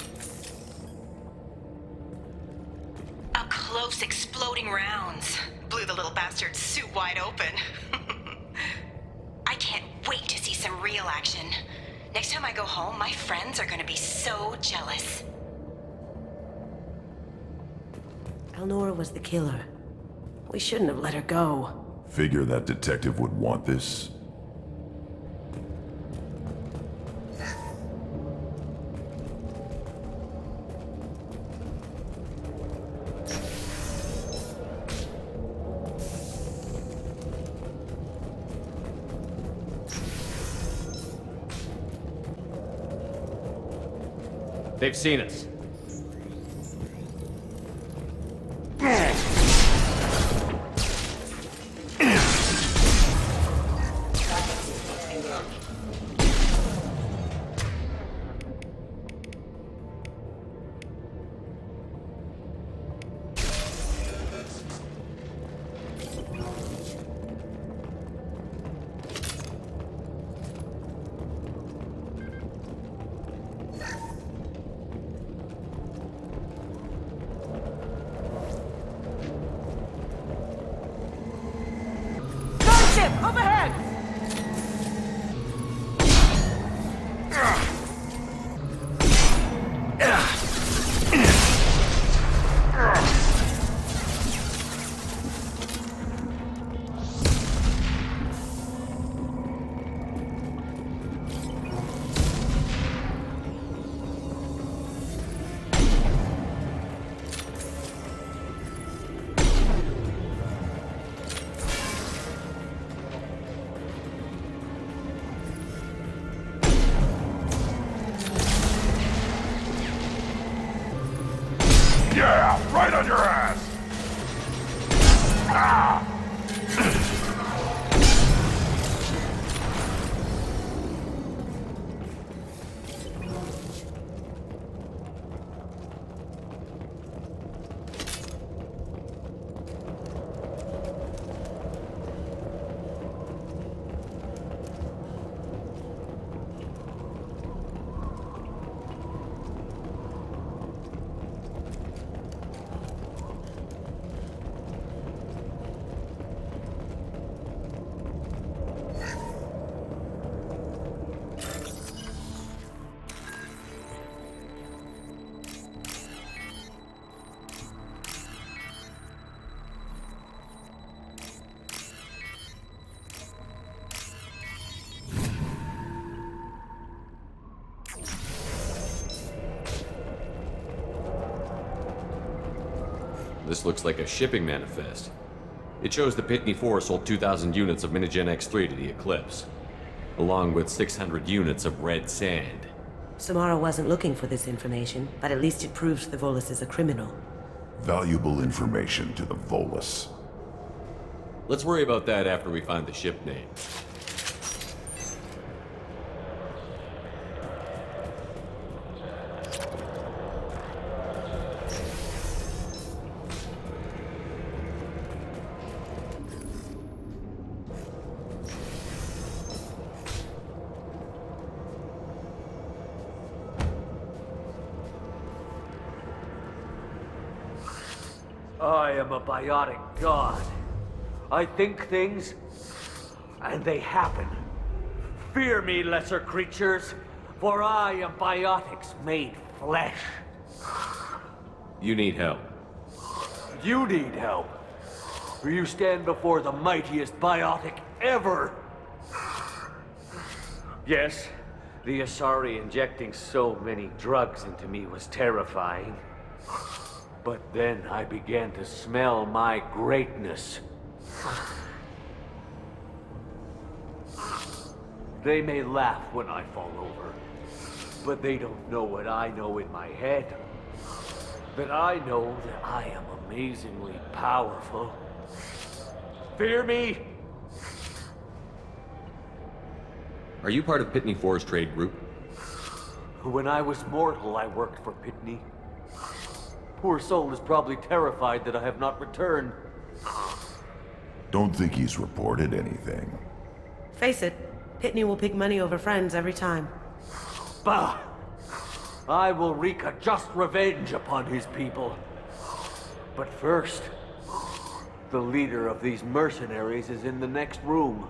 Up close, exploding rounds. Blew the little bastard's suit wide open. I can't wait to see some real action. Next time I go home, my friends are gonna be so jealous. Elnora was the killer. We shouldn't have let her go. Figure that detective would want this. They've seen us. Overhead! Yeah, right on your ass! Ah! This looks like a shipping manifest. It shows the Pitney 4 sold 2,000 units of Minigen X3 to the Eclipse, along with 600 units of red sand. Samara wasn't looking for this information, but at least it proves the Volus is a criminal. Valuable information to the Volus. Let's worry about that after we find the ship name. I am a biotic god. I think things, and they happen. Fear me, lesser creatures, for I am biotics made flesh. You need help. You need help, for you stand before the mightiest biotic ever. Yes, the Asari injecting so many drugs into me was terrifying. But then I began to smell my greatness. They may laugh when I fall over, but they don't know what I know in my head. That I know that I am amazingly powerful. Fear me? Are you part of Pitney 4's trade group? When I was mortal, I worked for Pitney. Poor soul is probably terrified that I have not returned. Don't think he's reported anything. Face it, Pitney will pick money over friends every time. Bah! I will wreak a just revenge upon his people. But first, the leader of these mercenaries is in the next room.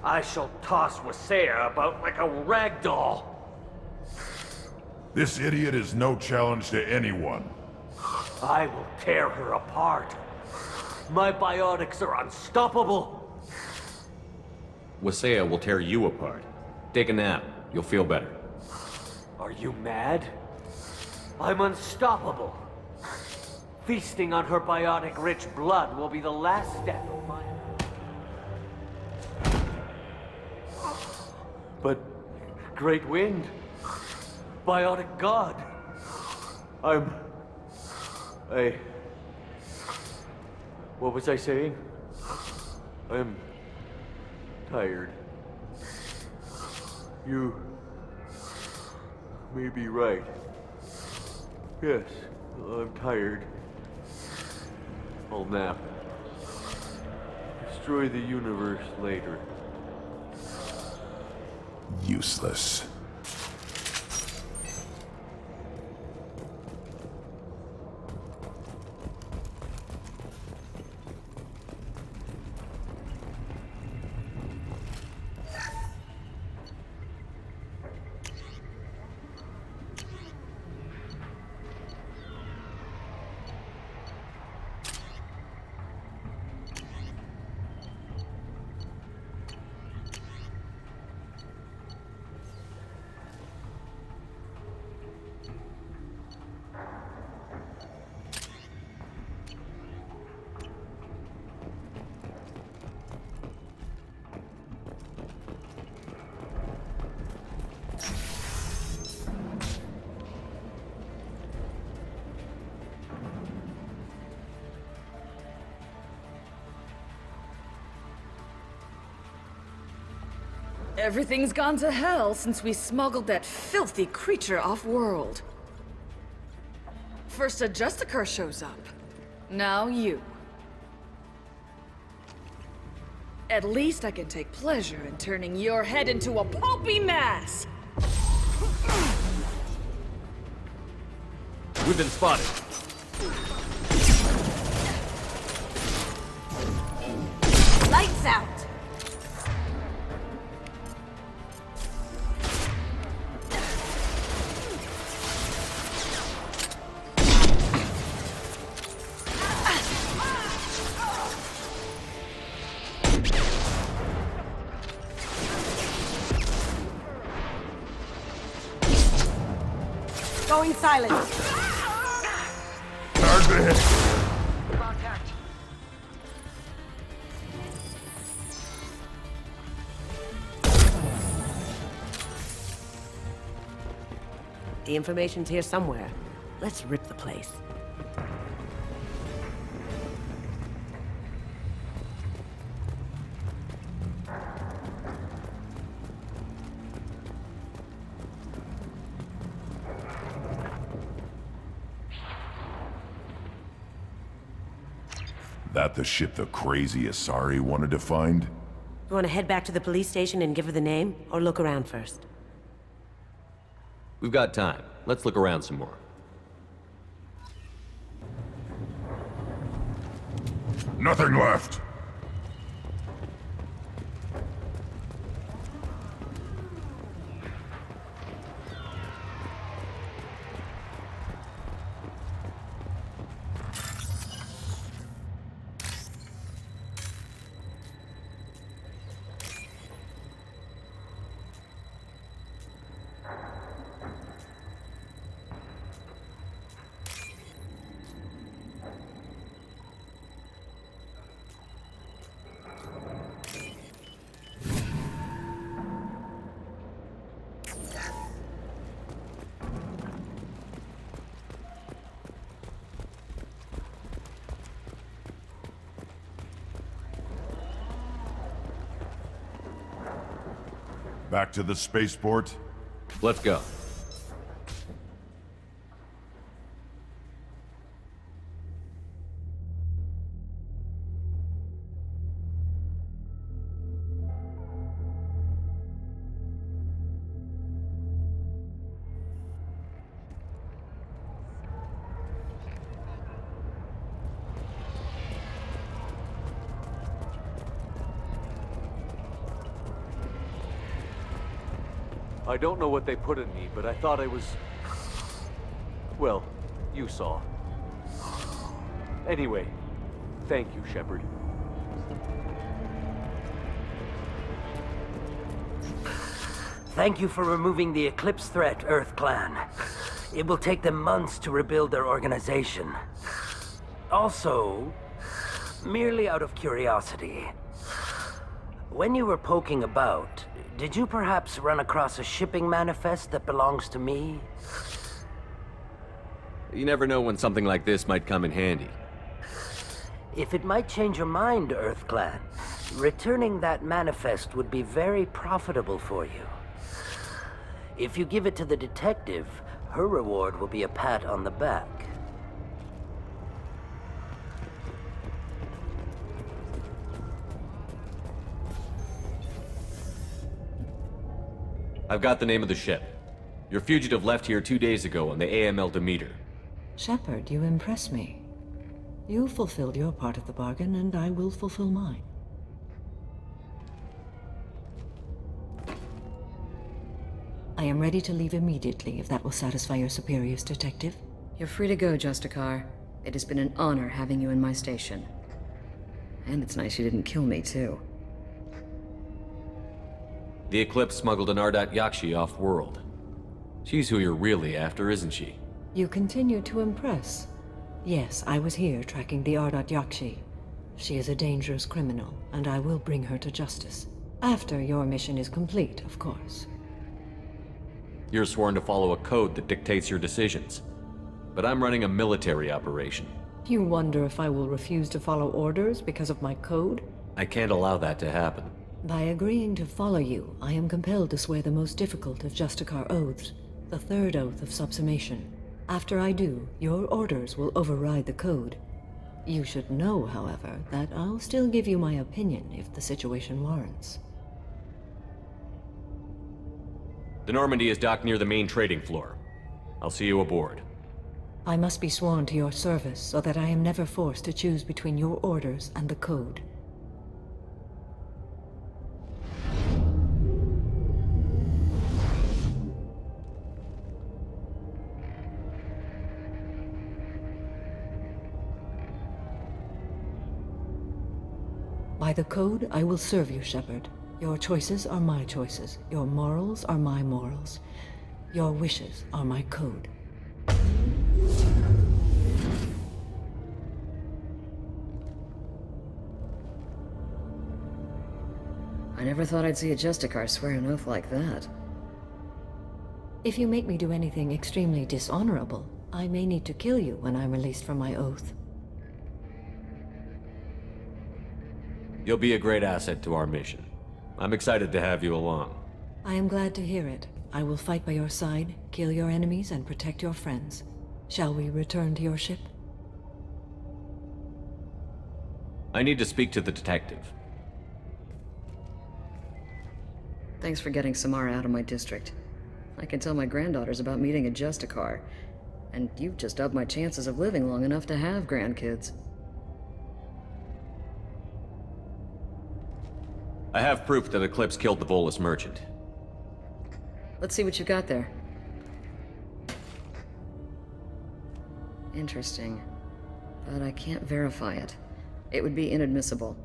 I shall toss Wasea about like a rag doll. This idiot is no challenge to anyone. I will tear her apart. My biotics are unstoppable. Wasea will tear you apart. Take a nap. You'll feel better. Are you mad? I'm unstoppable. Feasting on her biotic-rich blood will be the last step of my... But... Great Wind... Biotic God... What was I saying? I'm... tired. You... may be right. Yes, I'm tired. I'll nap. Destroy the universe later. Useless. Everything's gone to hell since we smuggled that filthy creature off-world. First a Justicar shows up. Now you. At least I can take pleasure in turning your head into a pulpy mass! We've been spotted. Lights out! Going silent. Contact! The information's here somewhere. Let's rip the place. That the ship the crazy Asari wanted to find? You want to head back to the police station and give her the name, or look around first? We've got time. Let's look around some more. Nothing left! Back to the spaceport? Let's go. I don't know what they put in me, but I thought I was... Well, you saw. Anyway, thank you, Shepard. Thank you for removing the Eclipse threat, Earth Clan. It will take them months to rebuild their organization. Also, merely out of curiosity, when you were poking about, did you perhaps run across a shipping manifest that belongs to me? You never know when something like this might come in handy. If it might change your mind, Earth Clan, returning that manifest would be very profitable for you. If you give it to the detective, her reward will be a pat on the back. I've got the name of the ship. Your fugitive left here 2 days ago on the AML Demeter. Shepard, you impress me. You fulfilled your part of the bargain, and I will fulfill mine. I am ready to leave immediately, if that will satisfy your superiors, Detective. You're free to go, Justicar. It has been an honor having you in my station. And it's nice you didn't kill me, too. The Eclipse smuggled an Ardat Yakshi off-world. She's who you're really after, isn't she? You continue to impress. Yes, I was here tracking the Ardat Yakshi. She is a dangerous criminal, and I will bring her to justice. After your mission is complete, of course. You're sworn to follow a code that dictates your decisions. But I'm running a military operation. You wonder if I will refuse to follow orders because of my code? I can't allow that to happen. By agreeing to follow you, I am compelled to swear the most difficult of Justicar oaths, the third oath of subsumation. After I do, your orders will override the code. You should know, however, that I'll still give you my opinion if the situation warrants. The Normandy is docked near the main trading floor. I'll see you aboard. I must be sworn to your service so that I am never forced to choose between your orders and the code. By the code, I will serve you, Shepard. Your choices are my choices. Your morals are my morals. Your wishes are my code. I never thought I'd see a Justicar swear an oath like that. If you make me do anything extremely dishonorable, I may need to kill you when I'm released from my oath. You'll be a great asset to our mission. I'm excited to have you along. I am glad to hear it. I will fight by your side, kill your enemies, and protect your friends. Shall we return to your ship? I need to speak to the detective. Thanks for getting Samara out of my district. I can tell my granddaughters about meeting a Justicar, and you've just upped my chances of living long enough to have grandkids. I have proof that Eclipse killed the Volus merchant. Let's see what you got there. Interesting. But I can't verify it. It would be inadmissible.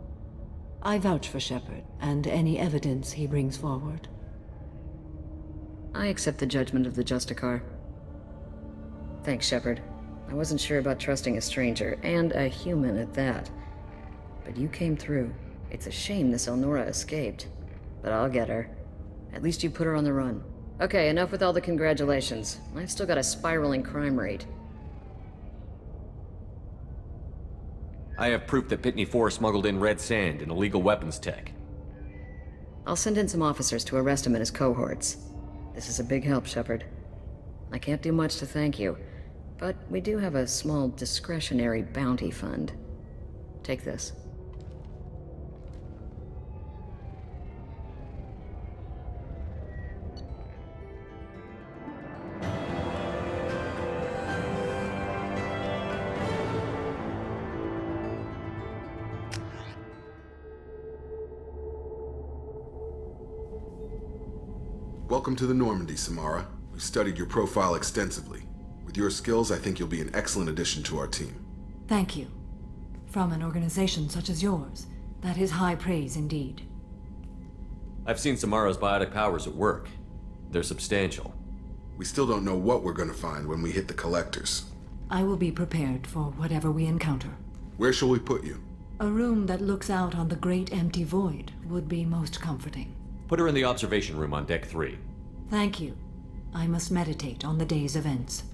I vouch for Shepard, and any evidence he brings forward. I accept the judgment of the Justicar. Thanks, Shepard. I wasn't sure about trusting a stranger, and a human at that. But you came through. It's a shame this Elnora escaped. But I'll get her. At least you put her on the run. Okay, enough with all the congratulations. I've still got a spiraling crime rate. I have proof that Pitney 4 smuggled in red sand and illegal weapons tech. I'll send in some officers to arrest him and his cohorts. This is a big help, Shepard. I can't do much to thank you, but we do have a small discretionary bounty fund. Take this. Welcome to the Normandy, Samara. We've studied your profile extensively. With your skills, I think you'll be an excellent addition to our team. Thank you. From an organization such as yours, that is high praise indeed. I've seen Samara's biotic powers at work. They're substantial. We still don't know what we're gonna find when we hit the collectors. I will be prepared for whatever we encounter. Where shall we put you? A room that looks out on the great empty void would be most comforting. Put her in the observation room on Deck 3. Thank you. I must meditate on the day's events.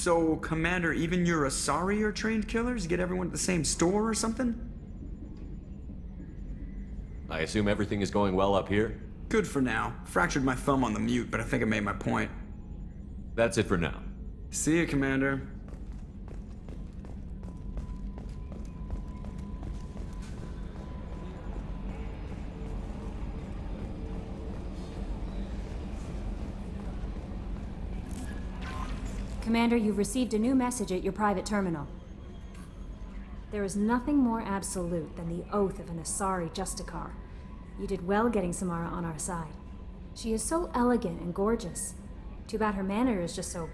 So, Commander, even your Asari are trained killers? Get everyone at the same store or something? I assume everything is going well up here? Good for now. Fractured my thumb on the mute, but I think I made my point. That's it for now. See you, Commander. Commander, you've received a new message at your private terminal. There is nothing more absolute than the oath of an Asari Justicar. You did well getting Samara on our side. She is so elegant and gorgeous. Too bad her manner is just so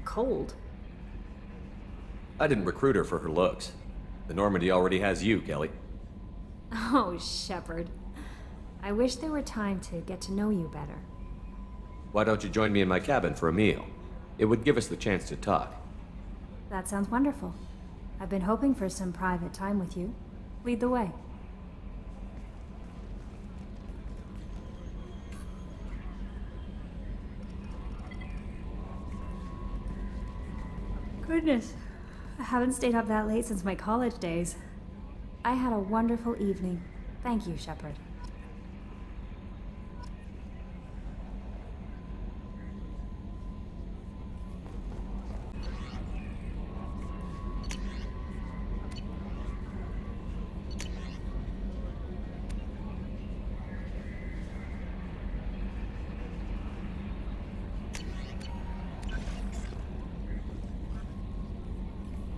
cold. I didn't recruit her for her looks. The Normandy already has you, Kelly. Oh, Shepard. I wish there were time to get to know you better. Why don't you join me in my cabin for a meal? It would give us the chance to talk. That sounds wonderful. I've been hoping for some private time with you. Lead the way. Goodness, I haven't stayed up that late since my college days. I had a wonderful evening. Thank you, Shepard.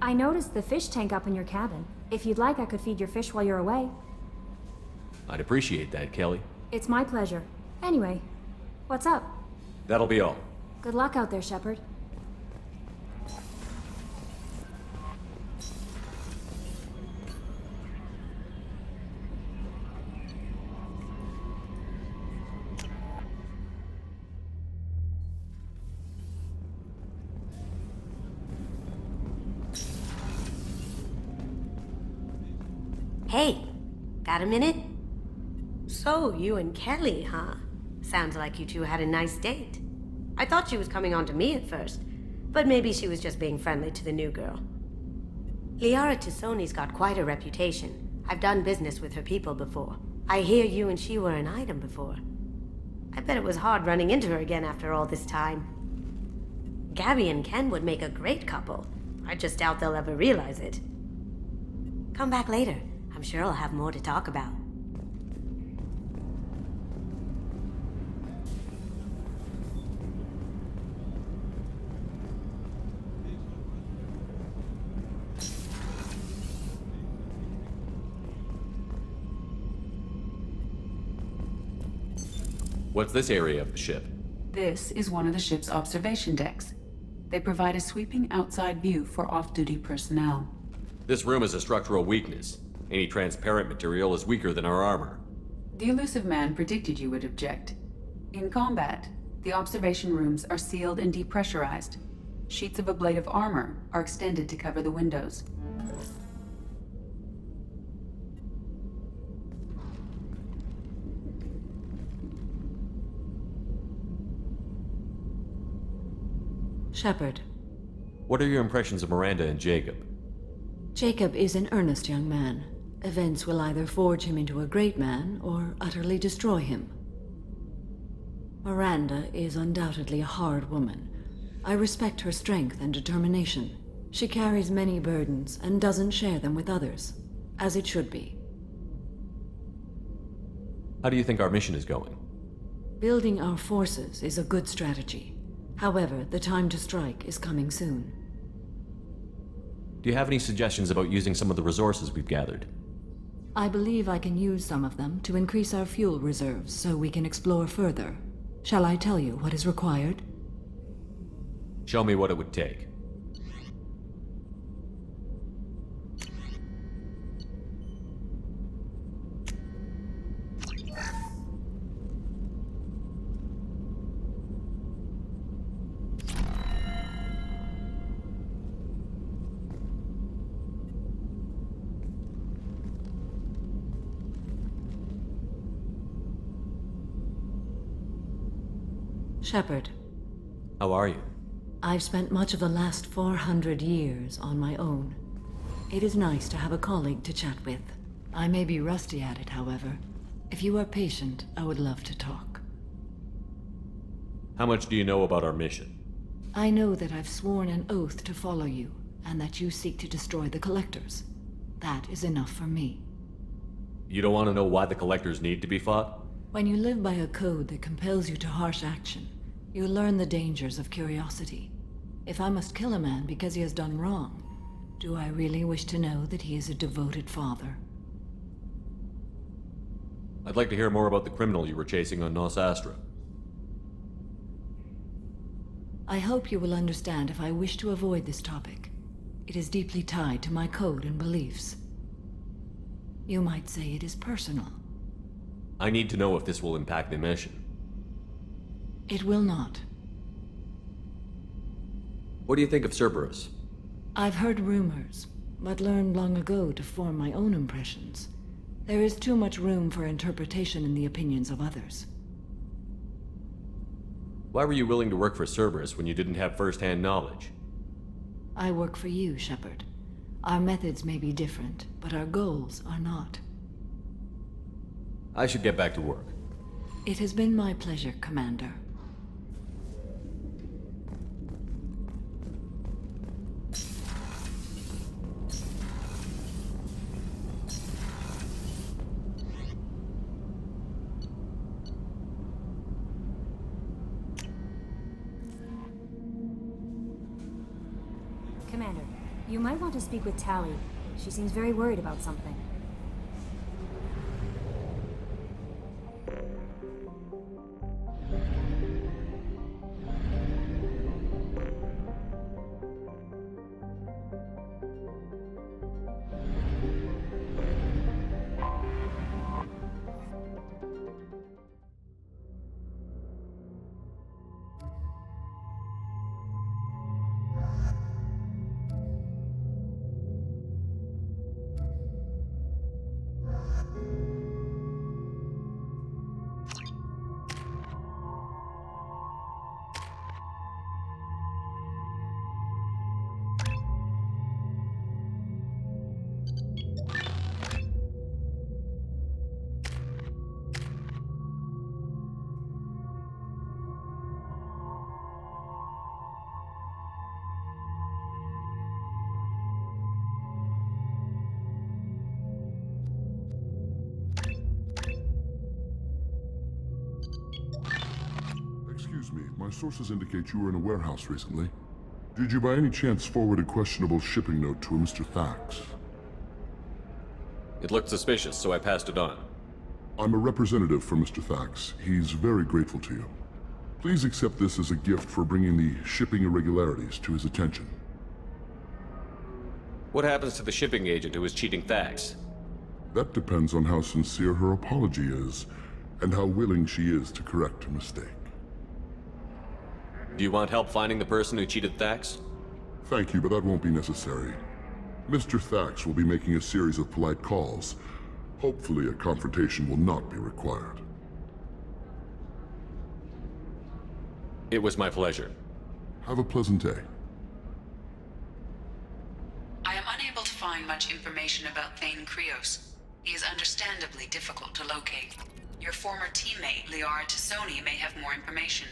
I noticed the fish tank up in your cabin. If you'd like, I could feed your fish while you're away. I'd appreciate that, Kelly. It's my pleasure. Anyway, what's up? That'll be all. Good luck out there, Shepard. Hey, got a minute? So, you and Kelly, huh? Sounds like you two had a nice date. I thought she was coming on to me at first, but maybe she was just being friendly to the new girl. Liara Tassoni's got quite a reputation. I've done business with her people before. I hear you and she were an item before. I bet it was hard running into her again after all this time. Gabby and Ken would make a great couple. I just doubt they'll ever realize it. Come back later. I'm sure I'll have more to talk about. What's this area of the ship? This is one of the ship's observation decks. They provide a sweeping outside view for off-duty personnel. This room is a structural weakness. Any transparent material is weaker than our armor. The elusive man predicted you would object. In combat, the observation rooms are sealed and depressurized. Sheets of ablative armor are extended to cover the windows. Shepard. What are your impressions of Miranda and Jacob? Jacob is an earnest young man. Events will either forge him into a great man or utterly destroy him. Miranda is undoubtedly a hard woman. I respect her strength and determination. She carries many burdens and doesn't share them with others, as it should be. How do you think our mission is going? Building our forces is a good strategy. However, the time to strike is coming soon. Do you have any suggestions about using some of the resources we've gathered? I believe I can use some of them to increase our fuel reserves so we can explore further. Shall I tell you what is required? Show me what it would take. Shepard. How are you? I've spent much of the last 400 years on my own. It is nice to have a colleague to chat with. I may be rusty at it, however. If you are patient, I would love to talk. How much do you know about our mission? I know that I've sworn an oath to follow you, and that you seek to destroy the Collectors. That is enough for me. You don't want to know why the Collectors need to be fought? When you live by a code that compels you to harsh action, you learn the dangers of curiosity. If I must kill a man because he has done wrong, do I really wish to know that he is a devoted father? I'd like to hear more about the criminal you were chasing on Nos Astra. I hope you will understand if I wish to avoid this topic. It is deeply tied to my code and beliefs. You might say it is personal. I need to know if this will impact the mission. It will not. What do you think of Cerberus? I've heard rumors, but learned long ago to form my own impressions. There is too much room for interpretation in the opinions of others. Why were you willing to work for Cerberus when you didn't have first-hand knowledge? I work for you, Shepard. Our methods may be different, but our goals are not. I should get back to work. It has been my pleasure, Commander. Commander, You might want to speak with Tally. She seems very worried about something. Excuse me, my sources indicate you were in a warehouse recently. Did you by any chance forward a questionable shipping note to a Mr. Thax? It looked suspicious, so I passed it on. I'm a representative for Mr. Thax. He's very grateful to you. Please accept this as a gift for bringing the shipping irregularities to his attention. What happens to the shipping agent who was cheating Thax? That depends on how sincere her apology is, and how willing she is to correct a mistake. Do you want help finding the person who cheated Thax? Thank you, but that won't be necessary. Mr. Thax will be making a series of polite calls. Hopefully a confrontation will not be required. It was my pleasure. Have a pleasant day. I am unable to find much information about Thane Krios. He is understandably difficult to locate. Your former teammate, Liara Tassoni, may have more information.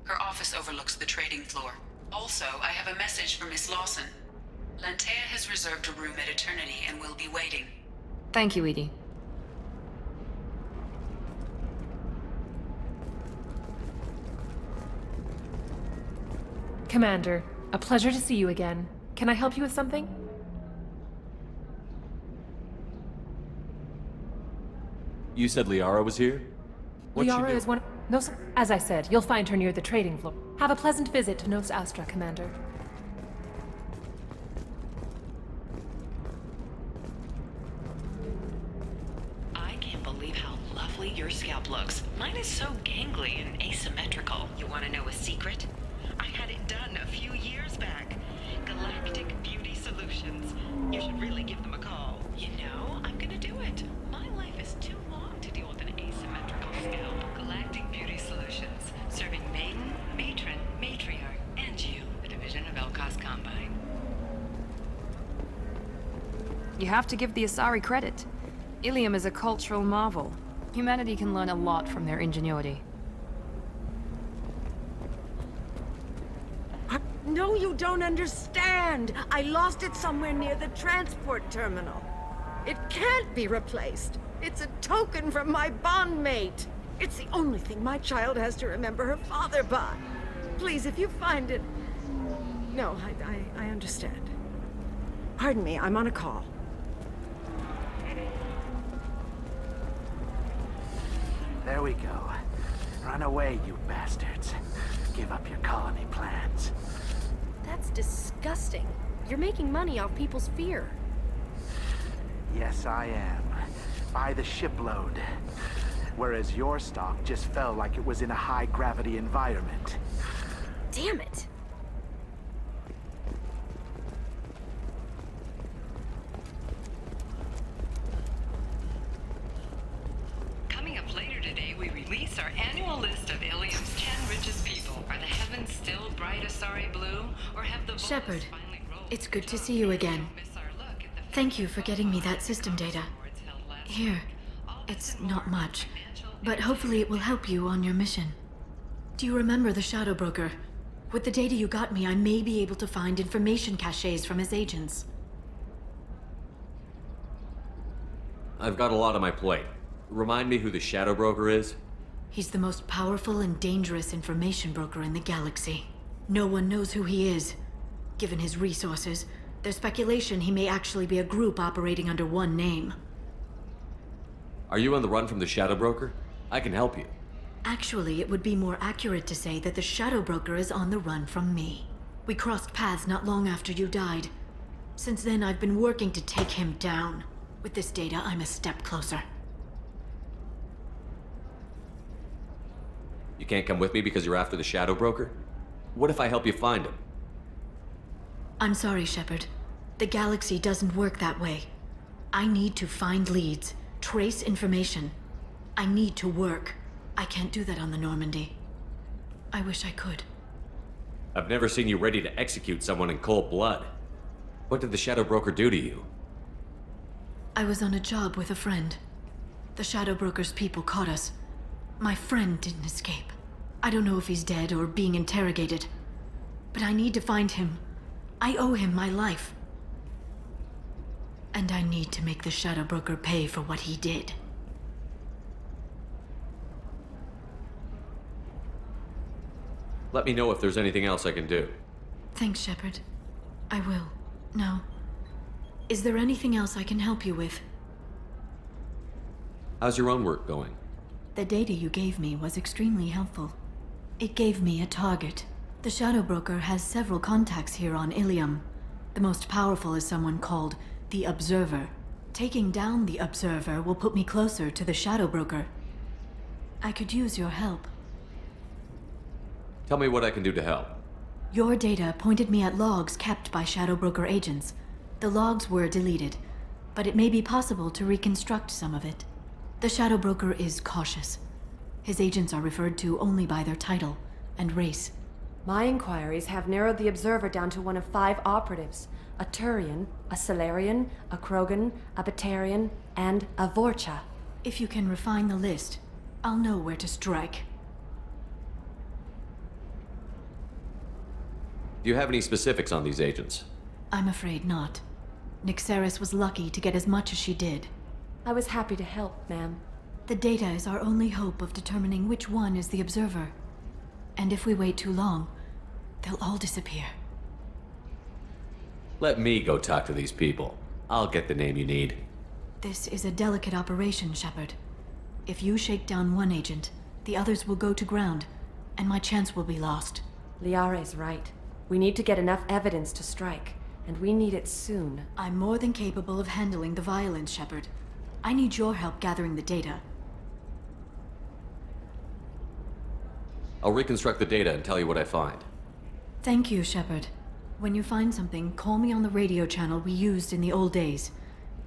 Her office overlooks the trading floor. Also, I have a message for Miss Lawson. Lantea has reserved a room at Eternity and will be waiting. Thank you, Edie. Commander, a pleasure to see you again. Can I help you with something? You said Liara was here? What'd she Liara do? is one. As I said, you'll find her near the trading floor. Have a pleasant visit to Nos Astra, Commander. I can't believe how lovely your scalp looks. Mine is so gangly and asymmetrical. You want to know a secret? I had it done a few years back. Galactic Beauty Solutions. You should really give them a call. You know, I'm gonna do it. My life is too long to deal with an asymmetrical scalp. Galactic Beauty Solutions. Serving maiden, matron, matriarch, and you. A division of Elkos Combine. You have to give the Asari credit. Ilium is a cultural marvel. Humanity can learn a lot from their ingenuity. No, you don't understand. I lost it somewhere near the transport terminal. It can't be replaced. It's a token from my bondmate. It's the only thing my child has to remember her father by. Please, if you find it... No, I understand. Pardon me, I'm on a call. There we go. Run away, you bastards. Give up your colony plans. That's disgusting. You're making money off people's fear. Yes, I am. By the shipload. Whereas your stock just fell like it was in a high-gravity environment. Damn it. Coming up later today, we release our annual list of Ilium's 10 richest people. Are the heavens still bright Asari blue, or have the Shepard, it's good to see you again. Thank you for getting me that system data. Here, it's not much, but hopefully it will help you on your mission. Do you remember the Shadow Broker? With the data you got me, I may be able to find information caches from his agents. I've got a lot on my plate. Remind me who the Shadow Broker is? He's the most powerful and dangerous information broker in the galaxy. No one knows who he is, given his resources, There's speculation he may actually be a group operating under one name. Are you on the run from the Shadow Broker? I can help you. Actually, it would be more accurate to say that the Shadow Broker is on the run from me. We crossed paths not long after you died. Since then, I've been working to take him down. With this data, I'm a step closer. You can't come with me because you're after the Shadow Broker? What if I help you find him? I'm sorry, Shepard. The galaxy doesn't work that way. I need to find leads, trace information. I need to work. I can't do that on the Normandy. I wish I could. I've never seen you ready to execute someone in cold blood. What did the Shadow Broker do to you? I was on a job with a friend. The Shadow Broker's people caught us. My friend didn't escape. I don't know if he's dead or being interrogated. But I need to find him. I owe him my life. And I need to make the Shadow Broker pay for what he did. Let me know if there's anything else I can do. Thanks, Shepard. I will. Now, is there anything else I can help you with? How's your own work going? The data you gave me was extremely helpful. It gave me a target. The Shadow Broker has several contacts here on Ilium. The most powerful is someone called the Observer. Taking down the Observer will put me closer to the Shadow Broker. I could use your help. Tell me what I can do to help. Your data pointed me at logs kept by Shadow Broker agents. The logs were deleted, but it may be possible to reconstruct some of it. The Shadow Broker is cautious. His agents are referred to only by their title and race. My inquiries have narrowed the Observer down to one of 5 operatives. A Turian, a Solarian, a Krogan, a Batarian, and a Vorcha. If you can refine the list, I'll know where to strike. Do you have any specifics on these agents? I'm afraid not. Nyxeris was lucky to get as much as she did. I was happy to help, ma'am. The data is our only hope of determining which one is the Observer. And if we wait too long, they'll all disappear. Let me go talk to these people. I'll get the name you need. This is a delicate operation, Shepard. If you shake down one agent, the others will go to ground, and my chance will be lost. Liara is right. We need to get enough evidence to strike, and we need it soon. I'm more than capable of handling the violence, Shepard. I need your help gathering the data. I'll reconstruct the data and tell you what I find. Thank you, Shepard. When you find something, call me on the radio channel we used in the old days.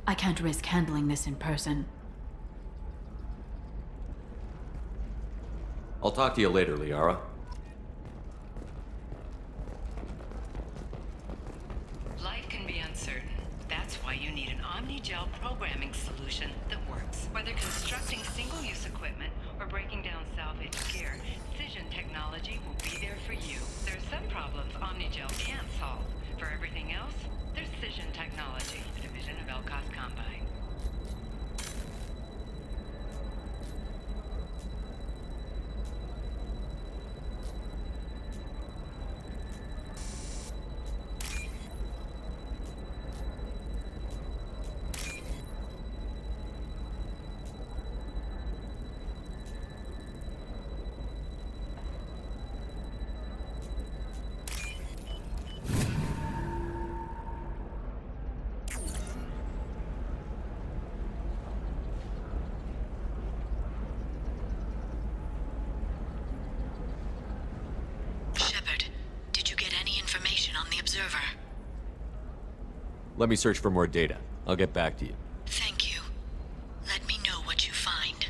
I can't risk handling this in person. I'll talk to you later, Liara. Life can be uncertain. That's why you need an Omnigel programming solution that works. Whether constructing single-use equipment or breaking down salvage gear, Fission technology will be there for you. There are some problems Omnigel can't solve. For everything else, there's Fission technology, a division of Elcos Combine. Let me search for more data. I'll get back to you. Thank you. Let me know what you find.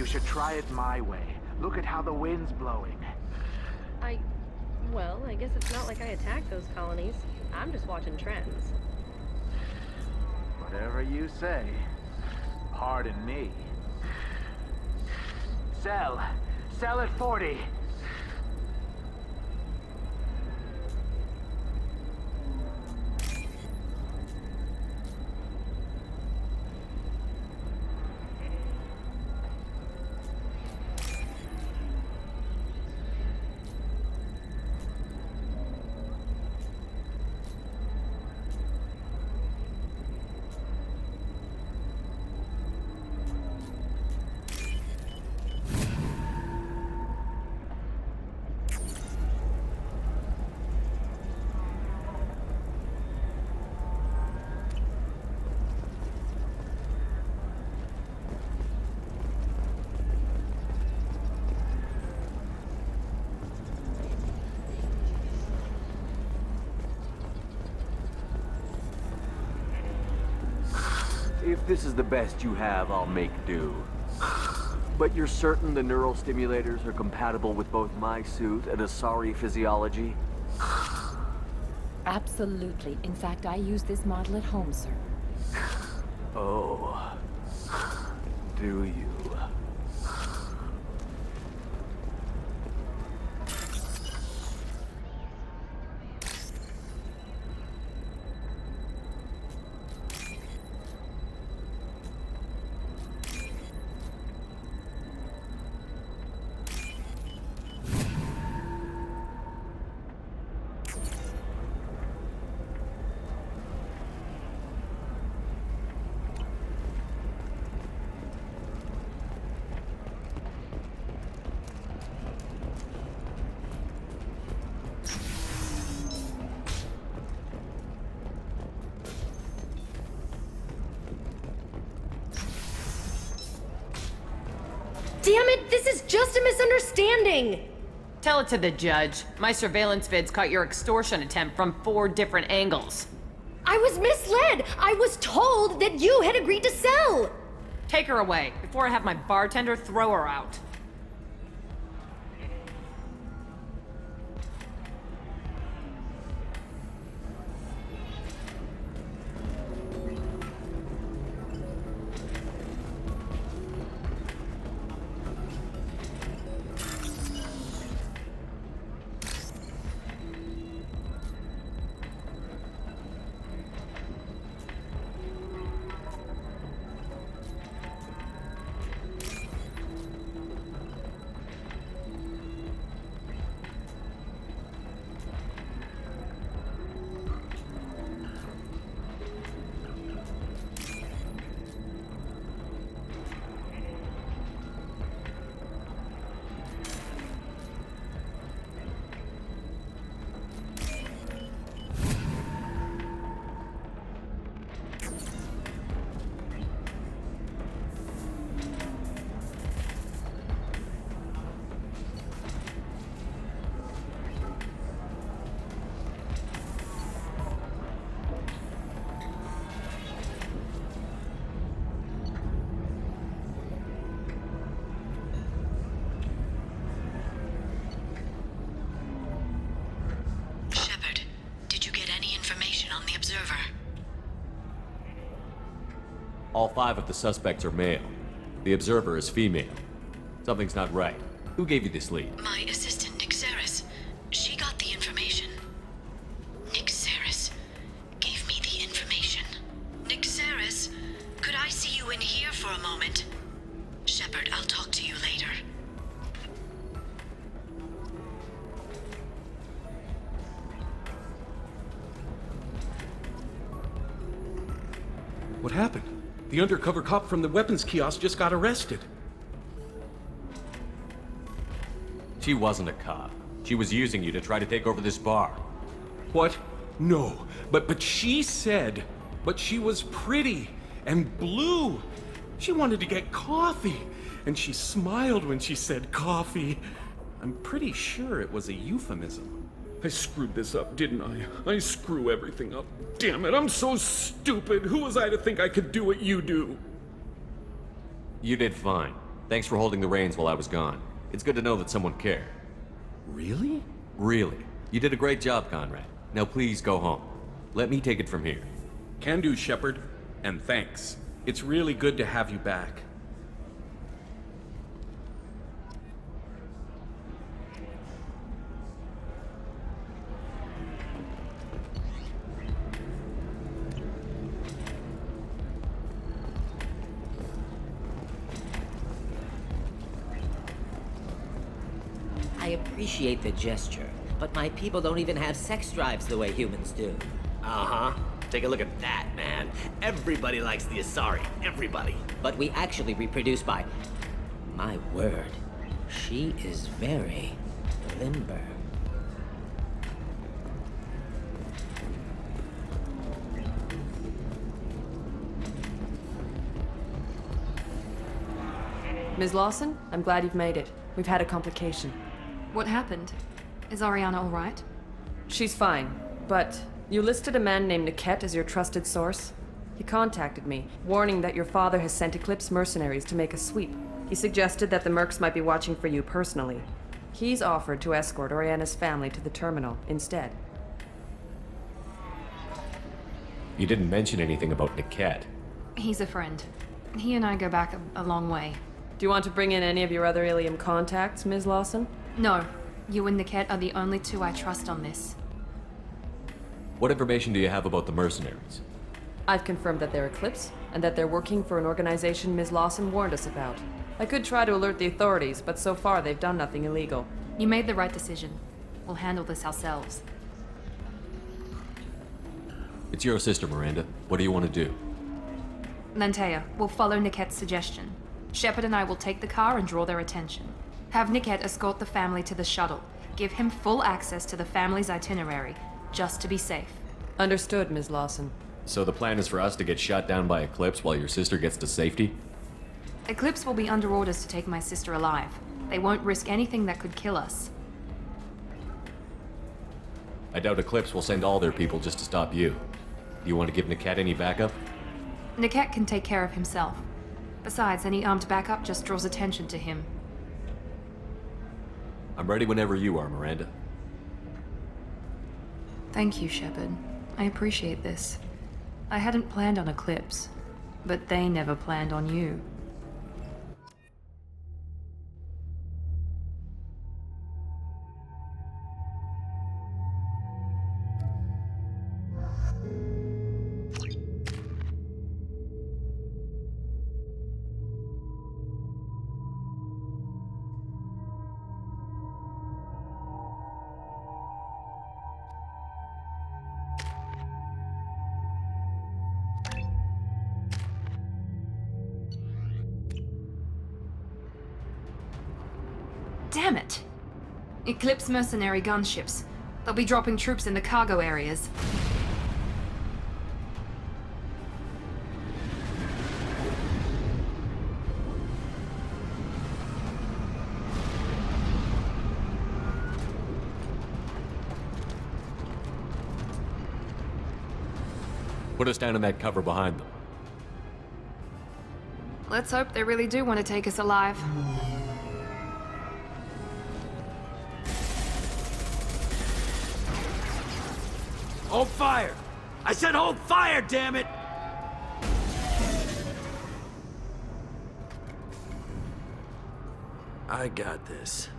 You should try it my way. Look at how the wind's blowing. Well, I guess it's not like I attacked those colonies. I'm just watching trends. Whatever you say. Pardon me. Sell. Sell at 40. If this is the best you have, I'll make do. But you're certain the neural stimulators are compatible with both my suit and Asari physiology? Absolutely. In fact, I use this model at home, sir. Oh. Do you? Damn it, this is just a misunderstanding! Tell it to the judge. My surveillance vids caught your extortion attempt from 4 different angles. I was misled! I was told that you had agreed to sell! Take her away, before I have my bartender throw her out. All 5 of the suspects are male. The observer is female. Something's not right. Who gave you this lead? My assistant, Nick Saris. She got the information. Nick Saris gave me the information. Nick Saris, could I see you in here for a moment? Shepard, I'll talk to you later. What happened? The undercover cop from the weapons kiosk just got arrested. She wasn't a cop. She was using you to try to take over this bar. What? No. But she said, but she was pretty and blue. She wanted to get coffee, and she smiled when she said coffee. I'm pretty sure it was a euphemism. I screwed this up, didn't I? I screw everything up. Damn it, I'm so stupid. Who was I to think I could do what you do? You did fine. Thanks for holding the reins while I was gone. It's good to know that someone cared. Really? Really. You did a great job, Conrad. Now please go home. Let me take it from here. Can do, Shepard. And thanks. It's really good to have you back. I appreciate the gesture, but my people don't even have sex drives the way humans do. Uh-huh. Take a look at that, man. Everybody likes the Asari. Everybody. But we actually reproduce by... My word. She is very limber. Ms. Lawson, I'm glad you've made it. We've had a complication. What happened? Is Ariana all right? She's fine, but you listed a man named Niket as your trusted source. He contacted me, warning that your father has sent Eclipse mercenaries to make a sweep. He suggested that the Mercs might be watching for you personally. He's offered to escort Oriana's family to the terminal instead. You didn't mention anything about Niket. He's a friend. He and I go back a long way. Do you want to bring in any of your other Ilium contacts, Ms. Lawson? No. You and Niket are the only two I trust on this. What information do you have about the mercenaries? I've confirmed that they're Eclipse, and that they're working for an organization Ms. Lawson warned us about. I could try to alert the authorities, but so far they've done nothing illegal. You made the right decision. We'll handle this ourselves. It's your sister, Miranda. What do you want to do? Lantea, we'll follow Niket's suggestion. Shepard and I will take the car and draw their attention. Have Niket escort the family to the shuttle. Give him full access to the family's itinerary, just to be safe. Understood, Ms. Lawson. So the plan is for us to get shot down by Eclipse while your sister gets to safety? Eclipse will be under orders to take my sister alive. They won't risk anything that could kill us. I doubt Eclipse will send all their people just to stop you. Do you want to give Niket any backup? Niket can take care of himself. Besides, any armed backup just draws attention to him. I'm ready whenever you are, Miranda. Thank you, Shepard. I appreciate this. I hadn't planned on Eclipse, but they never planned on you. Damn it! Eclipse mercenary gunships. They'll be dropping troops in the cargo areas. Put us down in that cover behind them. Let's hope they really do want to take us alive. Hold fire! I said hold fire, damn it! I got this.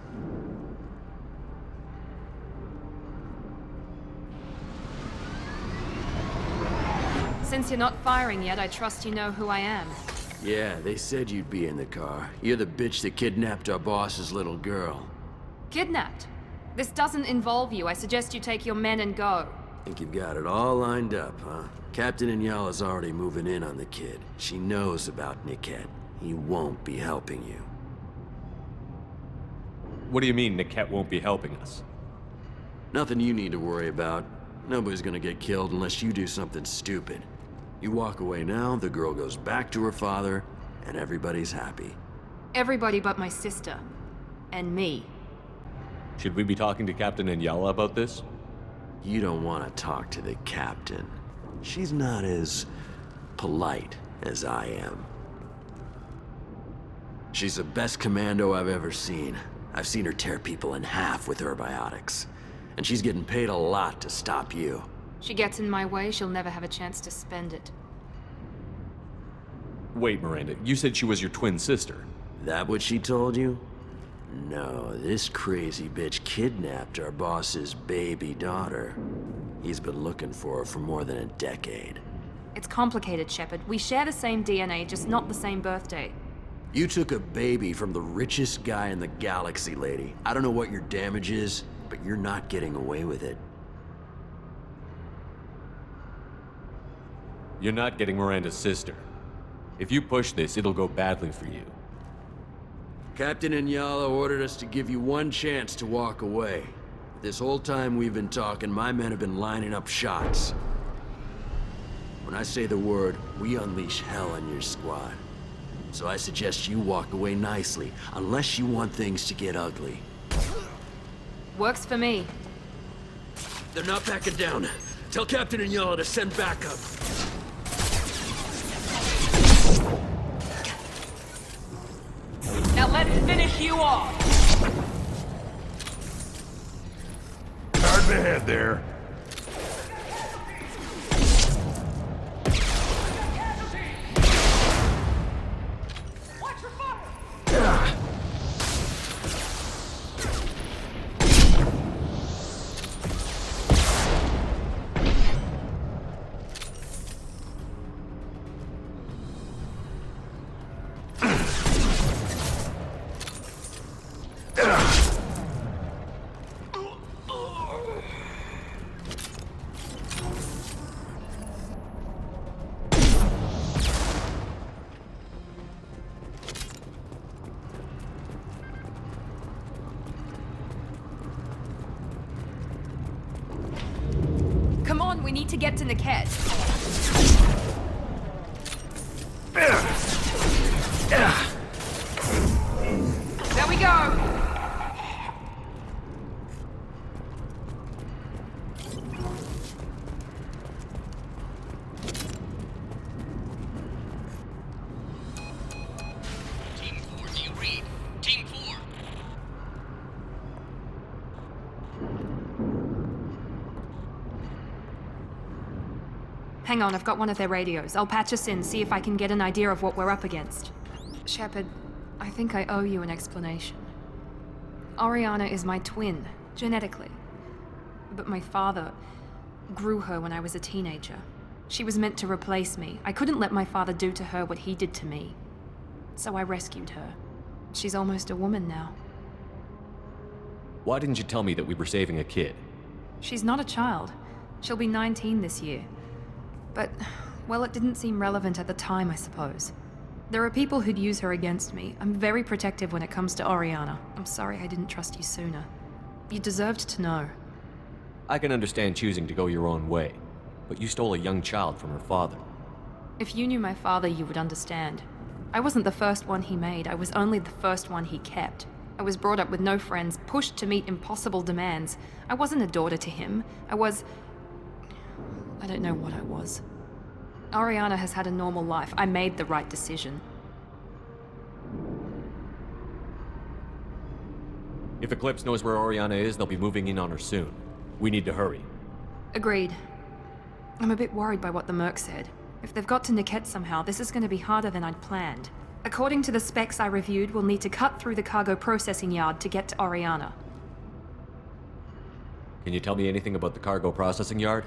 Since you're not firing yet, I trust you know who I am. Yeah, they said you'd be in the car. You're the bitch that kidnapped our boss's little girl. Kidnapped? This doesn't involve you. I suggest you take your men and go. Think you've got it all lined up, huh? Captain Inyala's already moving in on the kid. She knows about Niket. He won't be helping you. What do you mean Niket won't be helping us? Nothing you need to worry about. Nobody's gonna get killed unless you do something stupid. You walk away now, the girl goes back to her father, and everybody's happy. Everybody but my sister. And me. Should we be talking to Captain Inyala about this? You don't want to talk to the captain. She's not as polite as I am. She's the best commando I've ever seen. I've seen her tear people in half with her biotics. And she's getting paid a lot to stop you. She gets in my way, she'll never have a chance to spend it. Wait, Miranda, you said she was your twin sister. That what she told you? No, this crazy bitch kidnapped our boss's baby daughter. He's been looking for her for more than a decade. It's complicated, Shepard. We share the same DNA, just not the same birthday. You took a baby from the richest guy in the galaxy, lady. I don't know what your damage is, but you're not getting away with it. You're not getting Miranda's sister. If you push this, it'll go badly for you. Captain Inyala ordered us to give you one chance to walk away. This whole time we've been talking, my men have been lining up shots. When I say the word, we unleash hell on your squad. So I suggest you walk away nicely, unless you want things to get ugly. Works for me. They're not backing down. Tell Captain Inyala to send backup. Now let's finish you off! Hard ahead there. Come on, we need to get to Niket. There we go! Team 4, do you read? Team 4! Hang on, I've got one of their radios. I'll patch us in, see if I can get an idea of what we're up against. Shepard, I think I owe you an explanation. Oriana is my twin, genetically. But my father grew her when I was a teenager. She was meant to replace me. I couldn't let my father do to her what he did to me. So I rescued her. She's almost a woman now. Why didn't you tell me that we were saving a kid? She's not a child. She'll be 19 this year. But, well, it didn't seem relevant at the time, I suppose. There are people who'd use her against me. I'm very protective when it comes to Oriana. I'm sorry I didn't trust you sooner. You deserved to know. I can understand choosing to go your own way, but you stole a young child from her father. If you knew my father, you would understand. I wasn't the first one he made. I was only the first one he kept. I was brought up with no friends, pushed to meet impossible demands. I wasn't a daughter to him. I don't know what I was. Oriana has had a normal life. I made the right decision. If Eclipse knows where Oriana is, they'll be moving in on her soon. We need to hurry. Agreed. I'm a bit worried by what the Merc said. If they've got to Niket somehow, this is going to be harder than I'd planned. According to the specs I reviewed, we'll need to cut through the cargo processing yard to get to Oriana. Can you tell me anything about the cargo processing yard?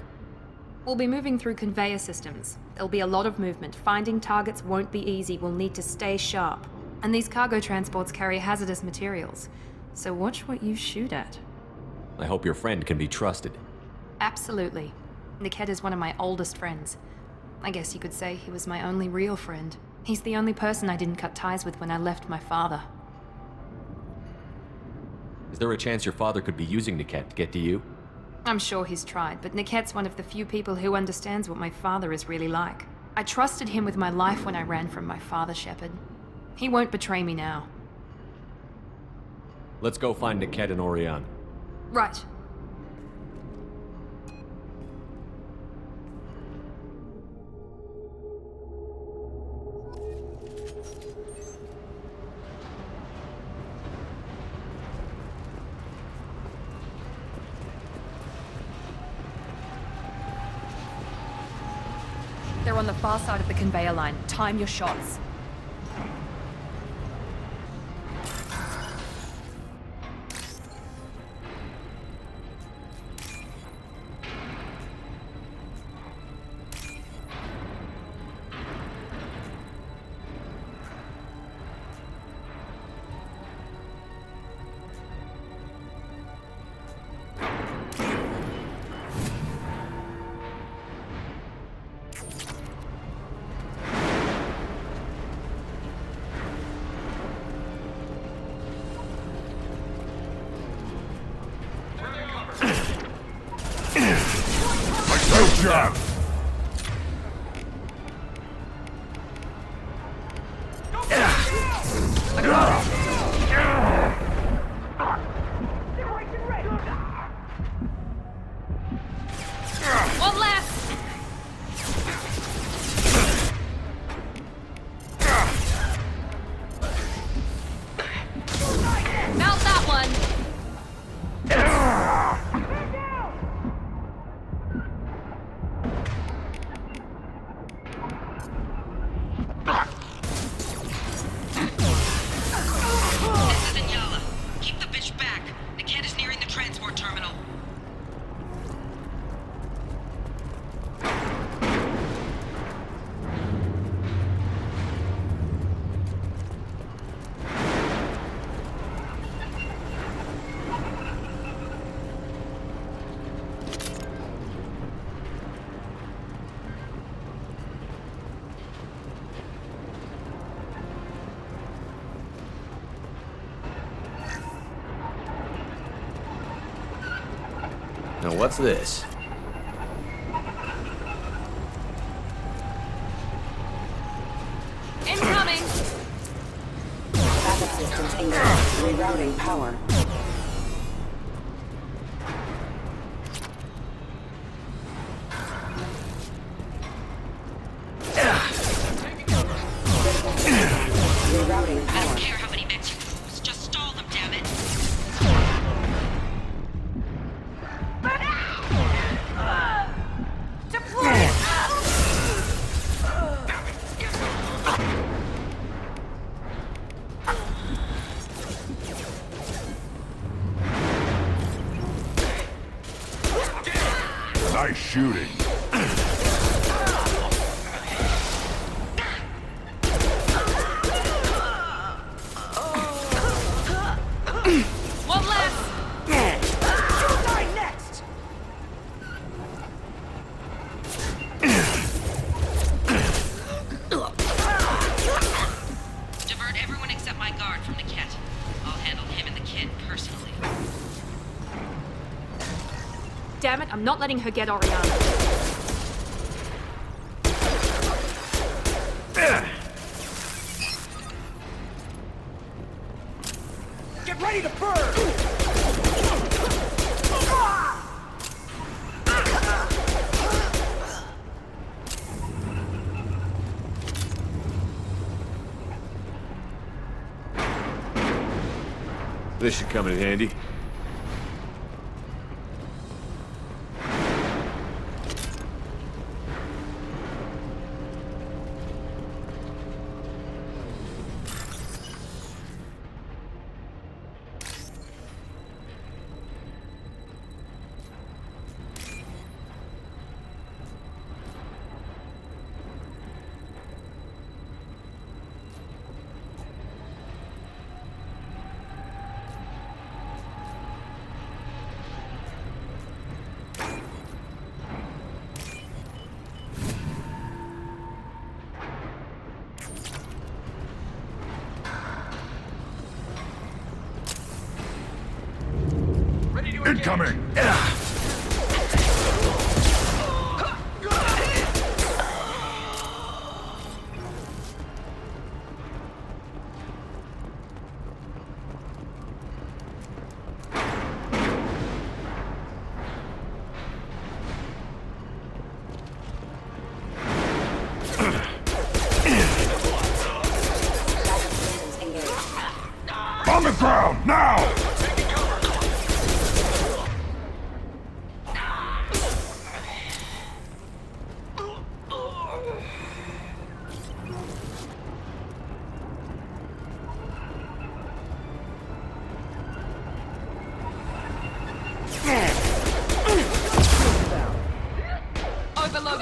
We'll be moving through conveyor systems. There'll be a lot of movement. Finding targets won't be easy. We'll need to stay sharp. And these cargo transports carry hazardous materials. So watch what you shoot at. I hope your friend can be trusted. Absolutely. Niket is one of my oldest friends. I guess you could say he was my only real friend. He's the only person I didn't cut ties with when I left my father. Is there a chance your father could be using Niket to get to you? I'm sure he's tried, but Niket's one of the few people who understands what my father is really like. I trusted him with my life when I ran from my father, Shepard. He won't betray me now. Let's go find Niket and Oriana. Right. They're on the far side of the conveyor line. Time your shots. Good job. One left! Mount that one! This is Inyala. Keep the bitch back. Niket is nearing the transport terminal. Now what's this? Incoming! Backup systems engaged. Rerouting power. Rerouting I power. don't care how many mechs you lose. Just stall them, damn it. Nice shooting. One left! Divert everyone except my guard from Niket. I'll handle him and the kid personally. Damn it, I'm not letting her get Oriana. Get ready to burn! This should come in handy. Incoming! On the ground, now!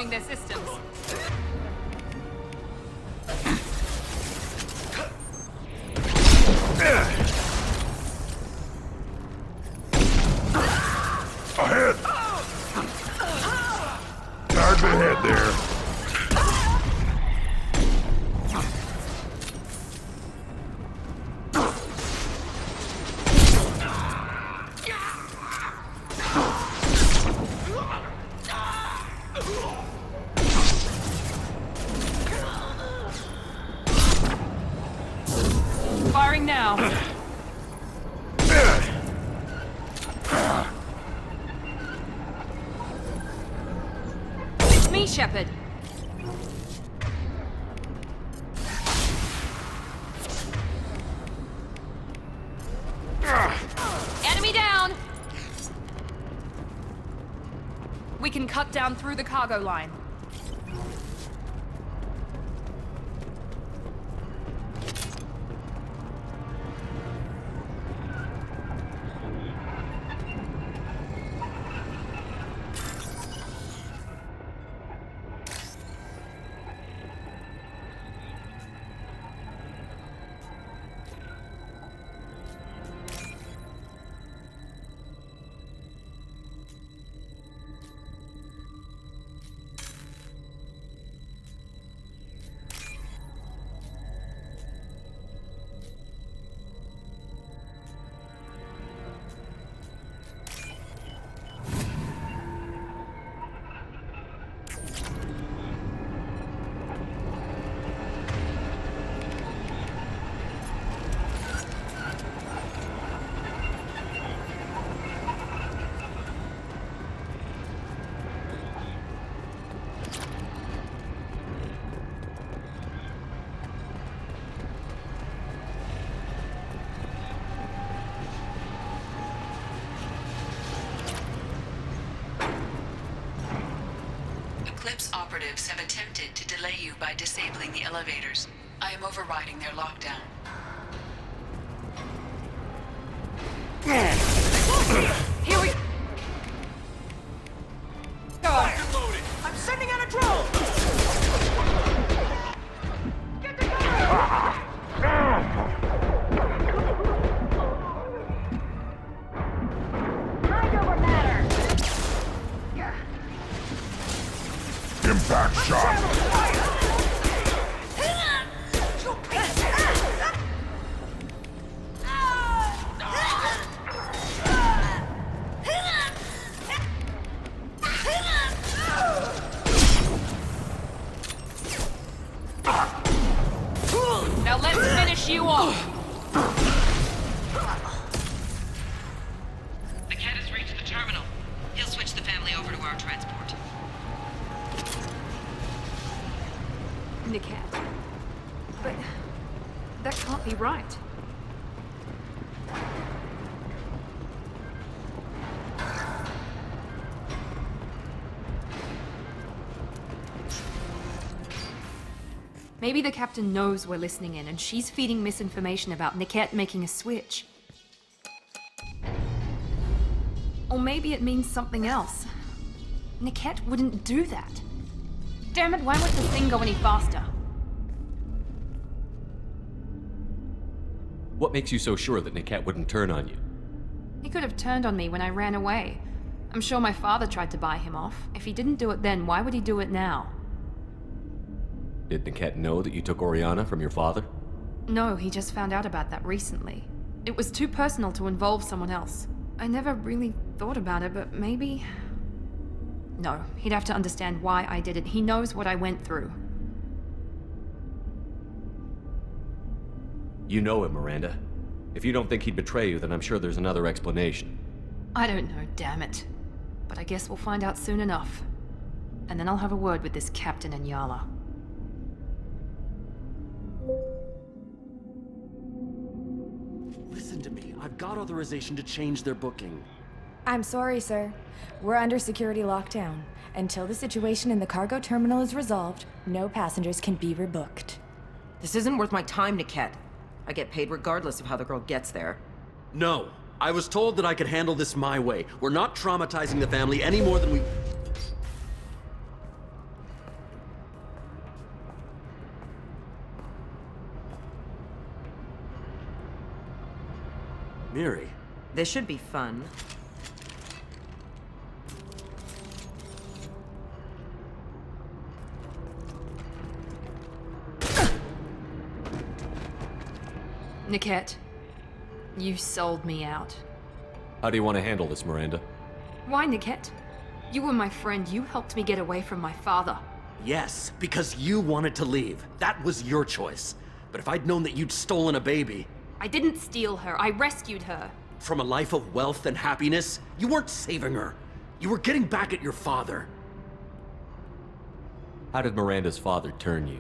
hacking their systems. Ahead! Charge ahead there. Firing now. Me, Shepard. Enemy down! We can cut down through the cargo line. Eclipse operatives have attempted to delay you by disabling the elevators. I am overriding their lockdown. Here we go! I'm sending out a drone! Impact shot! Now let's finish you off! The cat has reached the terminal. He'll switch the family over to our transport. The cat. But that can't be right. Maybe the captain knows we're listening in and she's feeding misinformation about Niket making a switch. Or maybe it means something else. Niket wouldn't do that. Damn it, why would the thing go any faster? What makes you so sure that Niket wouldn't turn on you? He could have turned on me when I ran away. I'm sure my father tried to buy him off. If he didn't do it then, why would he do it now? Did Niket know that you took Oriana from your father? No, he just found out about that recently. It was too personal to involve someone else. I never really thought about it, but maybe... No, he'd have to understand why I did it. He knows what I went through. You know him, Miranda. If you don't think he'd betray you, then I'm sure there's another explanation. I don't know, damn it. But I guess we'll find out soon enough. And then I'll have a word with this Captain and Yala. Listen to me. I've got authorization to change their booking. I'm sorry, sir. We're under security lockdown. Until the situation in the cargo terminal is resolved, no passengers can be rebooked. This isn't worth my time, Niket. I get paid regardless of how the girl gets there. No. I was told that I could handle this my way. We're not traumatizing the family any more than we... Miri. This should be fun. Niket, you sold me out. How do you want to handle this, Miranda? Why, Niket? You were my friend. You helped me get away from my father. Yes, because you wanted to leave. That was your choice. But if I'd known that you'd stolen a baby... I didn't steal her. I rescued her. From a life of wealth and happiness, you weren't saving her. You were getting back at your father. How did Miranda's father turn you?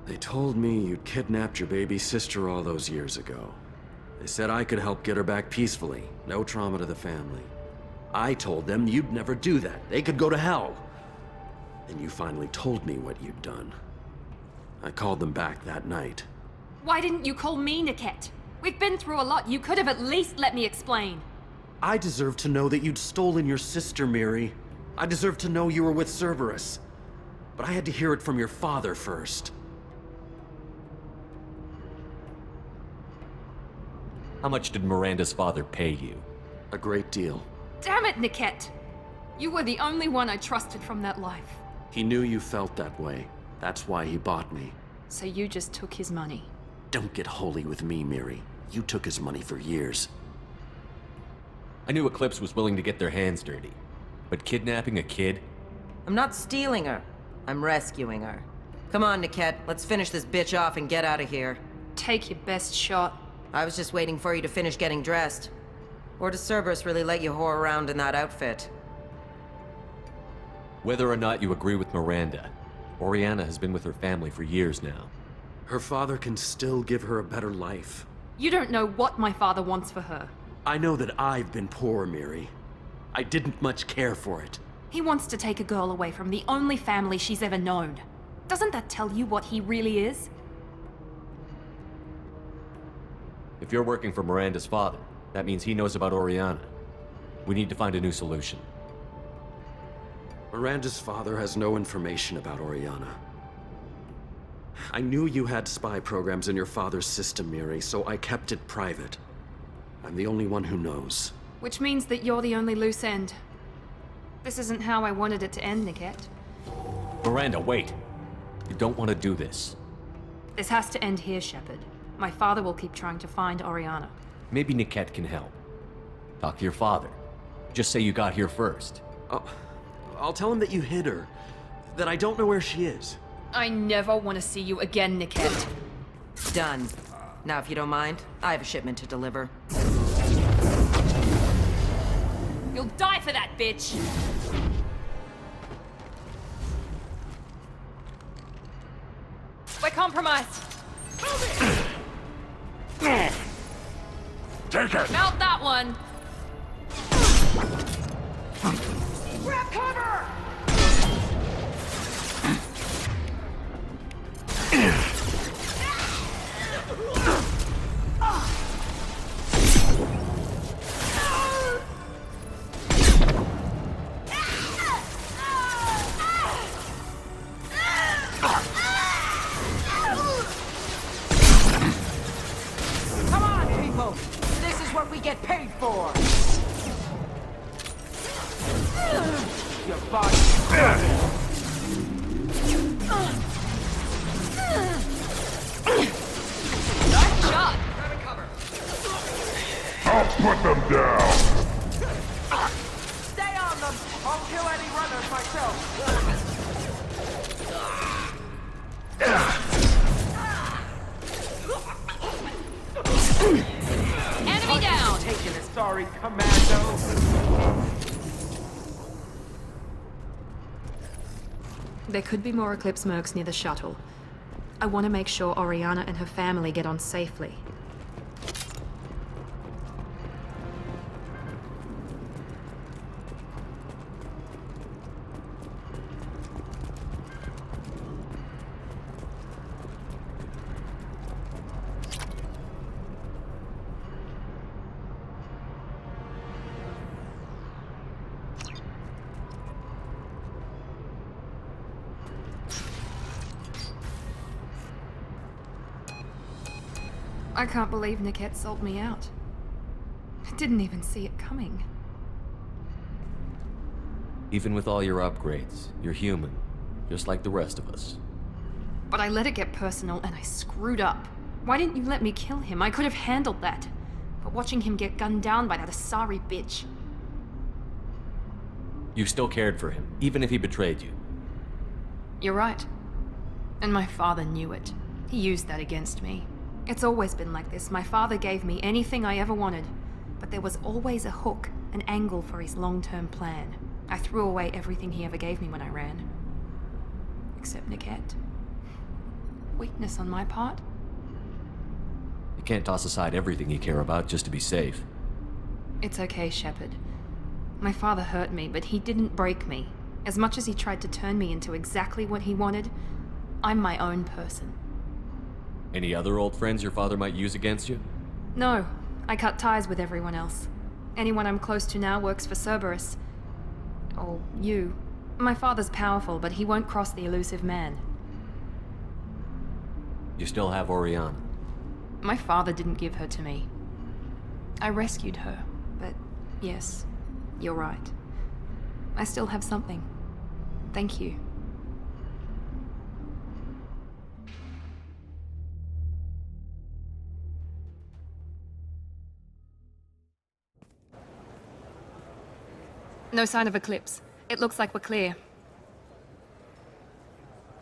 They told me you'd kidnapped your baby sister all those years ago. They said I could help get her back peacefully. No trauma to the family. I told them you'd never do that. They could go to hell. And you finally told me what you'd done. I called them back that night. Why didn't you call me, Niket? We've been through a lot. You could have at least let me explain. I deserve to know that you'd stolen your sister, Miri. I deserve to know you were with Cerberus. But I had to hear it from your father first. How much did Miranda's father pay you? A great deal. Damn it, Niket! You were the only one I trusted from that life. He knew you felt that way. That's why he bought me. So you just took his money. Don't get holy with me, Miri. You took his money for years. I knew Eclipse was willing to get their hands dirty. But kidnapping a kid? I'm not stealing her. I'm rescuing her. Come on, Niket. Let's finish this bitch off and get out of here. Take your best shot. I was just waiting for you to finish getting dressed. Or does Cerberus really let you whore around in that outfit? Whether or not you agree with Miranda, Oriana has been with her family for years now. Her father can still give her a better life. You don't know what my father wants for her. I know that I've been poor, Miri. I didn't much care for it. He wants to take a girl away from the only family she's ever known. Doesn't that tell you what he really is? If you're working for Miranda's father, that means he knows about Oriana. We need to find a new solution. Miranda's father has no information about Oriana. I knew you had spy programs in your father's system, Miri, so I kept it private. I'm the only one who knows. Which means that you're the only loose end. This isn't how I wanted it to end, Niket. Miranda, wait! You don't want to do this. This has to end here, Shepard. My father will keep trying to find Oriana. Maybe Niket can help. Talk to your father. Just say you got here first. I'll tell him that you hid her. That I don't know where she is. I never want to see you again, Niket. Done. Now, if you don't mind, I have a shipment to deliver. You'll die for that, bitch! We're compromised! Take it! Mount that one! Grab cover! Come on, people! This is what we get paid for! Your body. Nice shot! I'll put them down! Stay on them! I'll kill any runners myself! Enemy down! Taking it, sorry, Commando! There could be more Eclipse mercs near the shuttle. I want to make sure Oriana and her family get on safely. I can't believe Niket sold me out. didn't even see it coming. Even with all your upgrades, you're human, just like the rest of us. But I let it get personal and I screwed up. Why didn't you let me kill him? I could have handled that. But watching him get gunned down by that Asari bitch. You still cared for him, even if he betrayed you. You're right. And my father knew it. He used that against me. It's always been like this. My father gave me anything I ever wanted. But there was always a hook, an angle for his long-term plan. I threw away everything he ever gave me when I ran. Except Niket. Weakness on my part? You can't toss aside everything you care about just to be safe. It's okay, Shepard. My father hurt me, but he didn't break me. As much as he tried to turn me into exactly what he wanted, I'm my own person. Any other old friends your father might use against you? No, I cut ties with everyone else. Anyone I'm close to now works for Cerberus. Or you. My father's powerful, but he won't cross the elusive man. You still have Oriana. My father didn't give her to me. I rescued her, but yes, you're right. I still have something. Thank you. No sign of Eclipse. It looks like we're clear.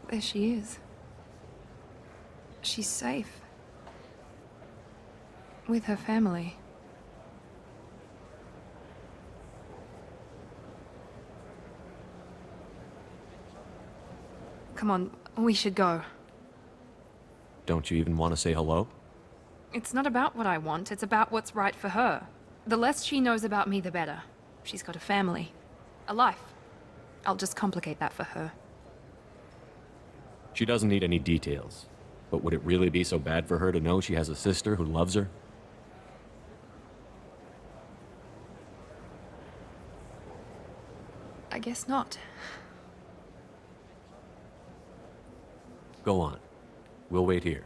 There she is. She's safe. With her family. Come on, we should go. Don't you even want to say hello? It's not about what I want, it's about what's right for her. The less she knows about me, the better. She's got a family. A life. I'll just complicate that for her. She doesn't need any details. But would it really be so bad for her to know she has a sister who loves her? I guess not. Go on. We'll wait here.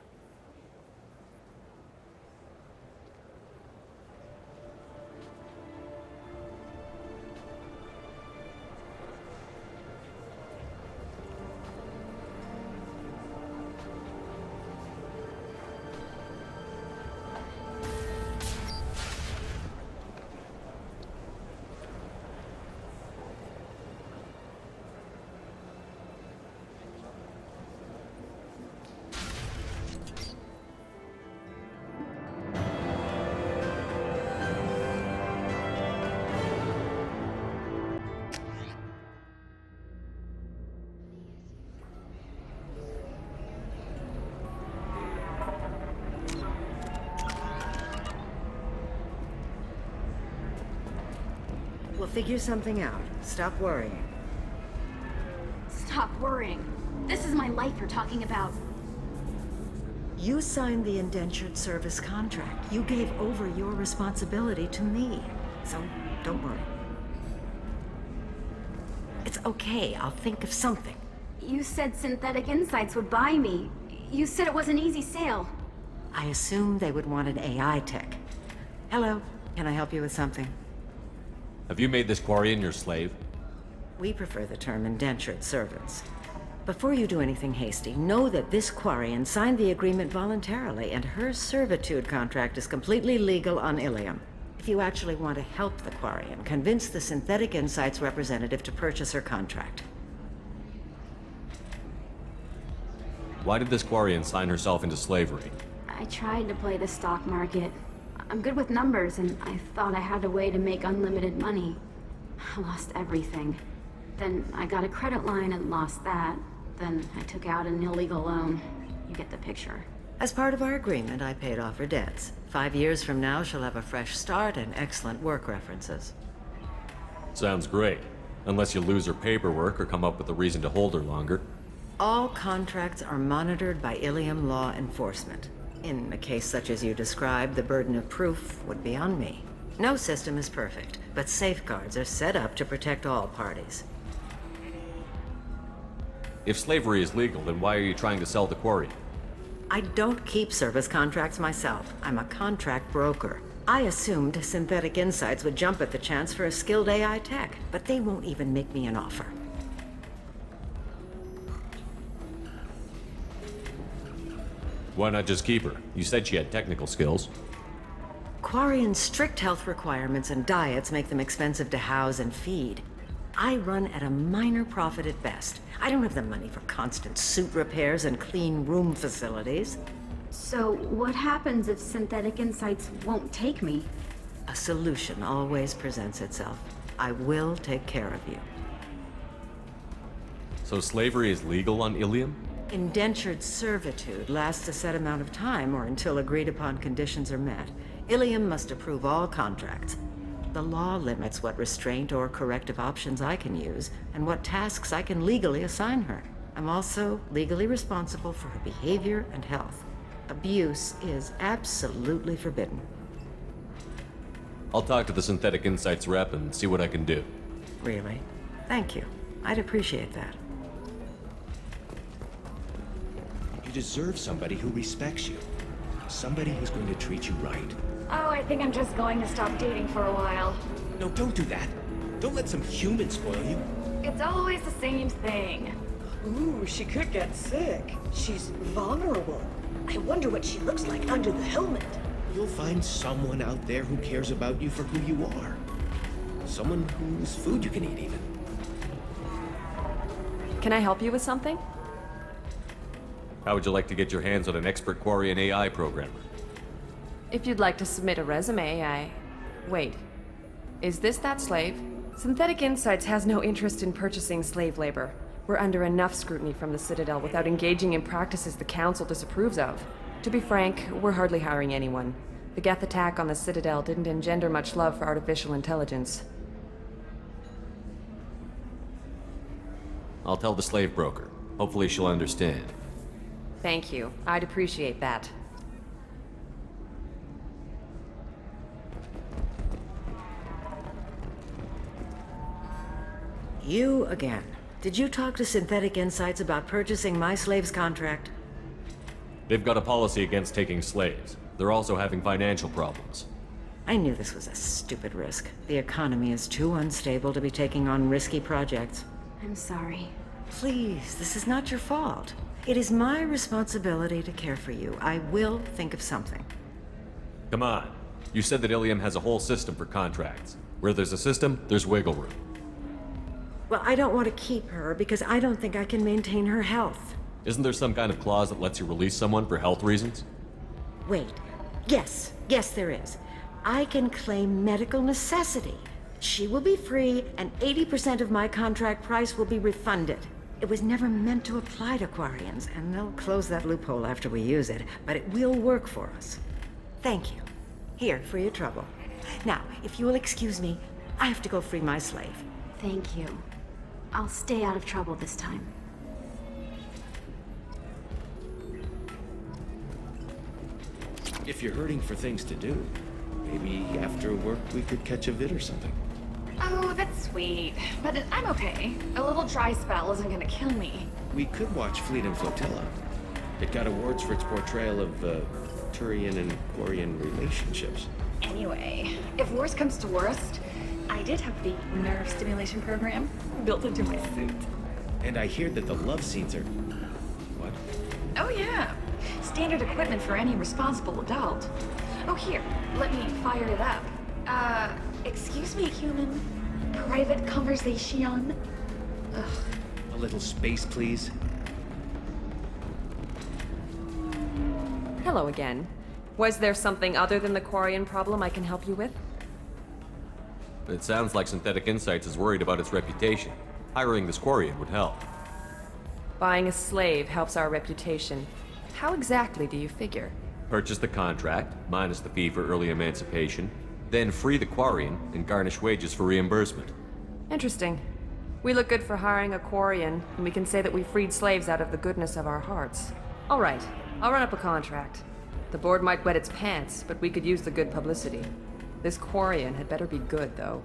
We'll figure something out. Stop worrying. Stop worrying. This is my life you're talking about. You signed the indentured service contract. You gave over your responsibility to me. So, don't worry. It's okay. I'll think of something. You said Synthetic Insights would buy me. You said it was an easy sale. I assumed they would want an AI tech. Hello. Can I help you with something? Have you made this Quarian your slave? We prefer the term indentured servants. Before you do anything hasty, know that this Quarian signed the agreement voluntarily, and her servitude contract is completely legal on Ilium. If you actually want to help the Quarian, convince the Synthetic Insights representative to purchase her contract. Why did this Quarian sign herself into slavery? I tried to play the stock market. I'm good with numbers, and I thought I had a way to make unlimited money. I lost everything. Then I got a credit line and lost that. Then I took out an illegal loan. You get the picture. As part of our agreement, I paid off her debts. 5 years from now, she'll have a fresh start and excellent work references. Sounds great. Unless you lose her paperwork or come up with a reason to hold her longer. All contracts are monitored by Ilium law enforcement. In a case such as you described, the burden of proof would be on me. No system is perfect, but safeguards are set up to protect all parties. If slavery is legal, then why are you trying to sell the Quarian? I don't keep service contracts myself. I'm a contract broker. I assumed Synthetic Insights would jump at the chance for a skilled AI tech, but they won't even make me an offer. Why not just keep her? You said she had technical skills. Quarian's strict health requirements and diets make them expensive to house and feed. I run at a minor profit at best. I don't have the money for constant suit repairs and clean room facilities. So, what happens if Synthetic Insights won't take me? A solution always presents itself. I will take care of you. So slavery is legal on Ilium? Indentured servitude lasts a set amount of time or until agreed-upon conditions are met. Ilium must approve all contracts. The law limits what restraint or corrective options I can use, and what tasks I can legally assign her. I'm also legally responsible for her behavior and health. Abuse is absolutely forbidden. I'll talk to the Synthetic Insights rep and see what I can do. Really? Thank you. I'd appreciate that. You deserve somebody who respects you. Somebody who's going to treat you right. Oh, I think I'm just going to stop dating for a while. No, don't do that. Don't let some human spoil you. It's always the same thing. Ooh, she could get sick. She's vulnerable. I wonder what she looks like under the helmet. You'll find someone out there who cares about you for who you are. Someone whose food you can eat, even. Can I help you with something? How would you like to get your hands on an expert Quarian AI programmer? If you'd like to submit a resume, Wait. Is this that slave? Synthetic Insights has no interest in purchasing slave labor. We're under enough scrutiny from the Citadel without engaging in practices the Council disapproves of. To be frank, we're hardly hiring anyone. The Geth attack on the Citadel didn't engender much love for artificial intelligence. I'll tell the slave broker. Hopefully she'll understand. Thank you. I'd appreciate that. You again. Did you talk to Synthetic Insights about purchasing my slave's contract? They've got a policy against taking slaves. They're also having financial problems. I knew this was a stupid risk. The economy is too unstable to be taking on risky projects. I'm sorry. Please, this is not your fault. It is my responsibility to care for you. I will think of something. Come on. You said that Ilium has a whole system for contracts. Where there's a system, there's wiggle room. Well, I don't want to keep her because I don't think I can maintain her health. Isn't there some kind of clause that lets you release someone for health reasons? Wait. Yes, there is. I can claim medical necessity. She will be free, and 80% of my contract price will be refunded. It was never meant to apply to Quarians, and they'll close that loophole after we use it, but it will work for us. Thank you. Here, for your trouble. Now, if you will excuse me, I have to go free my slave. Thank you. I'll stay out of trouble this time. If you're hurting for things to do, maybe after work we could catch a vid or something. Oh, that's sweet. But I'm okay. A little dry spell isn't gonna kill me. We could watch Fleet and Flotilla. It got awards for its portrayal of Turian and Quarian relationships. Anyway, if worst comes to worst, I did have the nerve stimulation program built into my suit. And I hear that the love scenes are... What? Oh yeah. Standard equipment for any responsible adult. Oh here, let me fire it up. Excuse me, human. Private conversation. Ugh. A little space, please. Hello again. Was there something other than the Quarian problem I can help you with? It sounds like Synthetic Insights is worried about its reputation. Hiring this Quarian would help. Buying a slave helps our reputation. How exactly do you figure? Purchase the contract, minus the fee for early emancipation, then free the Quarian and garnish wages for reimbursement. Interesting. We look good for hiring a Quarian, and we can say that we freed slaves out of the goodness of our hearts. All right, I'll run up a contract. The board might wet its pants, but we could use the good publicity. This Quarian had better be good, though.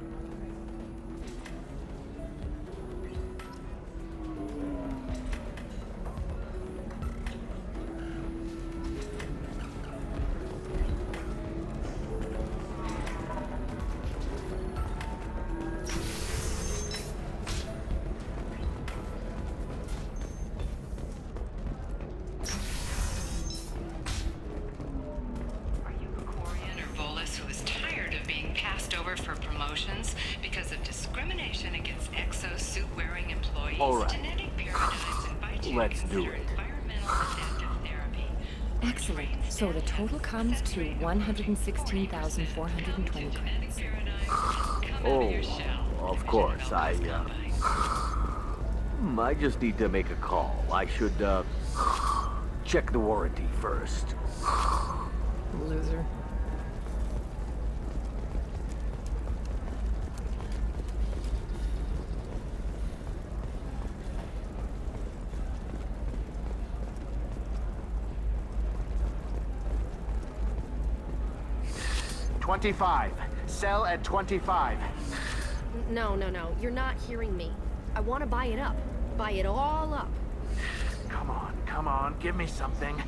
promotions because of discrimination against exosuit-wearing employees. All right. Genetic paradigms invite you to Let's do consider it. environmental adaptive therapy. Excellent. So the total comes to 116,420 credits. Oh, of course. I just need to make a call. I should, check the warranty first. Loser. $25. Sell at $25. No. You're not hearing me. I want to buy it up. Buy it all up. Come on, give me something.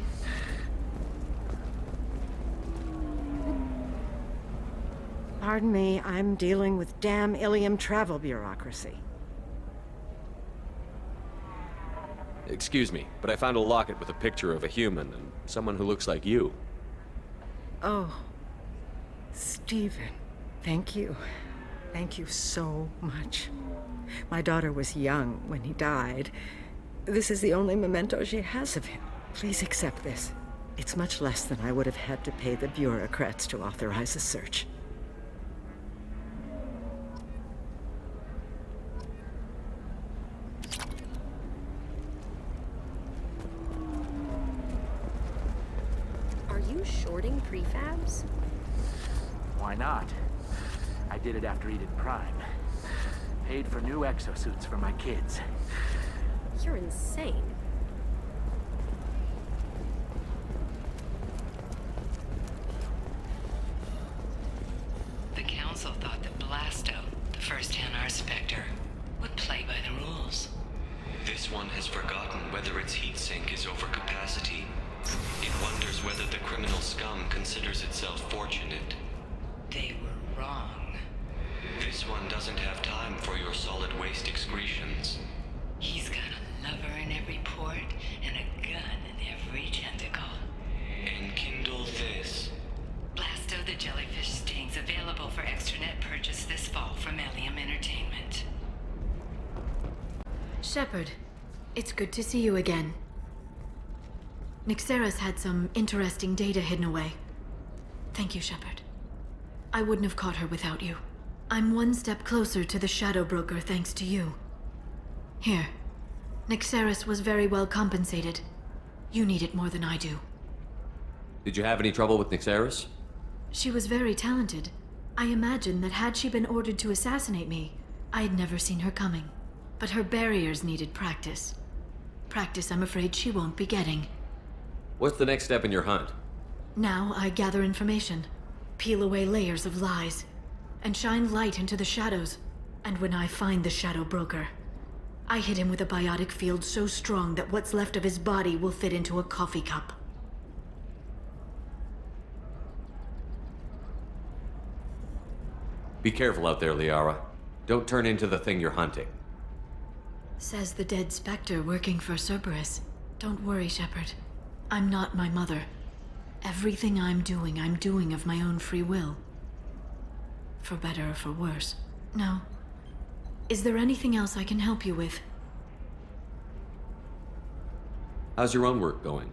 Pardon me, I'm dealing with damn Ilium travel bureaucracy. Excuse me, but I found a locket with a picture of a human and someone who looks like you. Oh, Stephen, thank you. Thank you so much. My daughter was young when he died. This is the only memento she has of him. Please accept this. It's much less than I would have had to pay the bureaucrats to authorize a search. Are you shorting prefabs? Why not? I did it after Eden Prime. Paid for new exosuits for my kids. You're insane. The Council thought that Blasto, the first NR Spectre, would play by the rules. This one has forgotten whether its heat sink is over capacity. It wonders whether the criminal scum considers itself fortunate. They were wrong. This one doesn't have time for your solid waste excretions. He's got a lover in every port and a gun in every tentacle. Enkindle this. Blasto the Jellyfish Sting's available for extranet purchase this fall from Ilium Entertainment. Shepard, it's good to see you again. Nixeris had some interesting data hidden away. Thank you, Shepard. I wouldn't have caught her without you. I'm one step closer to the Shadow Broker thanks to you. Here. Nixeris was very well compensated. You need it more than I do. Did you have any trouble with Nixeris? She was very talented. I imagine that had she been ordered to assassinate me, I'd never seen her coming. But her barriers needed practice. Practice I'm afraid she won't be getting. What's the next step in your hunt? Now I gather information, peel away layers of lies, and shine light into the shadows. And when I find the Shadow Broker, I hit him with a biotic field so strong that what's left of his body will fit into a coffee cup. Be careful out there, Liara. Don't turn into the thing you're hunting. Says the dead Spectre working for Cerberus. Don't worry, Shepard. I'm not my mother. Everything I'm doing of my own free will. For better or for worse. No. Is there anything else I can help you with? How's your own work going?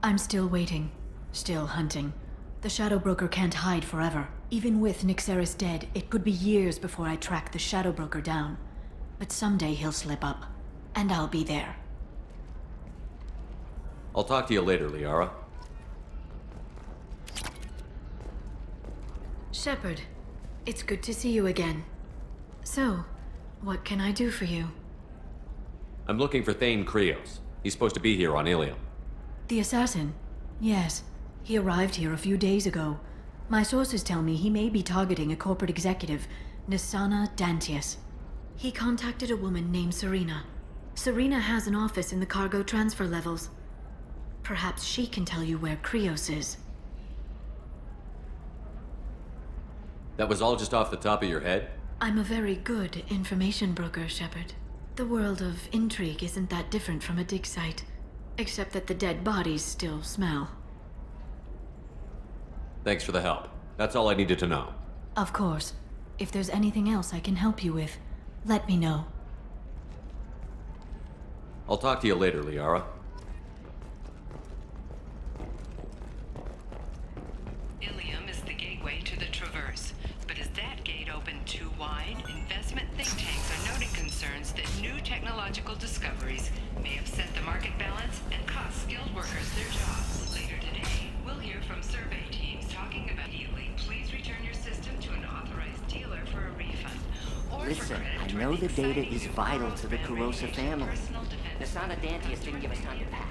I'm still waiting. Still hunting. The Shadow Broker can't hide forever. Even with Nixeris dead, it could be years before I track the Shadow Broker down. But someday he'll slip up. And I'll be there. I'll talk to you later, Liara. Shepard, it's good to see you again. So, what can I do for you? I'm looking for Thane Krios. He's supposed to be here on Ilium. The assassin? Yes. He arrived here a few days ago. My sources tell me he may be targeting a corporate executive, Nisana Dantius. He contacted a woman named Serena. Serena has an office in the cargo transfer levels. Perhaps she can tell you where Krios is. That was all just off the top of your head? I'm a very good information broker, Shepard. The world of intrigue isn't that different from a dig site, except that the dead bodies still smell. Thanks for the help. That's all I needed to know. Of course. If there's anything else I can help you with, let me know. I'll talk to you later, Liara. Ilium is the gateway to the Traverse. But is that gate open too wide? Investment think tanks are noting concerns that new technological discoveries may upset the market balance and cost skilled workers their jobs. Later today, we'll hear from survey teams talking about healing. Please return your system to an authorized dealer for a refund. Listen, I know the data is vital to the Kurosa family. Nasana Dantius didn't give us time to pack.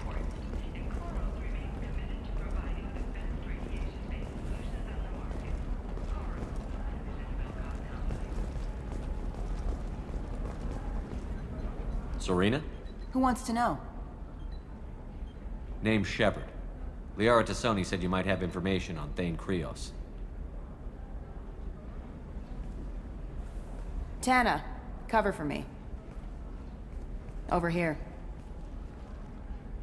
Serena? Who wants to know? Name's Shepard. Liara Tassoni said you might have information on Thane Krios. Tana, cover for me. Over here.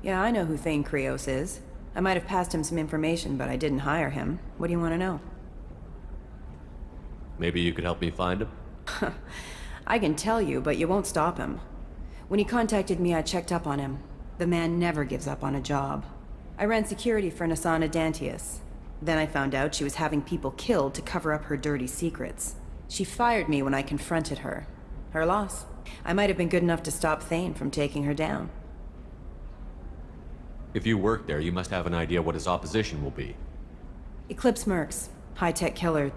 Yeah, I know who Thane Krios is. I might have passed him some information, but I didn't hire him. What do you want to know? Maybe you could help me find him? I can tell you, but you won't stop him. When he contacted me, I checked up on him. The man never gives up on a job. I ran security for Nasana Dantius. Then I found out she was having people killed to cover up her dirty secrets. She fired me when I confronted her. Her loss. I might have been good enough to stop Thane from taking her down. If you work there, you must have an idea what his opposition will be. Eclipse mercs. High-tech killer.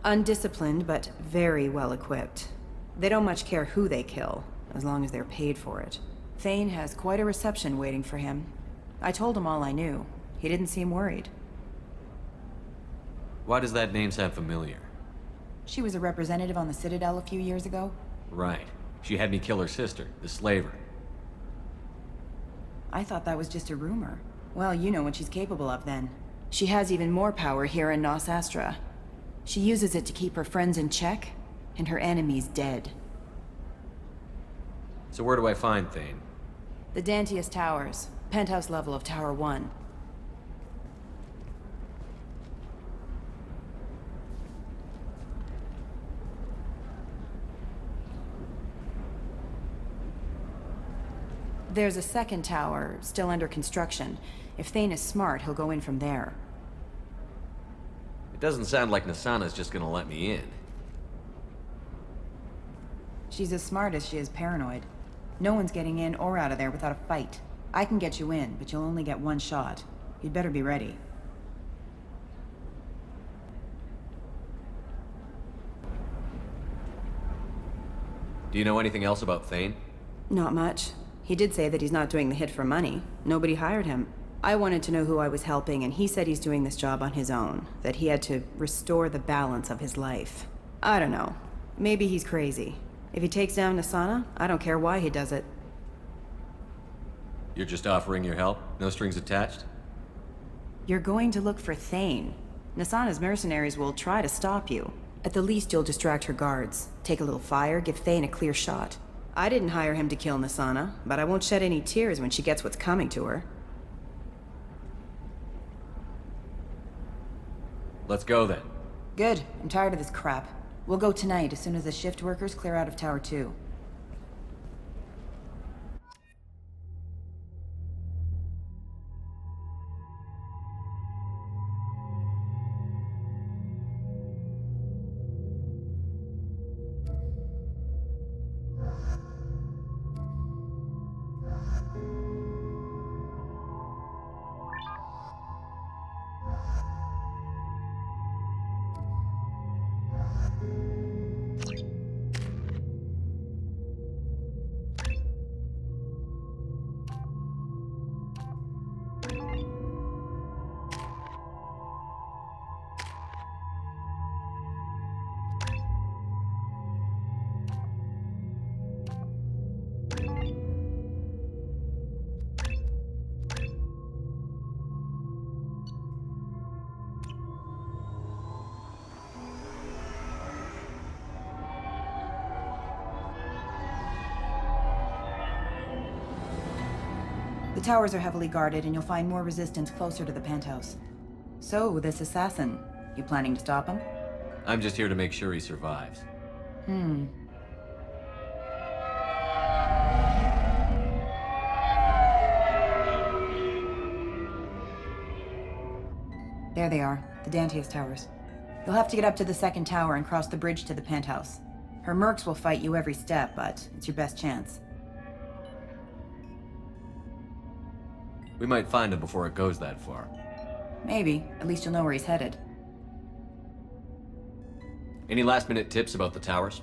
Undisciplined, but very well equipped. They don't much care who they kill, as long as they're paid for it. Thane has quite a reception waiting for him. I told him all I knew. He didn't seem worried. Why does that name sound familiar? She was a representative on the Citadel a few years ago. Right. She had me kill her sister, the slaver. I thought that was just a rumor. Well, you know what she's capable of then. She has even more power here in Nos Astra. She uses it to keep her friends in check, and her enemies dead. So where do I find Thane? The Dantius Towers. Penthouse level of Tower 1. There's a second tower, still under construction. If Thane is smart, he'll go in from there. It doesn't sound like Nasana's just gonna let me in. She's as smart as she is paranoid. No one's getting in or out of there without a fight. I can get you in, but you'll only get one shot. You'd better be ready. Do you know anything else about Thane? Not much. He did say that he's not doing the hit for money. Nobody hired him. I wanted to know who I was helping, and he said he's doing this job on his own. That he had to restore the balance of his life. I don't know. Maybe he's crazy. If he takes down Nasana, I don't care why he does it. You're just offering your help? No strings attached? You're going to look for Thane. Nasana's mercenaries will try to stop you. At the least, you'll distract her guards. Take a little fire, give Thane a clear shot. I didn't hire him to kill Nasana, but I won't shed any tears when she gets what's coming to her. Let's go then. Good. I'm tired of this crap. We'll go tonight as soon as the shift workers clear out of Tower 2. The towers are heavily guarded, and you'll find more resistance closer to the penthouse. So, this assassin, you planning to stop him? I'm just here to make sure he survives. There they are, the Dantius towers. You'll have to get up to the second tower and cross the bridge to the penthouse. Her mercs will fight you every step, but it's your best chance. We might find him before it goes that far. Maybe. At least you'll know where he's headed. Any last-minute tips about the towers?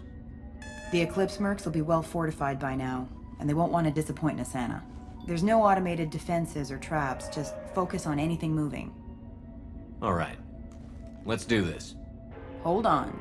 The Eclipse mercs will be well fortified by now, and they won't want to disappoint Nasana. There's no automated defenses or traps, just focus on anything moving. All right. Let's do this. Hold on.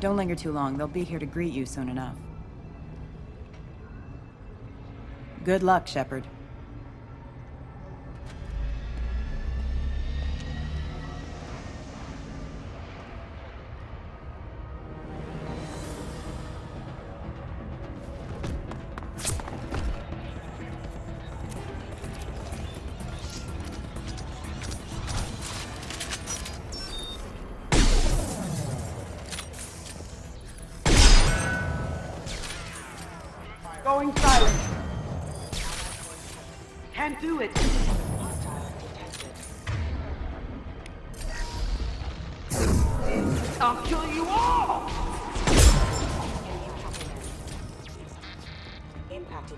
Don't linger too long. They'll be here to greet you soon enough. Good luck, Shepard. Going silent. Can't do it. I'll kill you all! Impacted.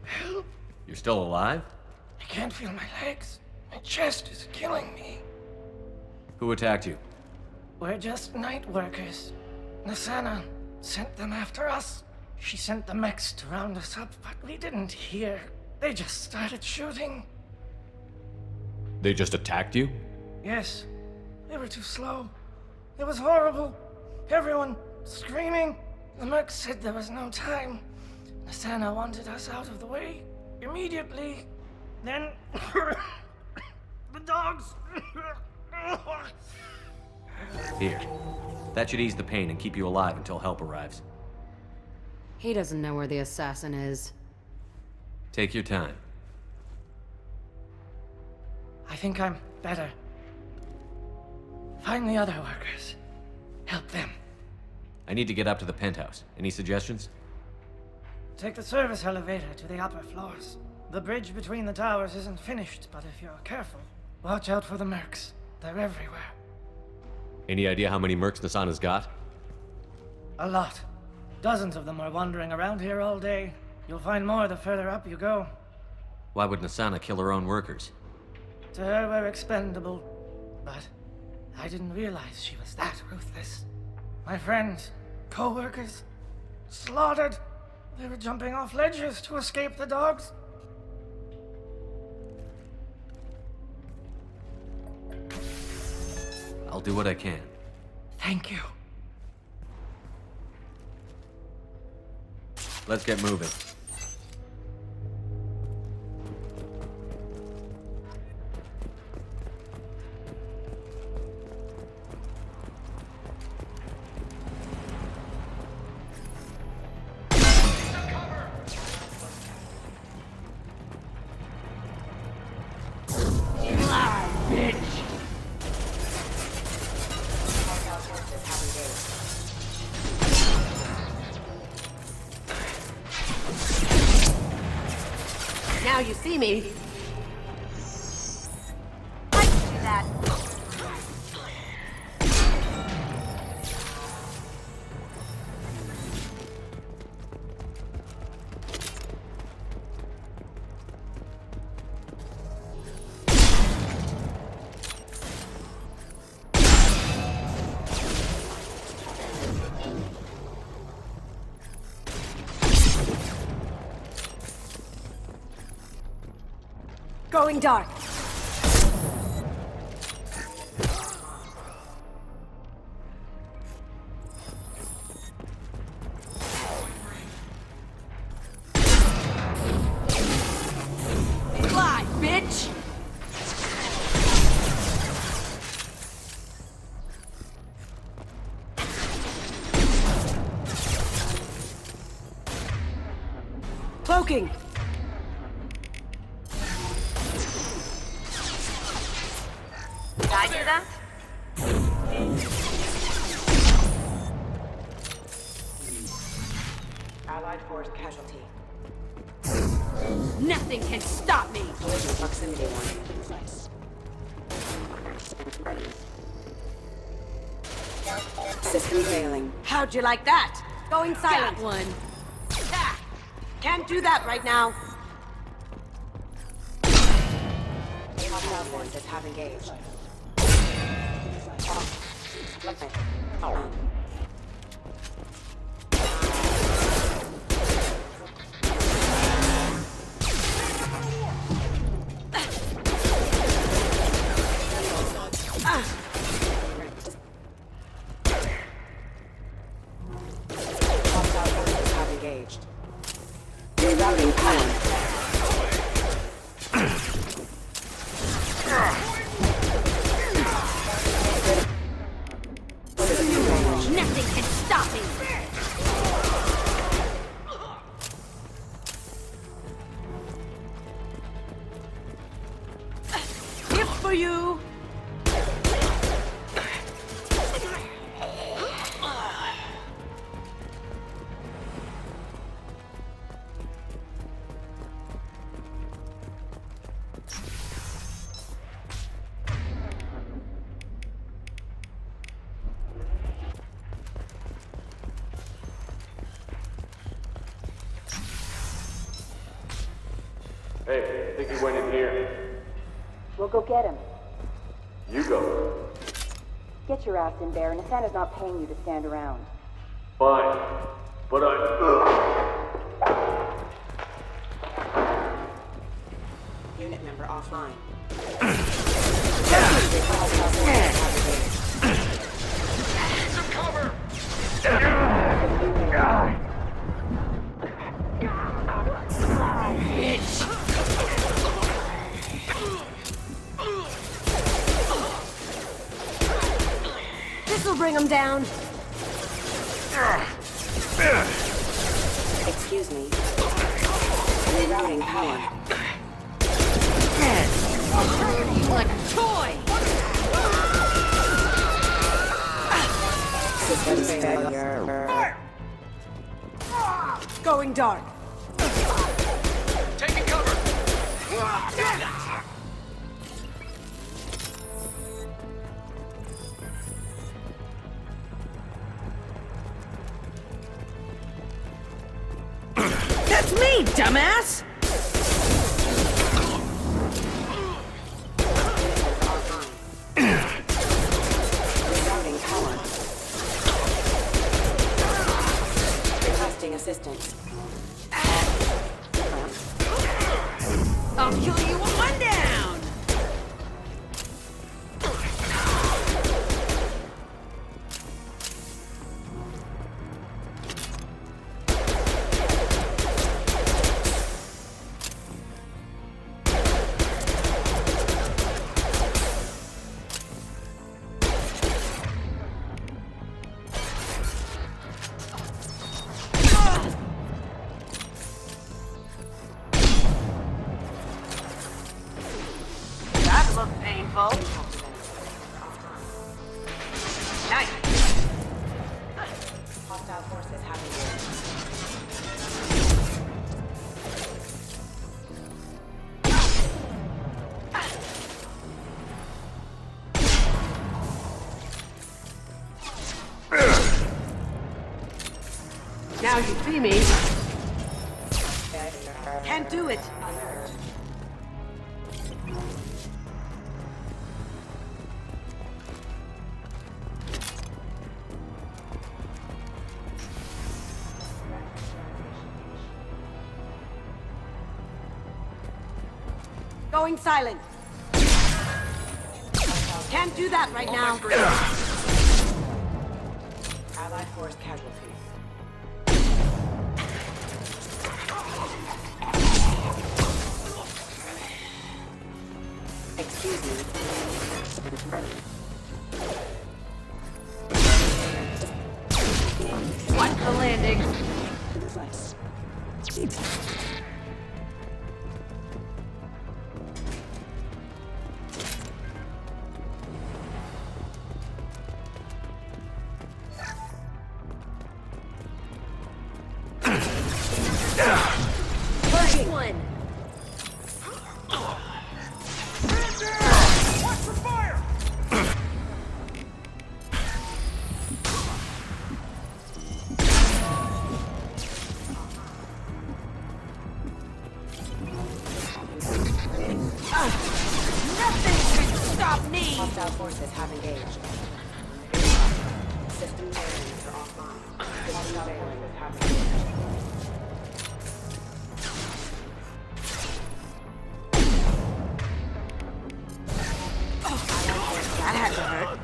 Help! You're still alive? I can't feel my legs. My chest is killing me. Who attacked you? We're just night workers. Nasana sent them after us. She sent the mechs to round us up, but we didn't hear. They just started shooting. They just attacked you? Yes, they were too slow. It was horrible. Everyone screaming. The mechs said there was no time. Nasana wanted us out of the way immediately. Then the dogs. Here. That should ease the pain and keep you alive until help arrives. He doesn't know where the assassin is. Take your time. I think I'm better. Find the other workers. Help them. I need to get up to the penthouse. Any suggestions? Take the service elevator to the upper floors. The bridge between the towers isn't finished, but if you're careful, watch out for the mercs. They're everywhere. Any idea how many mercs Nasana's got? A lot. Dozens of them are wandering around here all day. You'll find more the further up you go. Why would Nasana kill her own workers? To her, we're expendable. But I didn't realize she was that ruthless. My friends, co-workers, slaughtered. They were jumping off ledges to escape the dogs. I'll do what I can. Thank you. Let's get moving. see me. I can do that. Going dark. Fly, bitch! Cloaking! Did I do that? Allied force casualty. Nothing can stop me! Collision proximity warning in place. System failing. How'd you like that? Going silent. Got one. Ah, can't do that right now. Hostile forces have engaged. Hostile forces have engaged. Rerouting power. Nothing can stop me! Here for you! Hey, I think he went in here. We'll go get him. You go. Get your ass in there, and Asana's not paying you to stand around. Fine. But Unit member offline. Some cover! Bitch! This'll bring him down. Excuse me. Rerouting power. Like a toy! Systems failure. Going dark. Taking cover! That's me, dumbass! Rerouting power. Requesting assistance. I'll kill you with one down! That looked painful. Nice. Hostile forces have engaged. Now you see me. Can't do it. Going silent. Can't do that right now. Allied force casualty. Excuse me. Watch the landing. One. Watch for fire! Nothing can stop me! Hostile forces have engaged. System bearings are offline. Hostile forces have engaged. That had to hurt.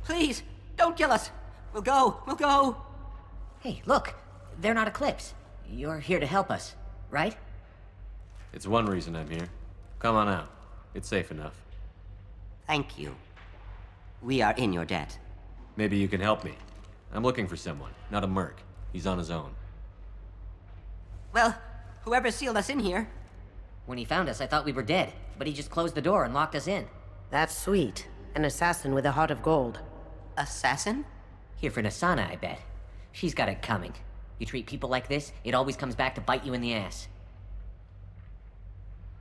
Please, don't kill us. We'll go. Hey, look. They're not Eclipse. You're here to help us, right? It's one reason I'm here. Come on out. It's safe enough. Thank you. We are in your debt. Maybe you can help me. I'm looking for someone, not a merc. He's on his own. Well, whoever sealed us in here. When he found us, I thought we were dead, but he just closed the door and locked us in. That's sweet. An assassin with a heart of gold. Assassin? Here for Nasana, I bet. She's got it coming. You treat people like this, it always comes back to bite you in the ass.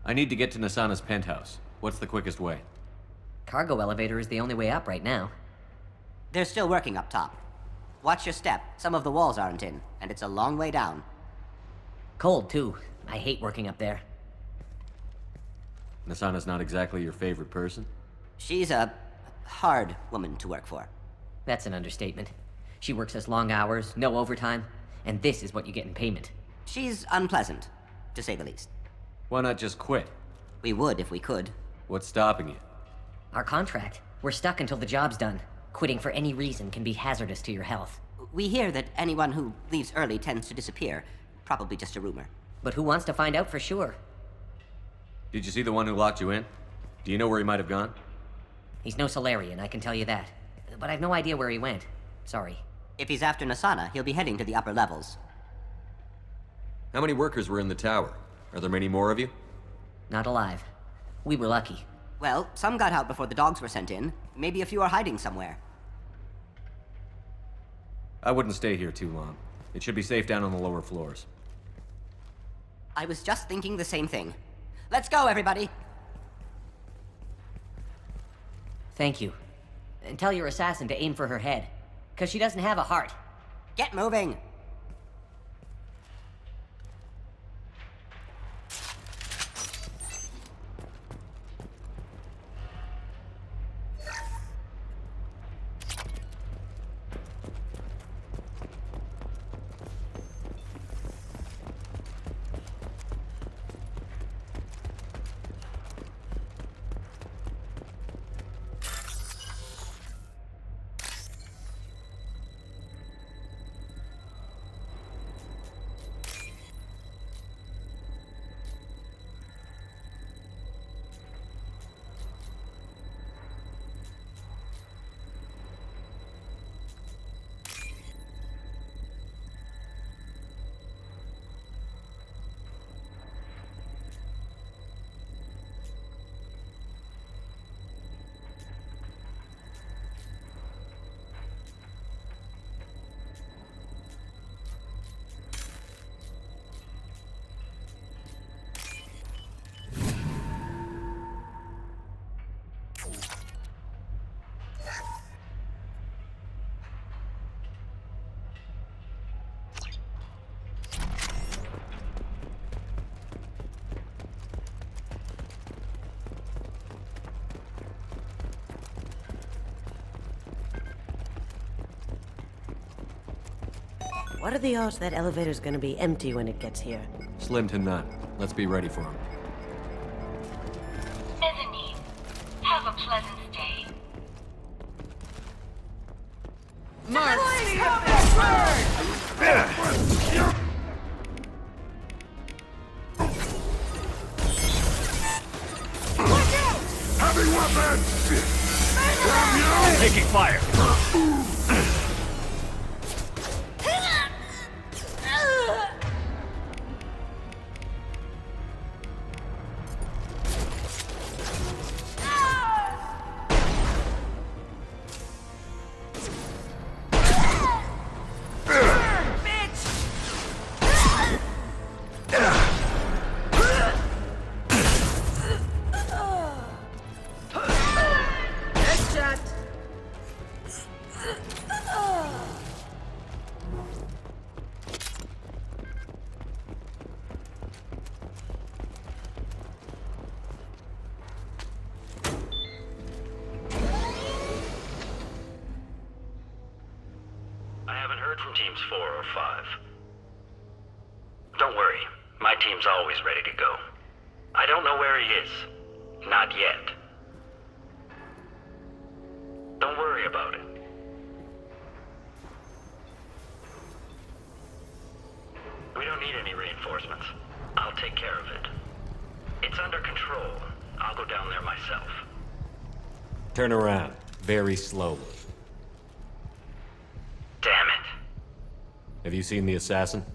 I need to get to Nasana's penthouse. What's the quickest way? Cargo elevator is the only way up right now. They're still working up top. Watch your step. Some of the walls aren't in, and it's a long way down. Cold, too. I hate working up there. Nasana's not exactly your favorite person? She's a hard woman to work for. That's an understatement. She works us long hours, no overtime, and this is what you get in payment. She's unpleasant, to say the least. Why not just quit? We would if we could. What's stopping you? Our contract. We're stuck until the job's done. Quitting for any reason can be hazardous to your health. We hear that anyone who leaves early tends to disappear. Probably just a rumor. But who wants to find out for sure? Did you see the one who locked you in? Do you know where he might have gone? He's no Solarian, I can tell you that. But I've no idea where he went. Sorry. If he's after Nasana, he'll be heading to the upper levels. How many workers were in the tower? Are there many more of you? Not alive. We were lucky. Well, some got out before the dogs were sent in. Maybe a few are hiding somewhere. I wouldn't stay here too long. It should be safe down on the lower floors. I was just thinking the same thing. Let's go, everybody! Thank you. And tell your assassin to aim for her head. 'Cause she doesn't have a heart. Get moving! What are the odds that elevator's gonna be empty when it gets here? Slim to none. Let's be ready for him. Mezzanine. Have a pleasant stay. Heavy weapon! Damn you! Taking fire! I haven't heard from teams 4 or 5. Don't worry, my team's always ready to go. I don't know where he is. Not yet. Don't worry about it. We don't need any reinforcements. I'll take care of it. It's under control. I'll go down there myself. Turn around. Very slowly. Damn it. Have you seen the assassin?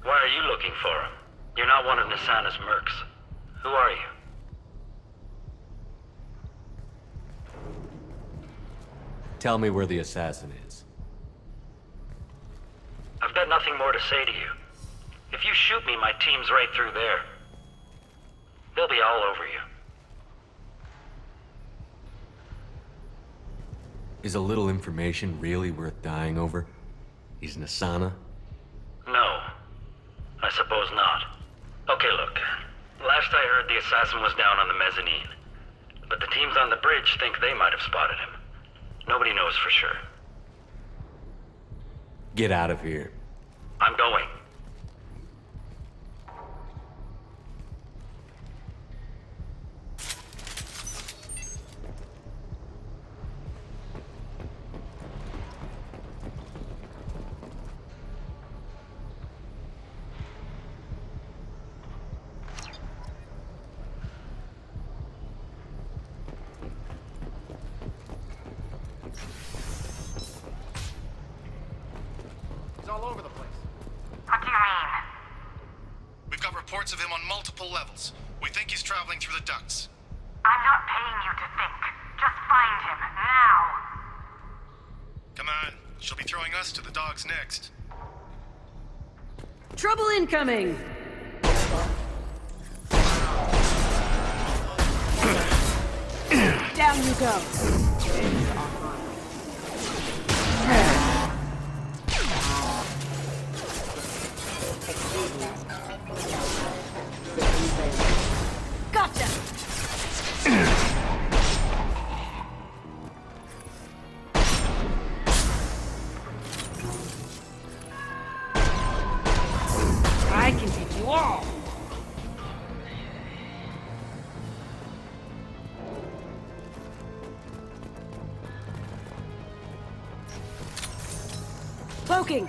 Why are you looking for him? You're not one of Nisana's mercs. Who are you? Tell me where the assassin is. I've got nothing more to say to you. If you shoot me, my team's right through there. They'll be all over you. Is a little information really worth dying over? He's Nisana? No. I suppose not. Okay, look. Last I heard, the assassin was down on the mezzanine. But the teams on the bridge think they might have spotted him. Nobody knows for sure. Get out of here. I'm going. All over the place. What do you mean? We've got reports of him on multiple levels. We think he's traveling through the ducts. I'm not paying you to think. Just find him, now. Come on. She'll be throwing us to the dogs next. Trouble incoming! Down you go. Gotcha! I can take you all! Cloaking!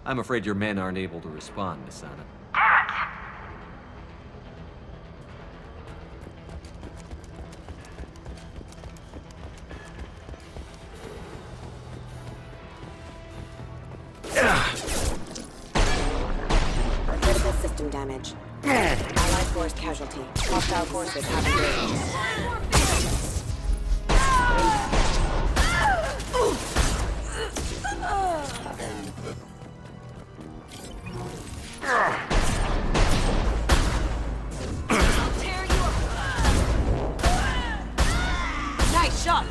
I'm afraid your men aren't able to respond, Nisana. Critical system damage. Allied force casualty. Hostile forces have engaged. tear you apart. Nice shot.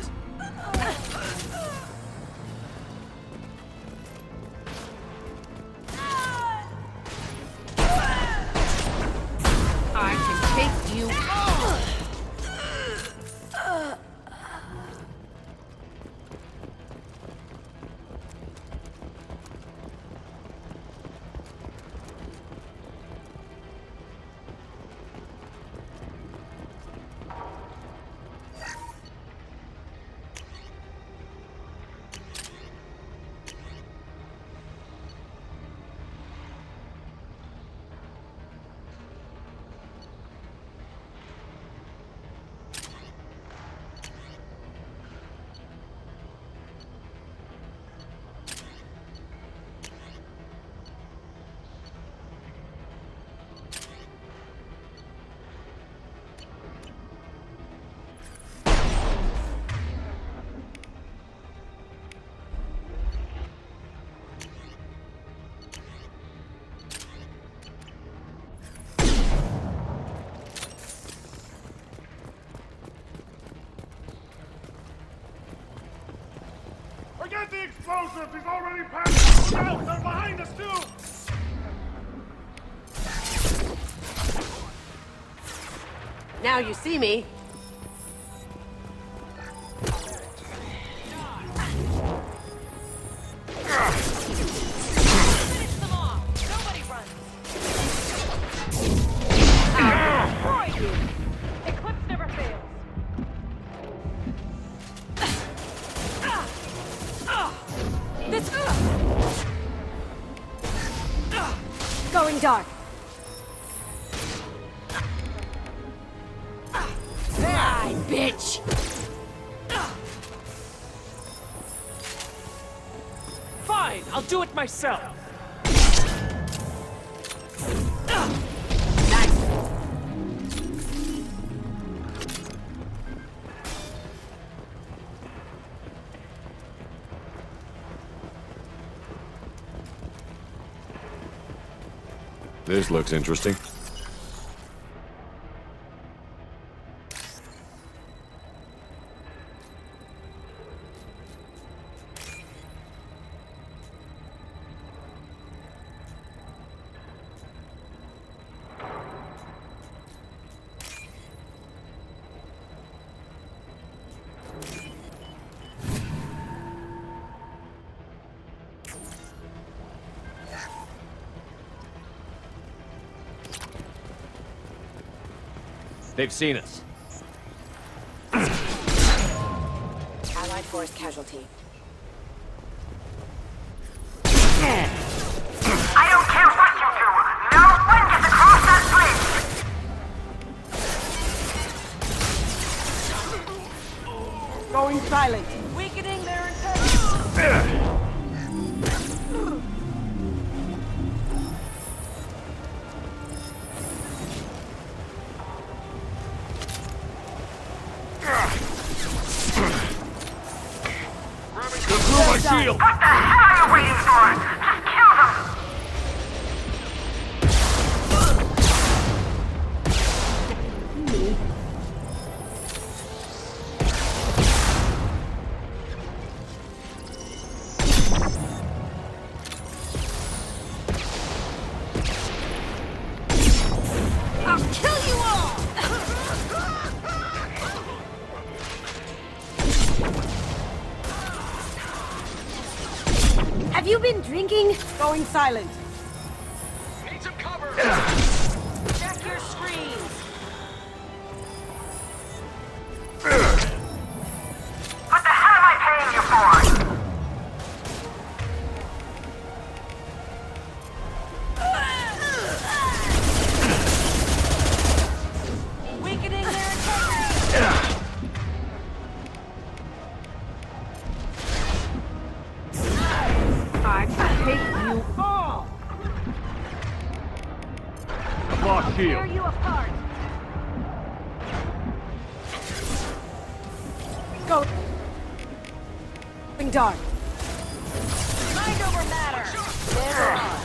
I can take you on. Forget the explosives! He's already passed! Look out! They're behind us, too! Now you see me. Going dark. Die, bitch! Fine, I'll do it myself. This looks interesting. They've seen us. Allied force casualty. I don't care what you do. No one gets across that bridge. Going silent. Weakening their intelligence. Shield! What the hell are you waiting for? Just kill them! I'll kill you all! Have you been drinking? Going silent. Need some cover! Check your screens. What the hell am I paying you for? Weakening their integrity. I hate you all. I've lost Tear shield. you apart. Go. Going dark. Mind over matter. Never on.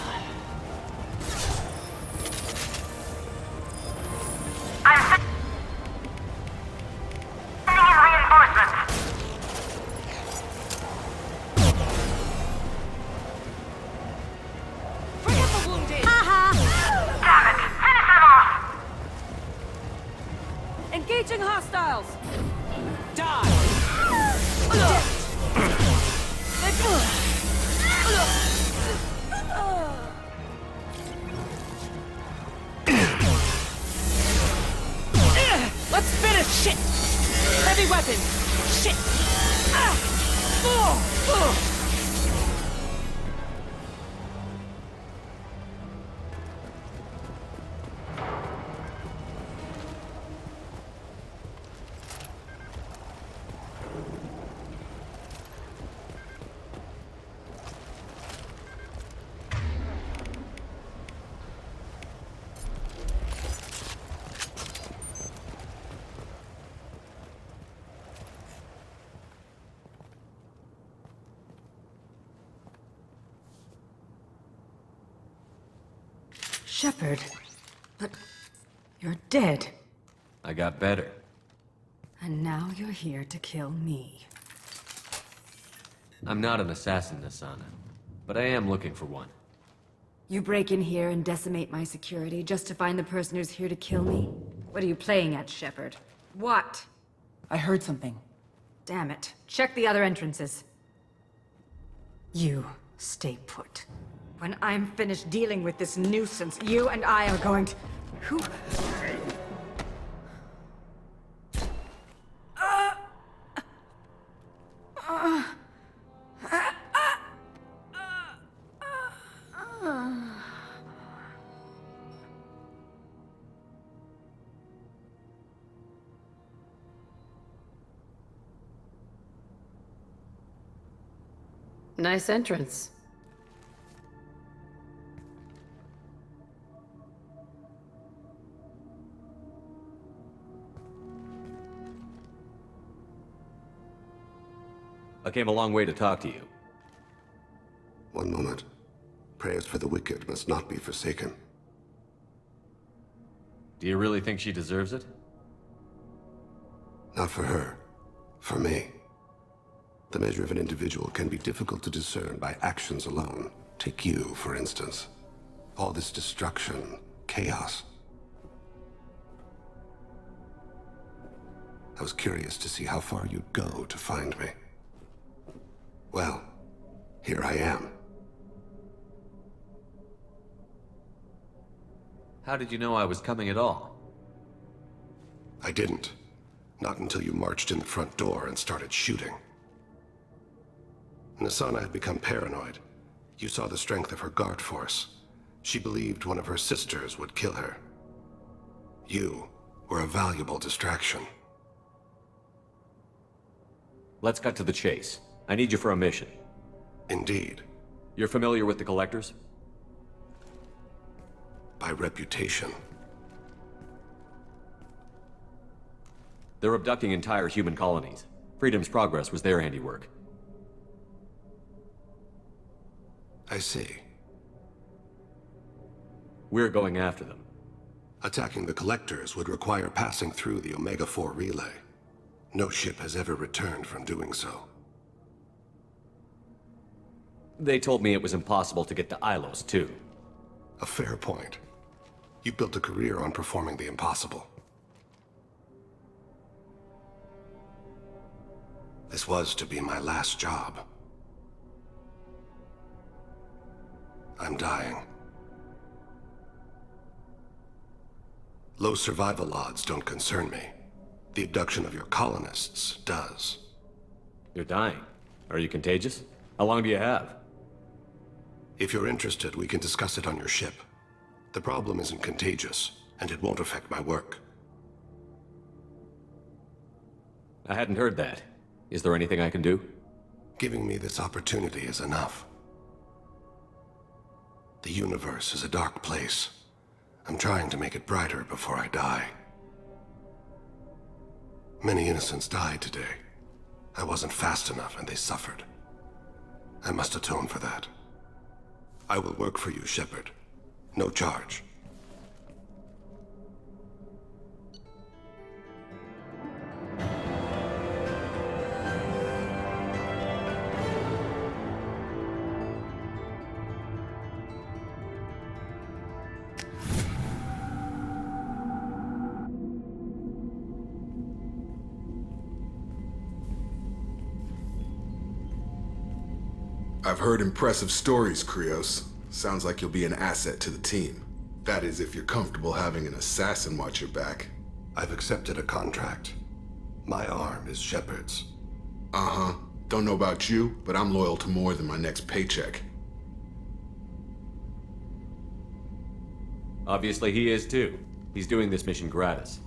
Engaging hostiles! Let's finish! Shit! Heavy weapon! Shit! Shepard, but you're dead. I got better. And now you're here to kill me. I'm not an assassin, Asana, but I am looking for one. You break in here and decimate my security just to find the person who's here to kill me? What are you playing at, Shepard? What? I heard something. Damn it. Check the other entrances. You stay put. When I'm finished dealing with this nuisance, you and I are going to... Who... Nice entrance. I came a long way to talk to you. One moment. Prayers for the wicked must not be forsaken. Do you really think she deserves it? Not for her. For me. The measure of an individual can be difficult to discern by actions alone. Take you, for instance. All this destruction, chaos. I was curious to see how far you'd go to find me. Well, here I am. How did you know I was coming at all? I didn't. Not until you marched in the front door and started shooting. Nasana had become paranoid. You saw the strength of her guard force. She believed one of her sisters would kill her. You were a valuable distraction. Let's cut to the chase. I need you for a mission. Indeed. You're familiar with the Collectors? By reputation. They're abducting entire human colonies. Freedom's Progress was their handiwork. I see. We're going after them. Attacking the Collectors would require passing through the Omega-4 relay. No ship has ever returned from doing so. They told me it was impossible to get to Ilos, too. A fair point. You built a career on performing the impossible. This was to be my last job. I'm dying. Low survival odds don't concern me. The abduction of your colonists does. You're dying. Are you contagious? How long do you have? If you're interested, we can discuss it on your ship. The problem isn't contagious, and it won't affect my work. I hadn't heard that. Is there anything I can do? Giving me this opportunity is enough. The universe is a dark place. I'm trying to make it brighter before I die. Many innocents died today. I wasn't fast enough and they suffered. I must atone for that. I will work for you, Shepard. No charge. I've heard impressive stories, Krios. Sounds like you'll be an asset to the team. That is, if you're comfortable having an assassin watch your back. I've accepted a contract. My arm is Shepard's. Uh-huh. Don't know about you, but I'm loyal to more than my next paycheck. Obviously he is too. He's doing this mission gratis.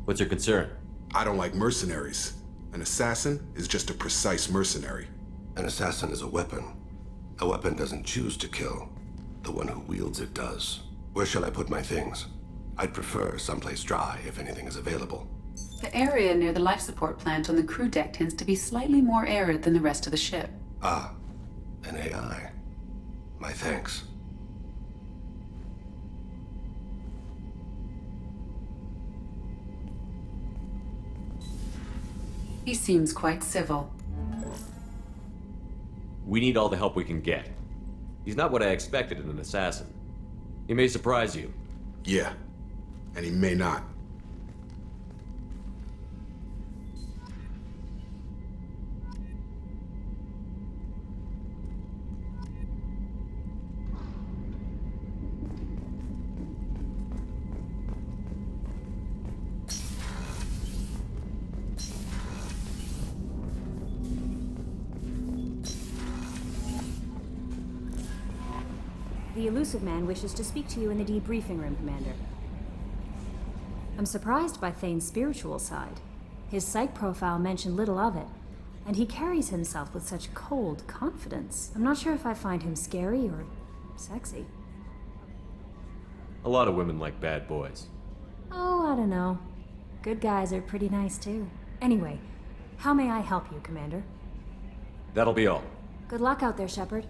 What's your concern? I don't like mercenaries. An assassin is just a precise mercenary. An assassin is a weapon. A weapon doesn't choose to kill. The one who wields it does. Where shall I put my things? I'd prefer someplace dry if anything is available. The area near the life support plant on the crew deck tends to be slightly more arid than the rest of the ship. Ah, an AI. My thanks. He seems quite civil. We need all the help we can get. He's not what I expected in an assassin. He may surprise you. Yeah, and he may not. The elusive man wishes to speak to you in the debriefing room, Commander. I'm surprised by Thane's spiritual side. His psych profile mentioned little of it, and he carries himself with such cold confidence. I'm not sure if I find him scary or sexy. A lot of women like bad boys. Oh, I don't know. Good guys are pretty nice too. Anyway, how may I help you, Commander? That'll be all. Good luck out there, Shepard.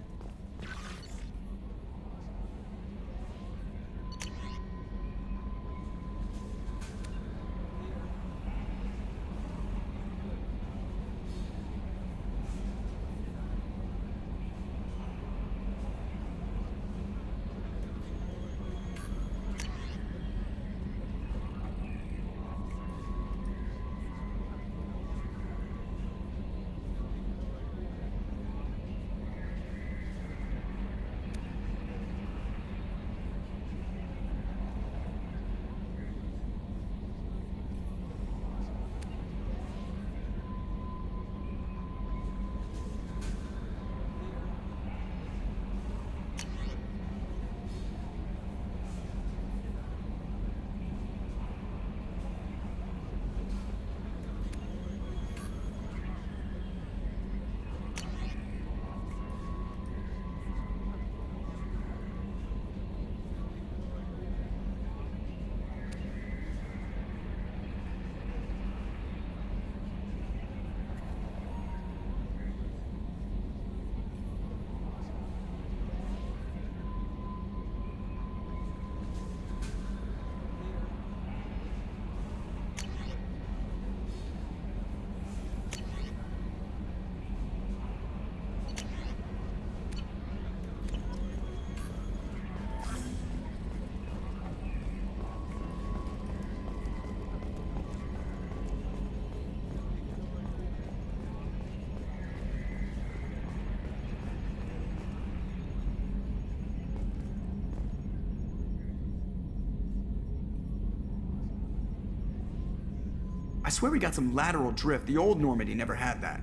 I swear we got some lateral drift. The old Normandy never had that.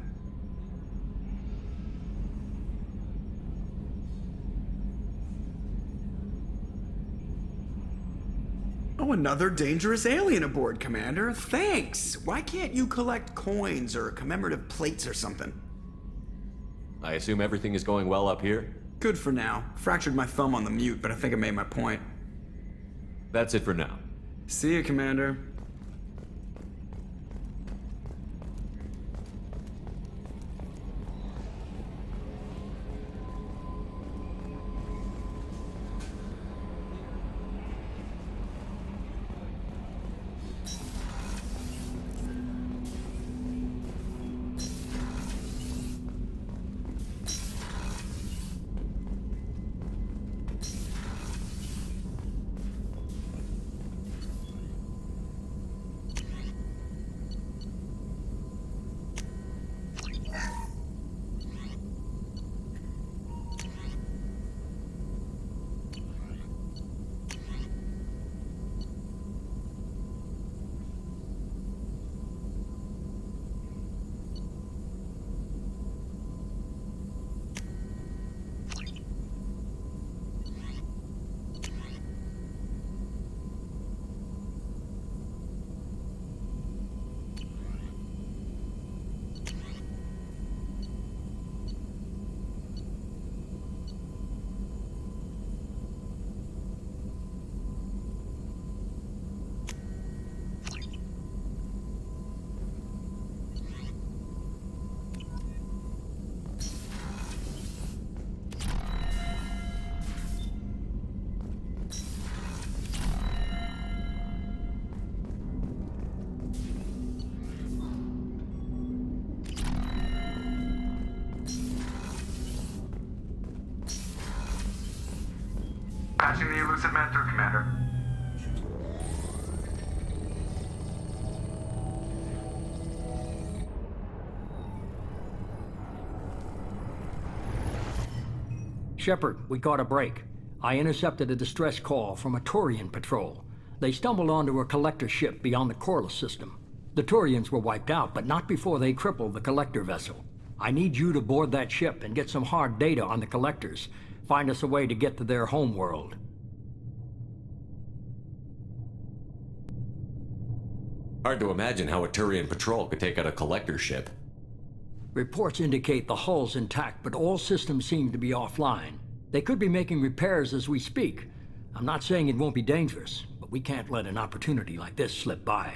Oh, another dangerous alien aboard, Commander. Thanks! Why can't you collect coins or commemorative plates or something? I assume everything is going well up here? Good for now. Fractured my thumb on the mute, but I think I made my point. That's it for now. See you, Commander. Patching the elusive man through, Commander. Shepard, we caught a break. I intercepted a distress call from a Turian patrol. They stumbled onto a collector ship beyond the Corliss system. The Turians were wiped out, but not before they crippled the collector vessel. I need you to board that ship and get some hard data on the collectors. Find us a way to get to their homeworld. Hard to imagine how a Turian patrol could take out a collector ship. Reports indicate the hull's intact, but all systems seem to be offline. They could be making repairs as we speak. I'm not saying it won't be dangerous, but we can't let an opportunity like this slip by.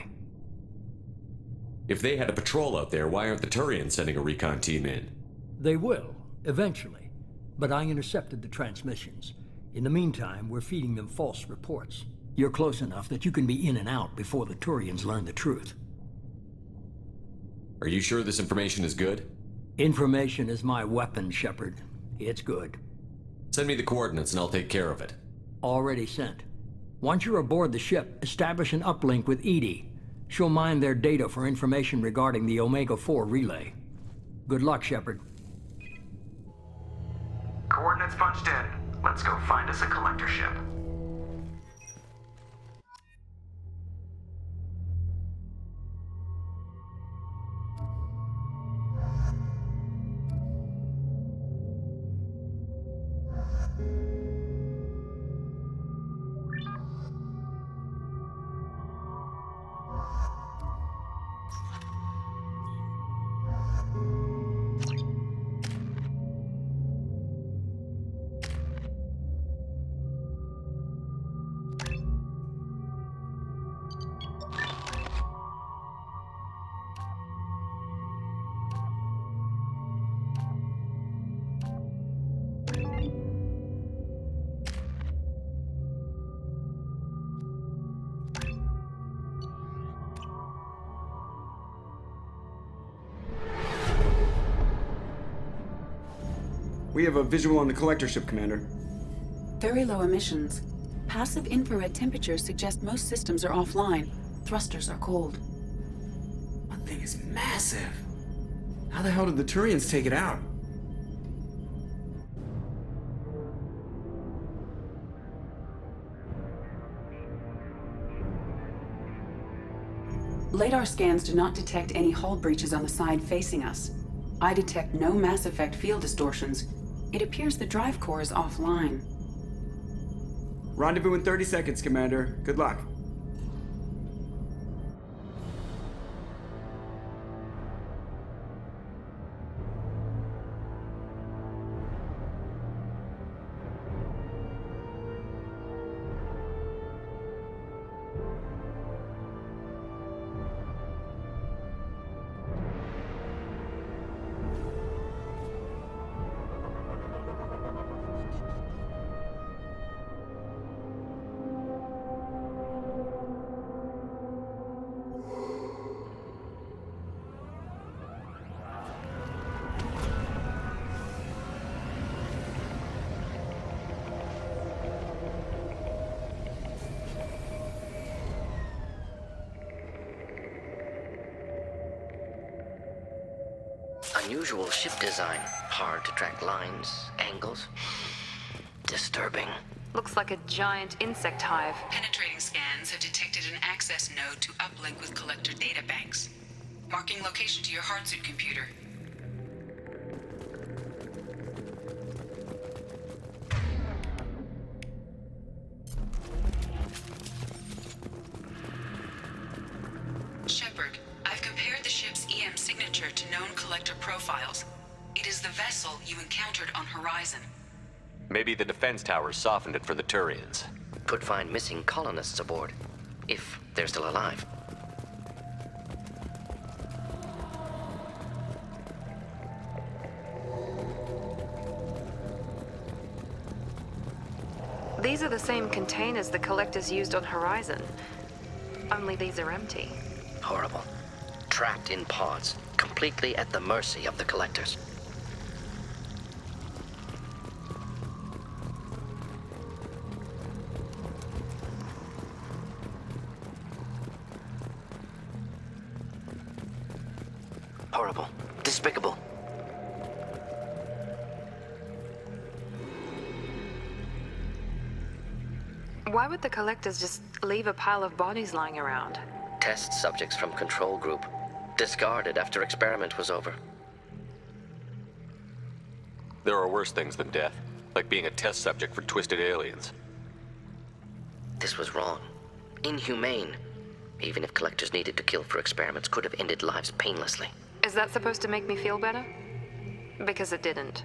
If they had a patrol out there, why aren't the Turians sending a recon team in? They will, eventually. But I intercepted the transmissions. In the meantime, we're feeding them false reports. You're close enough that you can be in and out before the Turians learn the truth. Are you sure this information is good? Information is my weapon, Shepard. It's good. Send me the coordinates and I'll take care of it. Already sent. Once you're aboard the ship, establish an uplink with Edie. She'll mine their data for information regarding the Omega-4 relay. Good luck, Shepard. Coordinates punched in. Let's go find us a collector ship. We have a visual on the collector ship, Commander. Very low emissions. Passive infrared temperatures suggest most systems are offline. Thrusters are cold. That thing is massive. How the hell did the Turians take it out? LADAR scans do not detect any hull breaches on the side facing us. I detect no Mass Effect field distortions. It appears the drive core is offline. Rendezvous in 30 seconds, Commander. Good luck. Unusual ship design. Hard to track lines, angles. Disturbing. Looks like a giant insect hive. Penetrating scans have detected an access node to uplink with collector databanks. Marking location to your hardsuit computer. Shepard, I've compared the ship's EM signature to known collector profiles. It is the vessel you encountered on Horizon. Maybe the defense towers softened it for the Turians. Could find missing colonists aboard, if they're still alive. These are the same containers the collectors used on Horizon. Only these are empty. Horrible. Trapped in pods, completely at the mercy of the collectors. Horrible. Despicable. Why would the collectors just leave a pile of bodies lying around? Test subjects from control group. Discarded after experiment was over. There are worse things than death, like being a test subject for twisted aliens. This was wrong. Inhumane. Even if collectors needed to kill for experiments, could have ended lives painlessly. Is that supposed to make me feel better? Because it didn't.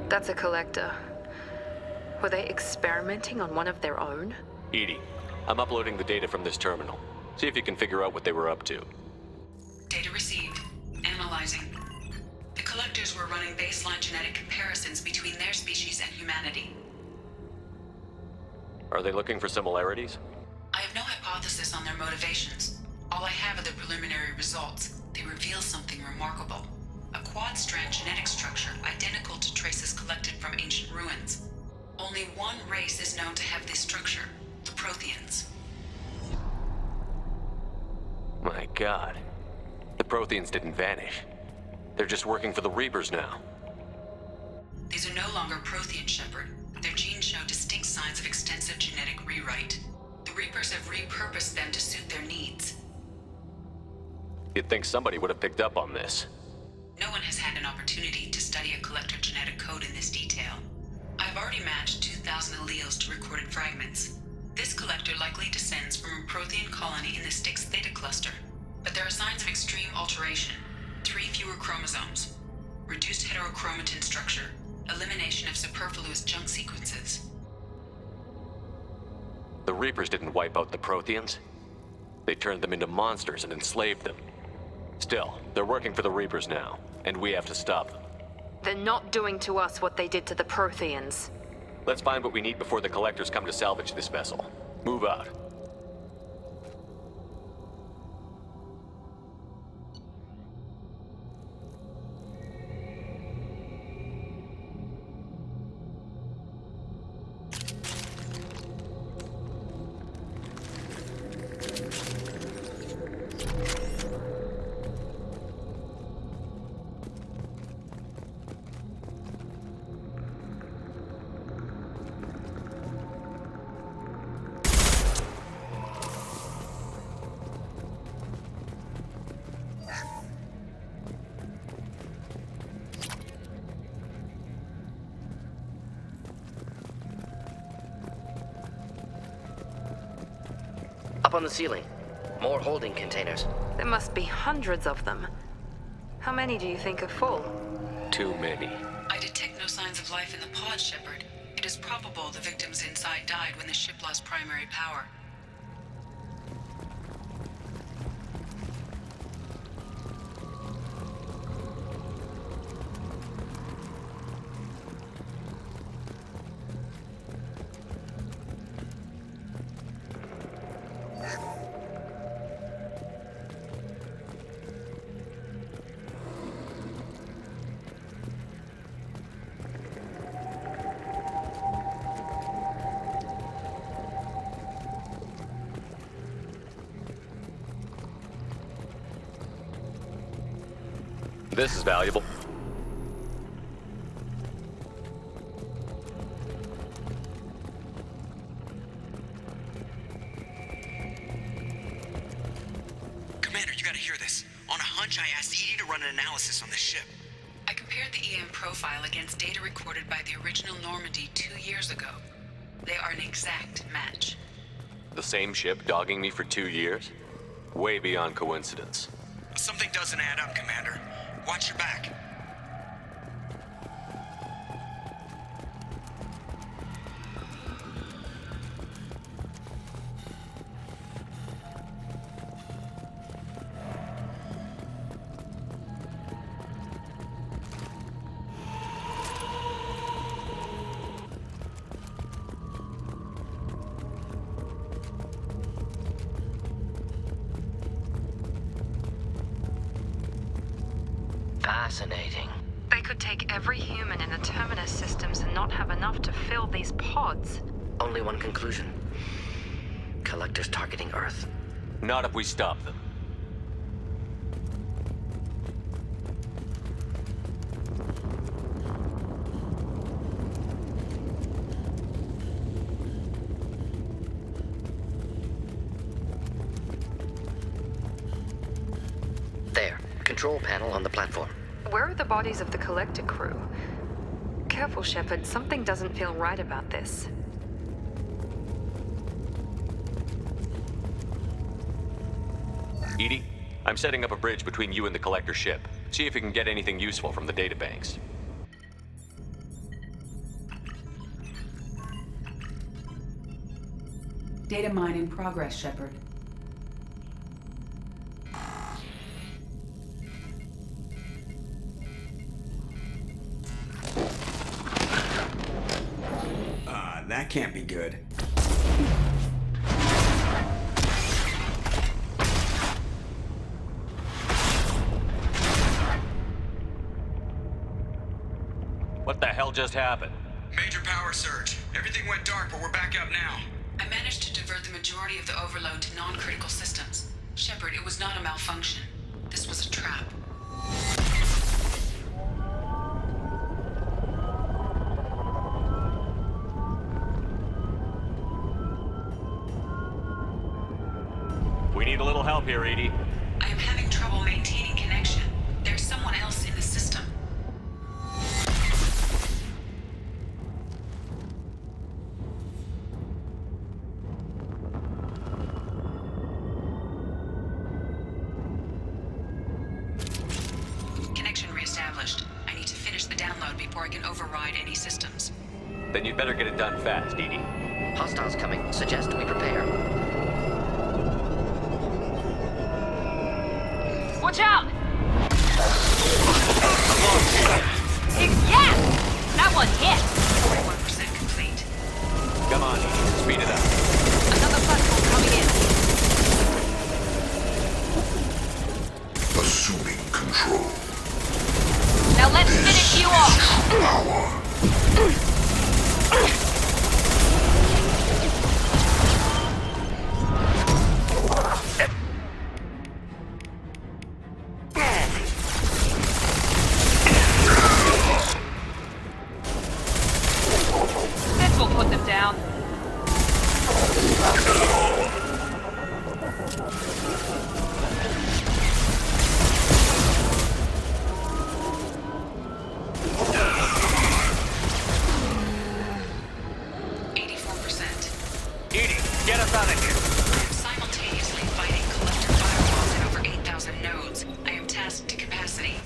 That's a collector. Were they experimenting on one of their own? Edie, I'm uploading the data from this terminal. See if you can figure out what they were up to. Data received. Analyzing. The collectors were running baseline genetic comparisons between their species and humanity. Are they looking for similarities? I have no hypothesis on their motivations. All I have are the preliminary results. They reveal something remarkable. A quad-strand genetic structure identical to traces collected from ancient ruins. Only one race is known to have this structure, the Protheans. My God. The Protheans didn't vanish. They're just working for the Reapers now. These are no longer Prothean, Shepard. Their genes show distinct signs of extensive genetic rewrite. The Reapers have repurposed them to suit their needs. You'd think somebody would have picked up on this. No one has had an opportunity to study a collector genetic code in this detail. I've already matched 2,000 alleles to recorded fragments. This collector likely descends from a Prothean colony in the Styx Theta cluster. But there are signs of extreme alteration. 3 fewer chromosomes. Reduced heterochromatin structure. Elimination of superfluous junk sequences. The Reapers didn't wipe out the Protheans. They turned them into monsters and enslaved them. Still, they're working for the Reapers now, and we have to stop them. They're not doing to us what they did to the Protheans. Let's find what we need before the collectors come to salvage this vessel. Move out. Up on the ceiling. More holding containers. There must be hundreds of them. How many do you think are full? Too many. I detect no signs of life in the pod, Shepard. It is probable the victims inside died when the ship lost primary power. This is valuable. Commander, you gotta hear this. On a hunch, I asked Edie to run an analysis on this ship. I compared the EM profile against data recorded by the original Normandy 2 years ago. They are an exact match. The same ship dogging me for 2 years? Way beyond coincidence. Something doesn't add up, Commander. Watch your back. Fascinating. They could take every human in the Terminus systems and not have enough to fill these pods. Only one conclusion. Collectors targeting Earth. Not if we stop them. There. Control panel on the platform. Where are the bodies of the Collector crew? Careful, Shepard. Something doesn't feel right about this. Edie, I'm setting up a bridge between you and the Collector ship. See if you can get anything useful from the databanks. Data mine in progress, Shepard. That can't be good. What the hell just happened? Major power surge. Everything went dark, but we're back up now. I managed to divert the majority of the overload to non-critical systems. Shepard, it was not a malfunction. This was a trap. We need a little help here, Edie. I am having trouble maintaining connection. There's someone else in the system. Connection reestablished. I need to finish the download before I can override any systems. Then you'd better get it done fast, Edie. Hostiles coming. Suggest we prepare. Watch out! Yeah! That one hit! 41% complete. Come on, Edie. Speed it up. Another platform coming in. Assuming control. Now let's finish you off! Power. This will put them down. Edie, get us out of here. I am simultaneously fighting collector firewalls at over 8,000 nodes. I am tasked to capacity.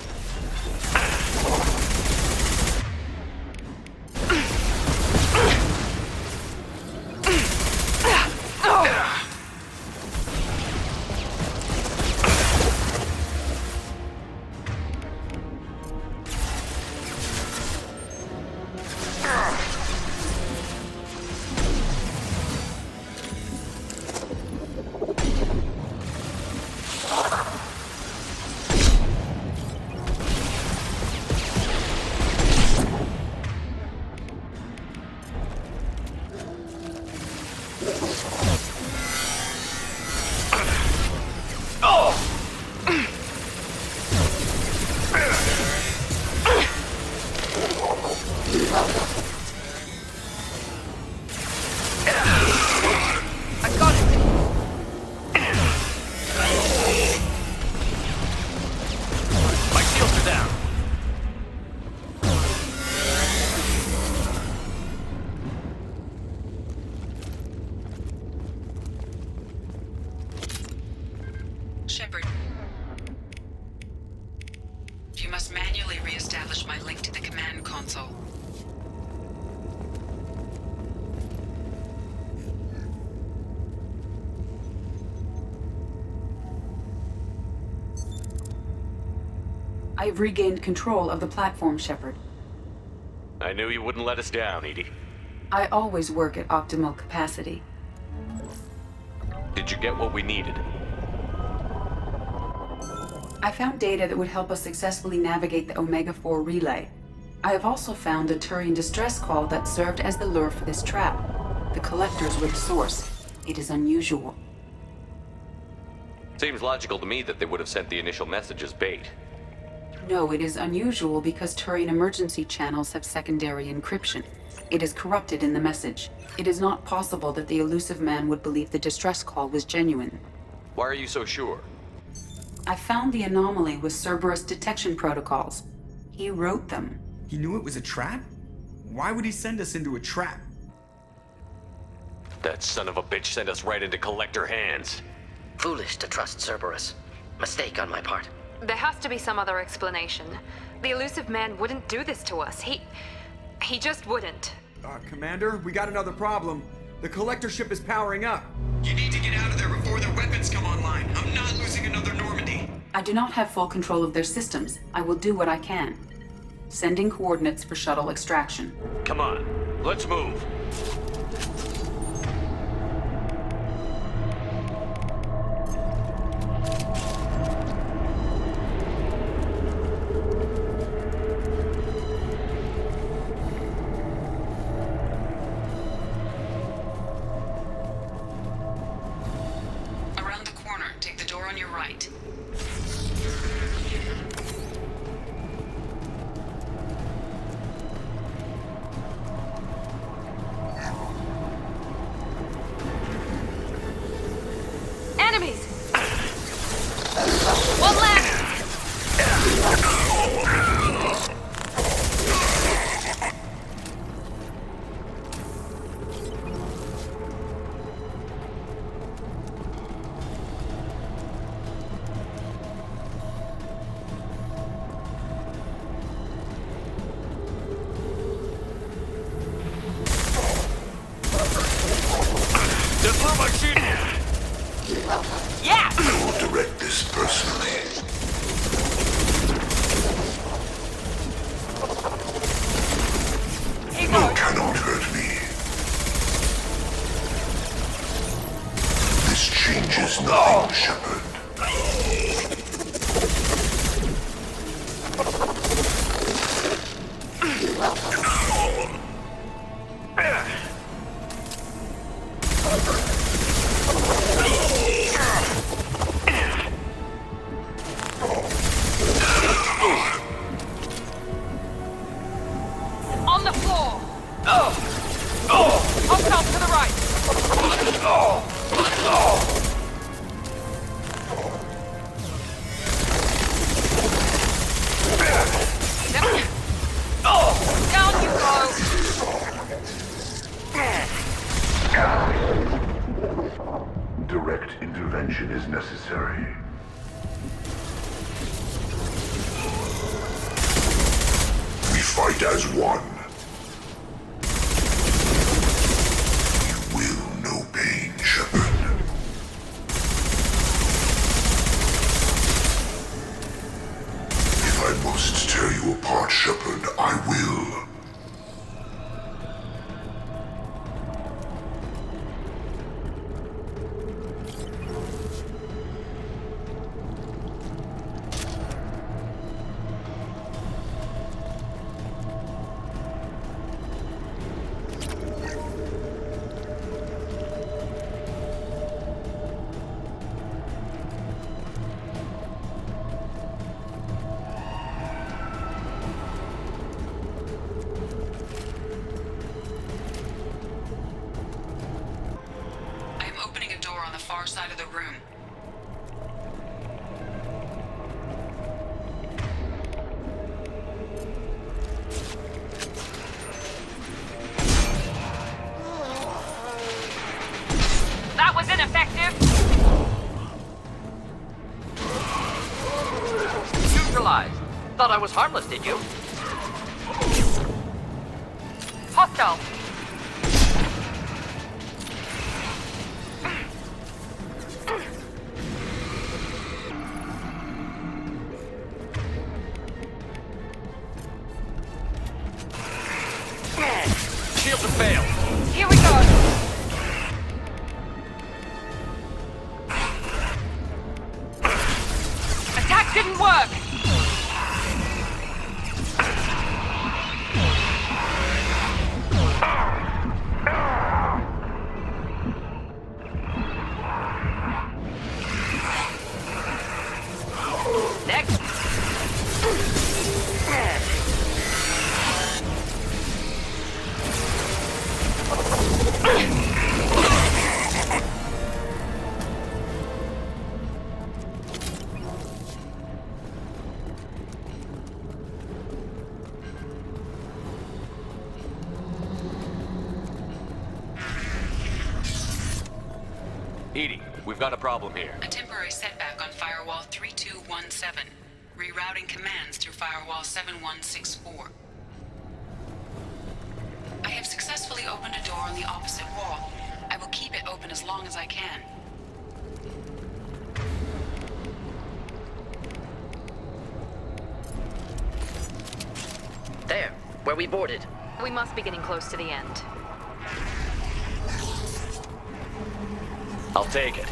My shields are down. Shepard. You must manually re-establish my link to the command console. I have regained control of the platform, Shepard. I knew you wouldn't let us down, Edie. I always work at optimal capacity. Did you get what we needed? I found data that would help us successfully navigate the Omega-4 relay. I have also found a Turian distress call that served as the lure for this trap. The collectors were the source. It is unusual. Seems logical to me that they would have sent the initial message as bait. No, it is unusual because Turian emergency channels have secondary encryption. It is corrupted in the message. It is not possible that the elusive man would believe the distress call was genuine. Why are you so sure? I found the anomaly with Cerberus detection protocols. He wrote them. He knew it was a trap? Why would he send us into a trap? That son of a bitch sent us right into Collector hands. Foolish to trust Cerberus. Mistake on my part. There has to be some other explanation. The elusive man wouldn't do this to us. He just wouldn't. Commander, we got another problem. The Collector ship is powering up. You need to get out of there before their weapons come online. I'm not losing another Normandy. I do not have full control of their systems. I will do what I can. Sending coordinates for shuttle extraction. Come on, let's move. Around the corner, take the door on your right. Enemies! One left! Yeah! I will direct this personally. You cannot hurt me. This changes nothing, Shepard. On the floor! Hostile to the right! Down you go! Direct intervention is necessary. We fight as one. You will know pain, Shepard. If I must tear you apart, Shepard, I will. I am opening a door on the far side of the room. That was ineffective! Neutralized. Thought I was harmless, did you? Hostile! Shields have failed. Here we go! Attack didn't didn't work! Next! Edie, we've got a problem here. A temporary setback on Firewall 3217. Rerouting commands through Firewall 7164. I have successfully opened a door on the opposite wall. I will keep it open as long as I can. There, where we boarded. We must be getting close to the end. I'll take it.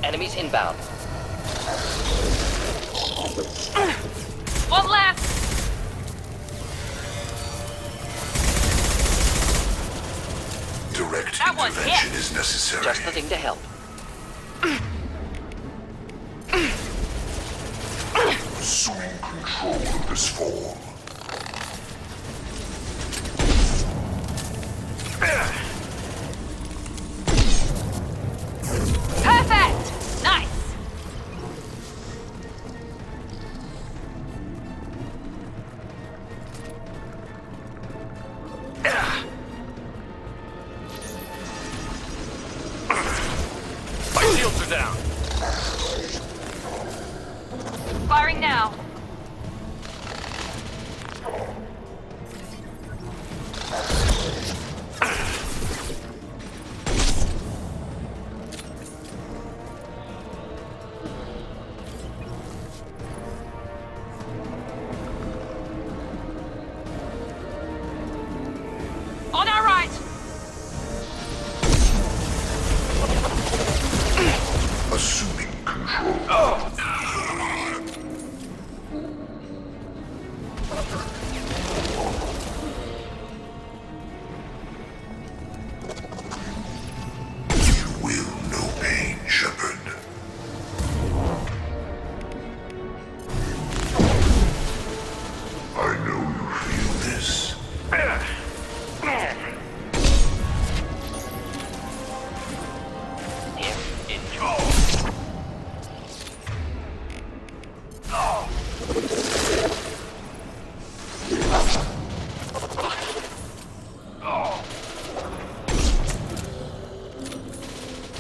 Enemies inbound. One left! Direct That one's intervention hit. is necessary. Just the thing to help. Assuming control of this form. Perfect! Nice! My shields are down. Firing now. On our right! Assuming control. You will know pain, Shepard. I know you feel this.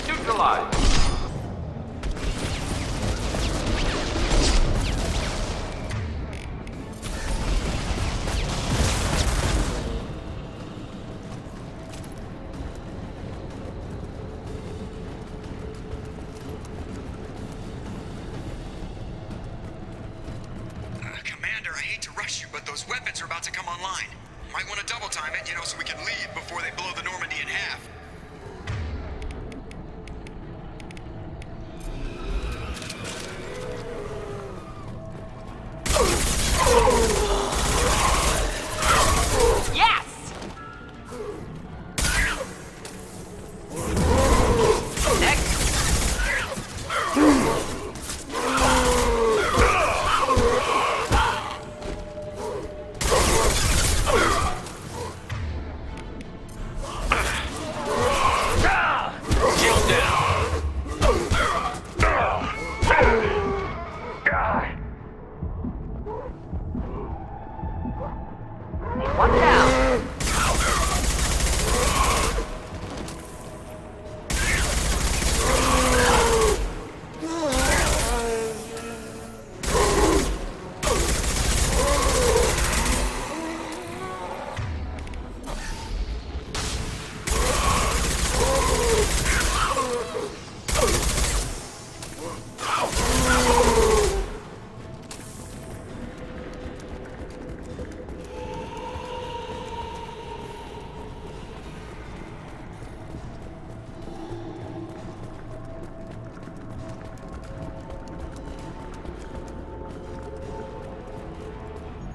Neutralized. Commander, I hate to rush you, but those weapons are about to come online. Might want to double time it, so we can leave before they blow the Normandy in half. Yes! Next!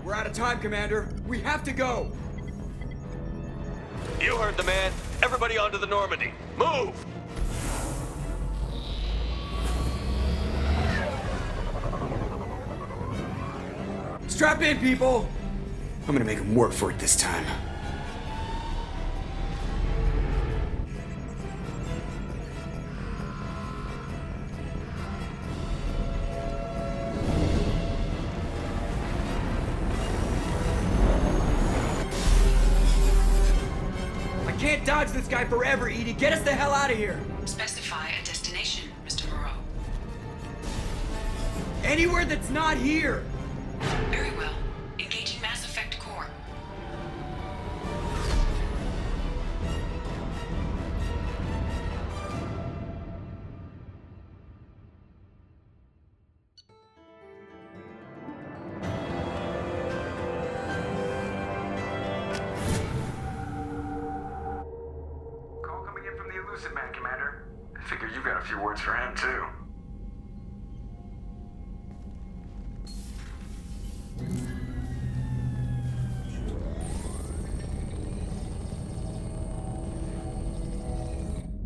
We're out of time, Commander. We have to go. You heard the man. Everybody onto the Normandy. Move! Strap in, people! I'm gonna make them work for it this time. I can't dodge this guy forever, Edie. Get us the hell out of here! Specify a destination, Mr. Moreau. Anywhere that's not here! Very well. Engaging Mass Effect Core. Call coming in from the Elusive Man, Commander. I figure you've got a few words for him, too.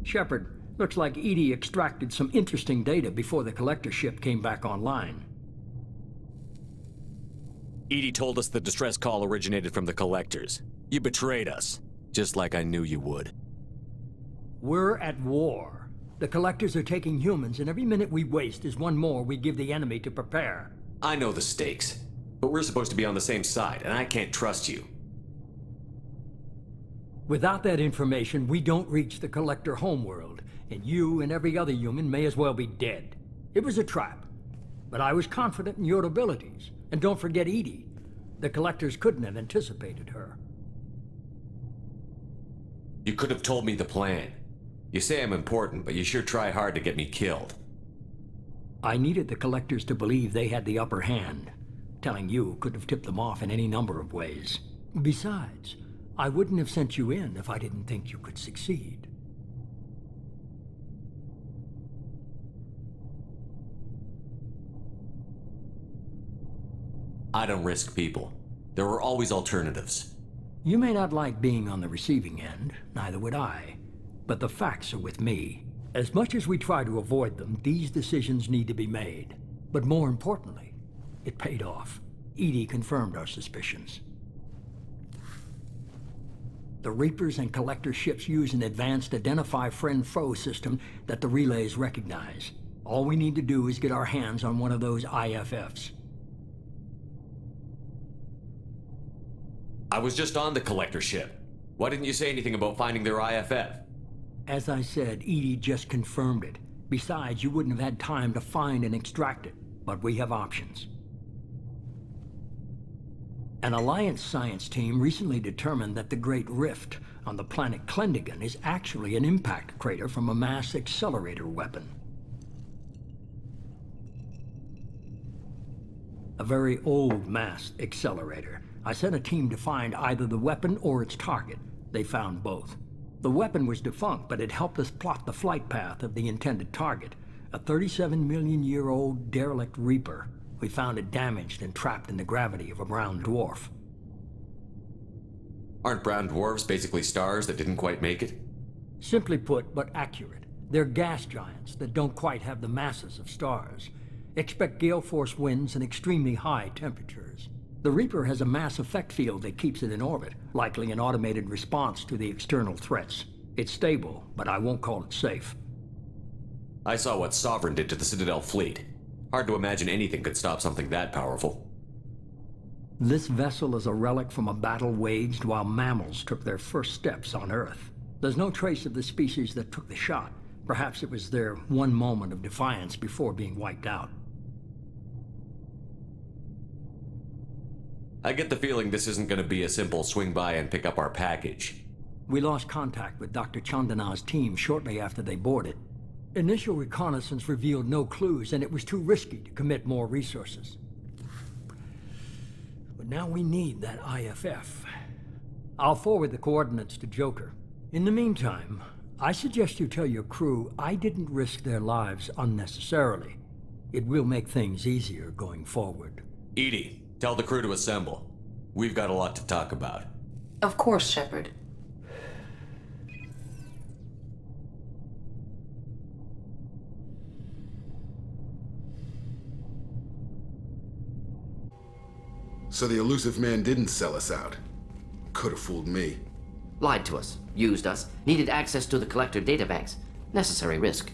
Shepard, looks like EDI extracted some interesting data before the collector ship came back online. EDI told us the distress call originated from the collectors. You betrayed us, just like I knew you would. We're at war. The collectors are taking humans, and every minute we waste is one more we give the enemy to prepare. I know the stakes, but we're supposed to be on the same side, and I can't trust you. Without that information, we don't reach the collector homeworld, and you and every other human may as well be dead. It was a trap, but I was confident in your abilities. And don't forget EDI. The collectors couldn't have anticipated her. You could have told me the plan. You say I'm important, but you sure try hard to get me killed. I needed the collectors to believe they had the upper hand. Telling you could have tipped them off in any number of ways. Besides, I wouldn't have sent you in if I didn't think you could succeed. I don't risk people. There are always alternatives. You may not like being on the receiving end, neither would I. But the facts are with me. As much as we try to avoid them, these decisions need to be made. But more importantly, it paid off. EDI confirmed our suspicions. The Reapers and Collector ships use an advanced Identify Friend-Foe system that the relays recognize. All we need to do is get our hands on one of those IFFs. I was just on the Collector ship. Why didn't you say anything about finding their IFF? As I said, EDI just confirmed it. Besides, you wouldn't have had time to find and extract it. But we have options. An Alliance science team recently determined that the Great Rift on the planet Klendigan is actually an impact crater from a mass accelerator weapon. A very old mass accelerator. I sent a team to find either the weapon or its target. They found both. The weapon was defunct, but it helped us plot the flight path of the intended target, a 37-million-year-old derelict Reaper. We found it damaged and trapped in the gravity of a brown dwarf. Aren't brown dwarfs basically stars that didn't quite make it? Simply put, but accurate. They're gas giants that don't quite have the masses of stars. Expect gale force winds and extremely high temperatures. The Reaper has a mass effect field that keeps it in orbit, likely an automated response to the external threats. It's stable, but I won't call it safe. I saw what Sovereign did to the Citadel fleet. Hard to imagine anything could stop something that powerful. This vessel is a relic from a battle waged while mammals took their first steps on Earth. There's no trace of the species that took the shot. Perhaps it was their one moment of defiance before being wiped out. I get the feeling this isn't going to be a simple swing by and pick up our package. We lost contact with Dr. Chandana's team shortly after they boarded. Initial reconnaissance revealed no clues, and it was too risky to commit more resources. But now we need that IFF. I'll forward the coordinates to Joker. In the meantime, I suggest you tell your crew I didn't risk their lives unnecessarily. It will make things easier going forward. EDI, tell the crew to assemble. We've got a lot to talk about. Of course, Shepard. So the elusive man didn't sell us out. Could have fooled me. Lied to us, used us, needed access to the Collector databanks. Necessary risk.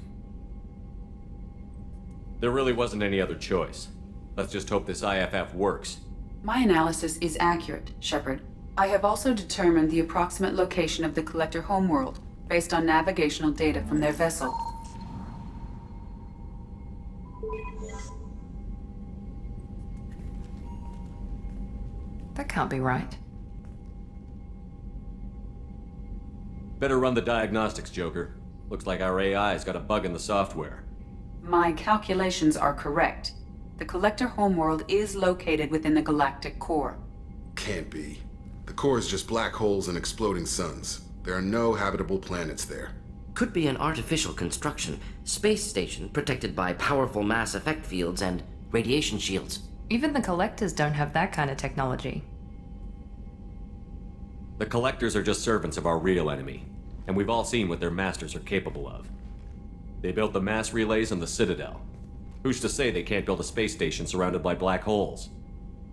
There really wasn't any other choice. Let's just hope this IFF works. My analysis is accurate, Shepard. I have also determined the approximate location of the Collector homeworld, based on navigational data from their vessel. That can't be right. Better run the diagnostics, Joker. Looks like our AI's got a bug in the software. My calculations are correct. The Collector homeworld is located within the galactic core. Can't be. The core is just black holes and exploding suns. There are no habitable planets there. Could be an artificial construction, space station protected by powerful mass effect fields and radiation shields. Even the Collectors don't have that kind of technology. The Collectors are just servants of our real enemy, and we've all seen what their masters are capable of. They built the mass relays on the Citadel. Who's to say they can't build a space station surrounded by black holes?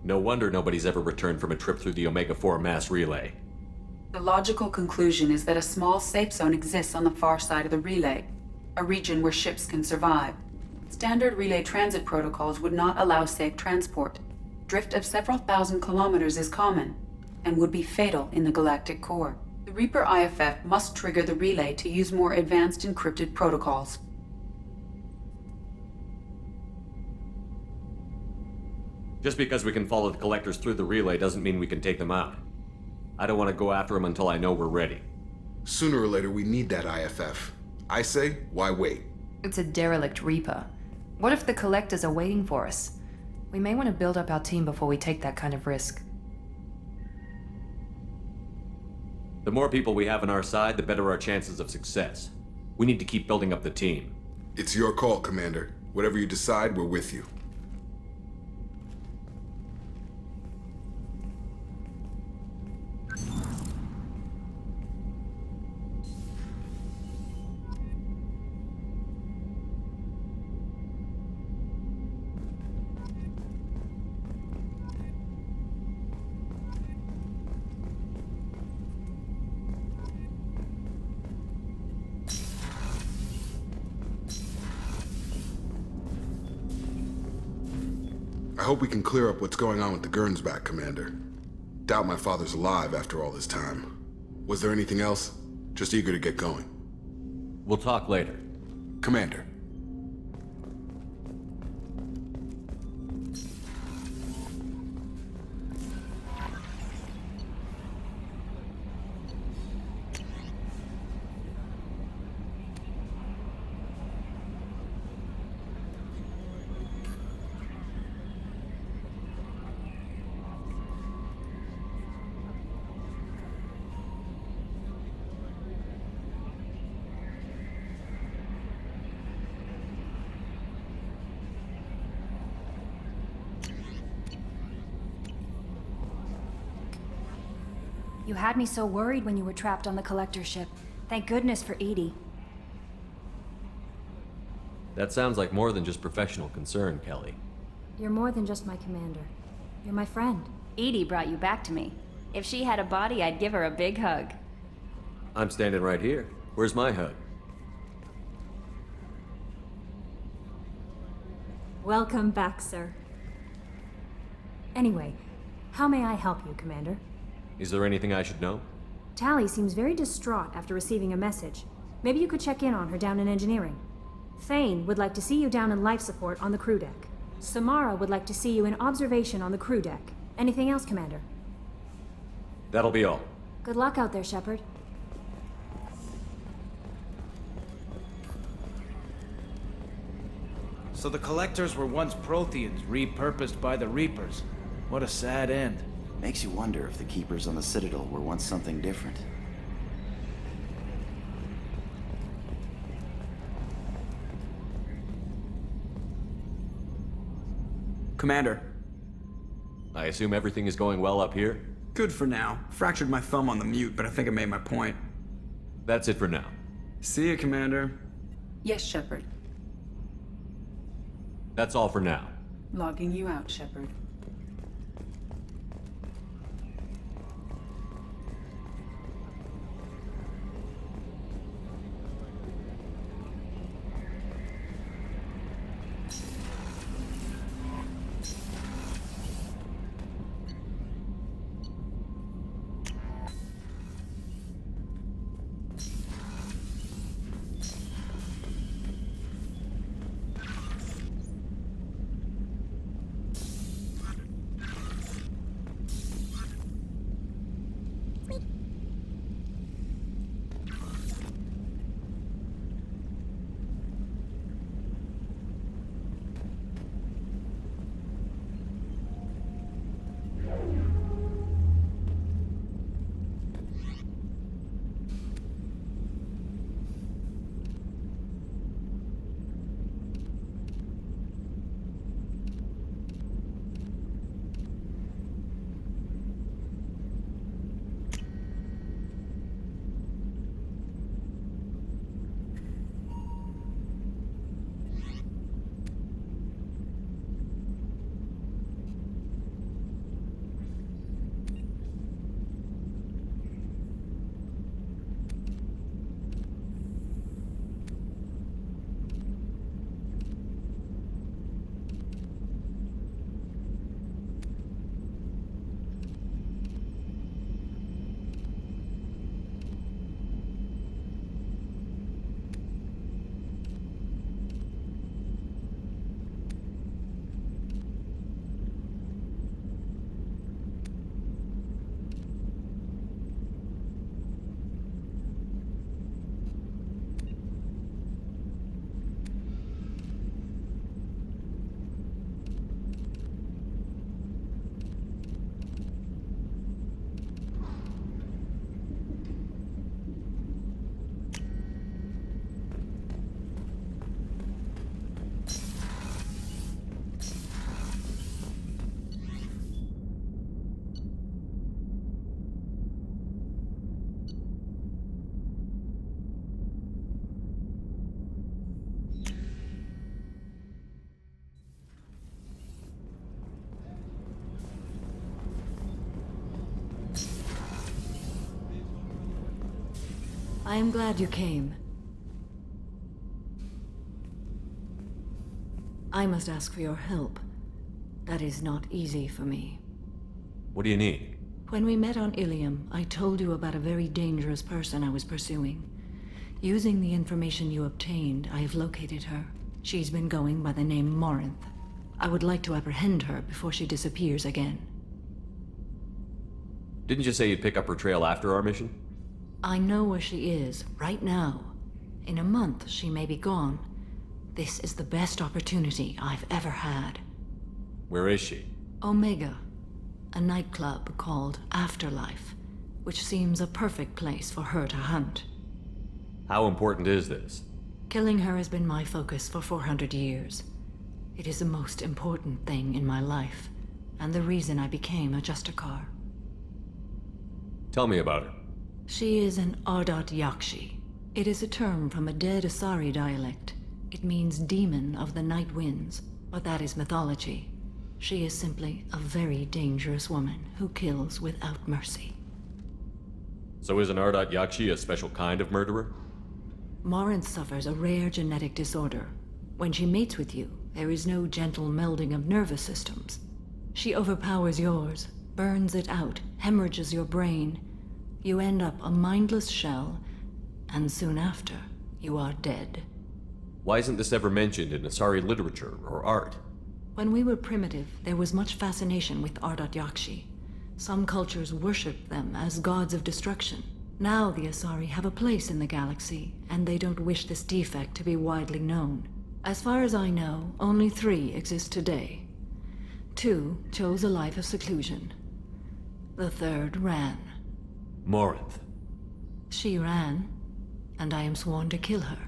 No wonder nobody's ever returned from a trip through the Omega-4 mass relay. The logical conclusion is that a small safe zone exists on the far side of the relay, a region where ships can survive. Standard relay transit protocols would not allow safe transport. Drift of several thousand kilometers is common, and would be fatal in the galactic core. The Reaper IFF must trigger the relay to use more advanced encrypted protocols. Just because we can follow the Collectors through the relay doesn't mean we can take them out. I don't want to go after them until I know we're ready. Sooner or later, we need that IFF. I say, why wait? It's a derelict Reaper. What if the Collectors are waiting for us? We may want to build up our team before we take that kind of risk. The more people we have on our side, the better our chances of success. We need to keep building up the team. It's your call, Commander. Whatever you decide, we're with you. I hope we can clear up what's going on with the Gernsback, Commander. Doubt my father's alive after all this time. Was there anything else? Just eager to get going. We'll talk later. Commander. You had me so worried when you were trapped on the Collector ship. Thank goodness for Edie. That sounds like more than just professional concern, Kelly. You're more than just my commander. You're my friend. Edie brought you back to me. If she had a body, I'd give her a big hug. I'm standing right here. Where's my hug? Welcome back, sir. Anyway, how may I help you, Commander? Is there anything I should know? Tally seems very distraught after receiving a message. Maybe you could check in on her down in engineering. Thane would like to see you down in life support on the crew deck. Samara would like to see you in observation on the crew deck. Anything else, Commander? That'll be all. Good luck out there, Shepard. So the Collectors were once Protheans, repurposed by the Reapers. What a sad end. Makes you wonder if the Keepers on the Citadel were once something different. Commander. I assume everything is going well up here? Good for now. Fractured my thumb on the mute, but I think I made my point. That's it for now. See ya, Commander. Yes, Shepard. That's all for now. Logging you out, Shepard. I am glad you came. I must ask for your help. That is not easy for me. What do you need? When we met on Ilium, I told you about a very dangerous person I was pursuing. Using the information you obtained, I have located her. She's been going by the name Morinth. I would like to apprehend her before she disappears again. Didn't you say you'd pick up her trail after our mission? I know where she is, right now. In a month, she may be gone. This is the best opportunity I've ever had. Where is she? Omega, a nightclub called Afterlife, which seems a perfect place for her to hunt. How important is this? Killing her has been my focus for 400 years. It is the most important thing in my life, and the reason I became a Justicar. Tell me about her. She is an Ardat Yakshi. It is a term from a dead Asari dialect. It means demon of the night winds, but that is mythology. She is simply a very dangerous woman who kills without mercy. So is an Ardat Yakshi a special kind of murderer? Morinth suffers a rare genetic disorder. When she mates with you, there is no gentle melding of nervous systems. She overpowers yours, burns it out, hemorrhages your brain. You end up a mindless shell, and soon after, you are dead. Why isn't this ever mentioned in Asari literature or art? When we were primitive, there was much fascination with Ardat Yakshi. Some cultures worshipped them as gods of destruction. Now the Asari have a place in the galaxy, and they don't wish this defect to be widely known. As far as I know, only 3 exist today. 2 chose a life of seclusion. The 3rd ran. Morinth. She ran, and I am sworn to kill her.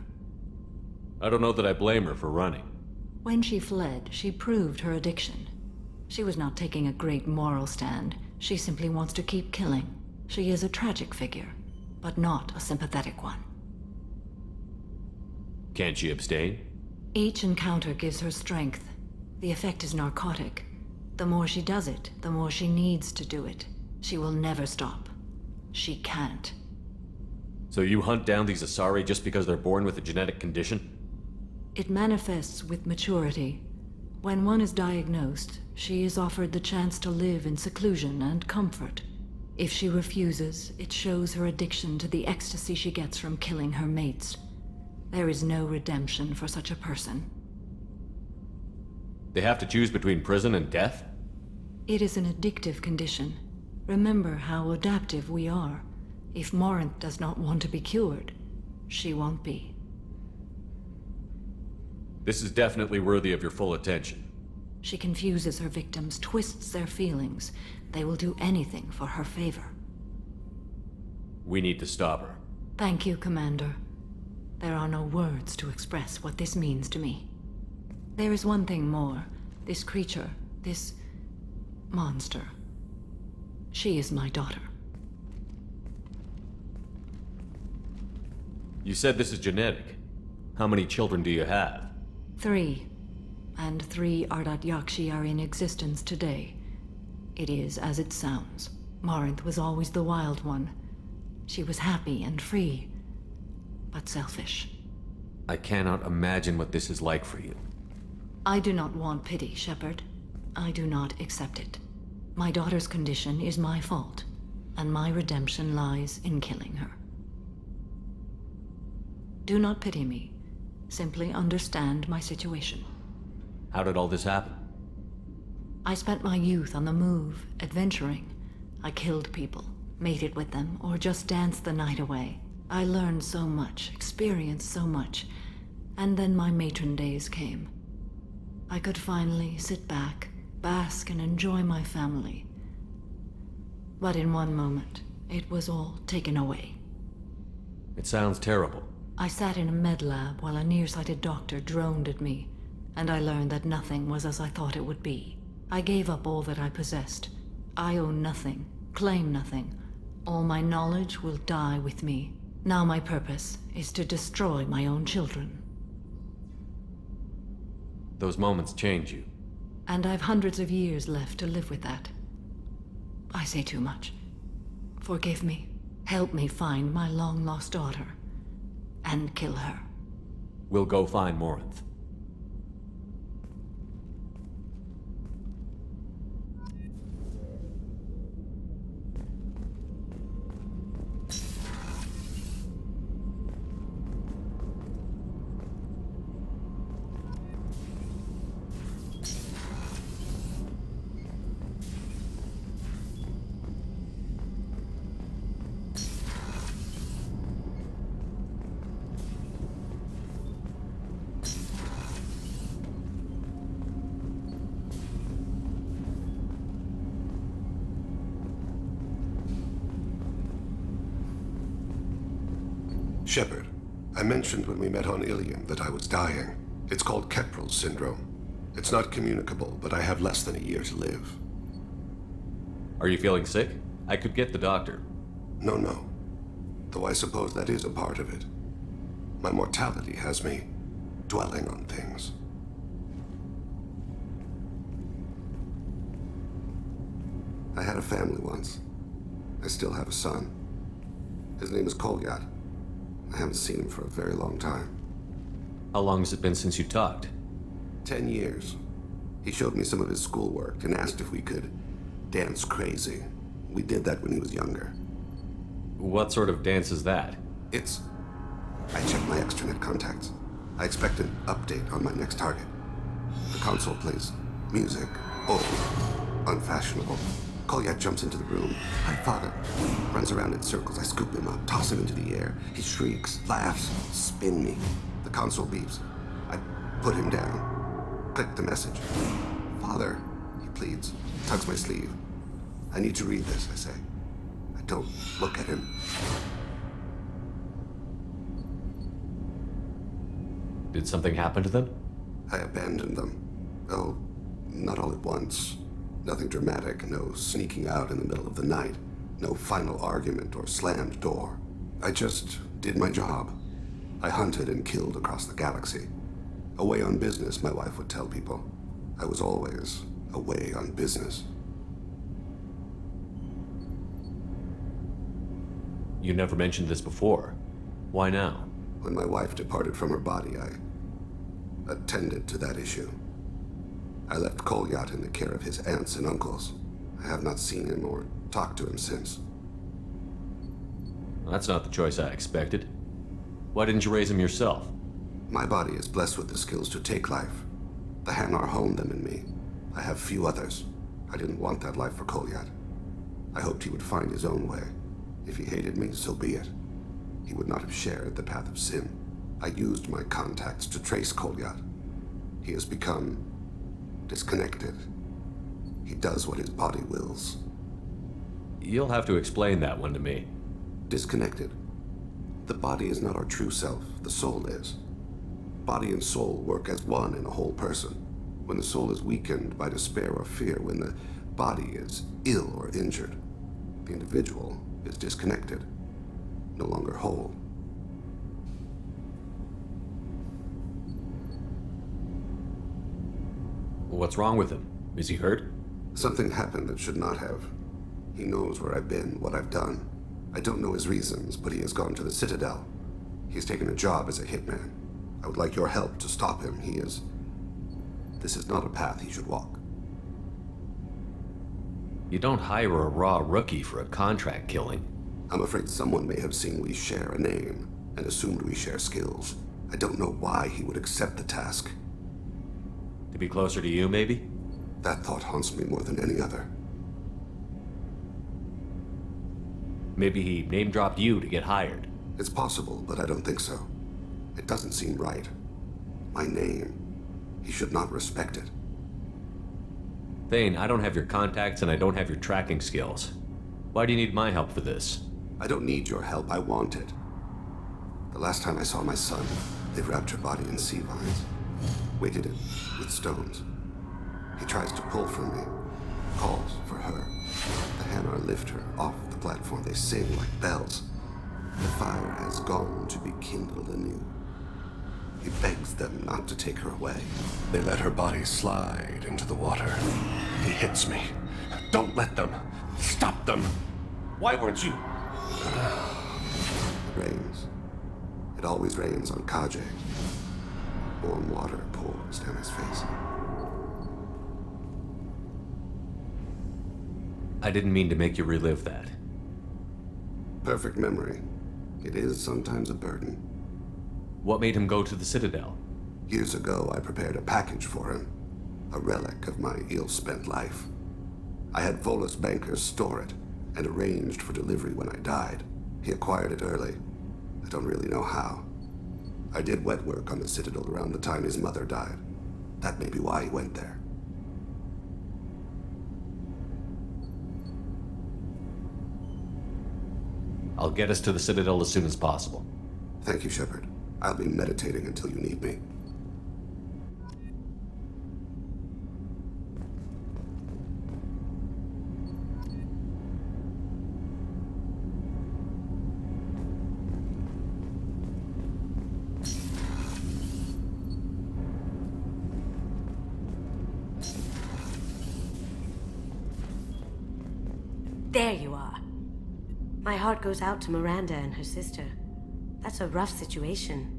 I don't know that I blame her for running. When she fled, she proved her addiction. She was not taking a great moral stand. She simply wants to keep killing. She is a tragic figure, but not a sympathetic one. Can't she abstain? Each encounter gives her strength. The effect is narcotic. The more she does it, the more she needs to do it. She will never stop. She can't. So you hunt down these Asari just because they're born with a genetic condition? It manifests with maturity. When one is diagnosed, she is offered the chance to live in seclusion and comfort. If she refuses, it shows her addiction to the ecstasy she gets from killing her mates. There is no redemption for such a person. They have to choose between prison and death? It is an addictive condition. Remember how adaptive we are. If Morinth does not want to be cured, she won't be. This is definitely worthy of your full attention. She confuses her victims, twists their feelings. They will do anything for her favor. We need to stop her. Thank you, Commander. There are no words to express what this means to me. There is one thing more. This creature, this monster. She is my daughter. You said this is genetic. How many children do you have? 3. And 3 Ardat Yakshi are in existence today. It is as it sounds. Morinth was always the wild one. She was happy and free, but selfish. I cannot imagine what this is like for you. I do not want pity, Shepard. I do not accept it. My daughter's condition is my fault, and my redemption lies in killing her. Do not pity me. Simply understand my situation. How did all this happen? I spent my youth on the move, adventuring. I killed people, mated with them, or just danced the night away. I learned so much, experienced so much, and then my matron days came. I could finally sit back, bask and enjoy my family. But in one moment, it was all taken away. It sounds terrible. I sat in a med lab while a nearsighted doctor droned at me, and I learned that nothing was as I thought it would be. I gave up all that I possessed. I own nothing, claim nothing. All my knowledge will die with me. Now my purpose is to destroy my own children. Those moments change you. And I've hundreds of years left to live with that. I say too much. Forgive me. Help me find my long-lost daughter. And kill her. We'll go find Morinth. Shepard, I mentioned when we met on Ilium that I was dying. It's called Kepral's syndrome. It's not communicable, but I have less than a year to live. Are you feeling sick? I could get the doctor. No. Though I suppose that is a part of it. My mortality has me dwelling on things. I had a family once. I still have a son. His name is Kolyat. I haven't seen him for a very long time. How long has it been since you talked? 10 years. He showed me some of his schoolwork and asked if we could dance crazy. We did that when he was younger. What sort of dance is that? I checked my extranet contacts. I expect an update on my next target. The console plays music. Old. Unfashionable. Kolyat jumps into the room. My father runs around in circles. I scoop him up, toss him into the air. He shrieks, laughs, spin me. The console beeps. I put him down. Click the message. Father, he pleads, tugs my sleeve. I need to read this, I say. I don't look at him. Did something happen to them? I abandoned them. Oh, not all at once. Nothing dramatic, no sneaking out in the middle of the night, no final argument or slammed door. I just did my job. I hunted and killed across the galaxy. Away on business, my wife would tell people. I was always away on business. You never mentioned this before. Why now? When my wife departed from her body, I attended to that issue. I left Kolyat in the care of his aunts and uncles. I have not seen him or talked to him since. That's not the choice I expected. Why didn't you raise him yourself? My body is blessed with the skills to take life. The Hanar honed them in me. I have few others. I didn't want that life for Kolyat. I hoped he would find his own way. If he hated me, so be it. He would not have shared the path of sin. I used my contacts to trace Kolyat. He has become disconnected. He does what his body wills. You'll have to explain that one to me. Disconnected. The body is not our true self, the soul is. Body and soul work as one in a whole person. When the soul is weakened by despair or fear, when the body is ill or injured, the individual is disconnected, no longer whole. What's wrong with him? Is he hurt? Something happened that should not have. He knows where I've been, what I've done. I don't know his reasons, but he has gone to the Citadel. He's taken a job as a hitman. I would like your help to stop him. This is not a path he should walk. You don't hire a raw rookie for a contract killing. I'm afraid someone may have seen we share a name and assumed we share skills. I don't know why he would accept the task. To be closer to you, maybe? That thought haunts me more than any other. Maybe he name-dropped you to get hired. It's possible, but I don't think so. It doesn't seem right. My name. He should not respect it. Thane, I don't have your contacts and I don't have your tracking skills. Why do you need my help for this? I don't need your help. I want it. The last time I saw my son, they wrapped her body in sea vines, weighted it with stones. He tries to pull from me, calls for her. The Hanar lift her off the platform. They sing like bells. The fire has gone to be kindled anew. He begs them not to take her away. They let her body slide into the water. He hits me. Don't let them. Stop them. Why weren't you? It rains. It always rains on Kaje. Warm water pours down his face. I didn't mean to make you relive that. Perfect memory. It is sometimes a burden. What made him go to the Citadel? Years ago, I prepared a package for him. A relic of my ill-spent life. I had Volus bankers store it, and arranged for delivery when I died. He acquired it early. I don't really know how. I did wet work on the Citadel around the time his mother died. That may be why he went there. I'll get us to the Citadel as soon as possible. Thank you, Shepard. I'll be meditating until you need me. There you are. My heart goes out to Miranda and her sister. That's a rough situation.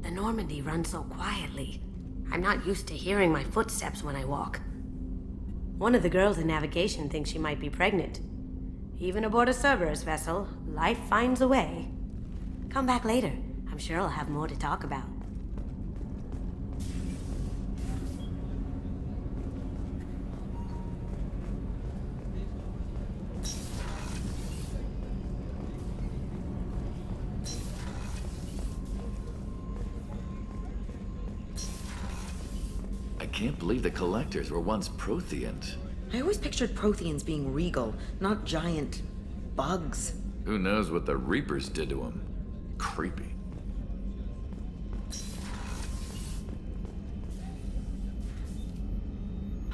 The Normandy runs so quietly. I'm not used to hearing my footsteps when I walk. One of the girls in navigation thinks she might be pregnant. Even aboard a Cerberus vessel, life finds a way. Come back later. I'm sure I'll have more to talk about. I can't believe the Collectors were once Protheans. I always pictured Protheans being regal, not giant bugs. Who knows what the Reapers did to them? Creepy.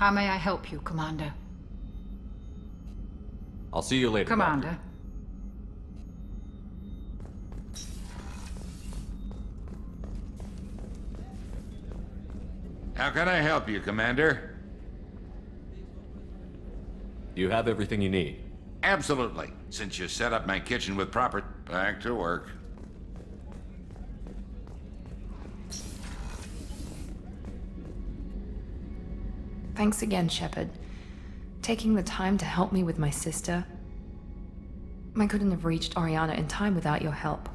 How may I help you, Commander? I'll see you later, Commander. Doctor. How can I help you, Commander? Do you have everything you need? Absolutely. Since you set up my kitchen with proper... Back to work. Thanks again, Shepard. Taking the time to help me with my sister. I couldn't have reached Oriana in time without your help.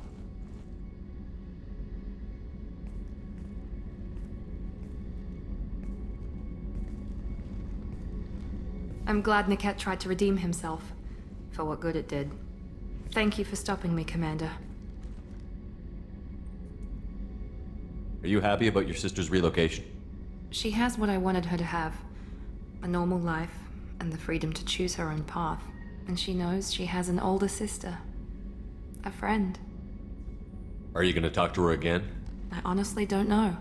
I'm glad Niket tried to redeem himself, for what good it did. Thank you for stopping me, Commander. Are you happy about your sister's relocation? She has what I wanted her to have. A normal life, and the freedom to choose her own path. And she knows she has an older sister. A friend. Are you gonna talk to her again? I honestly don't know.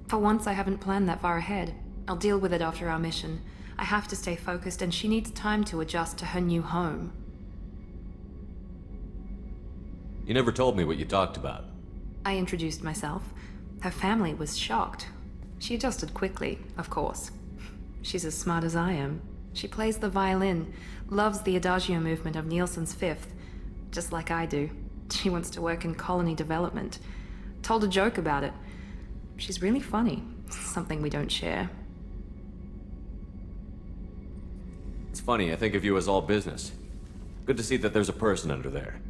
For once, I haven't planned that far ahead. I'll deal with it after our mission. I have to stay focused, and she needs time to adjust to her new home. You never told me what you talked about. I introduced myself. Her family was shocked. She adjusted quickly, of course. She's as smart as I am. She plays the violin, loves the adagio movement of Nielsen's Fifth, just like I do. She wants to work in colony development. Told a joke about it. She's really funny, something we don't share. It's funny, I think of you as all business. Good to see that there's a person under there.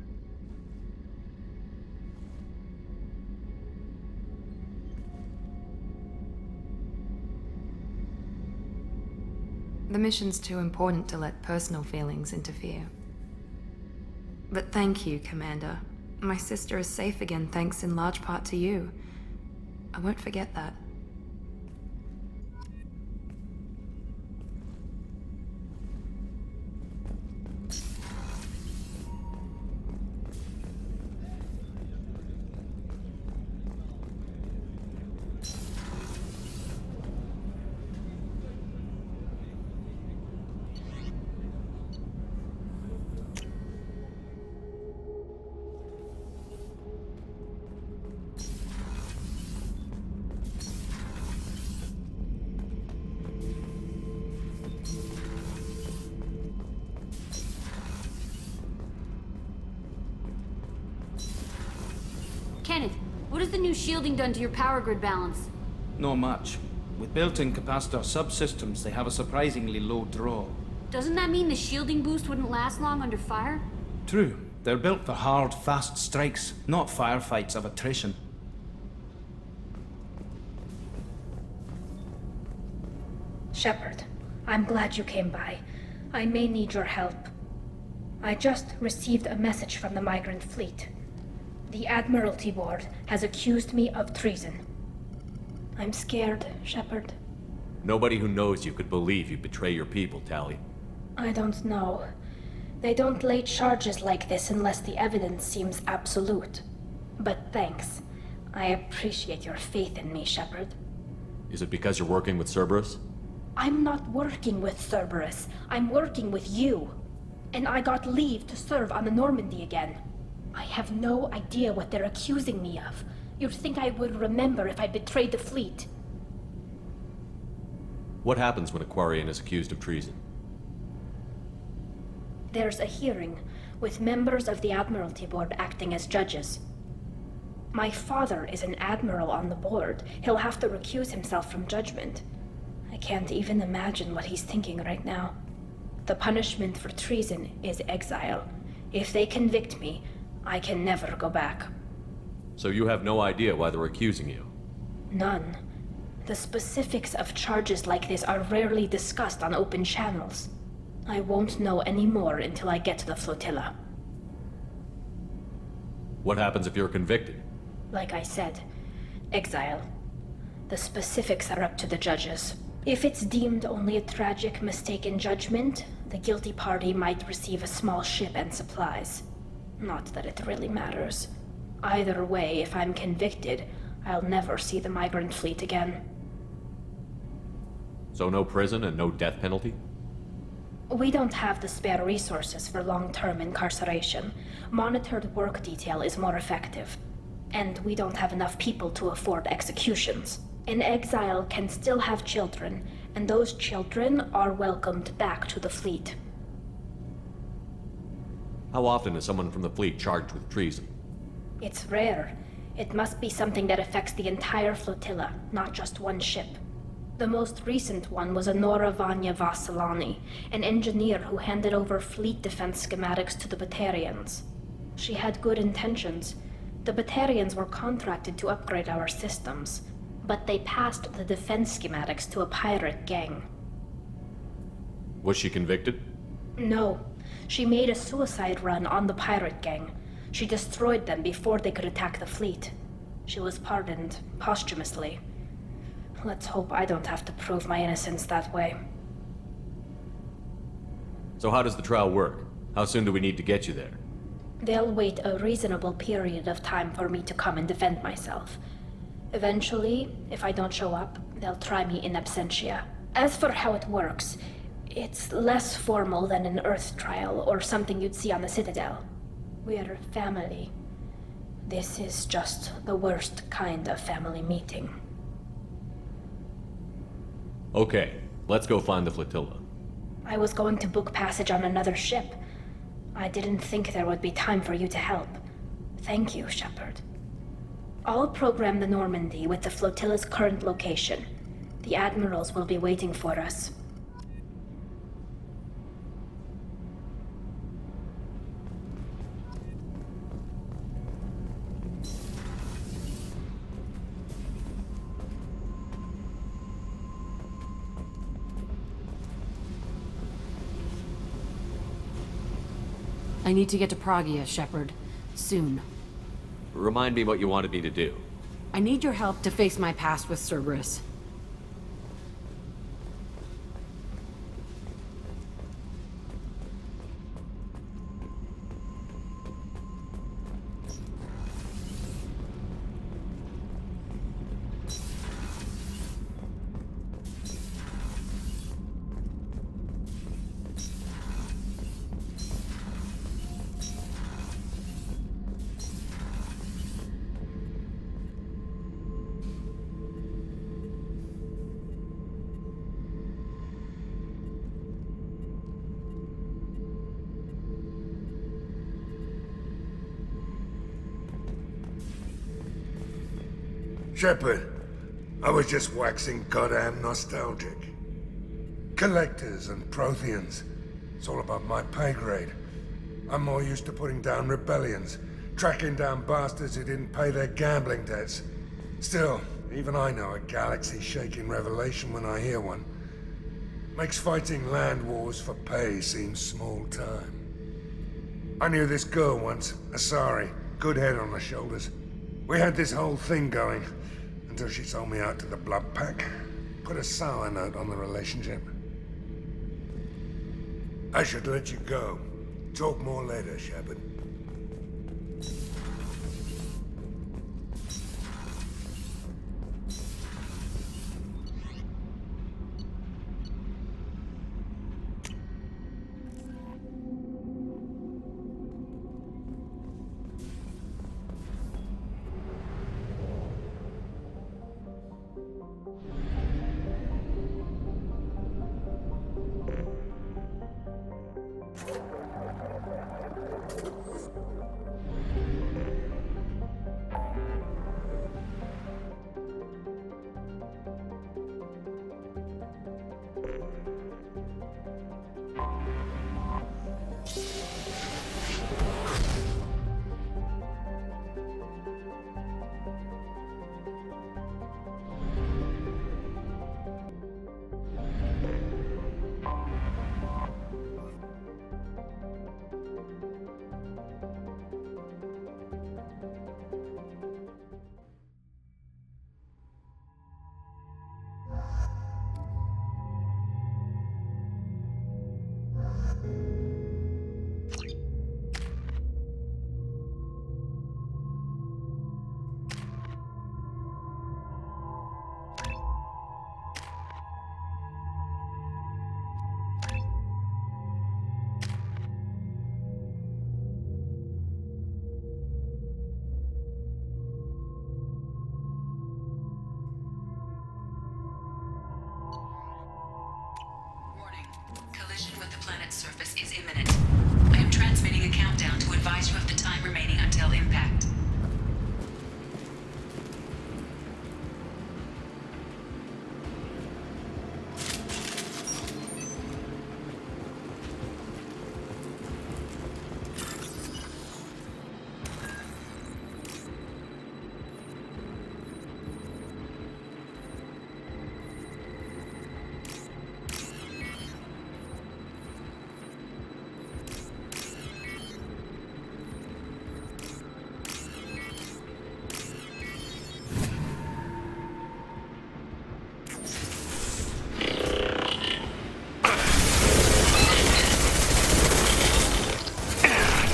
The mission's too important to let personal feelings interfere. But thank you, Commander. My sister is safe again thanks in large part to you. I won't forget that. Kenneth, what has the new shielding done to your power grid balance? Not much. With built-in capacitor subsystems, they have a surprisingly low draw. Doesn't that mean the shielding boost wouldn't last long under fire? True. They're built for hard, fast strikes, not firefights of attrition. Shepard, I'm glad you came by. I may need your help. I just received a message from the migrant fleet. The Admiralty Board has accused me of treason. I'm scared, Shepard. Nobody who knows you could believe you betray your people, Tali. I don't know. They don't lay charges like this unless the evidence seems absolute. But thanks. I appreciate your faith in me, Shepard. Is it because you're working with Cerberus? I'm not working with Cerberus. I'm working with you. And I got leave to serve on the Normandy again. I have no idea what they're accusing me of. You'd think I would remember if I betrayed the fleet. What happens when a Quarian is accused of treason? There's a hearing, with members of the Admiralty Board acting as judges. My father is an admiral on the board. He'll have to recuse himself from judgment. I can't even imagine what he's thinking right now. The punishment for treason is exile. If they convict me, I can never go back. So you have no idea why they're accusing you? None. The specifics of charges like this are rarely discussed on open channels. I won't know any more until I get to the flotilla. What happens if you're convicted? Like I said, exile. The specifics are up to the judges. If it's deemed only a tragic mistake in judgment, the guilty party might receive a small ship and supplies. Not that it really matters. Either way, if I'm convicted, I'll never see the migrant fleet again. So no prison and no death penalty? We don't have the spare resources for long-term incarceration. Monitored work detail is more effective. And we don't have enough people to afford executions. An exile can still have children, and those children are welcomed back to the fleet. How often is someone from the fleet charged with treason? It's rare. It must be something that affects the entire flotilla, not just one ship. The most recent one was Anora Vanya Vassilani, an engineer who handed over fleet defense schematics to the Batarians. She had good intentions. The Batarians were contracted to upgrade our systems, but they passed the defense schematics to a pirate gang. Was she convicted? No. She made a suicide run on the pirate gang. She destroyed them before they could attack the fleet. She was pardoned posthumously. Let's hope I don't have to prove my innocence that way. So how does the trial work? How soon do we need to get you there? They'll wait a reasonable period of time for me to come and defend myself. Eventually, if I don't show up, they'll try me in absentia. As for how it works, it's less formal than an Earth trial or something you'd see on the Citadel. We're family. This is just the worst kind of family meeting. Okay, let's go find the flotilla. I was going to book passage on another ship. I didn't think there would be time for you to help. Thank you, Shepard. I'll program the Normandy with the flotilla's current location. The admirals will be waiting for us. I need to get to Pragia, Shepard. Soon. Remind me what you wanted me to do. I need your help to face my past with Cerberus. Shepard, I was just waxing goddamn nostalgic. Collectors and Protheans. It's all above my pay grade. I'm more used to putting down rebellions, tracking down bastards who didn't pay their gambling debts. Still, even I know a galaxy-shaking revelation when I hear one. Makes fighting land wars for pay seem small time. I knew this girl once, Asari, good head on her shoulders. We had this whole thing going, until she sold me out to the Blood Pack. Put a sour note on the relationship. I should let you go. Talk more later, Shepard.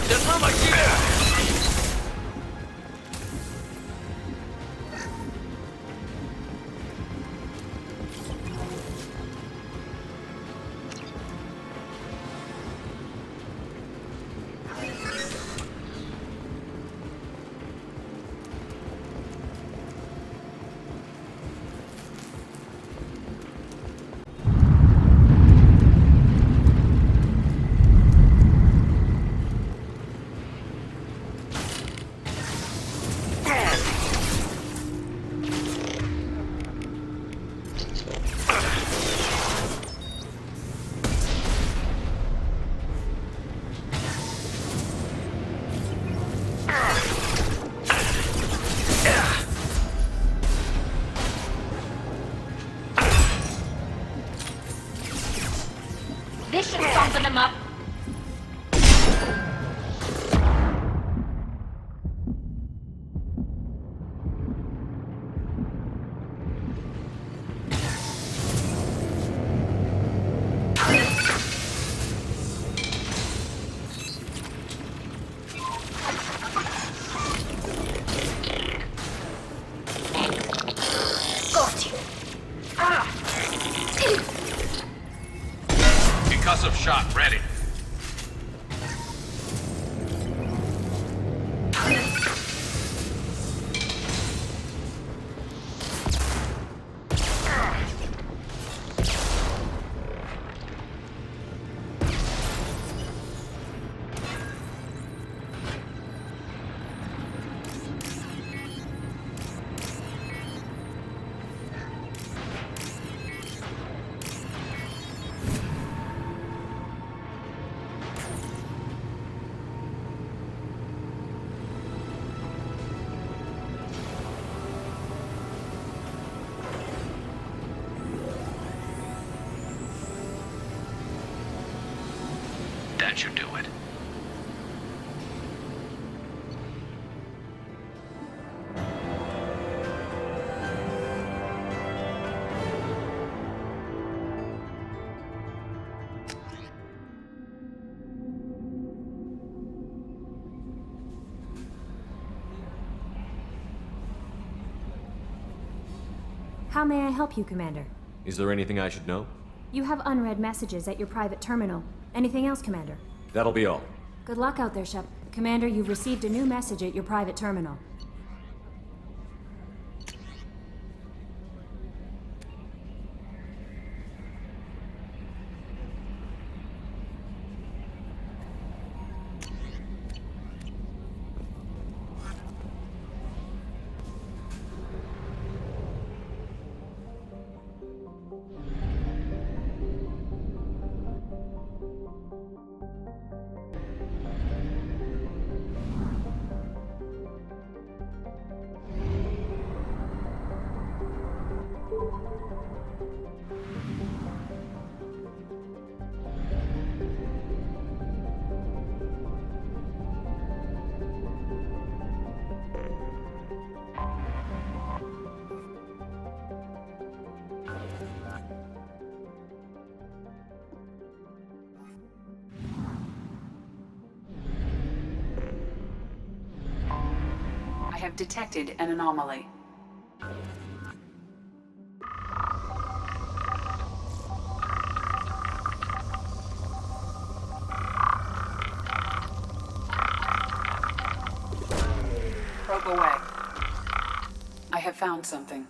That's not my shit! This should soften them up. Got you. Concussive shot ready. That should do it. How may I help you, Commander? Is there anything I should know? You have unread messages at your private terminal. Anything else, Commander? That'll be all. Good luck out there, Shep. Commander, you've received a new message at your private terminal. I have detected an anomaly. Probe away. I have found something.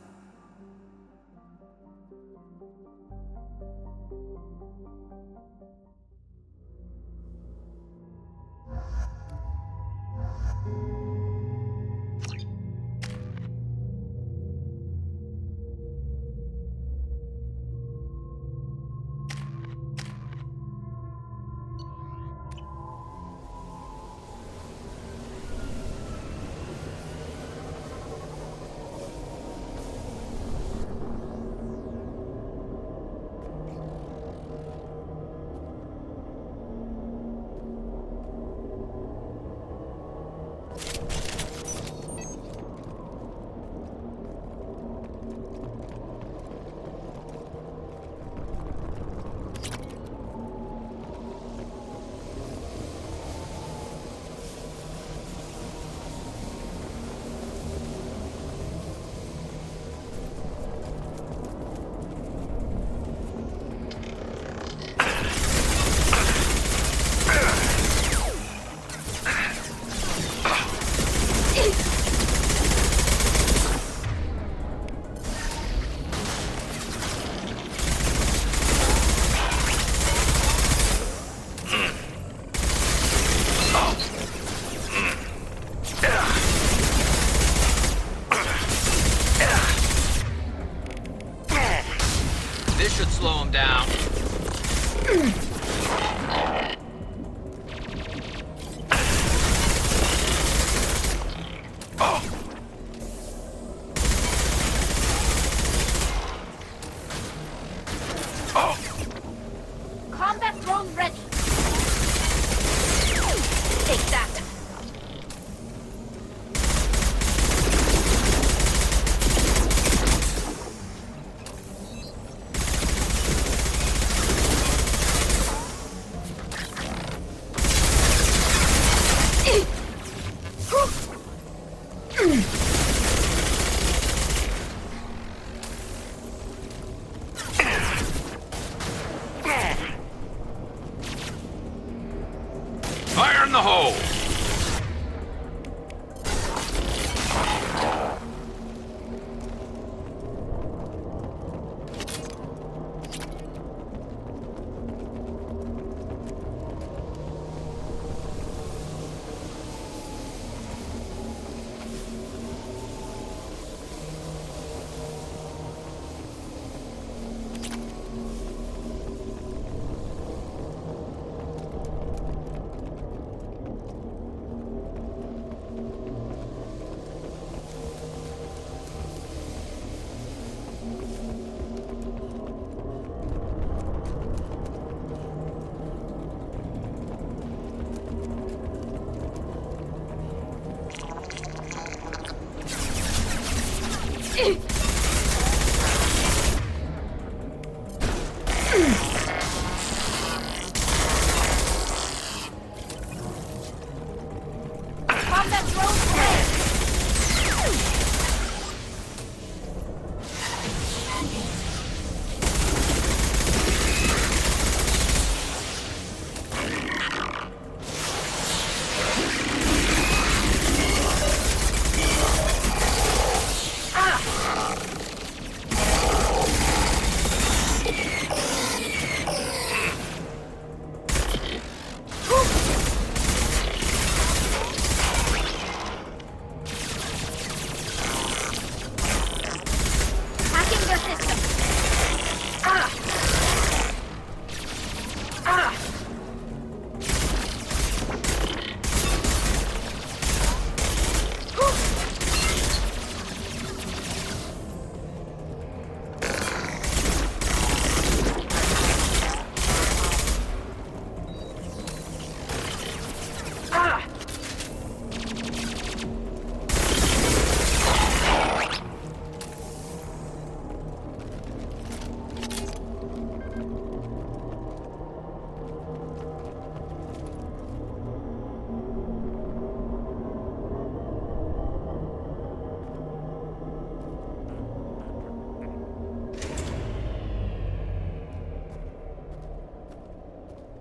Take that! Fire in the hole!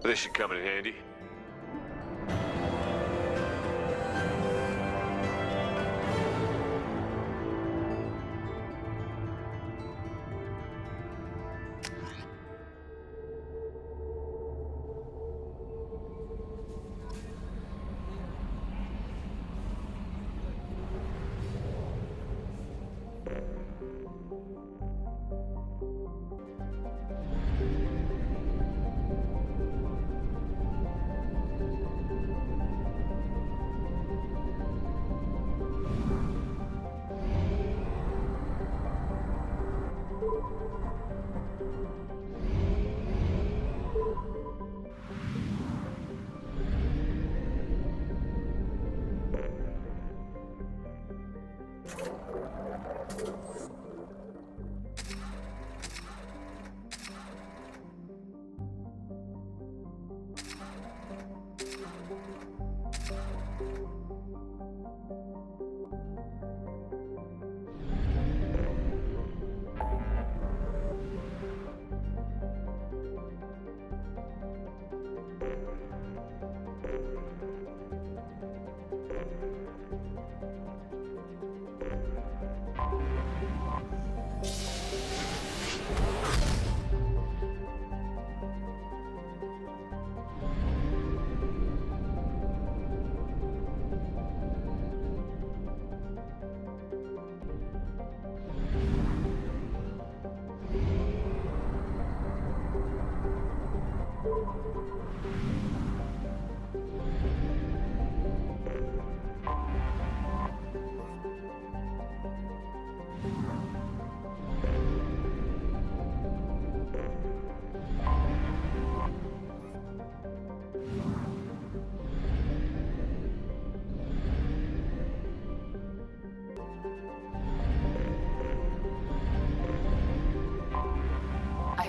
This should come in handy.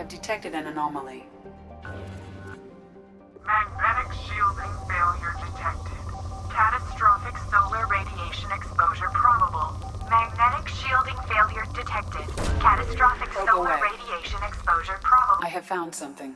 have detected an anomaly. Magnetic shielding failure detected. Catastrophic solar radiation exposure probable. Magnetic shielding failure detected. Catastrophic solar radiation exposure probable. I have found something.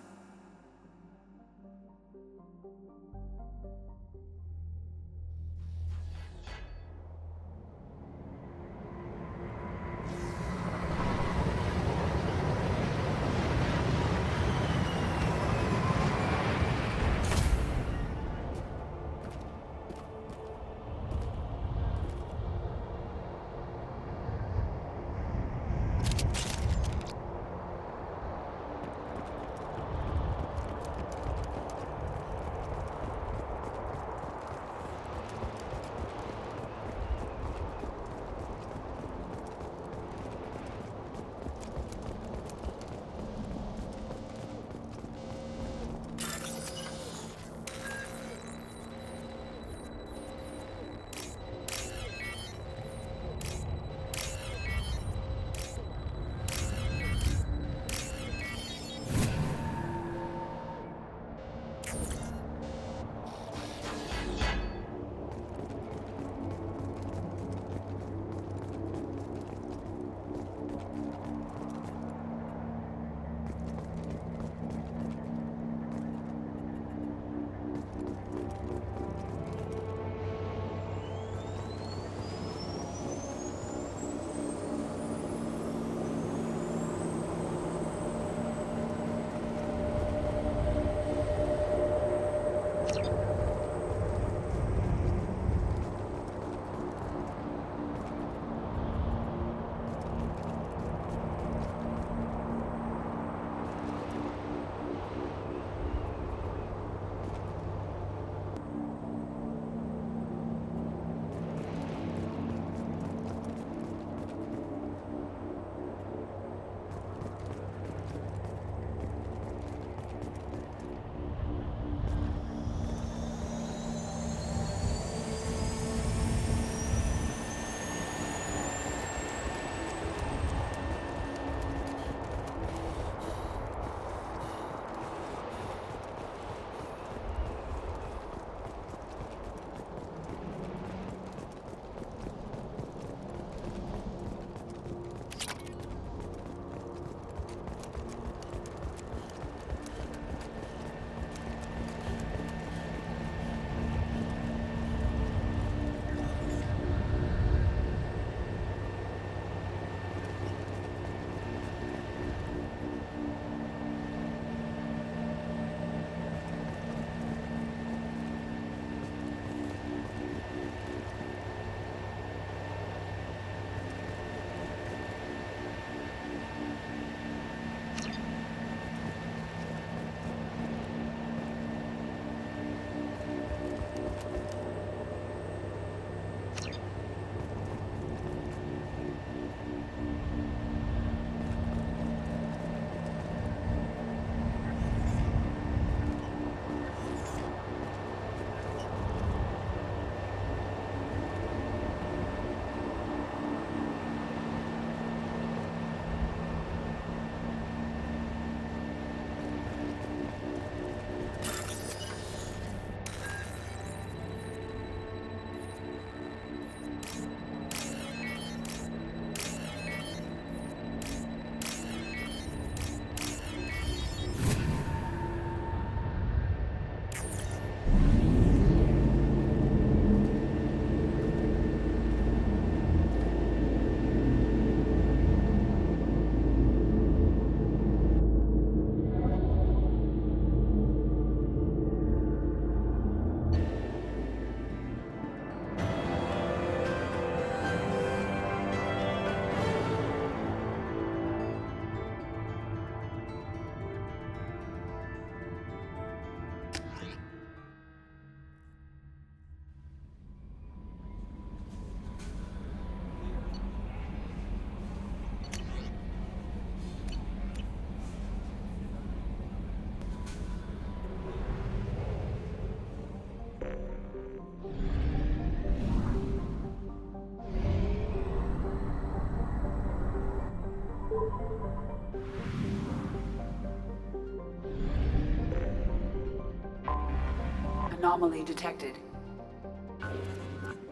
anomaly detected.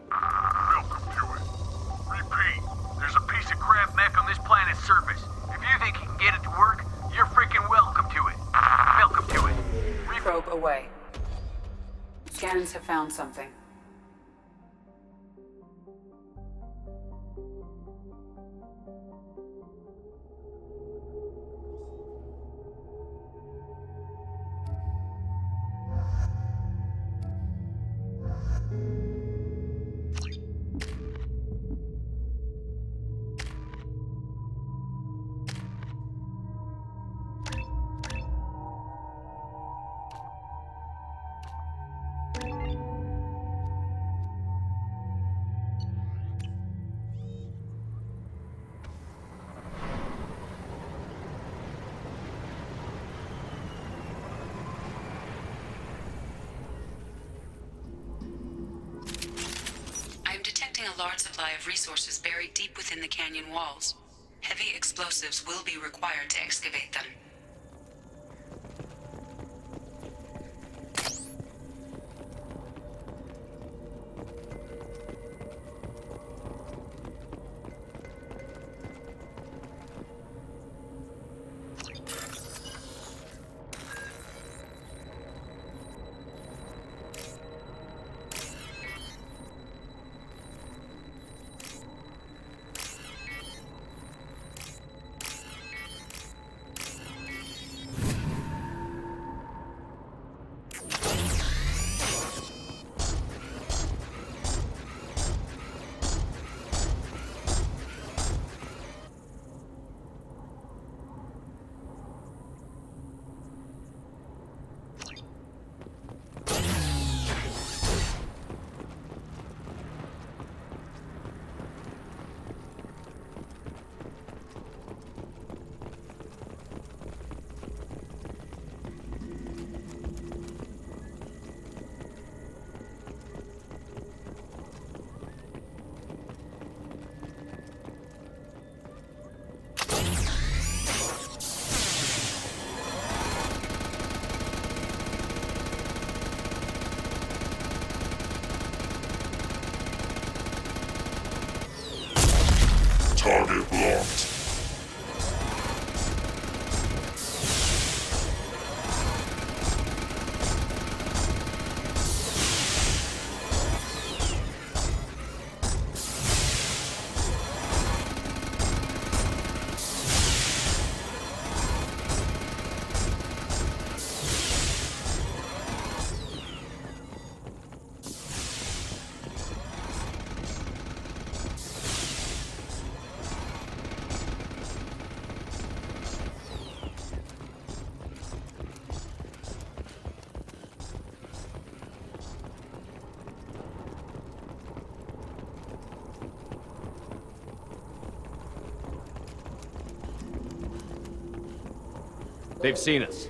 Welcome to it. Repeat, there's a piece of crap mech on this planet's surface. If you think you can get it to work, you're freaking welcome to it. Welcome to it. Probe away. Scans have found something. A large supply of resources buried deep within the canyon walls. Heavy explosives will be required to excavate them. Target locked. They've seen us.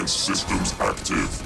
Device systems active.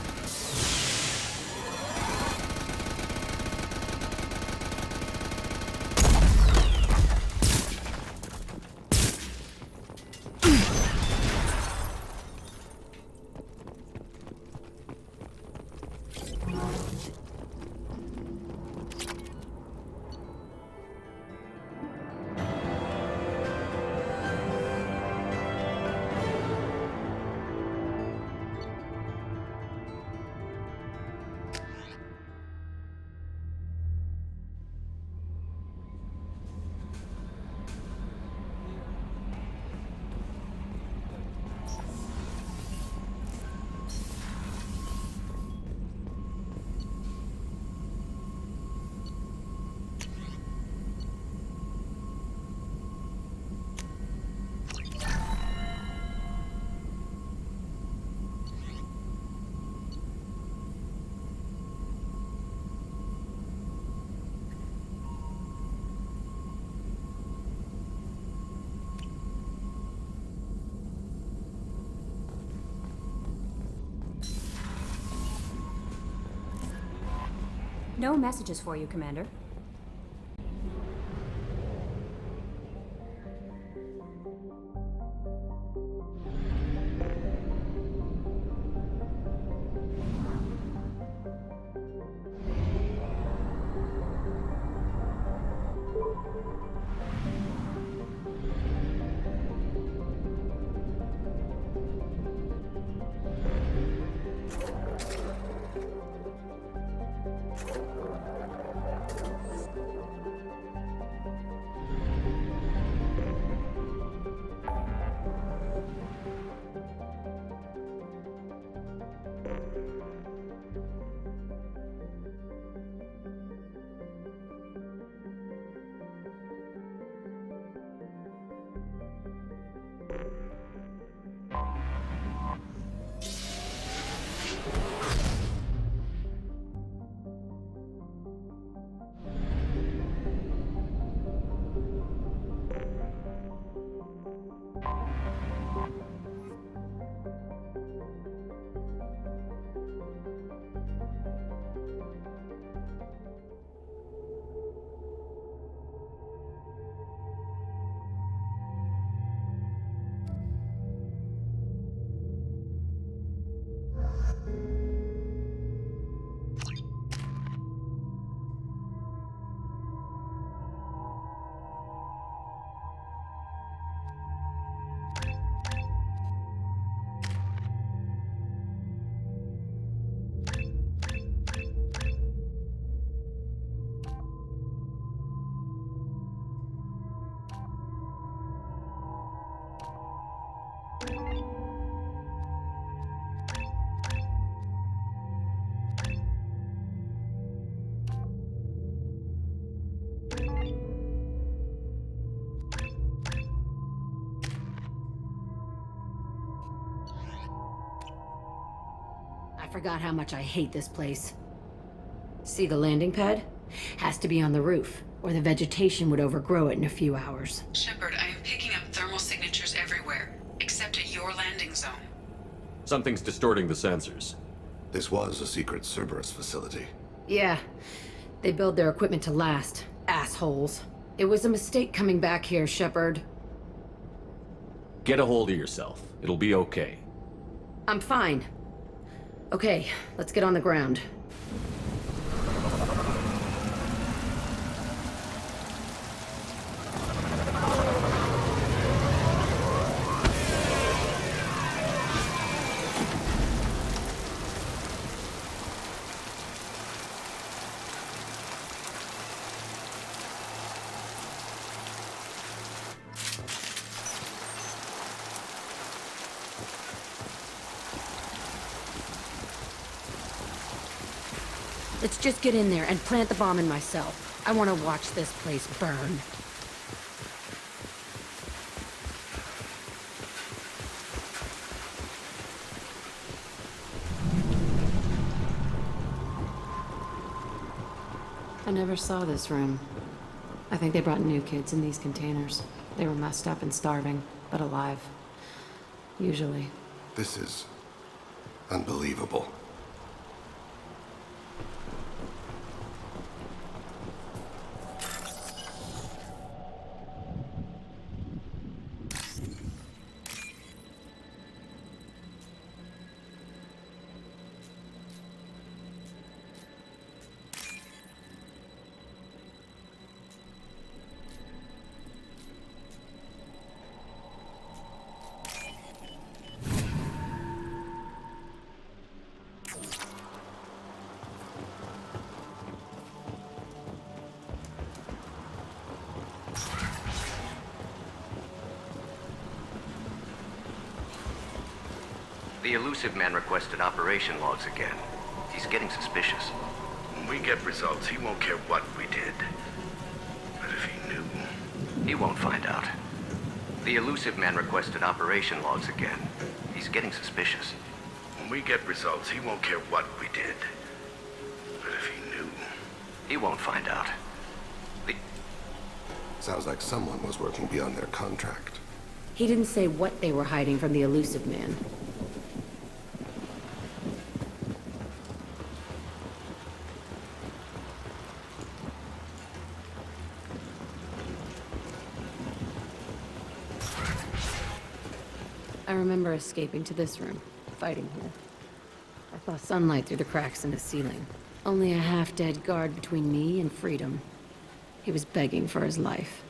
No messages for you, Commander. I forgot how much I hate this place. See the landing pad? Has to be on the roof, or the vegetation would overgrow it in a few hours. Shepard, I am picking up thermal signatures everywhere, except at your landing zone. Something's distorting the sensors. This was a secret Cerberus facility. Yeah, they build their equipment to last. Assholes. It was a mistake coming back here, Shepard. Get a hold of yourself. It'll be okay. I'm fine. Okay, let's get on the ground. Let's just get in there and plant the bomb in myself. I want to watch this place burn. I never saw this room. I think they brought new kids in these containers. They were messed up and starving, but alive. Usually. This is Unbelievable. The elusive man requested operation logs again. He's getting suspicious. When we get results, he won't care what we did. But if he knew... He won't find out. The elusive man requested operation logs again. He's getting suspicious. When we get results, he won't care what we did. But if he knew... He won't find out. Sounds like someone was working beyond their contract. He didn't say what they were hiding from the elusive man. I remember escaping to this room, fighting here. I saw sunlight through the cracks in the ceiling. Only a half-dead guard between me and freedom. He was begging for his life.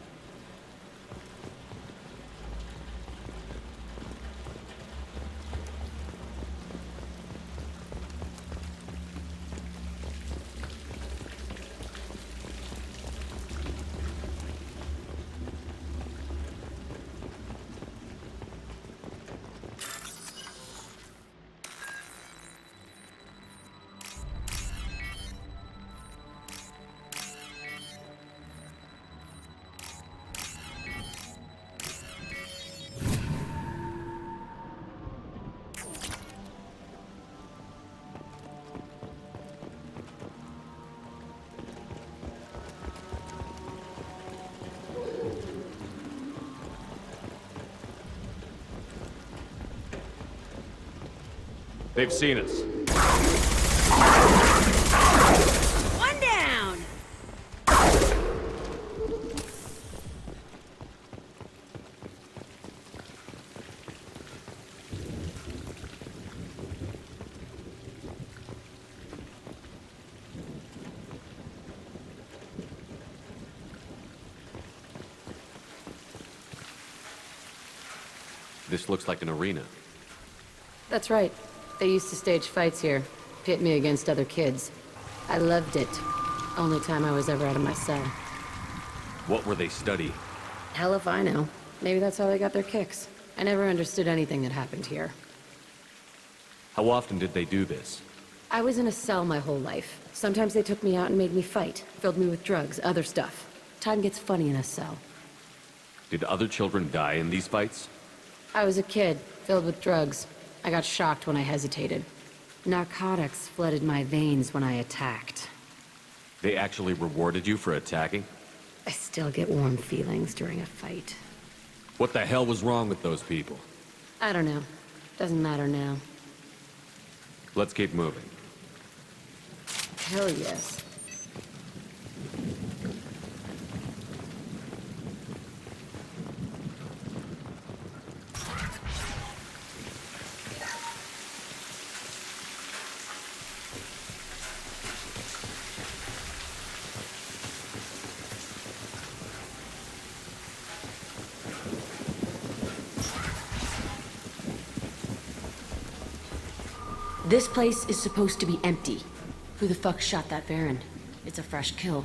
They've seen us. One down! This looks like an arena. That's right. They used to stage fights here, pit me against other kids. I loved it. Only time I was ever out of my cell. What were they studying? Hell if I know. Maybe that's how they got their kicks. I never understood anything that happened here. How often did they do this? I was in a cell my whole life. Sometimes they took me out and made me fight, filled me with drugs, other stuff. Time gets funny in a cell. Did other children die in these fights? I was a kid, filled with drugs. I got shocked when I hesitated. Narcotics flooded my veins when I attacked. They actually rewarded you for attacking? I still get warm feelings during a fight. What the hell was wrong with those people? I don't know. Doesn't matter now. Let's keep moving. Hell yes. This place is supposed to be empty. Who the fuck shot that Baron? It's a fresh kill.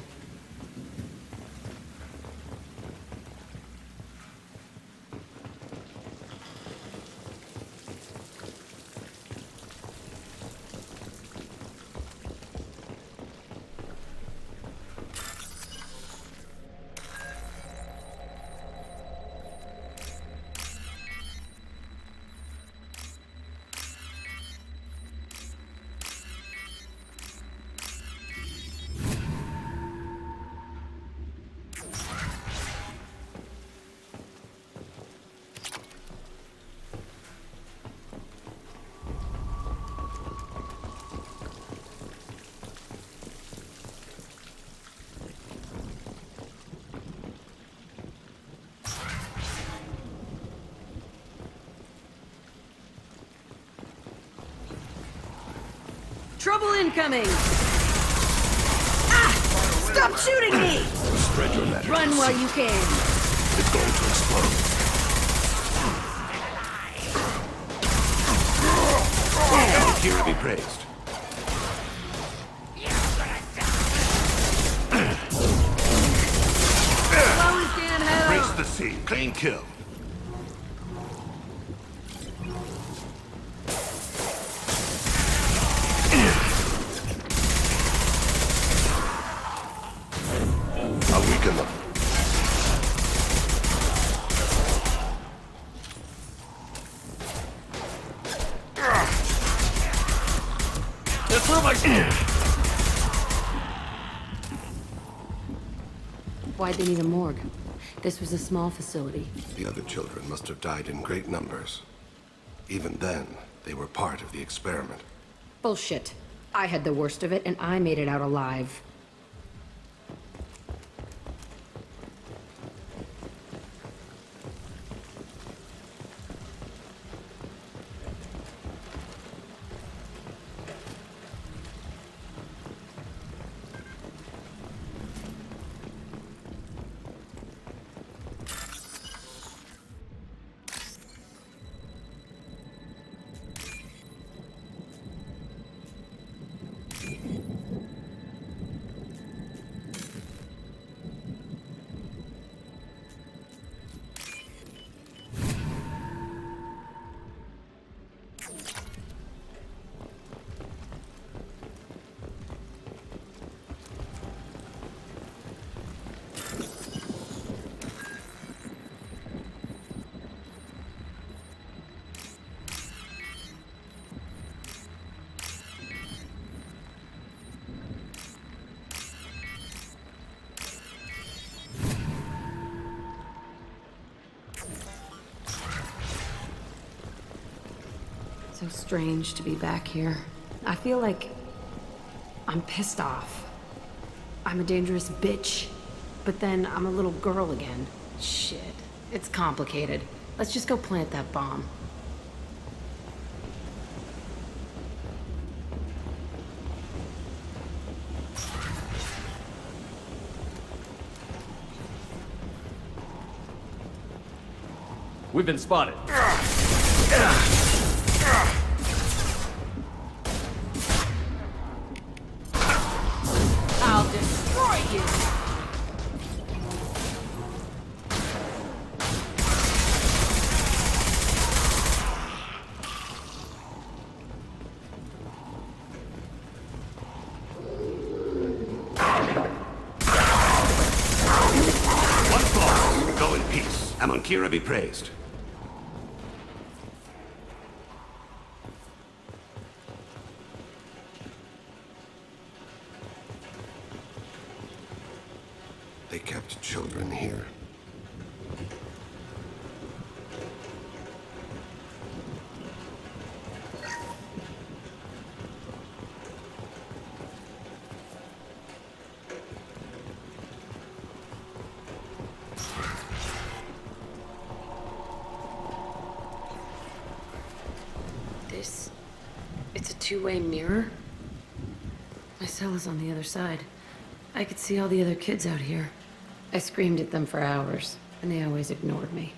Trouble incoming! Ah! Stop shooting me! Spread your magic. Run while you can. It's going to explode. Kira be praised. Race the sea. Clean kill. I'll weaken them. That's where my... Why'd they need a morgue? This was a small facility. The other children must have died in great numbers. Even then, they were part of the experiment. Bullshit. I had the worst of it, and I made it out alive. So strange to be back here. I feel like I'm pissed off. I'm a dangerous bitch, but then I'm a little girl again. Shit, it's complicated. Let's just go plant that bomb. We've been spotted. I'll destroy you! One fall. Go in peace. Amonkira be praised. They kept children here. It's a two-way mirror? My cell is on the other side. I could see all the other kids out here. I screamed at them for hours, and they always ignored me.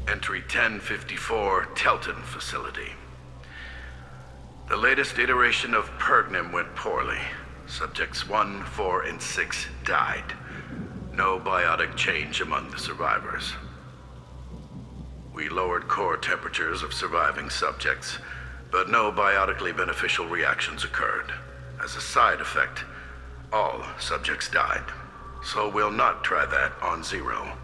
Entry 1054, Telton Facility. The latest iteration of Pergnim went poorly. Subjects 1, 4, and 6 died. No biotic change among the survivors. We lowered core temperatures of surviving subjects, but no biotically beneficial reactions occurred. As a side effect, all subjects died. So we'll not try that on Zero.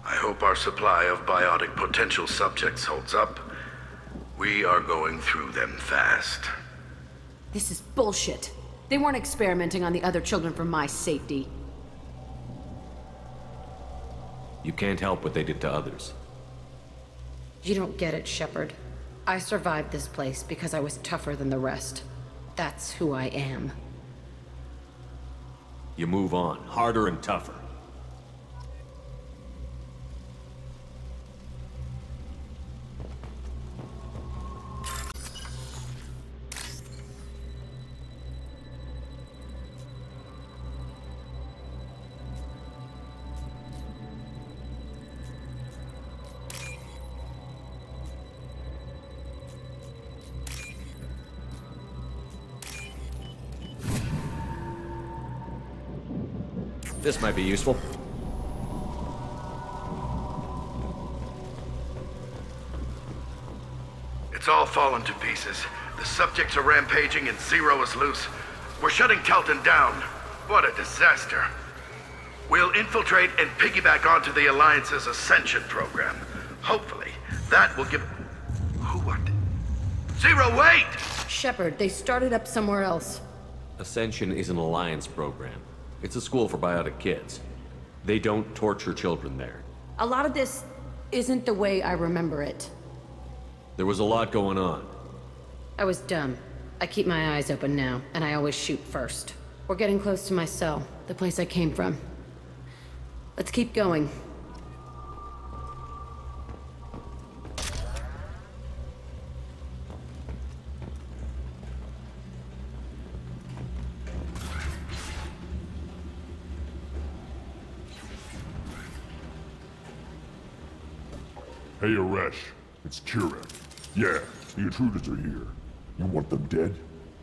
I hope our supply of biotic potential subjects holds up. We are going through them fast. This is bullshit. They weren't experimenting on the other children for my safety. You can't help what they did to others. You don't get it, Shepard. I survived this place because I was tougher than the rest. That's who I am. You move on, harder and tougher. This might be useful. It's all fallen to pieces. The subjects are rampaging and Zero is loose. We're shutting Telton down. What a disaster. We'll infiltrate and piggyback onto the Alliance's Ascension program. Hopefully, that will give... Who are... Zero, wait! Shepard, they started up somewhere else. Ascension is an Alliance program. It's a school for biotic kids. They don't torture children there. A lot of this isn't the way I remember it. There was a lot going on. I was dumb. I keep my eyes open now, and I always shoot first. We're getting close to my cell, the place I came from. Let's keep going. Hey, Aresh. It's Kira. Yeah, the intruders are here. You want them dead?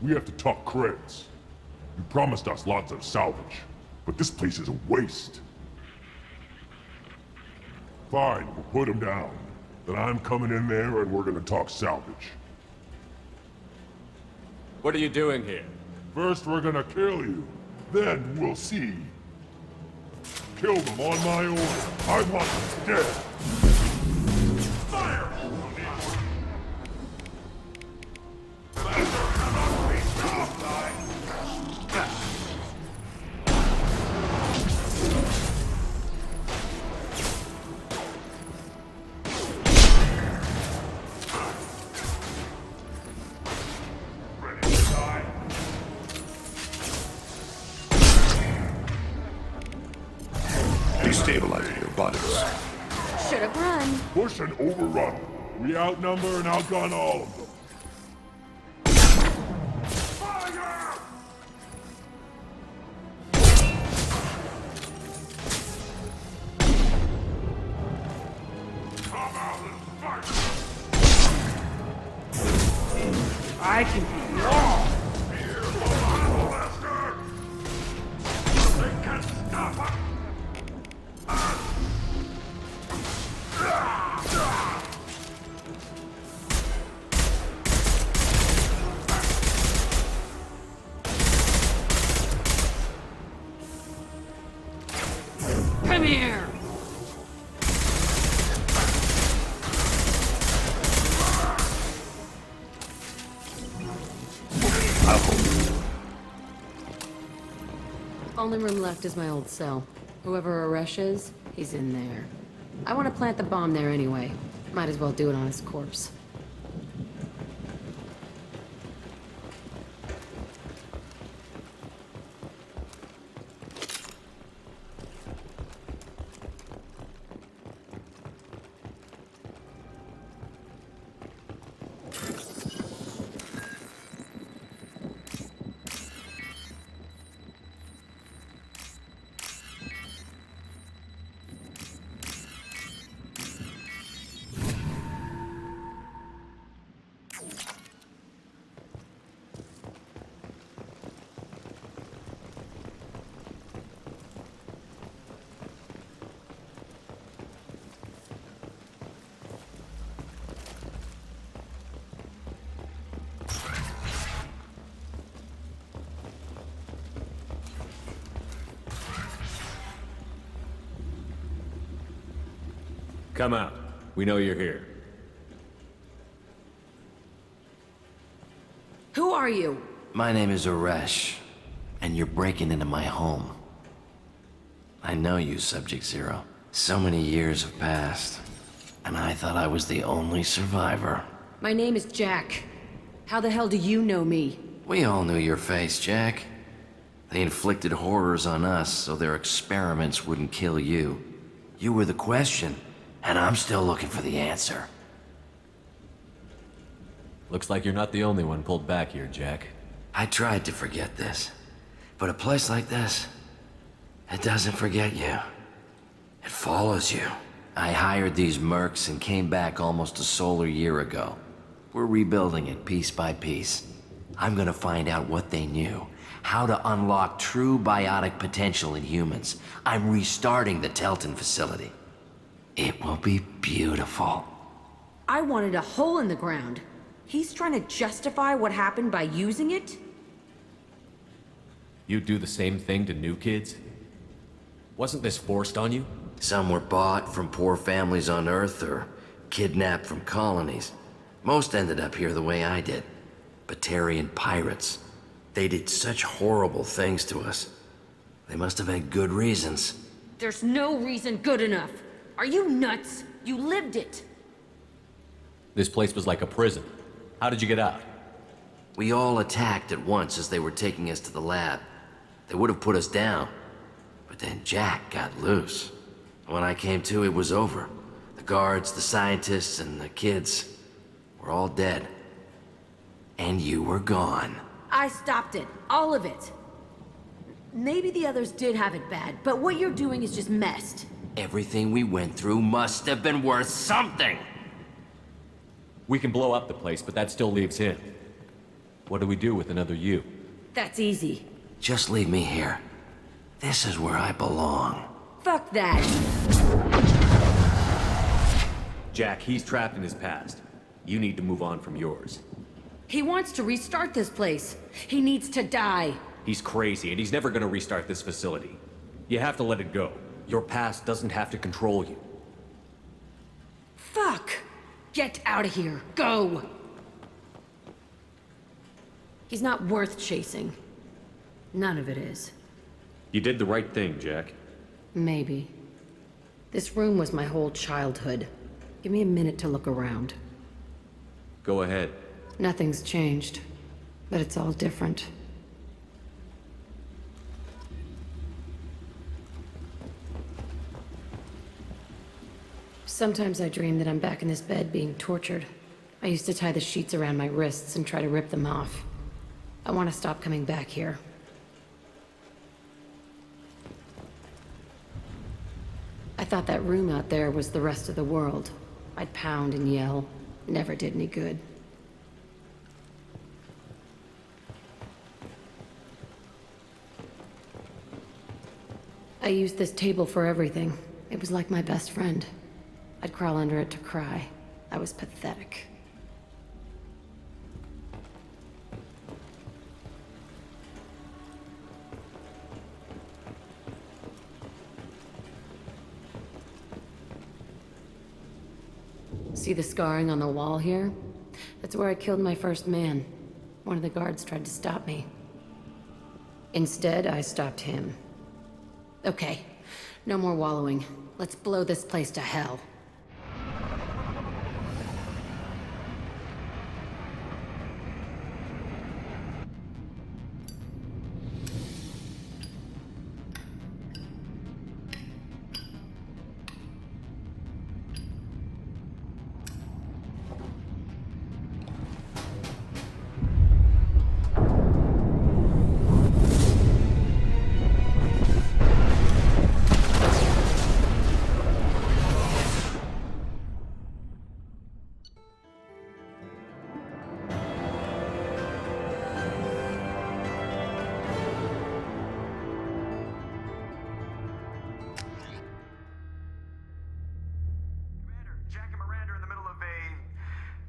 We have to talk credits. You promised us lots of salvage, but this place is a waste. Fine, we'll put them down. Then I'm coming in there and we're gonna talk salvage. What are you doing here? First we're gonna kill you. Then we'll see. Kill them on my order. I want them dead. Fire! Destabilizing your bodies. Should have run. Push and overrun. We outnumber and outgun all of them. I can be wrong. They can't stop us. Come here! Only room left is my old cell. Whoever Aresh is, he's in there. I want to plant the bomb there anyway. Might as well do it on his corpse. Come out. We know you're here. Who are you? My name is Aresh, and you're breaking into my home. I know you, Subject Zero. So many years have passed, and I thought I was the only survivor. My name is Jack. How the hell do you know me? We all knew your face, Jack. They inflicted horrors on us so their experiments wouldn't kill you. You were the question, and I'm still looking for the answer. Looks like you're not the only one pulled back here, Jack. I tried to forget this, but a place like this, it doesn't forget you. It follows you. I hired these mercs and came back almost a solar year ago. We're rebuilding it piece by piece. I'm gonna find out what they knew, how to unlock true biotic potential in humans. I'm restarting the Telton facility. It will be beautiful. I wanted a hole in the ground. He's trying to justify what happened by using it? You do the same thing to new kids? Wasn't this forced on you? Some were bought from poor families on Earth or kidnapped from colonies. Most ended up here the way I did. Batarian pirates. They did such horrible things to us. They must have had good reasons. There's no reason good enough. Are you nuts? You lived it. This place was like a prison. How did you get out? We all attacked at once as they were taking us to the lab. They would have put us down. But then Jack got loose. When I came to, it was over. The guards, the scientists, and the kids were all dead. And you were gone. I stopped it. All of it. Maybe the others did have it bad, but what you're doing is just messed. Everything we went through must have been worth something! We can blow up the place, but that still leaves him. What do we do with another you? That's easy. Just leave me here. This is where I belong. Fuck that! Jack, he's trapped in his past. You need to move on from yours. He wants to restart this place. He needs to die. He's crazy, and he's never gonna restart this facility. You have to let it go. Your past doesn't have to control you. Fuck! Get out of here. Go! He's not worth chasing. None of it is. You did the right thing, Jack. Maybe. This room was my whole childhood. Give me a minute to look around. Go ahead. Nothing's changed, but it's all different. Sometimes I dream that I'm back in this bed being tortured. I used to tie the sheets around my wrists and try to rip them off. I want to stop coming back here. I thought that room out there was the rest of the world. I'd pound and yell. Never did any good. I used this table for everything. It was like my best friend. I'd crawl under it to cry. I was pathetic. See the scarring on the wall here? That's where I killed my first man. One of the guards tried to stop me. Instead, I stopped him. Okay, no more wallowing. Let's blow this place to hell.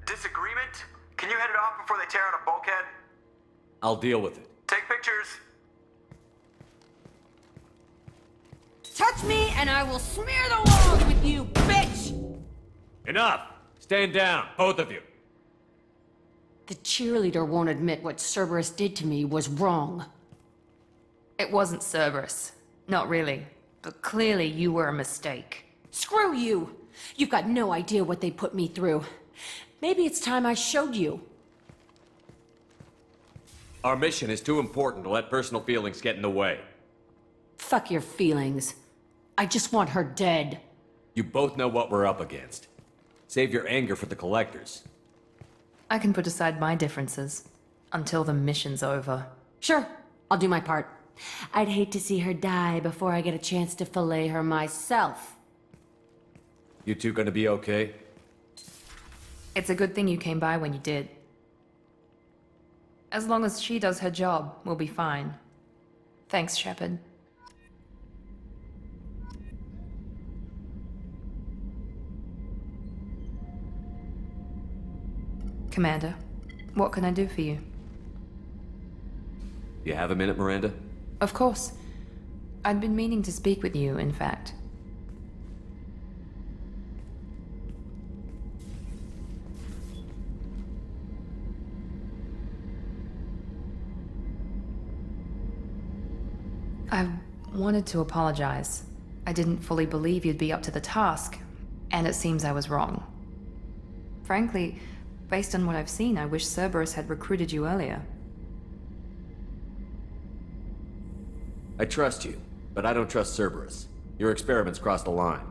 Disagreement? Can you head it off before they tear out a bulkhead? I'll deal with it. Take pictures. Touch me and I will smear the walls with you, bitch! Enough! Stand down, both of you. The cheerleader won't admit what Cerberus did to me was wrong. It wasn't Cerberus. Not really. But clearly you were a mistake. Screw you! You've got no idea what they put me through. Maybe it's time I showed you. Our mission is too important to let personal feelings get in the way. Fuck your feelings. I just want her dead. You both know what we're up against. Save your anger for the collectors. I can put aside my differences until the mission's over. Sure, I'll do my part. I'd hate to see her die before I get a chance to fillet her myself. You two gonna be okay? It's a good thing you came by when you did. As long as she does her job, we'll be fine. Thanks, Shepard. Commander, what can I do for you? You have a minute, Miranda? Of course. I'd been meaning to speak with you, in fact. I wanted to apologize. I didn't fully believe you'd be up to the task, and it seems I was wrong. Frankly, based on what I've seen, I wish Cerberus had recruited you earlier. I trust you, but I don't trust Cerberus. Your experiments crossed the line.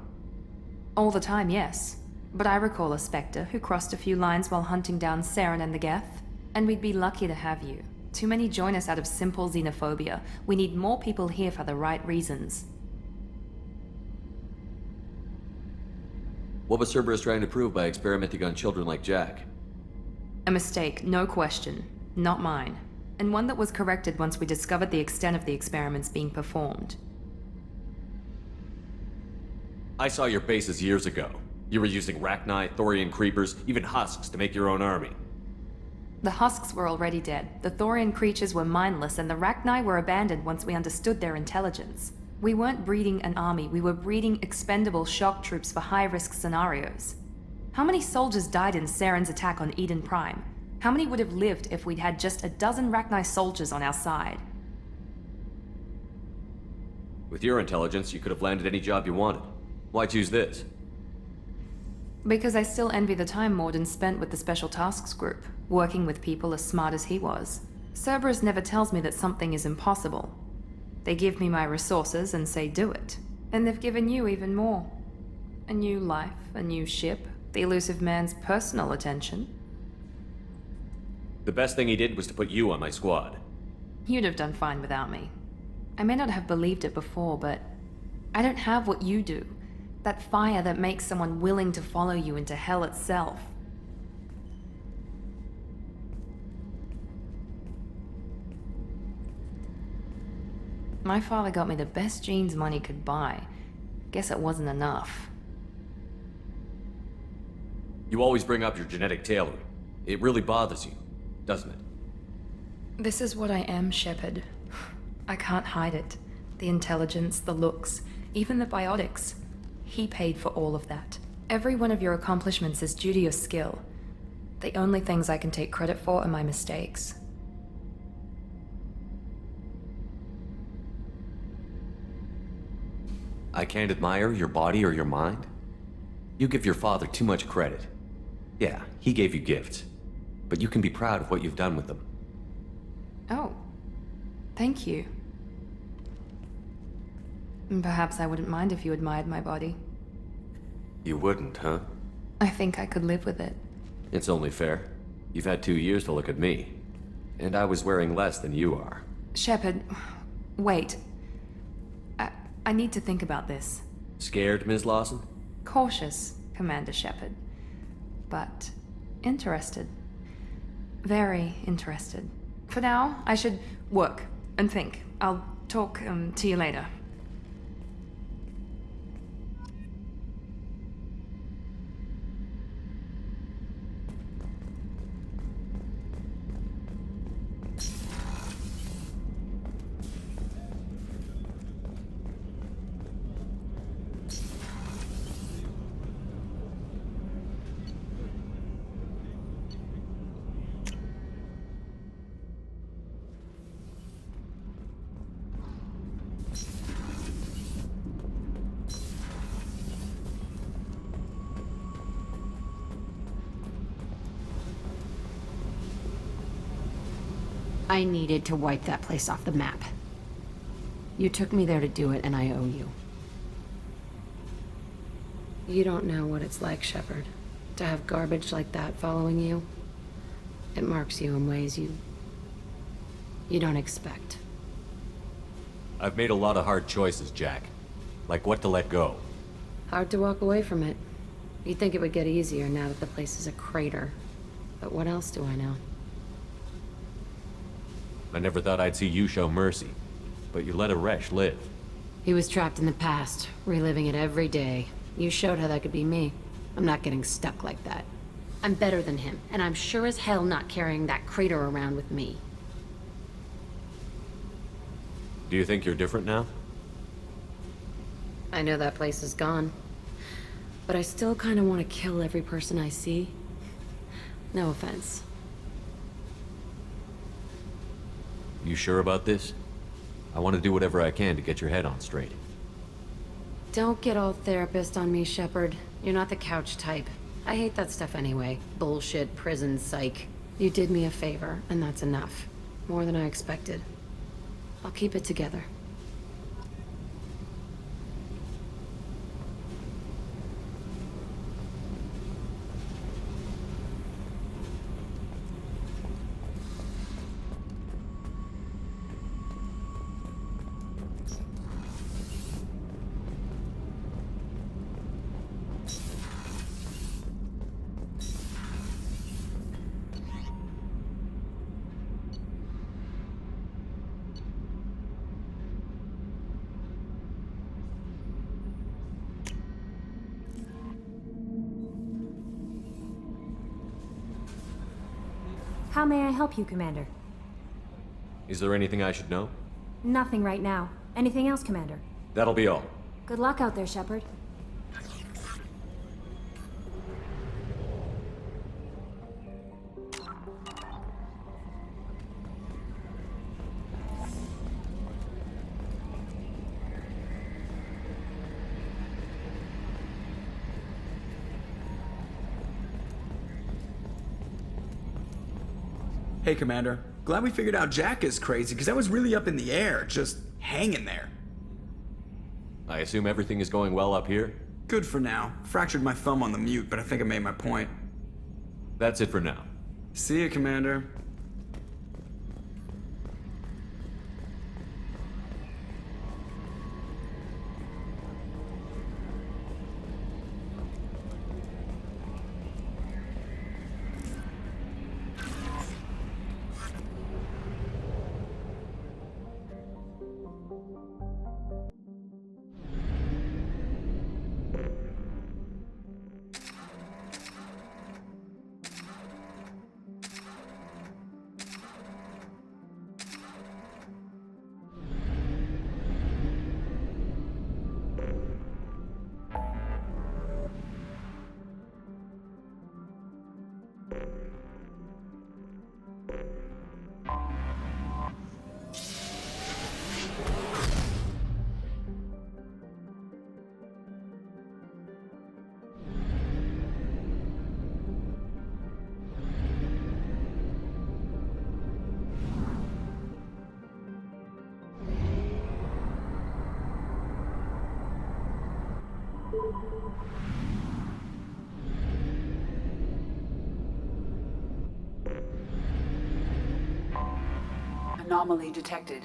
All the time, yes. But I recall a Spectre who crossed a few lines while hunting down Saren and the Geth, and we'd be lucky to have you. Too many join us out of simple xenophobia. We need more people here for the right reasons. What was Cerberus trying to prove by experimenting on children like Jack? A mistake, no question. Not mine. And one that was corrected once we discovered the extent of the experiments being performed. I saw your bases years ago. You were using Rachni, Thorian creepers, even husks to make your own army. The husks were already dead, the Thorian creatures were mindless, and the Rachni were abandoned once we understood their intelligence. We weren't breeding an army, we were breeding expendable shock troops for high-risk scenarios. How many soldiers died in Saren's attack on Eden Prime? How many would have lived if we'd had just a dozen Rachni soldiers on our side? With your intelligence, you could have landed any job you wanted. Why choose this? Because I still envy the time Morden spent with the Special Tasks Group, working with people as smart as he was. Cerberus never tells me that something is impossible. They give me my resources and say do it. And they've given you even more. A new life, a new ship, the elusive man's personal attention. The best thing he did was to put you on my squad. You'd have done fine without me. I may not have believed it before, but I don't have what you do. That fire that makes someone willing to follow you into hell itself. My father got me the best genes money could buy. Guess it wasn't enough. You always bring up your genetic tailoring. It really bothers you, doesn't it? This is what I am, Shepard. I can't hide it. The intelligence, the looks, even the biotics. He paid for all of that. Every one of your accomplishments is due to your skill. The only things I can take credit for are my mistakes. I can't admire your body or your mind? You give your father too much credit. Yeah, he gave you gifts. But you can be proud of what you've done with them. Oh. Thank you. Perhaps I wouldn't mind if you admired my body. You wouldn't, huh? I think I could live with it. It's only fair. You've had 2 years to look at me. And I was wearing less than you are. Shepard, wait. I need to think about this. Scared, Ms. Lawson? Cautious, Commander Shepard. But interested. Very interested. For now, I should work and think. I'll talk to you later. I needed to wipe that place off the map. You took me there to do it, and I owe you. You don't know what it's like, Shepard, to have garbage like that following you. It marks you in ways you don't expect. I've made a lot of hard choices, Jack. Like what to let go. Hard to walk away from it. You'd think it would get easier now that the place is a crater. But what else do I know? I never thought I'd see you show mercy, but you let Aresh live. He was trapped in the past, reliving it every day. You showed how that could be me. I'm not getting stuck like that. I'm better than him, and I'm sure as hell not carrying that crater around with me. Do you think you're different now? I know that place is gone. But I still kind of want to kill every person I see. No offense. You sure about this? I want to do whatever I can to get your head on straight. Don't get all therapist on me, Shepard. You're not the couch type. I hate that stuff anyway. Bullshit, prison, psych. You did me a favor, and that's enough. More than I expected. I'll keep it together. How may I help you, Commander? Is there anything I should know? Nothing right now. Anything else, Commander? That'll be all. Good luck out there, Shepard. Hey, Commander. Glad we figured out Jack is crazy, because I was really up in the air, just hanging there. I assume everything is going well up here? Good for now. Fractured my thumb on the mute, but I think I made my point. That's it for now. See you, Commander. Anomaly detected.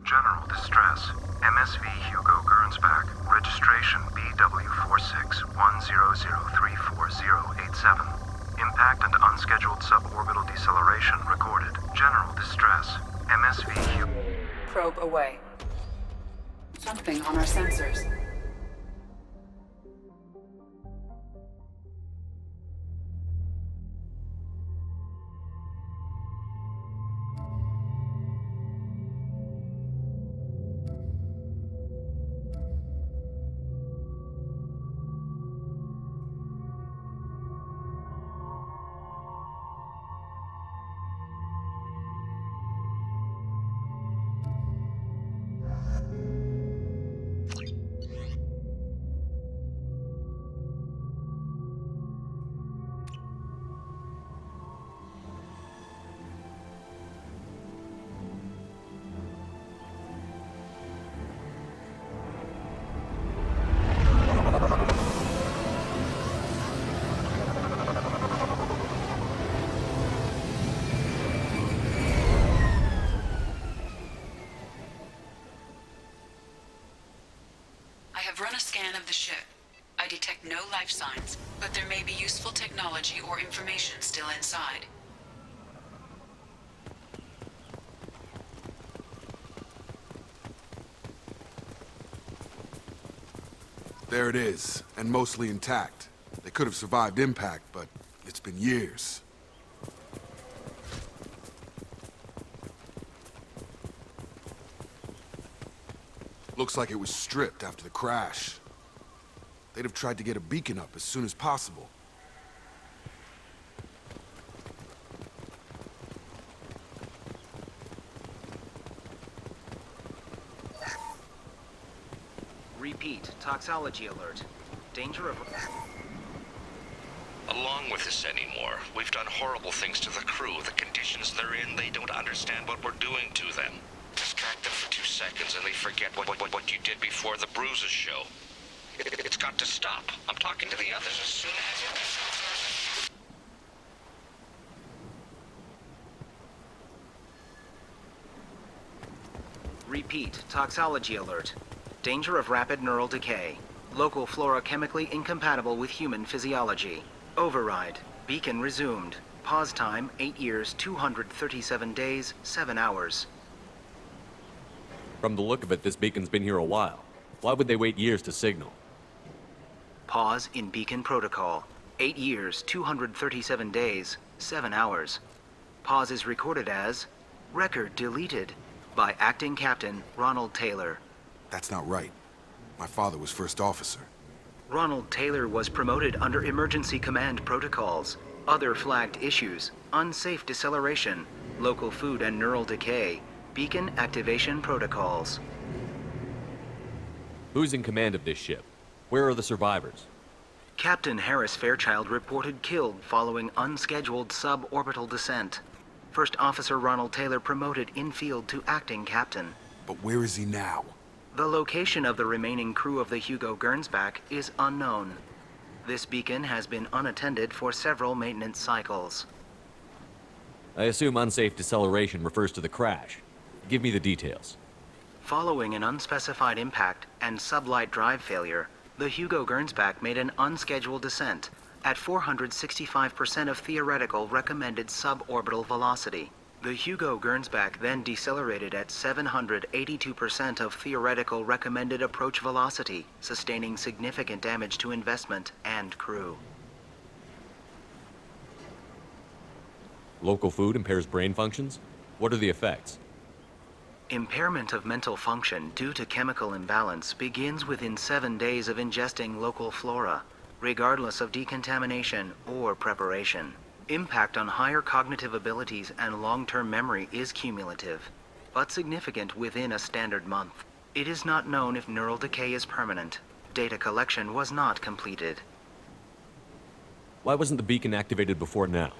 General distress. MSV Hugo Gernsback. Registration BW4610034087. Impact and unscheduled suborbital deceleration recorded. General distress. MSV Hugo... Probe away. Something on our sensors. no life signs, but there may be useful technology or information still inside. There it is, and mostly intact. They could have survived impact, but it's been years. Looks like it was stripped after the crash. They'd have tried to get a beacon up as soon as possible. Repeat, toxology alert. Danger of... Along with this anymore. We've done horrible things to the crew. The conditions they're in, they don't understand what we're doing to them. Distract them for 2 seconds and they forget what you did before the bruises show. It's got to stop. I'm talking to the others as soon as... Repeat, toxology alert. Danger of rapid neural decay. Local flora chemically incompatible with human physiology. Override. Beacon resumed. Pause time 8 years, 237 days, 7 hours. From the look of it, this beacon's been here a while. Why would they wait years to signal? Pause in beacon protocol. 8 years, 237 days, 7 hours. Pause is recorded as record deleted by Acting Captain Ronald Taylor. That's not right. My father was first officer. Ronald Taylor was promoted under emergency command protocols. Other flagged issues: unsafe deceleration, local food and neural decay, beacon activation protocols. Who's in command of this ship? Where are the survivors? Captain Harris Fairchild reported killed following unscheduled suborbital descent. First Officer Ronald Taylor promoted in-field to acting captain. But where is he now? The location of the remaining crew of the Hugo Gernsback is unknown. This beacon has been unattended for several maintenance cycles. I assume unsafe deceleration refers to the crash. Give me the details. Following an unspecified impact and sublight drive failure, the Hugo Gernsback made an unscheduled descent at 465% of theoretical recommended suborbital velocity. The Hugo Gernsback then decelerated at 782% of theoretical recommended approach velocity, sustaining significant damage to investment and crew. Local food impairs brain functions? What are the effects? Impairment of mental function due to chemical imbalance begins within 7 days of ingesting local flora, regardless of decontamination or preparation. Impact on higher cognitive abilities and long-term memory is cumulative, but significant within a standard month. It is not known if neural decay is permanent. Data collection was not completed. Why wasn't the beacon activated before now?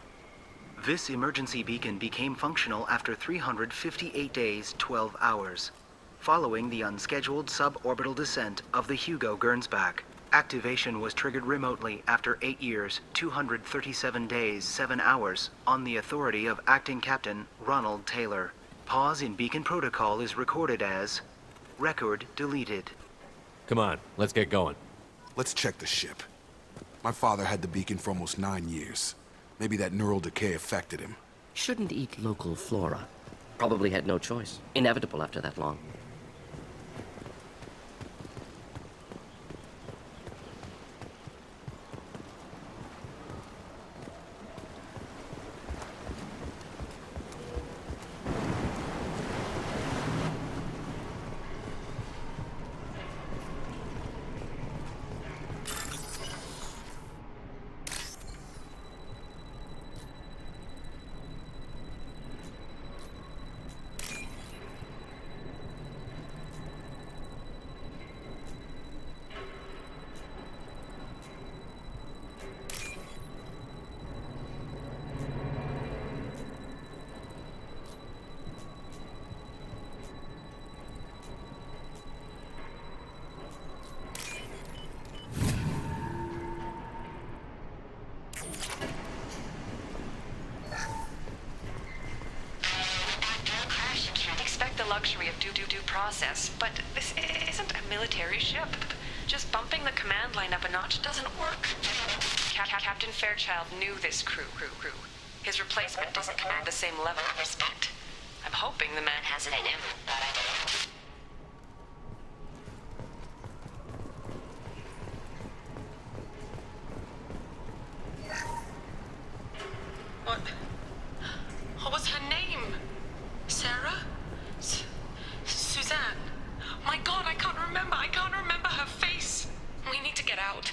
This emergency beacon became functional after 358 days, 12 hours, following the unscheduled suborbital descent of the Hugo Gernsback. Activation was triggered remotely after 8 years, 237 days, 7 hours, on the authority of Acting Captain Ronald Taylor. Pause in beacon protocol is recorded as record deleted. Come on, let's get going. Let's check the ship. My father had the beacon for almost 9 years. Maybe that neural decay affected him. Shouldn't eat local flora. Probably had no choice. Inevitable after that long. Luxury of due process, but this isn't a military ship. Just bumping the command line up a notch doesn't work. Captain Fairchild knew this crew. His replacement doesn't command the same level of respect. I'm hoping the man has it in him. What was her name? Sarah? Suzanne? My God, I can't remember her face. We need to get out.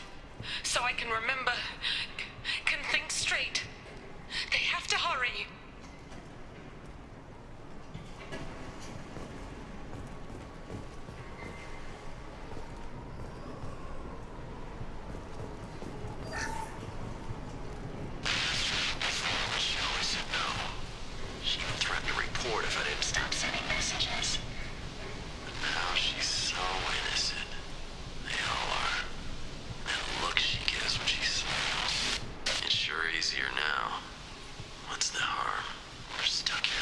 So I can remember, can think straight. They have to hurry. She threatened to report if I didn't stop sending messages. But now she's so innocent. They all are. That look she gives when she smiles. It's sure easier now. What's the harm? We're stuck here.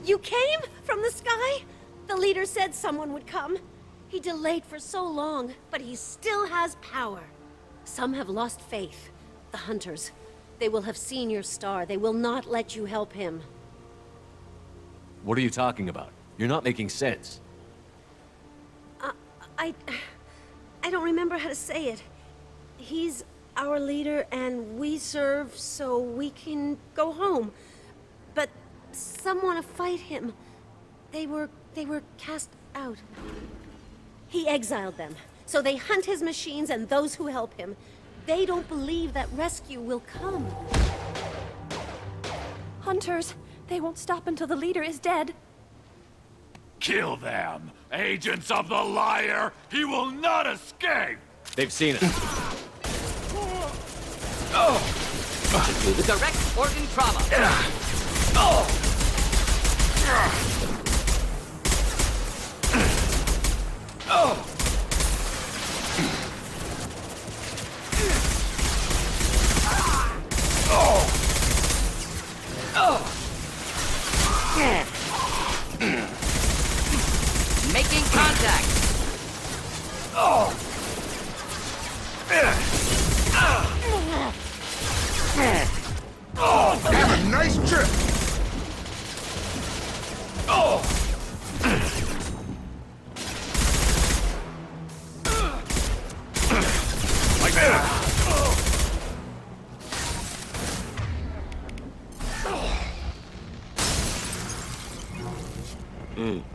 You came? From the sky? The leader said someone would come. He delayed for so long, but he still has power. Some have lost faith. The hunters. They will have seen your star. They will not let you help him. What are you talking about? You're not making sense. I don't remember how to say it. He's our leader and we serve so we can go home. But some want to fight him. They were cast out. He exiled them, so they hunt his machines and those who help him. They don't believe that rescue will come. Hunters, they won't stop until the leader is dead. Kill them! Agents of the liar! He will not escape! They've seen us. The direct organ trauma. Making contact. Have a nice trip. Like that.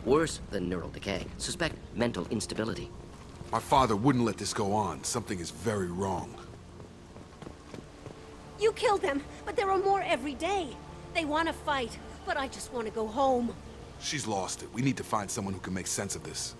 Worse than neural decay. Suspect mental instability. My father wouldn't let this go on. Something is very wrong. You killed them, but there are more every day. They want to fight, but I just want to go home. She's lost it. We need to find someone who can make sense of this.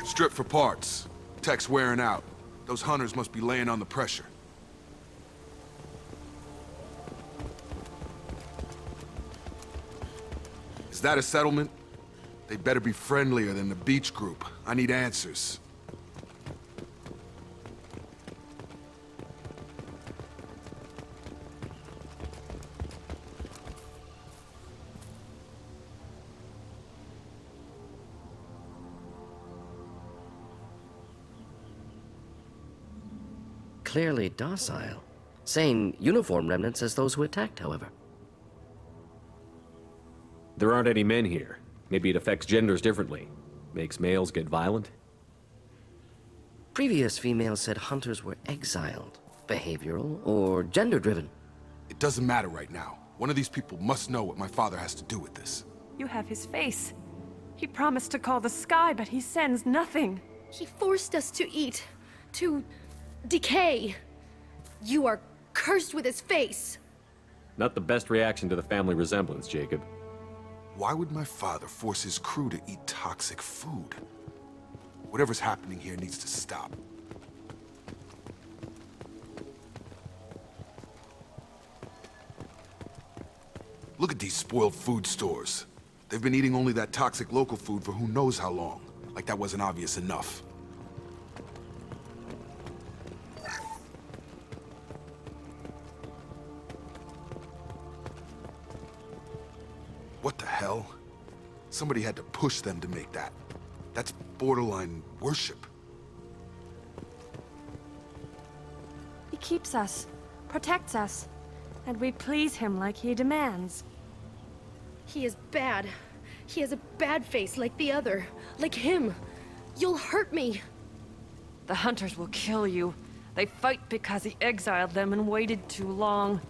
Strip for parts. Tech's wearing out. Those hunters must be laying on the pressure. Is that a settlement? They better be friendlier than the beach group. I need answers. Clearly docile. Same uniform remnants as those who attacked, however. There aren't any men here. Maybe it affects genders differently. Makes males get violent? Previous females said hunters were exiled, behavioral, or gender-driven. It doesn't matter right now. One of these people must know what my father has to do with this. You have his face. He promised to call the sky, but he sends nothing. He forced us to eat, to decay. You are cursed with his face. Not the best reaction to the family resemblance, Jacob. Why would my father force his crew to eat toxic food? Whatever's happening here needs to stop. Look at these spoiled food stores. They've been eating only that toxic local food for who knows how long. Like that wasn't obvious enough. What the hell? Somebody had to push them to make that. That's borderline worship. He keeps us, protects us, and we please him like he demands. He is bad. He has a bad face like the other. Like him. You'll hurt me. The hunters will kill you. They fight because he exiled them and waited too long.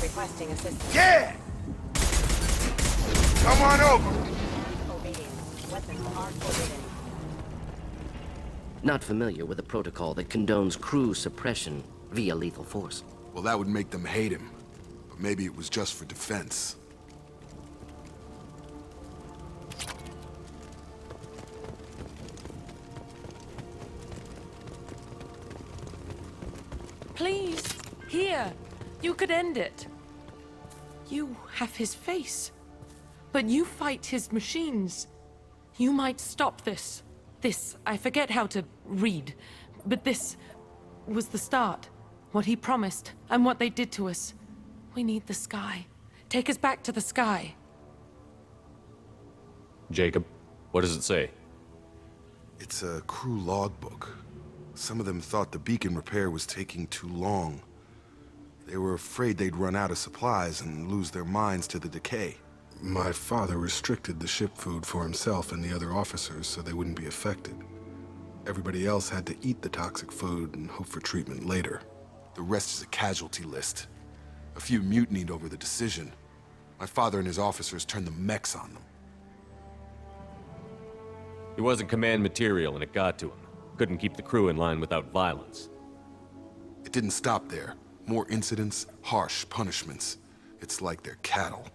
Requesting assistance. Yeah! Come on over! Weapons are forbidden. Not familiar with a protocol that condones crew suppression via lethal force. Well, that would make them hate him. But maybe it was just for defense. Please, here. You could end it. You have his face. But you fight his machines. You might stop this. This, I forget how to read. But this was the start. What he promised, and what they did to us. We need the sky. Take us back to the sky. Jacob, what does it say? It's a crew logbook. Some of them thought the beacon repair was taking too long. They were afraid they'd run out of supplies and lose their minds to the decay. My father restricted the ship food for himself and the other officers so they wouldn't be affected. Everybody else had to eat the toxic food and hope for treatment later. The rest is a casualty list. A few mutinied over the decision. My father and his officers turned the mechs on them. He wasn't command material and it got to him. Couldn't keep the crew in line without violence. It didn't stop there. More incidents, harsh punishments. It's like they're cattle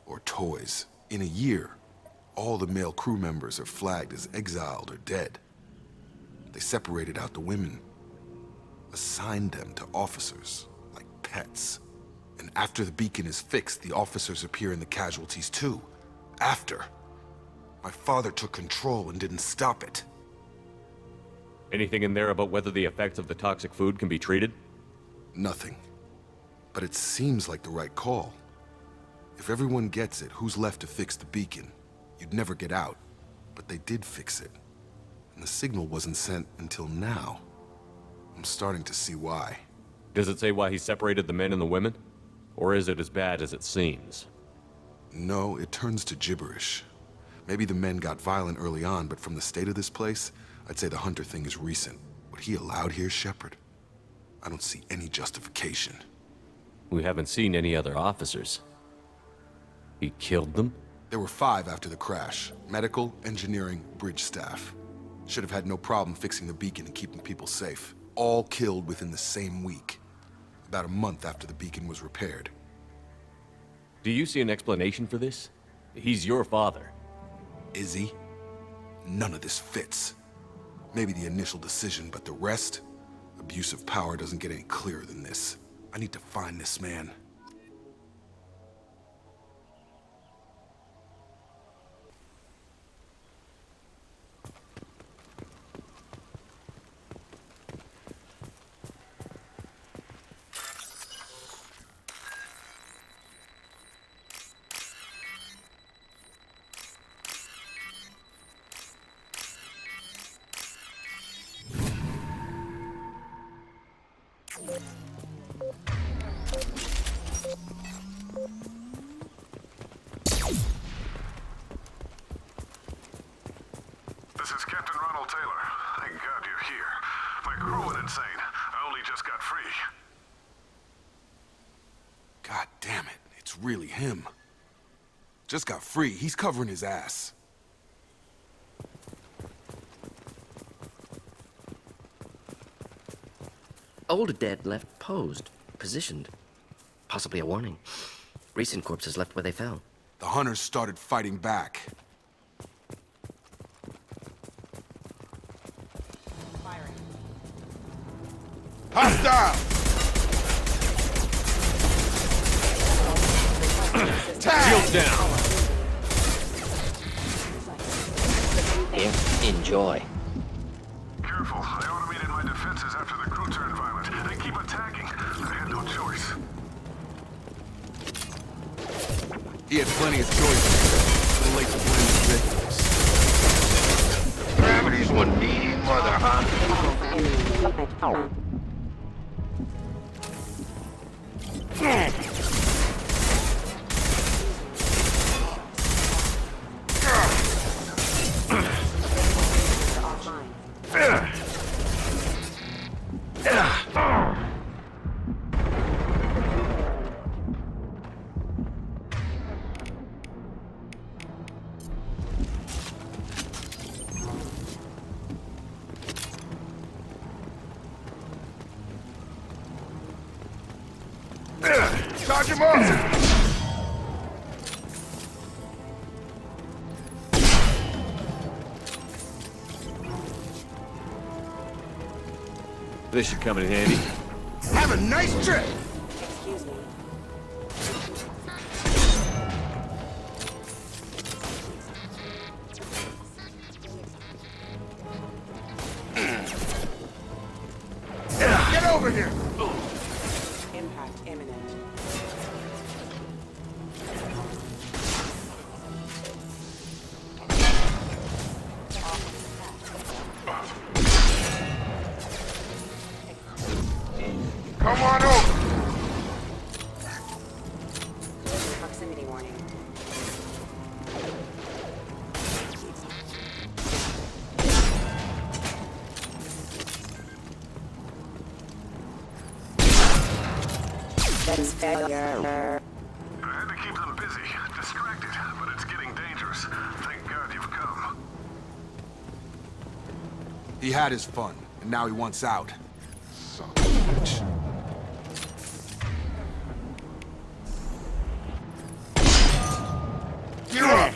or toys. In a year, all the male crew members are flagged as exiled or dead. They separated out the women, assigned them to officers like pets. And after the beacon is fixed, the officers appear in the casualties too. After. My father took control and didn't stop it. Anything in there about whether the effects of the toxic food can be treated? Nothing. But it seems like the right call. If everyone gets it, who's left to fix the beacon? You'd never get out. But they did fix it. And the signal wasn't sent until now. I'm starting to see why. Does it say why he separated the men and the women? Or is it as bad as it seems? No, it turns to gibberish. Maybe the men got violent early on, but from the state of this place, I'd say the Hunter thing is recent. What he allowed here, Shepard? I don't see any justification. We haven't seen any other officers. He killed them? There were 5 after the crash. Medical, engineering, bridge staff. Should have had no problem fixing the beacon and keeping people safe. All killed within the same week. About a month after the beacon was repaired. Do you see an explanation for this? He's your father. Is he? None of this fits. Maybe the initial decision, but the rest? Abuse of power doesn't get any clearer than this. I need to find this man. This is Captain Ronald Taylor. Thank God you're here. My crew went insane. I only just got free. God damn it, it's really him. Just got free, he's covering his ass. Old dead left posed, positioned. Possibly a warning. Recent corpses left where they fell. The hunters started fighting back. Hostile! Shields down! Here, enjoy. Careful, I automated my defenses after the crew turned violent. They keep attacking. I had no choice. He had plenty of choices. Too late to blame the victims. Gravity's one needy mother, huh? Charge him up! This should come in handy. Have a nice trip! Excuse me. Get over here! Impact imminent. Come on over! Proximity warning. That is failure. I had to keep them busy, distracted, but it's getting dangerous. Thank God you've come. He had his fun, and now he wants out. Son of a bitch. Get up!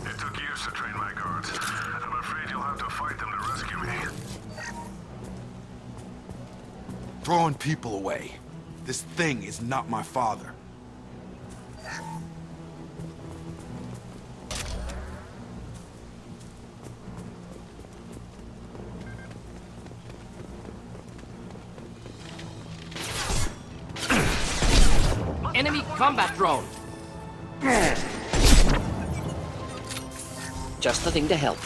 It took years to train my guards. I'm afraid you'll have to fight them to rescue me. Throwing people away. This thing is not my father. Enemy combat drone. Just the thing to help.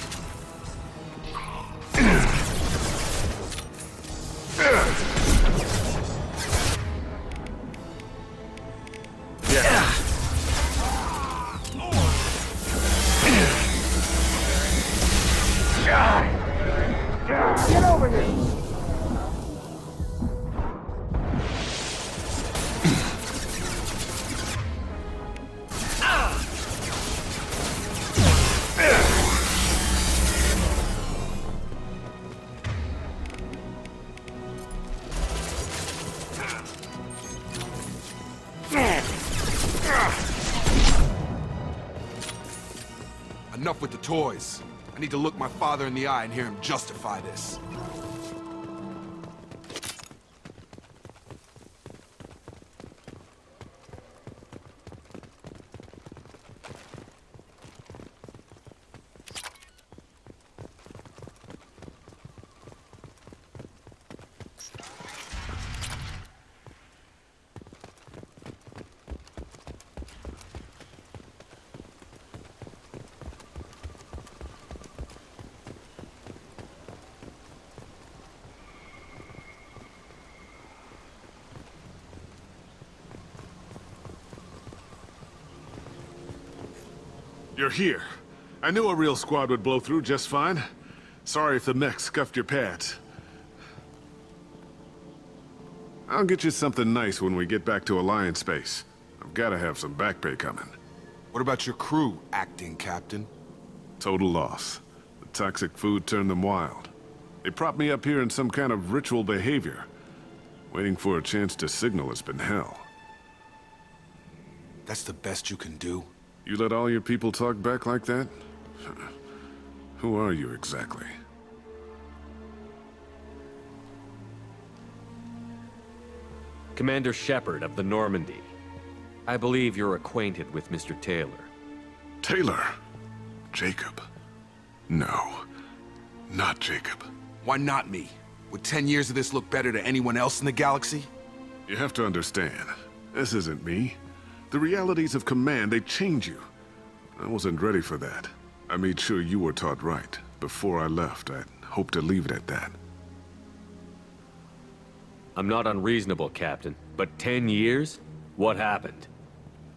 Get over here! Enough with the toys. I need to look my father in the eye and hear him justify this. You're here. I knew a real squad would blow through just fine. Sorry if the mech scuffed your pads. I'll get you something nice when we get back to Alliance space. I've gotta have some back pay coming. What about your crew, acting captain? Total loss. The toxic food turned them wild. They propped me up here in some kind of ritual behavior. Waiting for a chance to signal has been hell. That's the best you can do? You let all your people talk back like that? Who are you exactly? Commander Shepard of the Normandy. I believe you're acquainted with Mr. Taylor. Taylor? Jacob? No. Not Jacob. Why not me? Would 10 years of this look better to anyone else in the galaxy? You have to understand, this isn't me. The realities of command, they change you. I wasn't ready for that. I made sure you were taught right. Before I left, I hoped to leave it at that. I'm not unreasonable, Captain, but 10 years? What happened?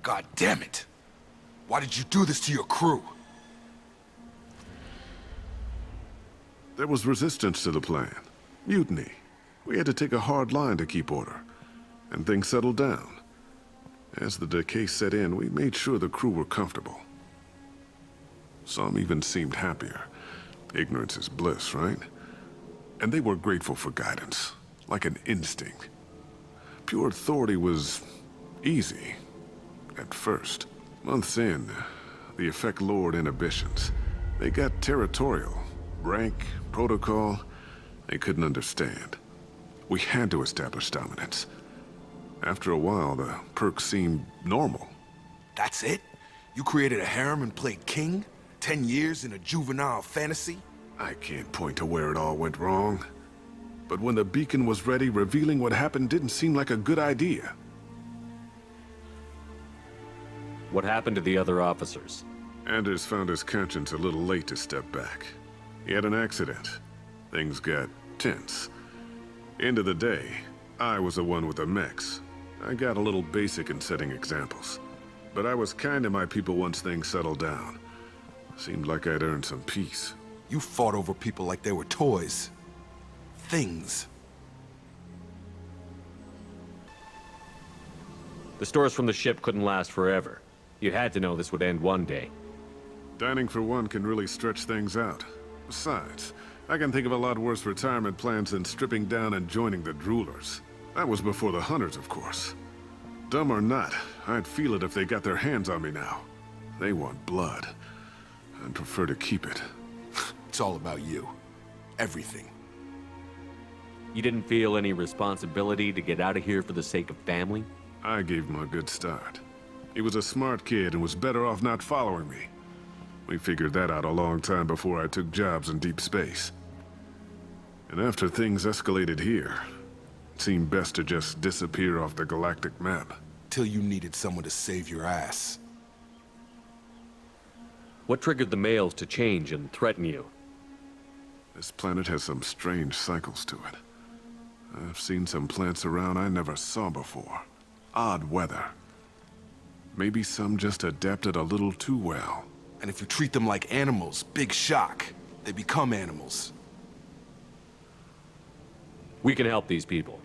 God damn it! Why did you do this to your crew? There was resistance to the plan. Mutiny. We had to take a hard line to keep order. And things settled down. As the decay set in, we made sure the crew were comfortable. Some even seemed happier. Ignorance is bliss, right? And they were grateful for guidance, like an instinct. Pure authority was easy, at first. Months in, the effect lowered inhibitions. They got territorial. Rank, protocol, they couldn't understand. We had to establish dominance. After a while, the perks seemed normal. That's it? You created a harem and played king? 10 years in a juvenile fantasy? I can't point to where it all went wrong. But when the beacon was ready, revealing what happened didn't seem like a good idea. What happened to the other officers? Anders found his conscience a little late to step back. He had an accident. Things got tense. End of the day, I was the one with the mechs. I got a little basic in setting examples. But I was kind to my people once things settled down. Seemed like I'd earned some peace. You fought over people like they were toys. Things. The stores from the ship couldn't last forever. You had to know this would end one day. Dining for one can really stretch things out. Besides, I can think of a lot worse retirement plans than stripping down and joining the droolers. That was before the hunters, of course. Dumb or not, I'd feel it if they got their hands on me now. They want blood. I'd prefer to keep it. It's all about you. Everything. You didn't feel any responsibility to get out of here for the sake of family? I gave him a good start. He was a smart kid and was better off not following me. We figured that out a long time before I took jobs in deep space. And after things escalated here, it seemed best to just disappear off the galactic map. Till you needed someone to save your ass. What triggered the males to change and threaten you? This planet has some strange cycles to it. I've seen some plants around I never saw before. Odd weather. Maybe some just adapted a little too well. And if you treat them like animals, big shock. They become animals. We can help these people.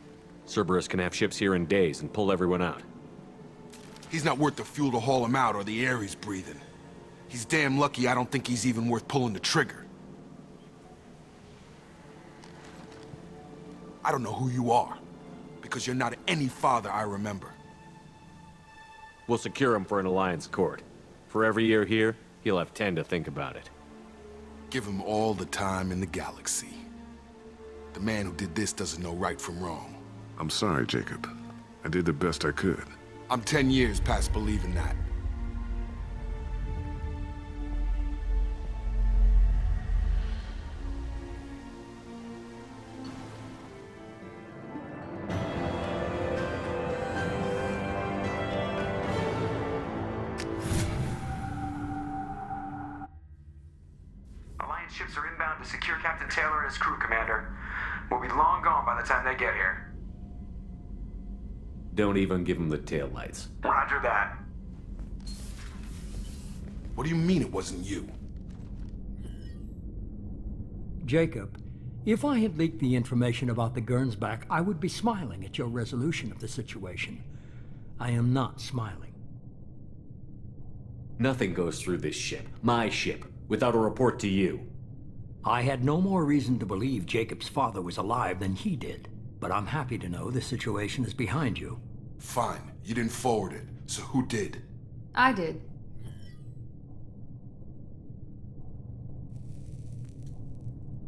Cerberus can have ships here in days and pull everyone out. He's not worth the fuel to haul him out or the air he's breathing. He's damn lucky I don't think he's even worth pulling the trigger. I don't know who you are, because you're not any father I remember. We'll secure him for an Alliance court. For every year here, he'll have 10 to think about it. Give him all the time in the galaxy. The man who did this doesn't know right from wrong. I'm sorry, Jacob. I did the best I could. I'm 10 years past believing that. Alliance ships are inbound to secure Captain Taylor and his crew, Commander. We'll be long gone by the time they get here. Don't even give him the taillights. Roger that. What do you mean it wasn't you? Jacob, if I had leaked the information about the Gernsback, I would be smiling at your resolution of the situation. I am not smiling. Nothing goes through this ship, my ship, without a report to you. I had no more reason to believe Jacob's father was alive than he did, but I'm happy to know the situation is behind you. Fine, you didn't forward it, so who did? I did.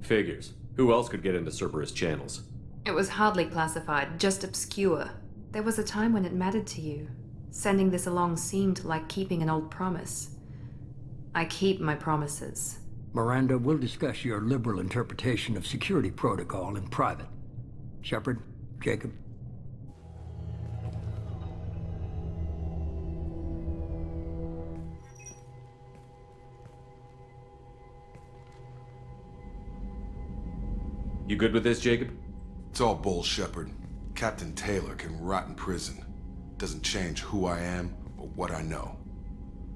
Figures. Who else could get into Cerberus channels? It was hardly classified, just obscure. There was a time when it mattered to you. Sending this along seemed like keeping an old promise. I keep my promises. Miranda, we'll discuss your liberal interpretation of security protocol in private. Shepard, Jacob. You good with this, Jacob? It's all bull, Shepard. Captain Taylor can rot in prison. Doesn't change who I am or what I know.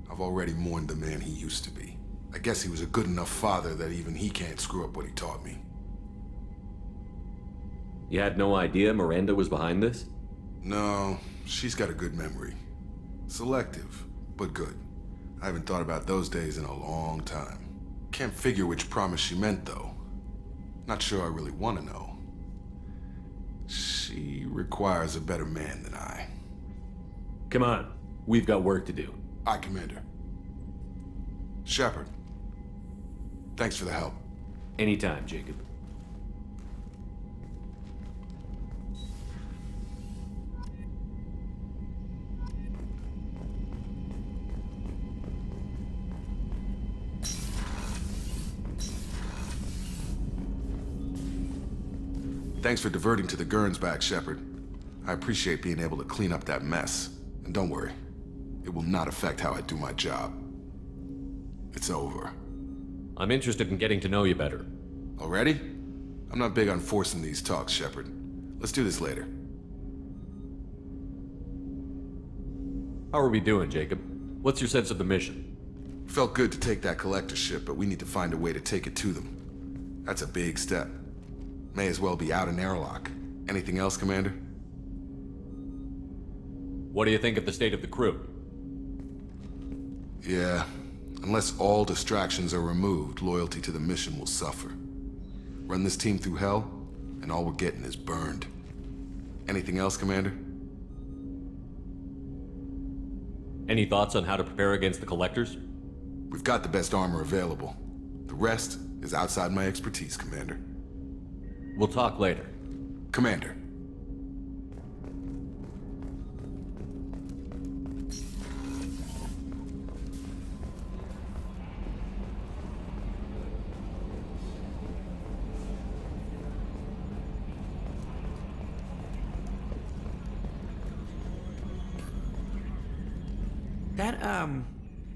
I've already mourned the man he used to be. I guess he was a good enough father that even he can't screw up what he taught me. You had no idea Miranda was behind this? No, she's got a good memory. Selective, but good. I haven't thought about those days in a long time. Can't figure which promise she meant, though. Not sure I really want to know. She requires a better man than I. Come on, we've got work to do. Aye, Commander. Shepard, thanks for the help. Anytime, Jacob. Thanks for diverting to the Gernsback, Shepard. I appreciate being able to clean up that mess. And don't worry, it will not affect how I do my job. It's over. I'm interested in getting to know you better. Already? I'm not big on forcing these talks, Shepard. Let's do this later. How are we doing, Jacob? What's your sense of the mission? Felt good to take that collector ship, but we need to find a way to take it to them. That's a big step. May as well be out in airlock. Anything else, Commander? What do you think of the state of the crew? Yeah. Unless all distractions are removed, loyalty to the mission will suffer. Run this team through hell, and all we're getting is burned. Anything else, Commander? Any thoughts on how to prepare against the Collectors? We've got the best armor available. The rest is outside my expertise, Commander. We'll talk later. Commander.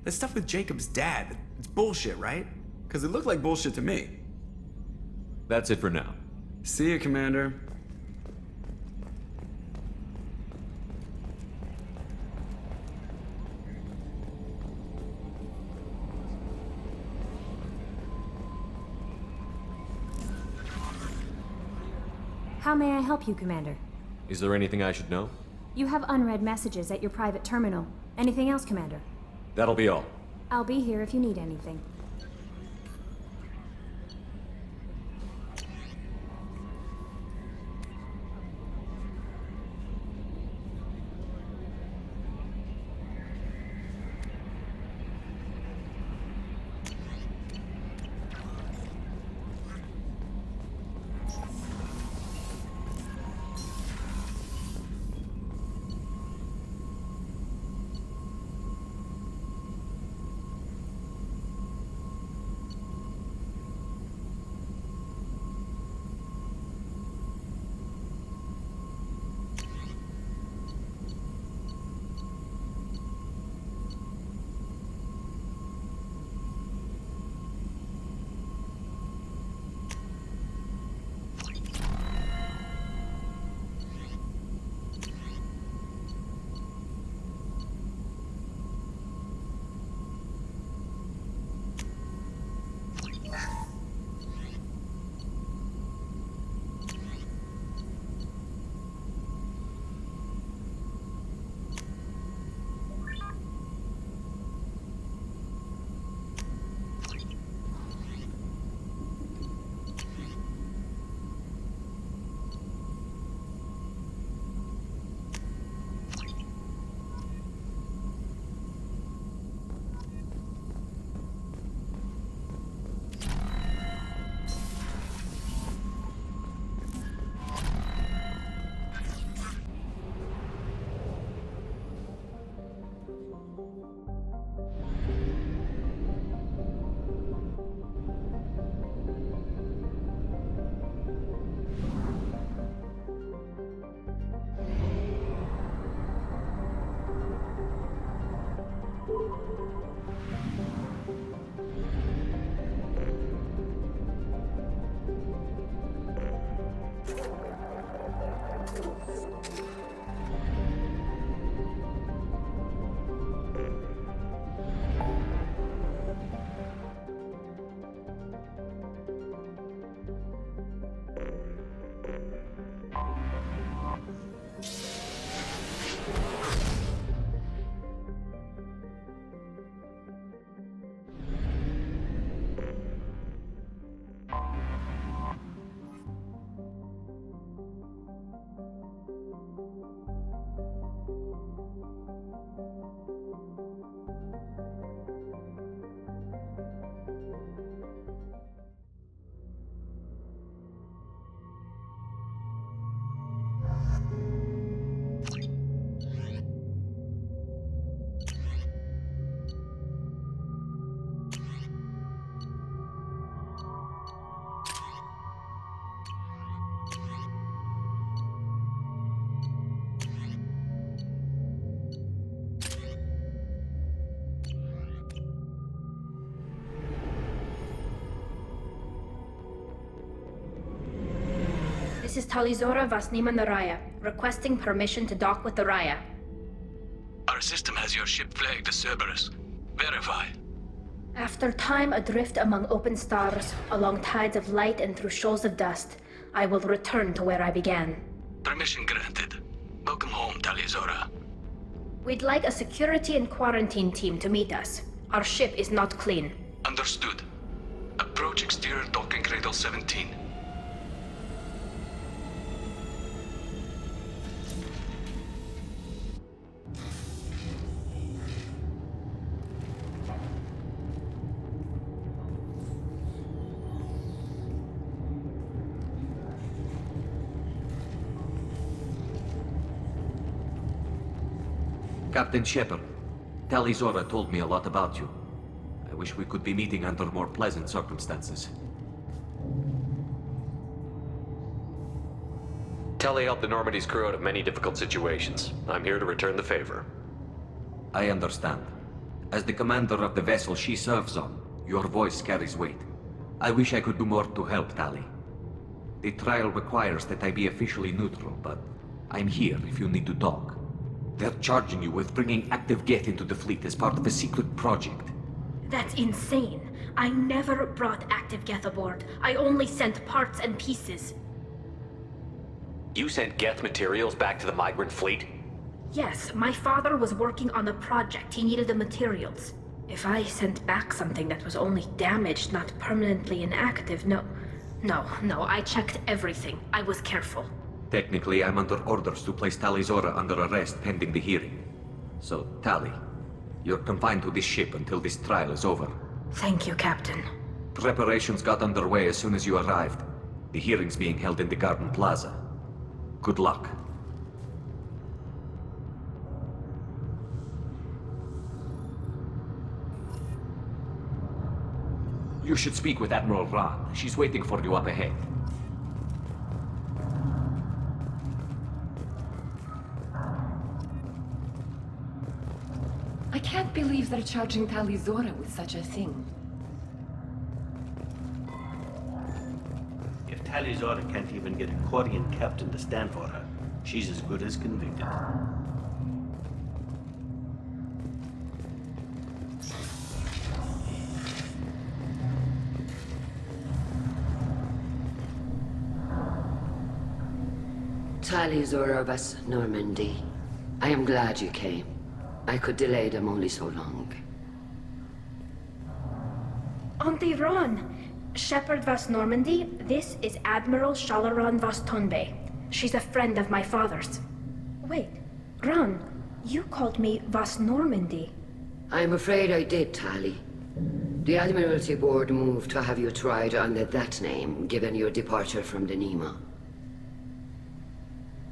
That stuff with Jacob's dad, it's bullshit, right? Because it looked like bullshit to me. That's it for now. See ya, Commander. How may I help you, Commander? Is there anything I should know? You have unread messages at your private terminal. Anything else, Commander? That'll be all. I'll be here if you need anything. This is Talizora Vasnima Naraya, requesting permission to dock with the Raya. Our system has your ship flagged as Cerberus. Verify. After time adrift among open stars, along tides of light and through shoals of dust, I will return to where I began. Permission granted. Welcome home, Talizora. We'd like a security and quarantine team to meet us. Our ship is not clean. Understood. Approach exterior docking cradle 17. Captain Shepard, Talizora told me a lot about you. I wish we could be meeting under more pleasant circumstances. Tali helped the Normandy's crew out of many difficult situations. I'm here to return the favor. I understand. As the commander of the vessel she serves on, your voice carries weight. I wish I could do more to help, Tali. The trial requires that I be officially neutral, but I'm here if you need to talk. They're charging you with bringing active Geth into the fleet as part of a secret project. That's insane. I never brought active Geth aboard. I only sent parts and pieces. You sent Geth materials back to the migrant fleet? Yes, my father was working on a project. He needed the materials. If I sent back something that was only damaged, not permanently inactive, no, I checked everything. I was careful. Technically, I'm under orders to place Talizora under arrest pending the hearing. So, Tali, you're confined to this ship until this trial is over. Thank you, Captain. Preparations got underway as soon as you arrived. The hearing's being held in the Garden Plaza. Good luck. You should speak with Admiral Ran. She's waiting for you up ahead. I can't believe they're charging Talizora with such a thing. If Talizora can't even get a Quarian captain to stand for her, she's as good as convicted. Talizora of us, Normandy. I am glad you came. I could delay them only so long. Auntie Ron! Shepard Vas Normandy, this is Admiral Shalaran Vas Tonbe. She's a friend of my father's. Wait, Ron, you called me Vas Normandy. I'm afraid I did, Tali. The Admiralty Board moved to have you tried under that name, given your departure from the Nima.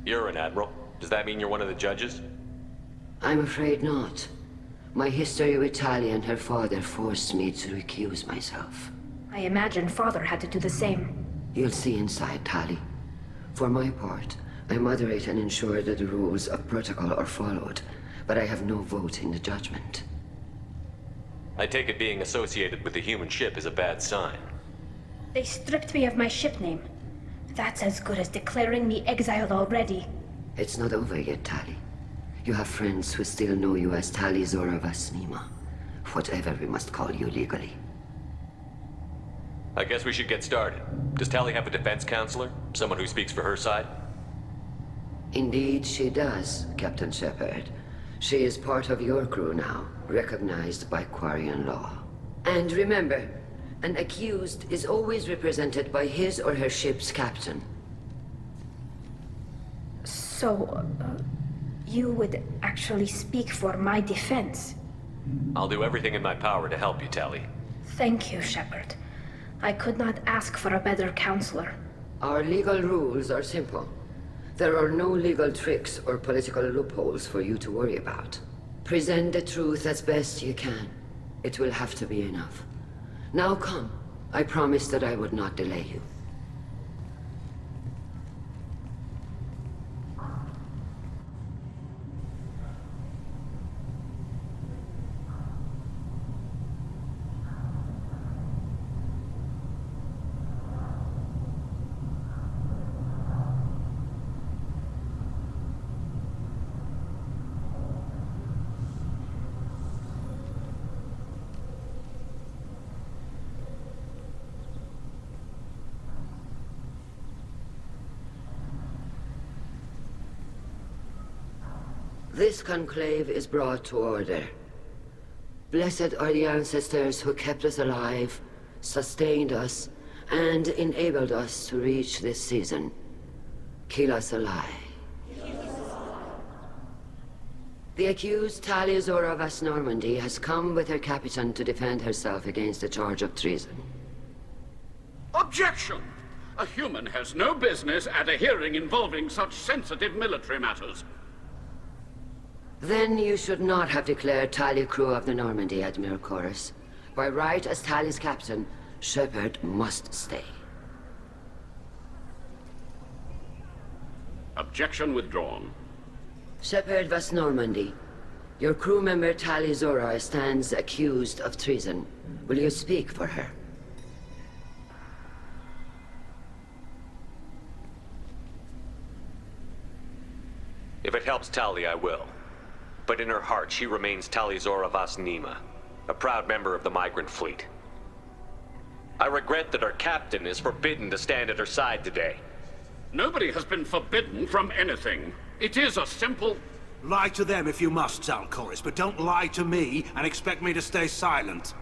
You're an admiral. Does that mean you're one of the judges? I'm afraid not. My history with Tali and her father forced me to recuse myself. I imagine father had to do the same. You'll see inside, Tali. For my part, I moderate and ensure that the rules of protocol are followed, but I have no vote in the judgment. I take it being associated with the human ship is a bad sign. They stripped me of my ship name. That's as good as declaring me exiled already. It's not over yet, Tali. You have friends who still know you as Talizora Vasnima. Whatever we must call you legally. I guess we should get started. Does Tali have a defense counselor? Someone who speaks for her side? Indeed she does, Captain Shepard. She is part of your crew now, recognized by Quarian law. And remember, an accused is always represented by his or her ship's captain. So, you would actually speak for my defense? I'll do everything in my power to help you, Tali. Thank you, Shepard. I could not ask for a better counselor. Our legal rules are simple. There are no legal tricks or political loopholes for you to worry about. Present the truth as best you can. It will have to be enough. Now come. I promised that I would not delay you. This conclave is brought to order. Blessed are the ancestors who kept us alive, sustained us, and enabled us to reach this season. Kill us alive. The accused Taliazora Vas Normandy has come with her captain to defend herself against the charge of treason. Objection! A human has no business at a hearing involving such sensitive military matters. Then you should not have declared Tali crew of the Normandy, Admiral Chorus. By right as Tali's captain, Shepard must stay. Objection withdrawn. Shepard Vas Normandy, your crew member Tali Zora stands accused of treason. Will you speak for her? If it helps Tali, I will. But in her heart, she remains Tali'Zorah Vas Nima, a proud member of the migrant fleet. I regret that her captain is forbidden to stand at her side today. Nobody has been forbidden from anything. It is a simple... Lie to them if you must, Zalcoris, but don't lie to me and expect me to stay silent.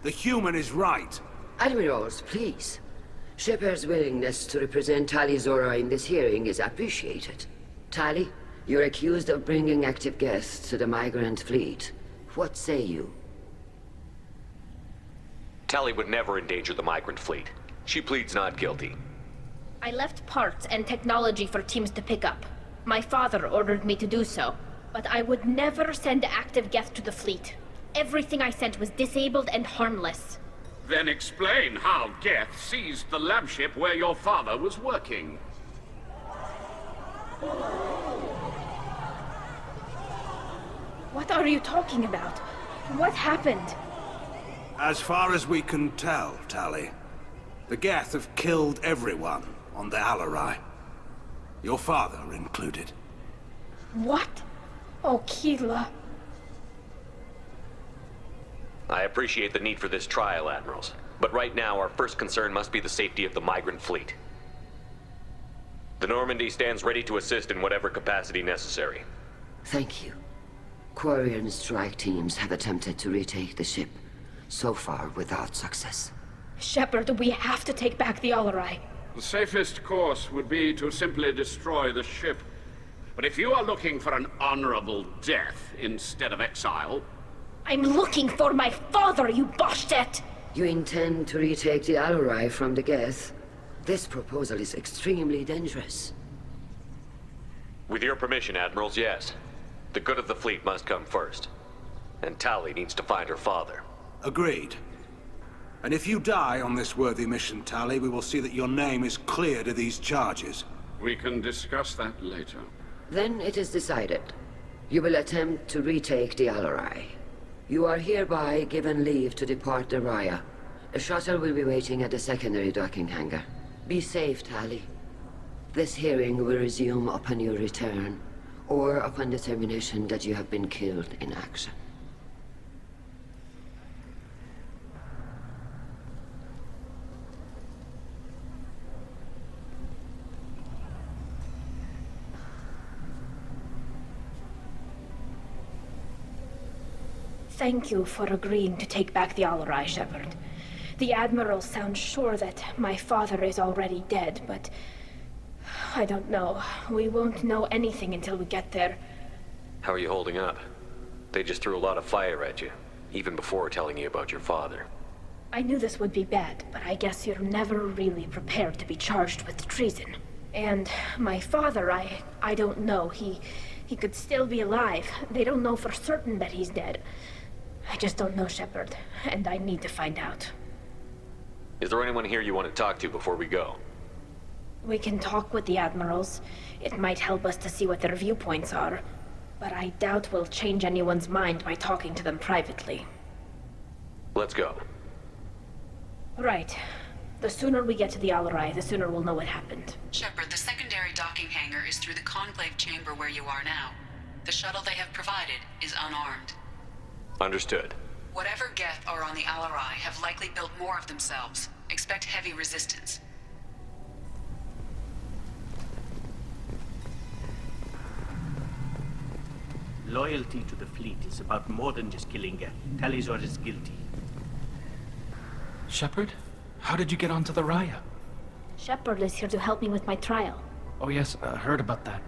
The human is right. Admirals, please. Shepard's willingness to represent Tali Zora in this hearing is appreciated. Tali, you're accused of bringing active guests to the migrant fleet. What say you? Tali would never endanger the migrant fleet. She pleads not guilty. I left parts and technology for teams to pick up. My father ordered me to do so, but I would never send active guests to the fleet. Everything I sent was disabled and harmless. Then explain how Geth seized the lab ship where your father was working. What are you talking about? What happened? As far as we can tell, Tali, the Geth have killed everyone on the Alarai. Your father included. What? Oh, Keela. I appreciate the need for this trial, Admirals. But right now, our first concern must be the safety of the migrant fleet. The Normandy stands ready to assist in whatever capacity necessary. Thank you. Quarian strike teams have attempted to retake the ship, so far without success. Shepard, we have to take back the Alarai. The safest course would be to simply destroy the ship. But if you are looking for an honorable death instead of exile... I'm looking for my father, you bastet! You intend to retake the Alarai from the Geth? This proposal is extremely dangerous. With your permission, Admirals, yes. The good of the fleet must come first. And Tali needs to find her father. Agreed. And if you die on this worthy mission, Tali, we will see that your name is cleared of these charges. We can discuss that later. Then it is decided. You will attempt to retake the Alarai. You are hereby given leave to depart the Raya. A shuttle will be waiting at the secondary docking hangar. Be safe, Tali. This hearing will resume upon your return, or upon determination that you have been killed in action. Thank you for agreeing to take back the Alarai, Shepard. The Admiral sounds sure that my father is already dead, but... I don't know. We won't know anything until we get there. How are you holding up? They just threw a lot of fire at you, even before telling you about your father. I knew this would be bad, but I guess you're never really prepared to be charged with treason. And my father, I don't know. He could still be alive. They don't know for certain that he's dead. I just don't know, Shepard, and I need to find out. Is there anyone here you want to talk to before we go? We can talk with the Admirals. It might help us to see what their viewpoints are. But I doubt we'll change anyone's mind by talking to them privately. Let's go. Right. The sooner we get to the Alarai, the sooner we'll know what happened. Shepard, the secondary docking hangar is through the conclave chamber where you are now. The shuttle they have provided is unarmed. Understood. Whatever Geth are on the Alarai have likely built more of themselves. Expect heavy resistance. Loyalty to the fleet is about more than just killing Geth. Talizor is guilty. Shepard? How did you get onto the Raya? Shepard is here to help me with my trial. Oh yes, I heard about that.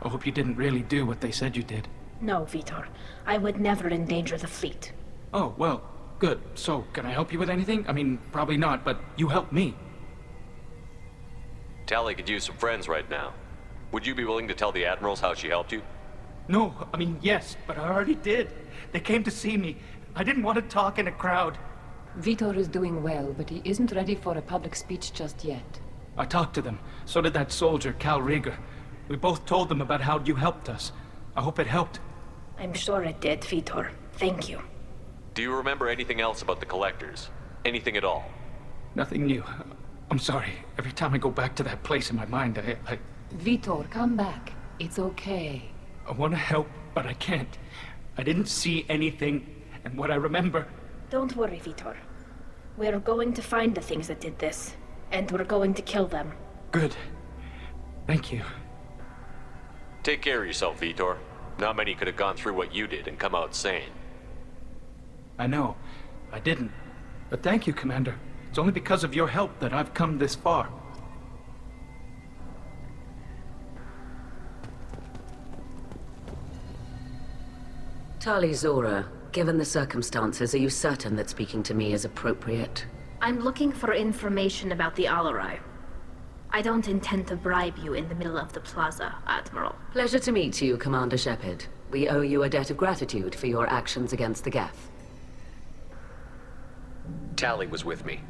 I hope you didn't really do what they said you did. No, Vitor. I would never endanger the fleet. Oh, well, good. So, can I help you with anything? I mean, probably not, but you helped me. Tali could use some friends right now. Would you be willing to tell the Admirals how she helped you? No, I mean, yes, but I already did. They came to see me. I didn't want to talk in a crowd. Vitor is doing well, but he isn't ready for a public speech just yet. I talked to them. So did that soldier, Cal Rieger. We both told them about how you helped us. I hope it helped. I'm sure it did, Vitor. Thank you. Do you remember anything else about the Collectors? Anything at all? Nothing new. I'm sorry. Every time I go back to that place in my mind, I... Vitor, come back. It's okay. I want to help, but I can't. I didn't see anything, and what I remember... Don't worry, Vitor. We're going to find the things that did this, and we're going to kill them. Good. Thank you. Take care of yourself, Vitor. Not many could have gone through what you did and come out sane. I know. I didn't. But thank you, Commander. It's only because of your help that I've come this far. Tali Zora, given the circumstances, are you certain that speaking to me is appropriate? I'm looking for information about the Alarai. I don't intend to bribe you in the middle of the plaza, Admiral. Pleasure to meet you, Commander Shepard. We owe you a debt of gratitude for your actions against the Geth. Tali was with me.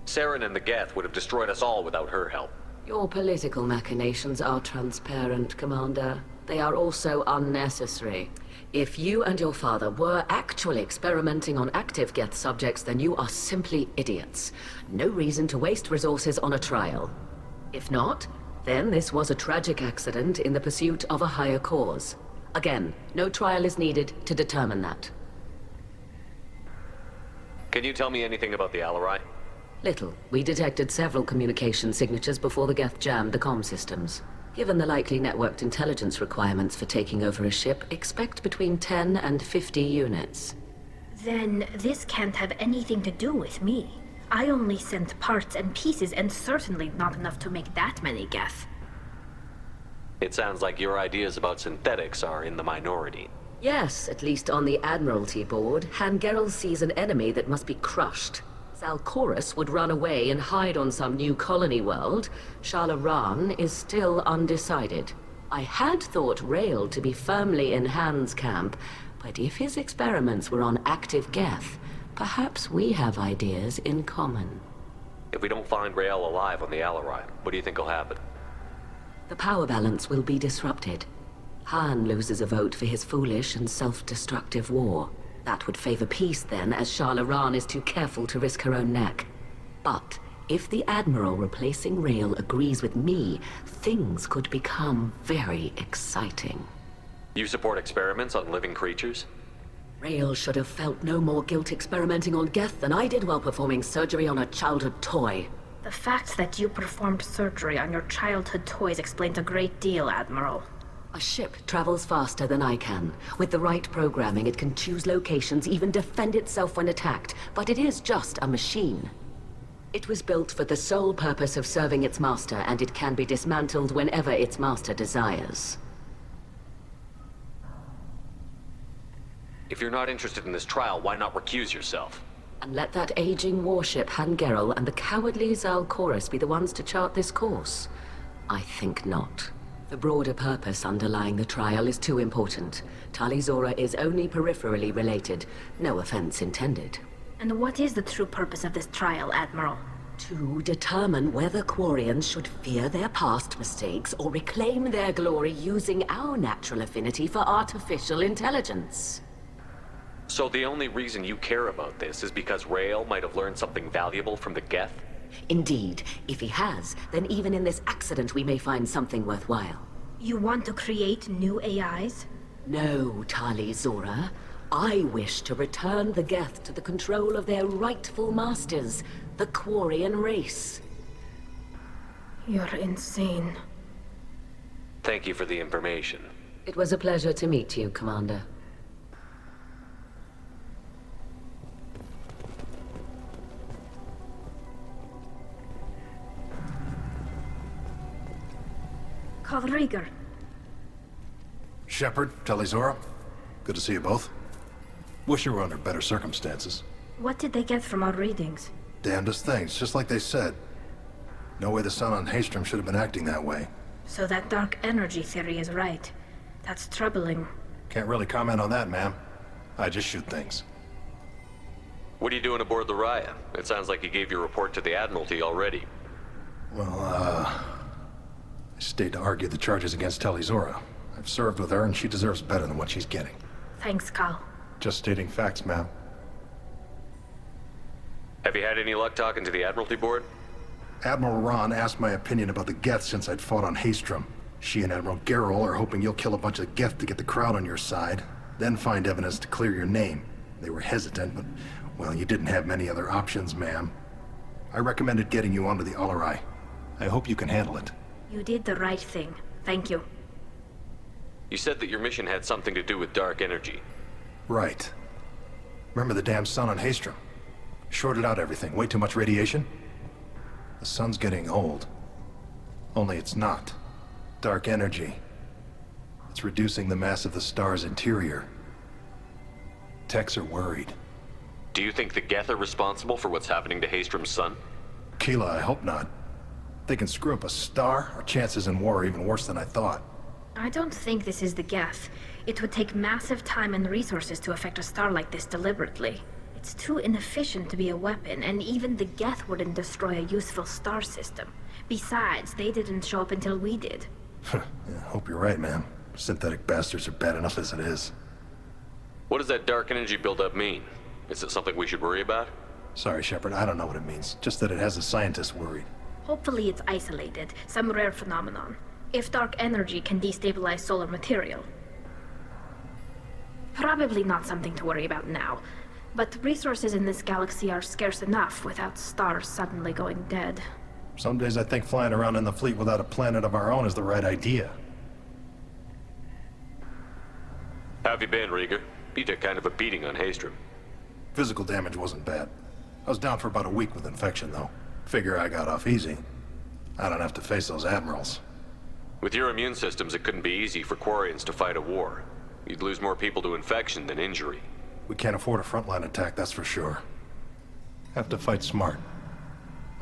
Saren and the Geth would have destroyed us all without her help. Your political machinations are transparent, Commander. They are also unnecessary. If you and your father were actually experimenting on active Geth subjects, then you are simply idiots. No reason to waste resources on a trial. If not, then this was a tragic accident in the pursuit of a higher cause. Again, no trial is needed to determine that. Can you tell me anything about the Alarai? Little. We detected several communication signatures before the Geth jammed the comm systems. Given the likely networked intelligence requirements for taking over a ship, expect between 10 and 50 units. Then this can't have anything to do with me. I only sent parts and pieces, and certainly not enough to make that many Geth. It sounds like your ideas about synthetics are in the minority. Yes, at least on the Admiralty board, Hangerel sees an enemy that must be crushed. Zalcorus would run away and hide on some new colony world. Shalaran is still undecided. I had thought Rael to be firmly in Han's camp, but if his experiments were on active Geth, perhaps we have ideas in common. If we don't find Rael alive on the Alarai, what do you think will happen? The power balance will be disrupted. Han loses a vote for his foolish and self-destructive war. That would favor peace then, as Shalaran is too careful to risk her own neck. But if the Admiral replacing Rael agrees with me, things could become very exciting. You support experiments on living creatures? Rael should have felt no more guilt experimenting on Geth than I did while performing surgery on a childhood toy. The fact that you performed surgery on your childhood toys explains a great deal, Admiral. A ship travels faster than I can. With the right programming, it can choose locations, even defend itself when attacked. But it is just a machine. It was built for the sole purpose of serving its master, and it can be dismantled whenever its master desires. If you're not interested in this trial, why not recuse yourself? And let that aging warship Hangerel and the cowardly Zalcorus be the ones to chart this course? I think not. The broader purpose underlying the trial is too important. Tali Zora is only peripherally related. No offense intended. And what is the true purpose of this trial, Admiral? To determine whether Quarians should fear their past mistakes or reclaim their glory using our natural affinity for artificial intelligence. So the only reason you care about this is because Rael might have learned something valuable from the Geth? Indeed. If he has, then even in this accident we may find something worthwhile. You want to create new AIs? No, Tali Zora. I wish to return the Geth to the control of their rightful masters, the Quarian race. You're insane. Thank you for the information. It was a pleasure to meet you, Commander. Rieger. Shepard, Telizora. Good to see you both. Wish you were under better circumstances. What did they get from our readings? Damnedest things, just like they said. No way the sun on Haystrom should have been acting that way. So that dark energy theory is right. That's troubling. Can't really comment on that, ma'am. I just shoot things. What are you doing aboard the Raya? It sounds like you gave your report to the Admiralty already. Well, I stayed to argue the charges against Telizora. I've served with her, and she deserves better than what she's getting. Thanks, Cal. Just stating facts, ma'am. Have you had any luck talking to the Admiralty board? Admiral Ron asked my opinion about the Geth since I'd fought on Haystrom. She and Admiral Gerrel are hoping you'll kill a bunch of Geth to get the crowd on your side, then find evidence to clear your name. They were hesitant, but, well, you didn't have many other options, ma'am. I recommended getting you onto the Alarai. I hope you can handle it. You did the right thing. Thank you. You said that your mission had something to do with dark energy. Right. Remember the damn sun on Haystrom? Shorted out everything. Way too much radiation? The sun's getting old. Only it's not. Dark energy. It's reducing the mass of the star's interior. Techs are worried. Do you think the Geth are responsible for what's happening to Haystrom's sun? Keela, I hope not. If they can screw up a star, our chances in war are even worse than I thought. I don't think this is the Geth. It would take massive time and resources to affect a star like this deliberately. It's too inefficient to be a weapon, and even the Geth wouldn't destroy a useful star system. Besides, they didn't show up until we did. Yeah, hope you're right, man. Synthetic bastards are bad enough as it is. What does that dark energy buildup mean? Is it something we should worry about? Sorry, Shepard, I don't know what it means. Just that it has the scientists worried. Hopefully it's isolated, some rare phenomenon. If dark energy can destabilize solar material. Probably not something to worry about now. But resources in this galaxy are scarce enough without stars suddenly going dead. Some days I think flying around in the fleet without a planet of our own is the right idea. How have you been, Rieger? You took kind of a beating on Haystrom. Physical damage wasn't bad. I was down for about a week with infection, though. Figure I got off easy. I don't have to face those admirals. With your immune systems, it couldn't be easy for Quarians to fight a war. You'd lose more people to infection than injury. We can't afford a frontline attack, that's for sure. Have to fight smart.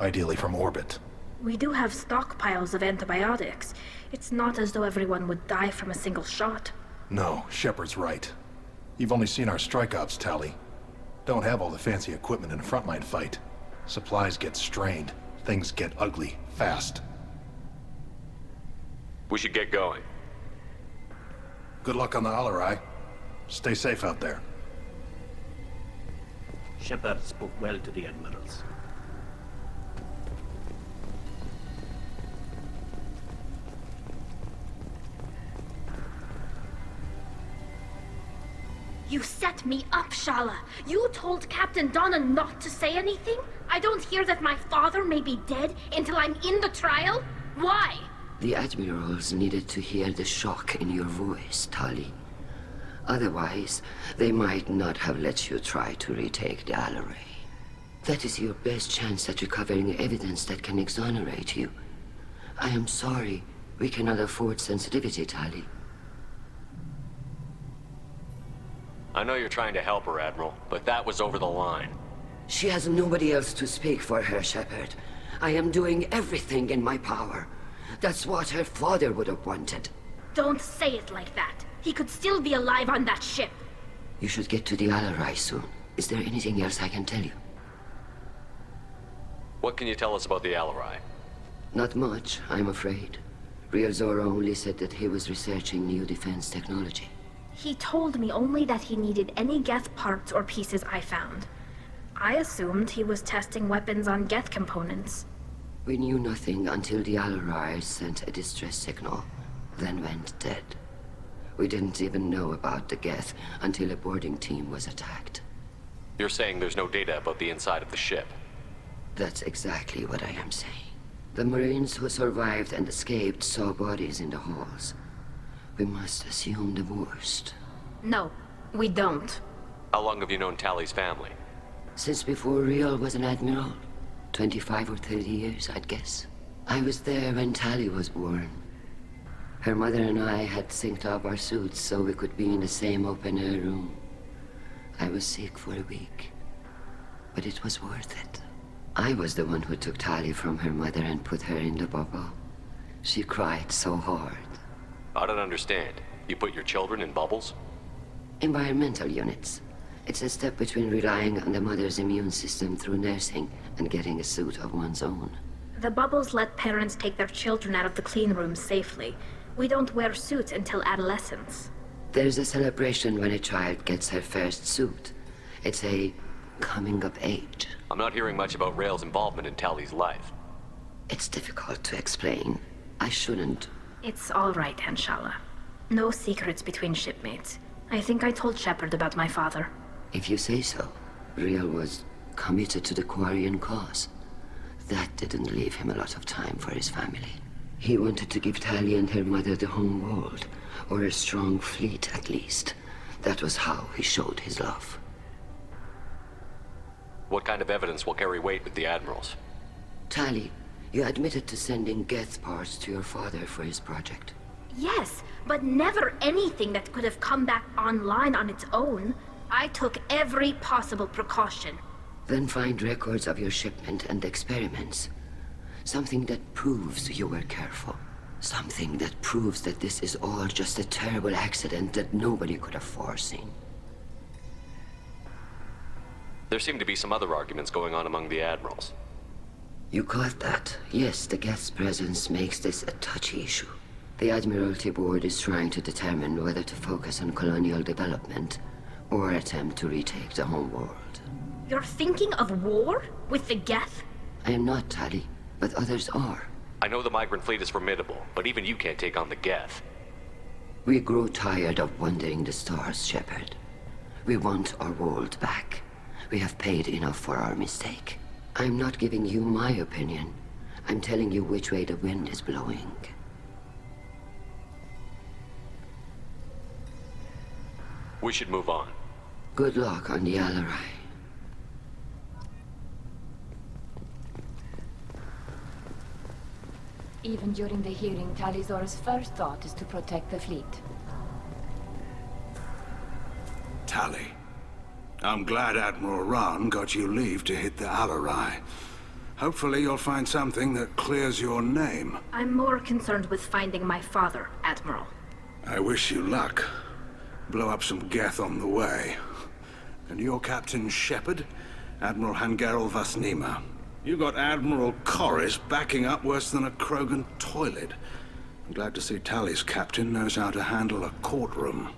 Ideally from orbit. We do have stockpiles of antibiotics. It's not as though everyone would die from a single shot. No, Shepard's right. You've only seen our strike ops tally. Don't have all the fancy equipment in a frontline fight. Supplies get strained. Things get ugly, fast. We should get going. Good luck on the Alarai. Stay safe out there. Shepard spoke well to the admirals. You set me up, Shala. You told Captain Donna not to say anything? I don't hear that my father may be dead until I'm in the trial? Why? The admirals needed to hear the shock in your voice, Tali. Otherwise, they might not have let you try to retake the Alarai. That is your best chance at recovering evidence that can exonerate you. I am sorry. We cannot afford sensitivity, Tali. I know you're trying to help her, Admiral, but that was over the line. She has nobody else to speak for her, Shepard. I am doing everything in my power. That's what her father would have wanted. Don't say it like that. He could still be alive on that ship. You should get to the Alarai soon. Is there anything else I can tell you? What can you tell us about the Alarai? Not much, I'm afraid. Real Zora only said that he was researching new defense technology. He told me only that he needed any Geth parts or pieces I found. I assumed he was testing weapons on Geth components. We knew nothing until the Alarai sent a distress signal, then went dead. We didn't even know about the Geth until a boarding team was attacked. You're saying there's no data about the inside of the ship? That's exactly what I am saying. The Marines who survived and escaped saw bodies in the halls. We must assume the worst. No, we don't. How long have you known Tally's family? Since before Riel was an admiral. 25 or 30 years, I'd guess. I was there when Tally was born. Her mother and I had synced up our suits so we could be in the same open-air room. I was sick for a week, but it was worth it. I was the one who took Tally from her mother and put her in the bubble. She cried so hard. I don't understand. You put your children in bubbles? Environmental units. It's a step between relying on the mother's immune system through nursing and getting a suit of one's own. The bubbles let parents take their children out of the clean rooms safely. We don't wear suits until adolescence. There's a celebration when a child gets her first suit. It's a coming of age. I'm not hearing much about Rael's involvement in Tally's life. It's difficult to explain. I shouldn't. It's all right, Anshala. No secrets between shipmates. I think I told Shepard about my father. If you say so. Riel was committed to the Quarian cause. That didn't leave him a lot of time for his family. He wanted to give Tally and her mother the home world, or a strong fleet at least. That was how he showed his love. What kind of evidence will carry weight with the admirals? Tally, you admitted to sending Geth parts to your father for his project. Yes, but never anything that could have come back online on its own. I took every possible precaution. Then find records of your shipment and experiments. Something that proves you were careful. Something that proves that this is all just a terrible accident that nobody could have foreseen. There seem to be some other arguments going on among the admirals. You caught that? Yes, the Geth's presence makes this a touchy issue. The Admiralty Board is trying to determine whether to focus on colonial development or attempt to retake the home world. You're thinking of war? With the Geth? I am not, Tally, but others are. I know the migrant fleet is formidable, but even you can't take on the Geth. We grow tired of wandering the stars, Shepard. We want our world back. We have paid enough for our mistake. I'm not giving you my opinion. I'm telling you which way the wind is blowing. We should move on. Good luck on the Alarai. Even during the hearing, Tali'Zorah's first thought is to protect the fleet. Tally, I'm glad Admiral Rahn got you leave to hit the Alarai. Hopefully you'll find something that clears your name. I'm more concerned with finding my father, Admiral. I wish you luck. Blow up some Geth on the way. And your Captain Shepard? Admiral Hangarel Vasnima. You got Admiral Corris backing up worse than a Krogan toilet. I'm glad to see Tally's captain knows how to handle a courtroom.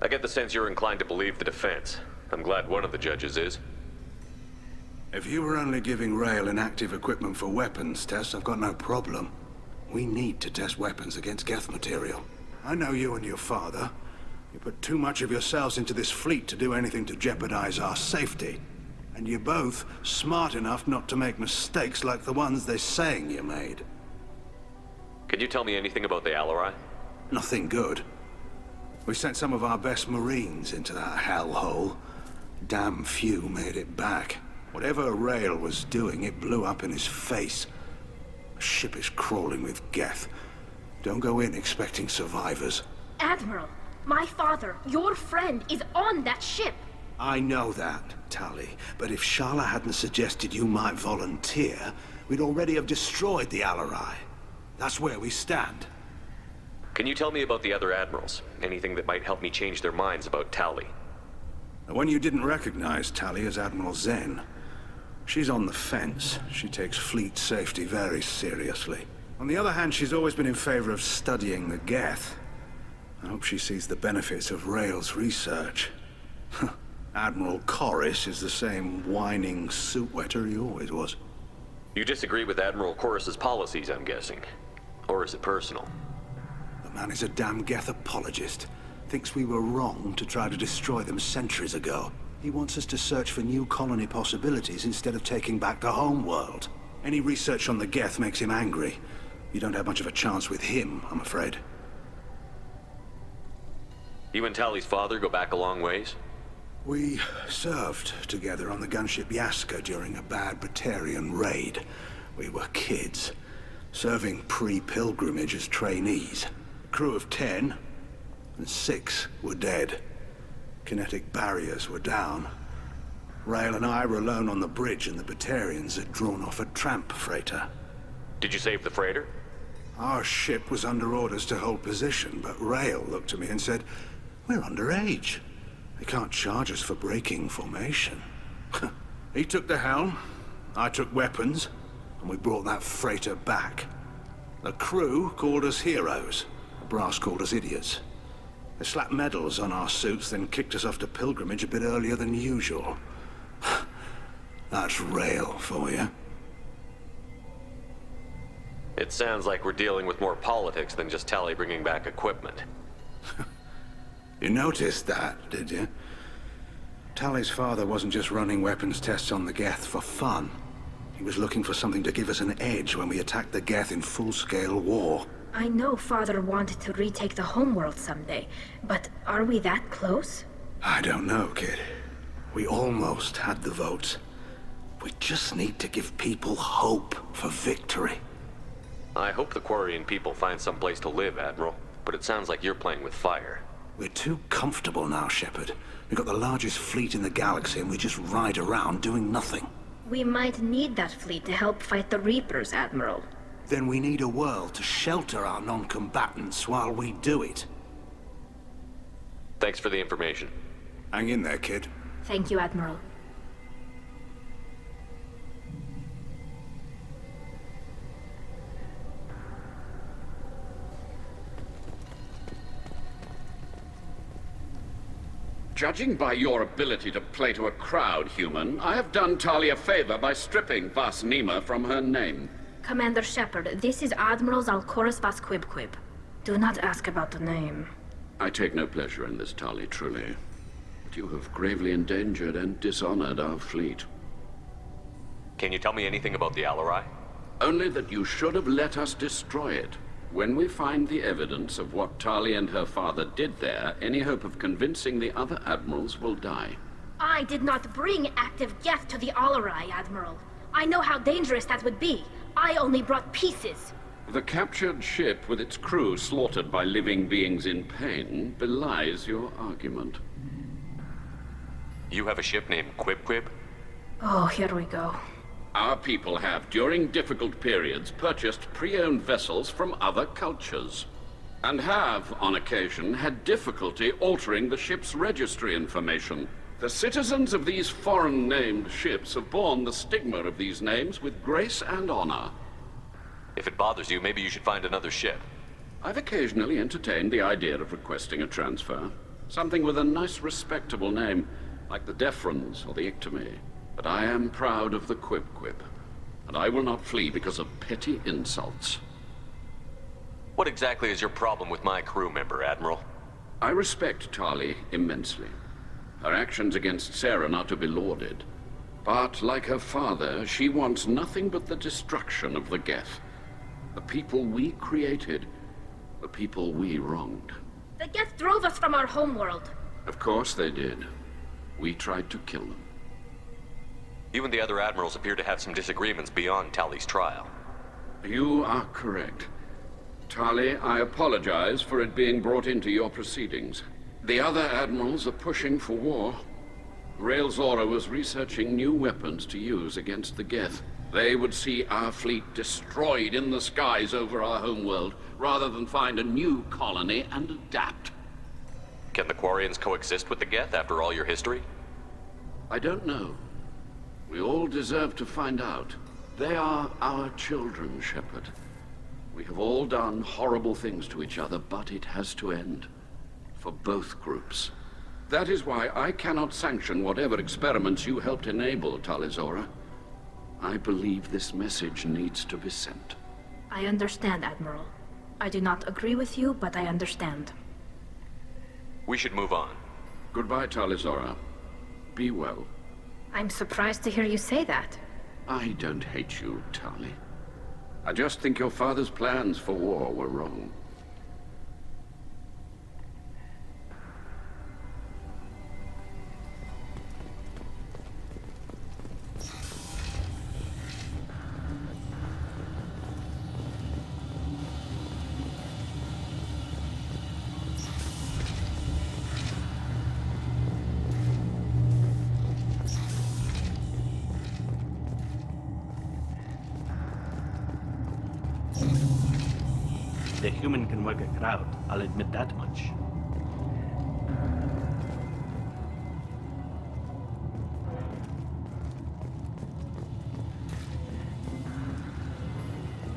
I get the sense you're inclined to believe the defense. I'm glad one of the judges is. If you were only giving Rael inactive equipment for weapons tests, I've got no problem. We need to test weapons against Geth material. I know you and your father. You put too much of yourselves into this fleet to do anything to jeopardize our safety. And you're both smart enough not to make mistakes like the ones they're saying you made. Can you tell me anything about the Alarai? Nothing good. We sent some of our best Marines into that hellhole. Damn few made it back. Whatever Rael was doing, it blew up in his face. The ship is crawling with Geth. Don't go in expecting survivors. Admiral, my father, your friend, is on that ship. I know that, Tally, but if Shala hadn't suggested you might volunteer, we'd already have destroyed the Alarai. That's where we stand. Can you tell me about the other admirals? Anything that might help me change their minds about Tally? The one you didn't recognize, Tally, is Admiral Zen. She's on the fence. She takes fleet safety very seriously. On the other hand, she's always been in favor of studying the Geth. I hope she sees the benefits of Rael's research. Admiral Corris is the same whining suit wetter he always was. You disagree with Admiral Corris's policies, I'm guessing. Or is it personal? The man is a damn Geth apologist. Thinks we were wrong to try to destroy them centuries ago. He wants us to search for new colony possibilities instead of taking back the home world. Any research on the Geth makes him angry. You don't have much of a chance with him, I'm afraid. You and Tally's father go back a long ways? We served together on the gunship Yaska during a bad Batarian raid. We were kids, serving pre-pilgrimage as trainees. A crew of 10, and 6 were dead. Kinetic barriers were down. Rail and I were alone on the bridge, and the Batarians had drawn off a tramp freighter. Did you save the freighter? Our ship was under orders to hold position, but Rail looked at me and said, "We're underage. They can't charge us for breaking formation." He took the helm, I took weapons, and we brought that freighter back. The crew called us heroes. The brass called us idiots. They slapped medals on our suits, then kicked us off to pilgrimage a bit earlier than usual. That's Rail for you. It sounds like we're dealing with more politics than just Tally bringing back equipment. You noticed that, did you? Tally's father wasn't just running weapons tests on the Geth for fun. He was looking for something to give us an edge when we attacked the Geth in full-scale war. I know Father wanted to retake the homeworld someday, but are we that close? I don't know, kid. We almost had the votes. We just need to give people hope for victory. I hope the Quarian people find some place to live, Admiral, but it sounds like you're playing with fire. We're too comfortable now, Shepard. We've got the largest fleet in the galaxy and we just ride around doing nothing. We might need that fleet to help fight the Reapers, Admiral. Then we need a world to shelter our non-combatants while we do it. Thanks for the information. Hang in there, kid. Thank you, Admiral. Judging by your ability to play to a crowd, human, I have done Tali a favor by stripping Vas Nima from her name. Commander Shepard, this is Admiral Zalcorus Vas Quib. Do not ask about the name. I take no pleasure in this, Tali, truly. But you have gravely endangered and dishonored our fleet. Can you tell me anything about the Alarai? Only that you should have let us destroy it. When we find the evidence of what Tali and her father did there, any hope of convincing the other admirals will die. I did not bring active Geth to the Alarai, Admiral. I know how dangerous that would be. I only brought pieces. The captured ship with its crew slaughtered by living beings in pain belies your argument. You have a ship named Quib? Oh, here we go. Our people have, during difficult periods, purchased pre-owned vessels from other cultures, and have, on occasion, had difficulty altering the ship's registry information. The citizens of these foreign-named ships have borne the stigma of these names with grace and honor. If it bothers you, maybe you should find another ship. I've occasionally entertained the idea of requesting a transfer. Something with a nice, respectable name, like the Defrons or the Ictomy. But I am proud of the Quib, and I will not flee because of petty insults. What exactly is your problem with my crew member, Admiral? I respect Tali immensely. Her actions against Saren are to be lauded. But, like her father, she wants nothing but the destruction of the Geth. The people we created, the people we wronged. The Geth drove us from our homeworld. Of course they did. We tried to kill them. You and the other admirals appear to have some disagreements beyond Tali's trial. You are correct. Tali, I apologize for it being brought into your proceedings. The other admirals are pushing for war. Rail Zora was researching new weapons to use against the Geth. They would see our fleet destroyed in the skies over our homeworld, rather than find a new colony and adapt. Can the Quarians coexist with the Geth after all your history? I don't know. We all deserve to find out. They are our children, Shepard. We have all done horrible things to each other, but it has to end. For both groups. That is why I cannot sanction whatever experiments you helped enable, Talizora. I believe this message needs to be sent. I understand, Admiral. I do not agree with you, but I understand. We should move on. Goodbye, Talizora. Be well. I'm surprised to hear you say that. I don't hate you, Tali. I just think your father's plans for war were wrong. The human can work a crowd, I'll admit that much.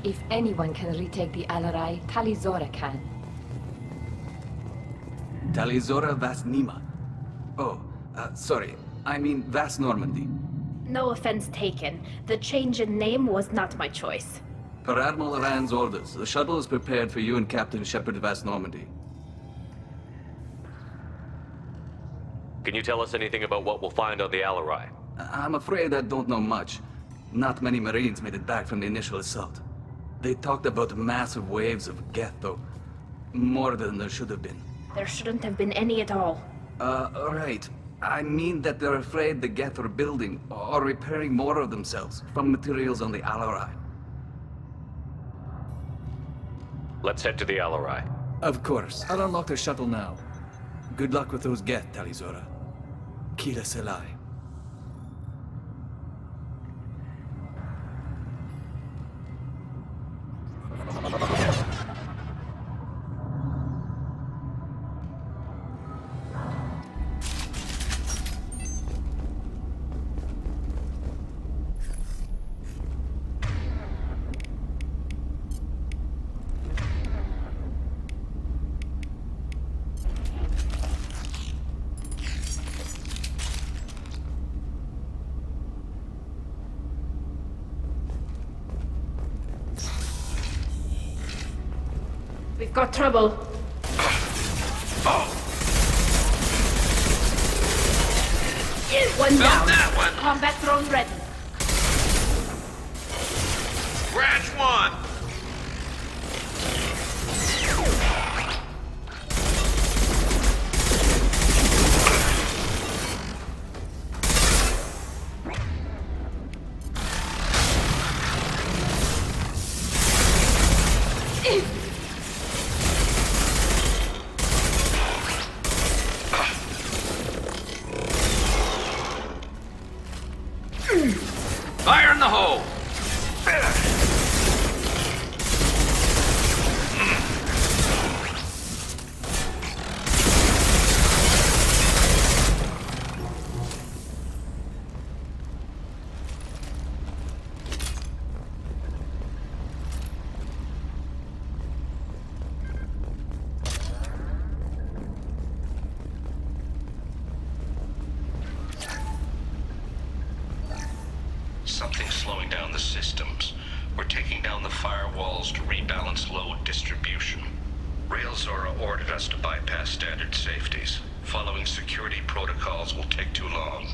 If anyone can retake the Alarai, Talizora can. Talizora Vas Nima. Oh, sorry. I mean Vas Normandy. No offense taken. The change in name was not my choice. Per Admiral Rand's orders, the shuttle is prepared for you and Captain Shepard Vas Normandy. Can you tell us anything about what we'll find on the Alarai? I'm afraid I don't know much. Not many Marines made it back from the initial assault. They talked about massive waves of Geth, though. More than there should have been. There shouldn't have been any at all. Right. I mean that they're afraid the Geth are building or repairing more of themselves from materials on the Alarai. Let's head to the Alarai. Of course. I'll unlock the shuttle now. Good luck with those Geth, Talizora. Kila Selai. We've got trouble. One down. That one. Combat drone ready. Scratch one. Fire in the hole! Something's slowing down the systems. We're taking down the firewalls to rebalance load distribution. Railzora ordered us to bypass standard safeties. Following security protocols will take too long.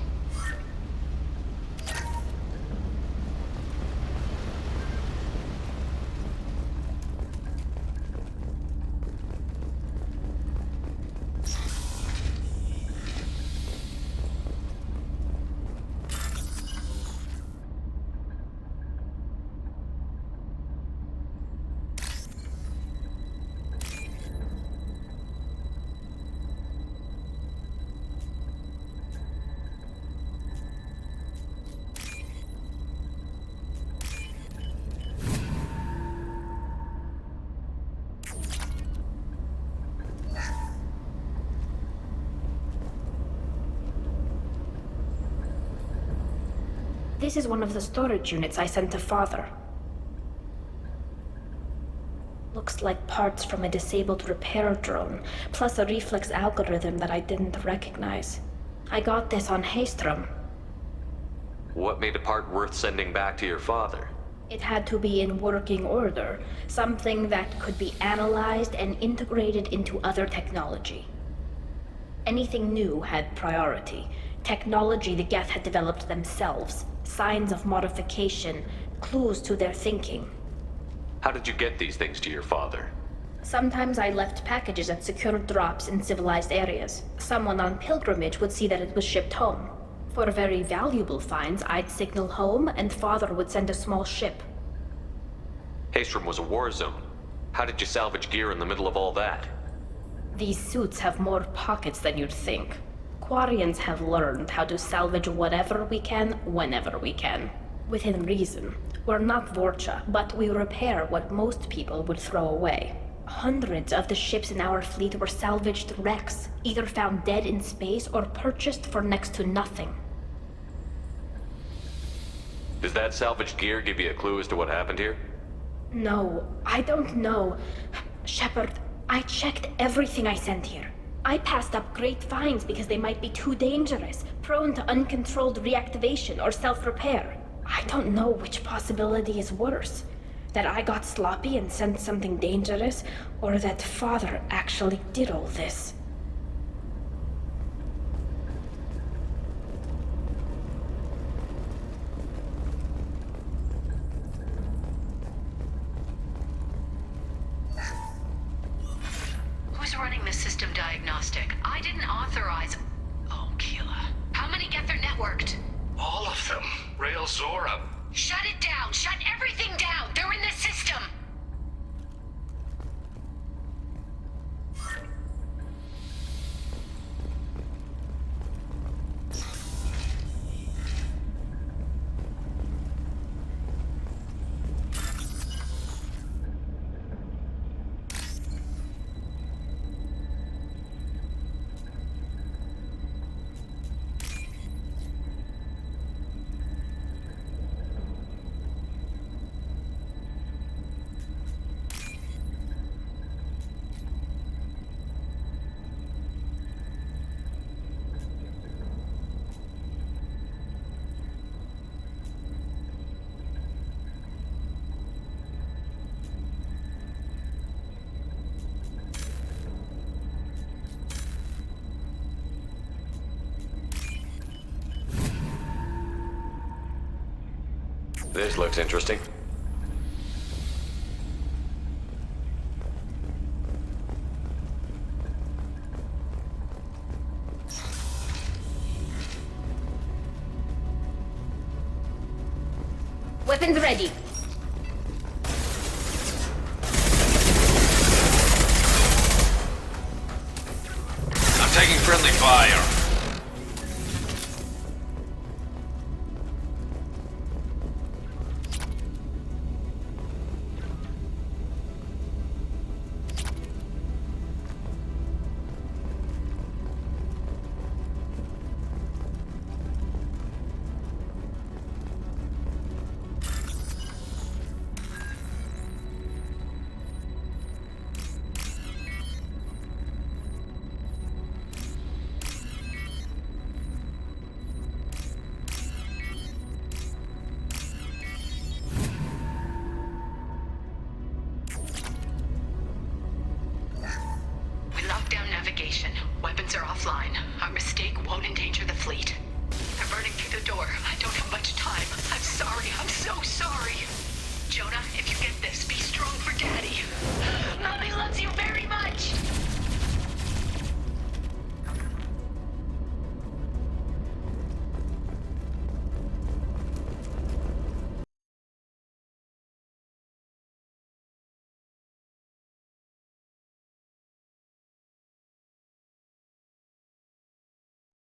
This is one of the storage units I sent to Father. Looks like parts from a disabled repair drone, plus a reflex algorithm that I didn't recognize. I got this on Haystrom. What made a part worth sending back to your father? It had to be in working order, something that could be analyzed and integrated into other technology. Anything new had priority. Technology the Geth had developed themselves, signs of modification, clues to their thinking. How did you get these things to your father? Sometimes I left packages at secure drops in civilized areas. Someone on pilgrimage would see that it was shipped home. For very valuable finds, I'd signal home, and Father would send a small ship. Haestrom was a war zone. How did you salvage gear in the middle of all that? These suits have more pockets than you'd think. Quarians have learned how to salvage whatever we can, whenever we can. Within reason. We're not Vorcha, but we repair what most people would throw away. Hundreds of the ships in our fleet were salvaged wrecks, either found dead in space or purchased for next to nothing. Does that salvaged gear give you a clue as to what happened here? No, I don't know. Shepard, I checked everything I sent here. I passed up great finds because they might be too dangerous, prone to uncontrolled reactivation or self-repair. I don't know which possibility is worse. That I got sloppy and sent something dangerous, or that Father actually did all this. Who's running the system diagnostic? I didn't authorize... Oh, Keela. How many get their networked? All of them. Rail Zora. Shut it down! Shut everything down! They're in the system! This looks interesting. Weapons ready. I'm taking friendly fire. Weapons are offline. Our mistake won't endanger the fleet. They're burning through the door. I don't have much time. I'm sorry. I'm so sorry. Jonah, if you get this, be strong for Daddy. Mommy loves you very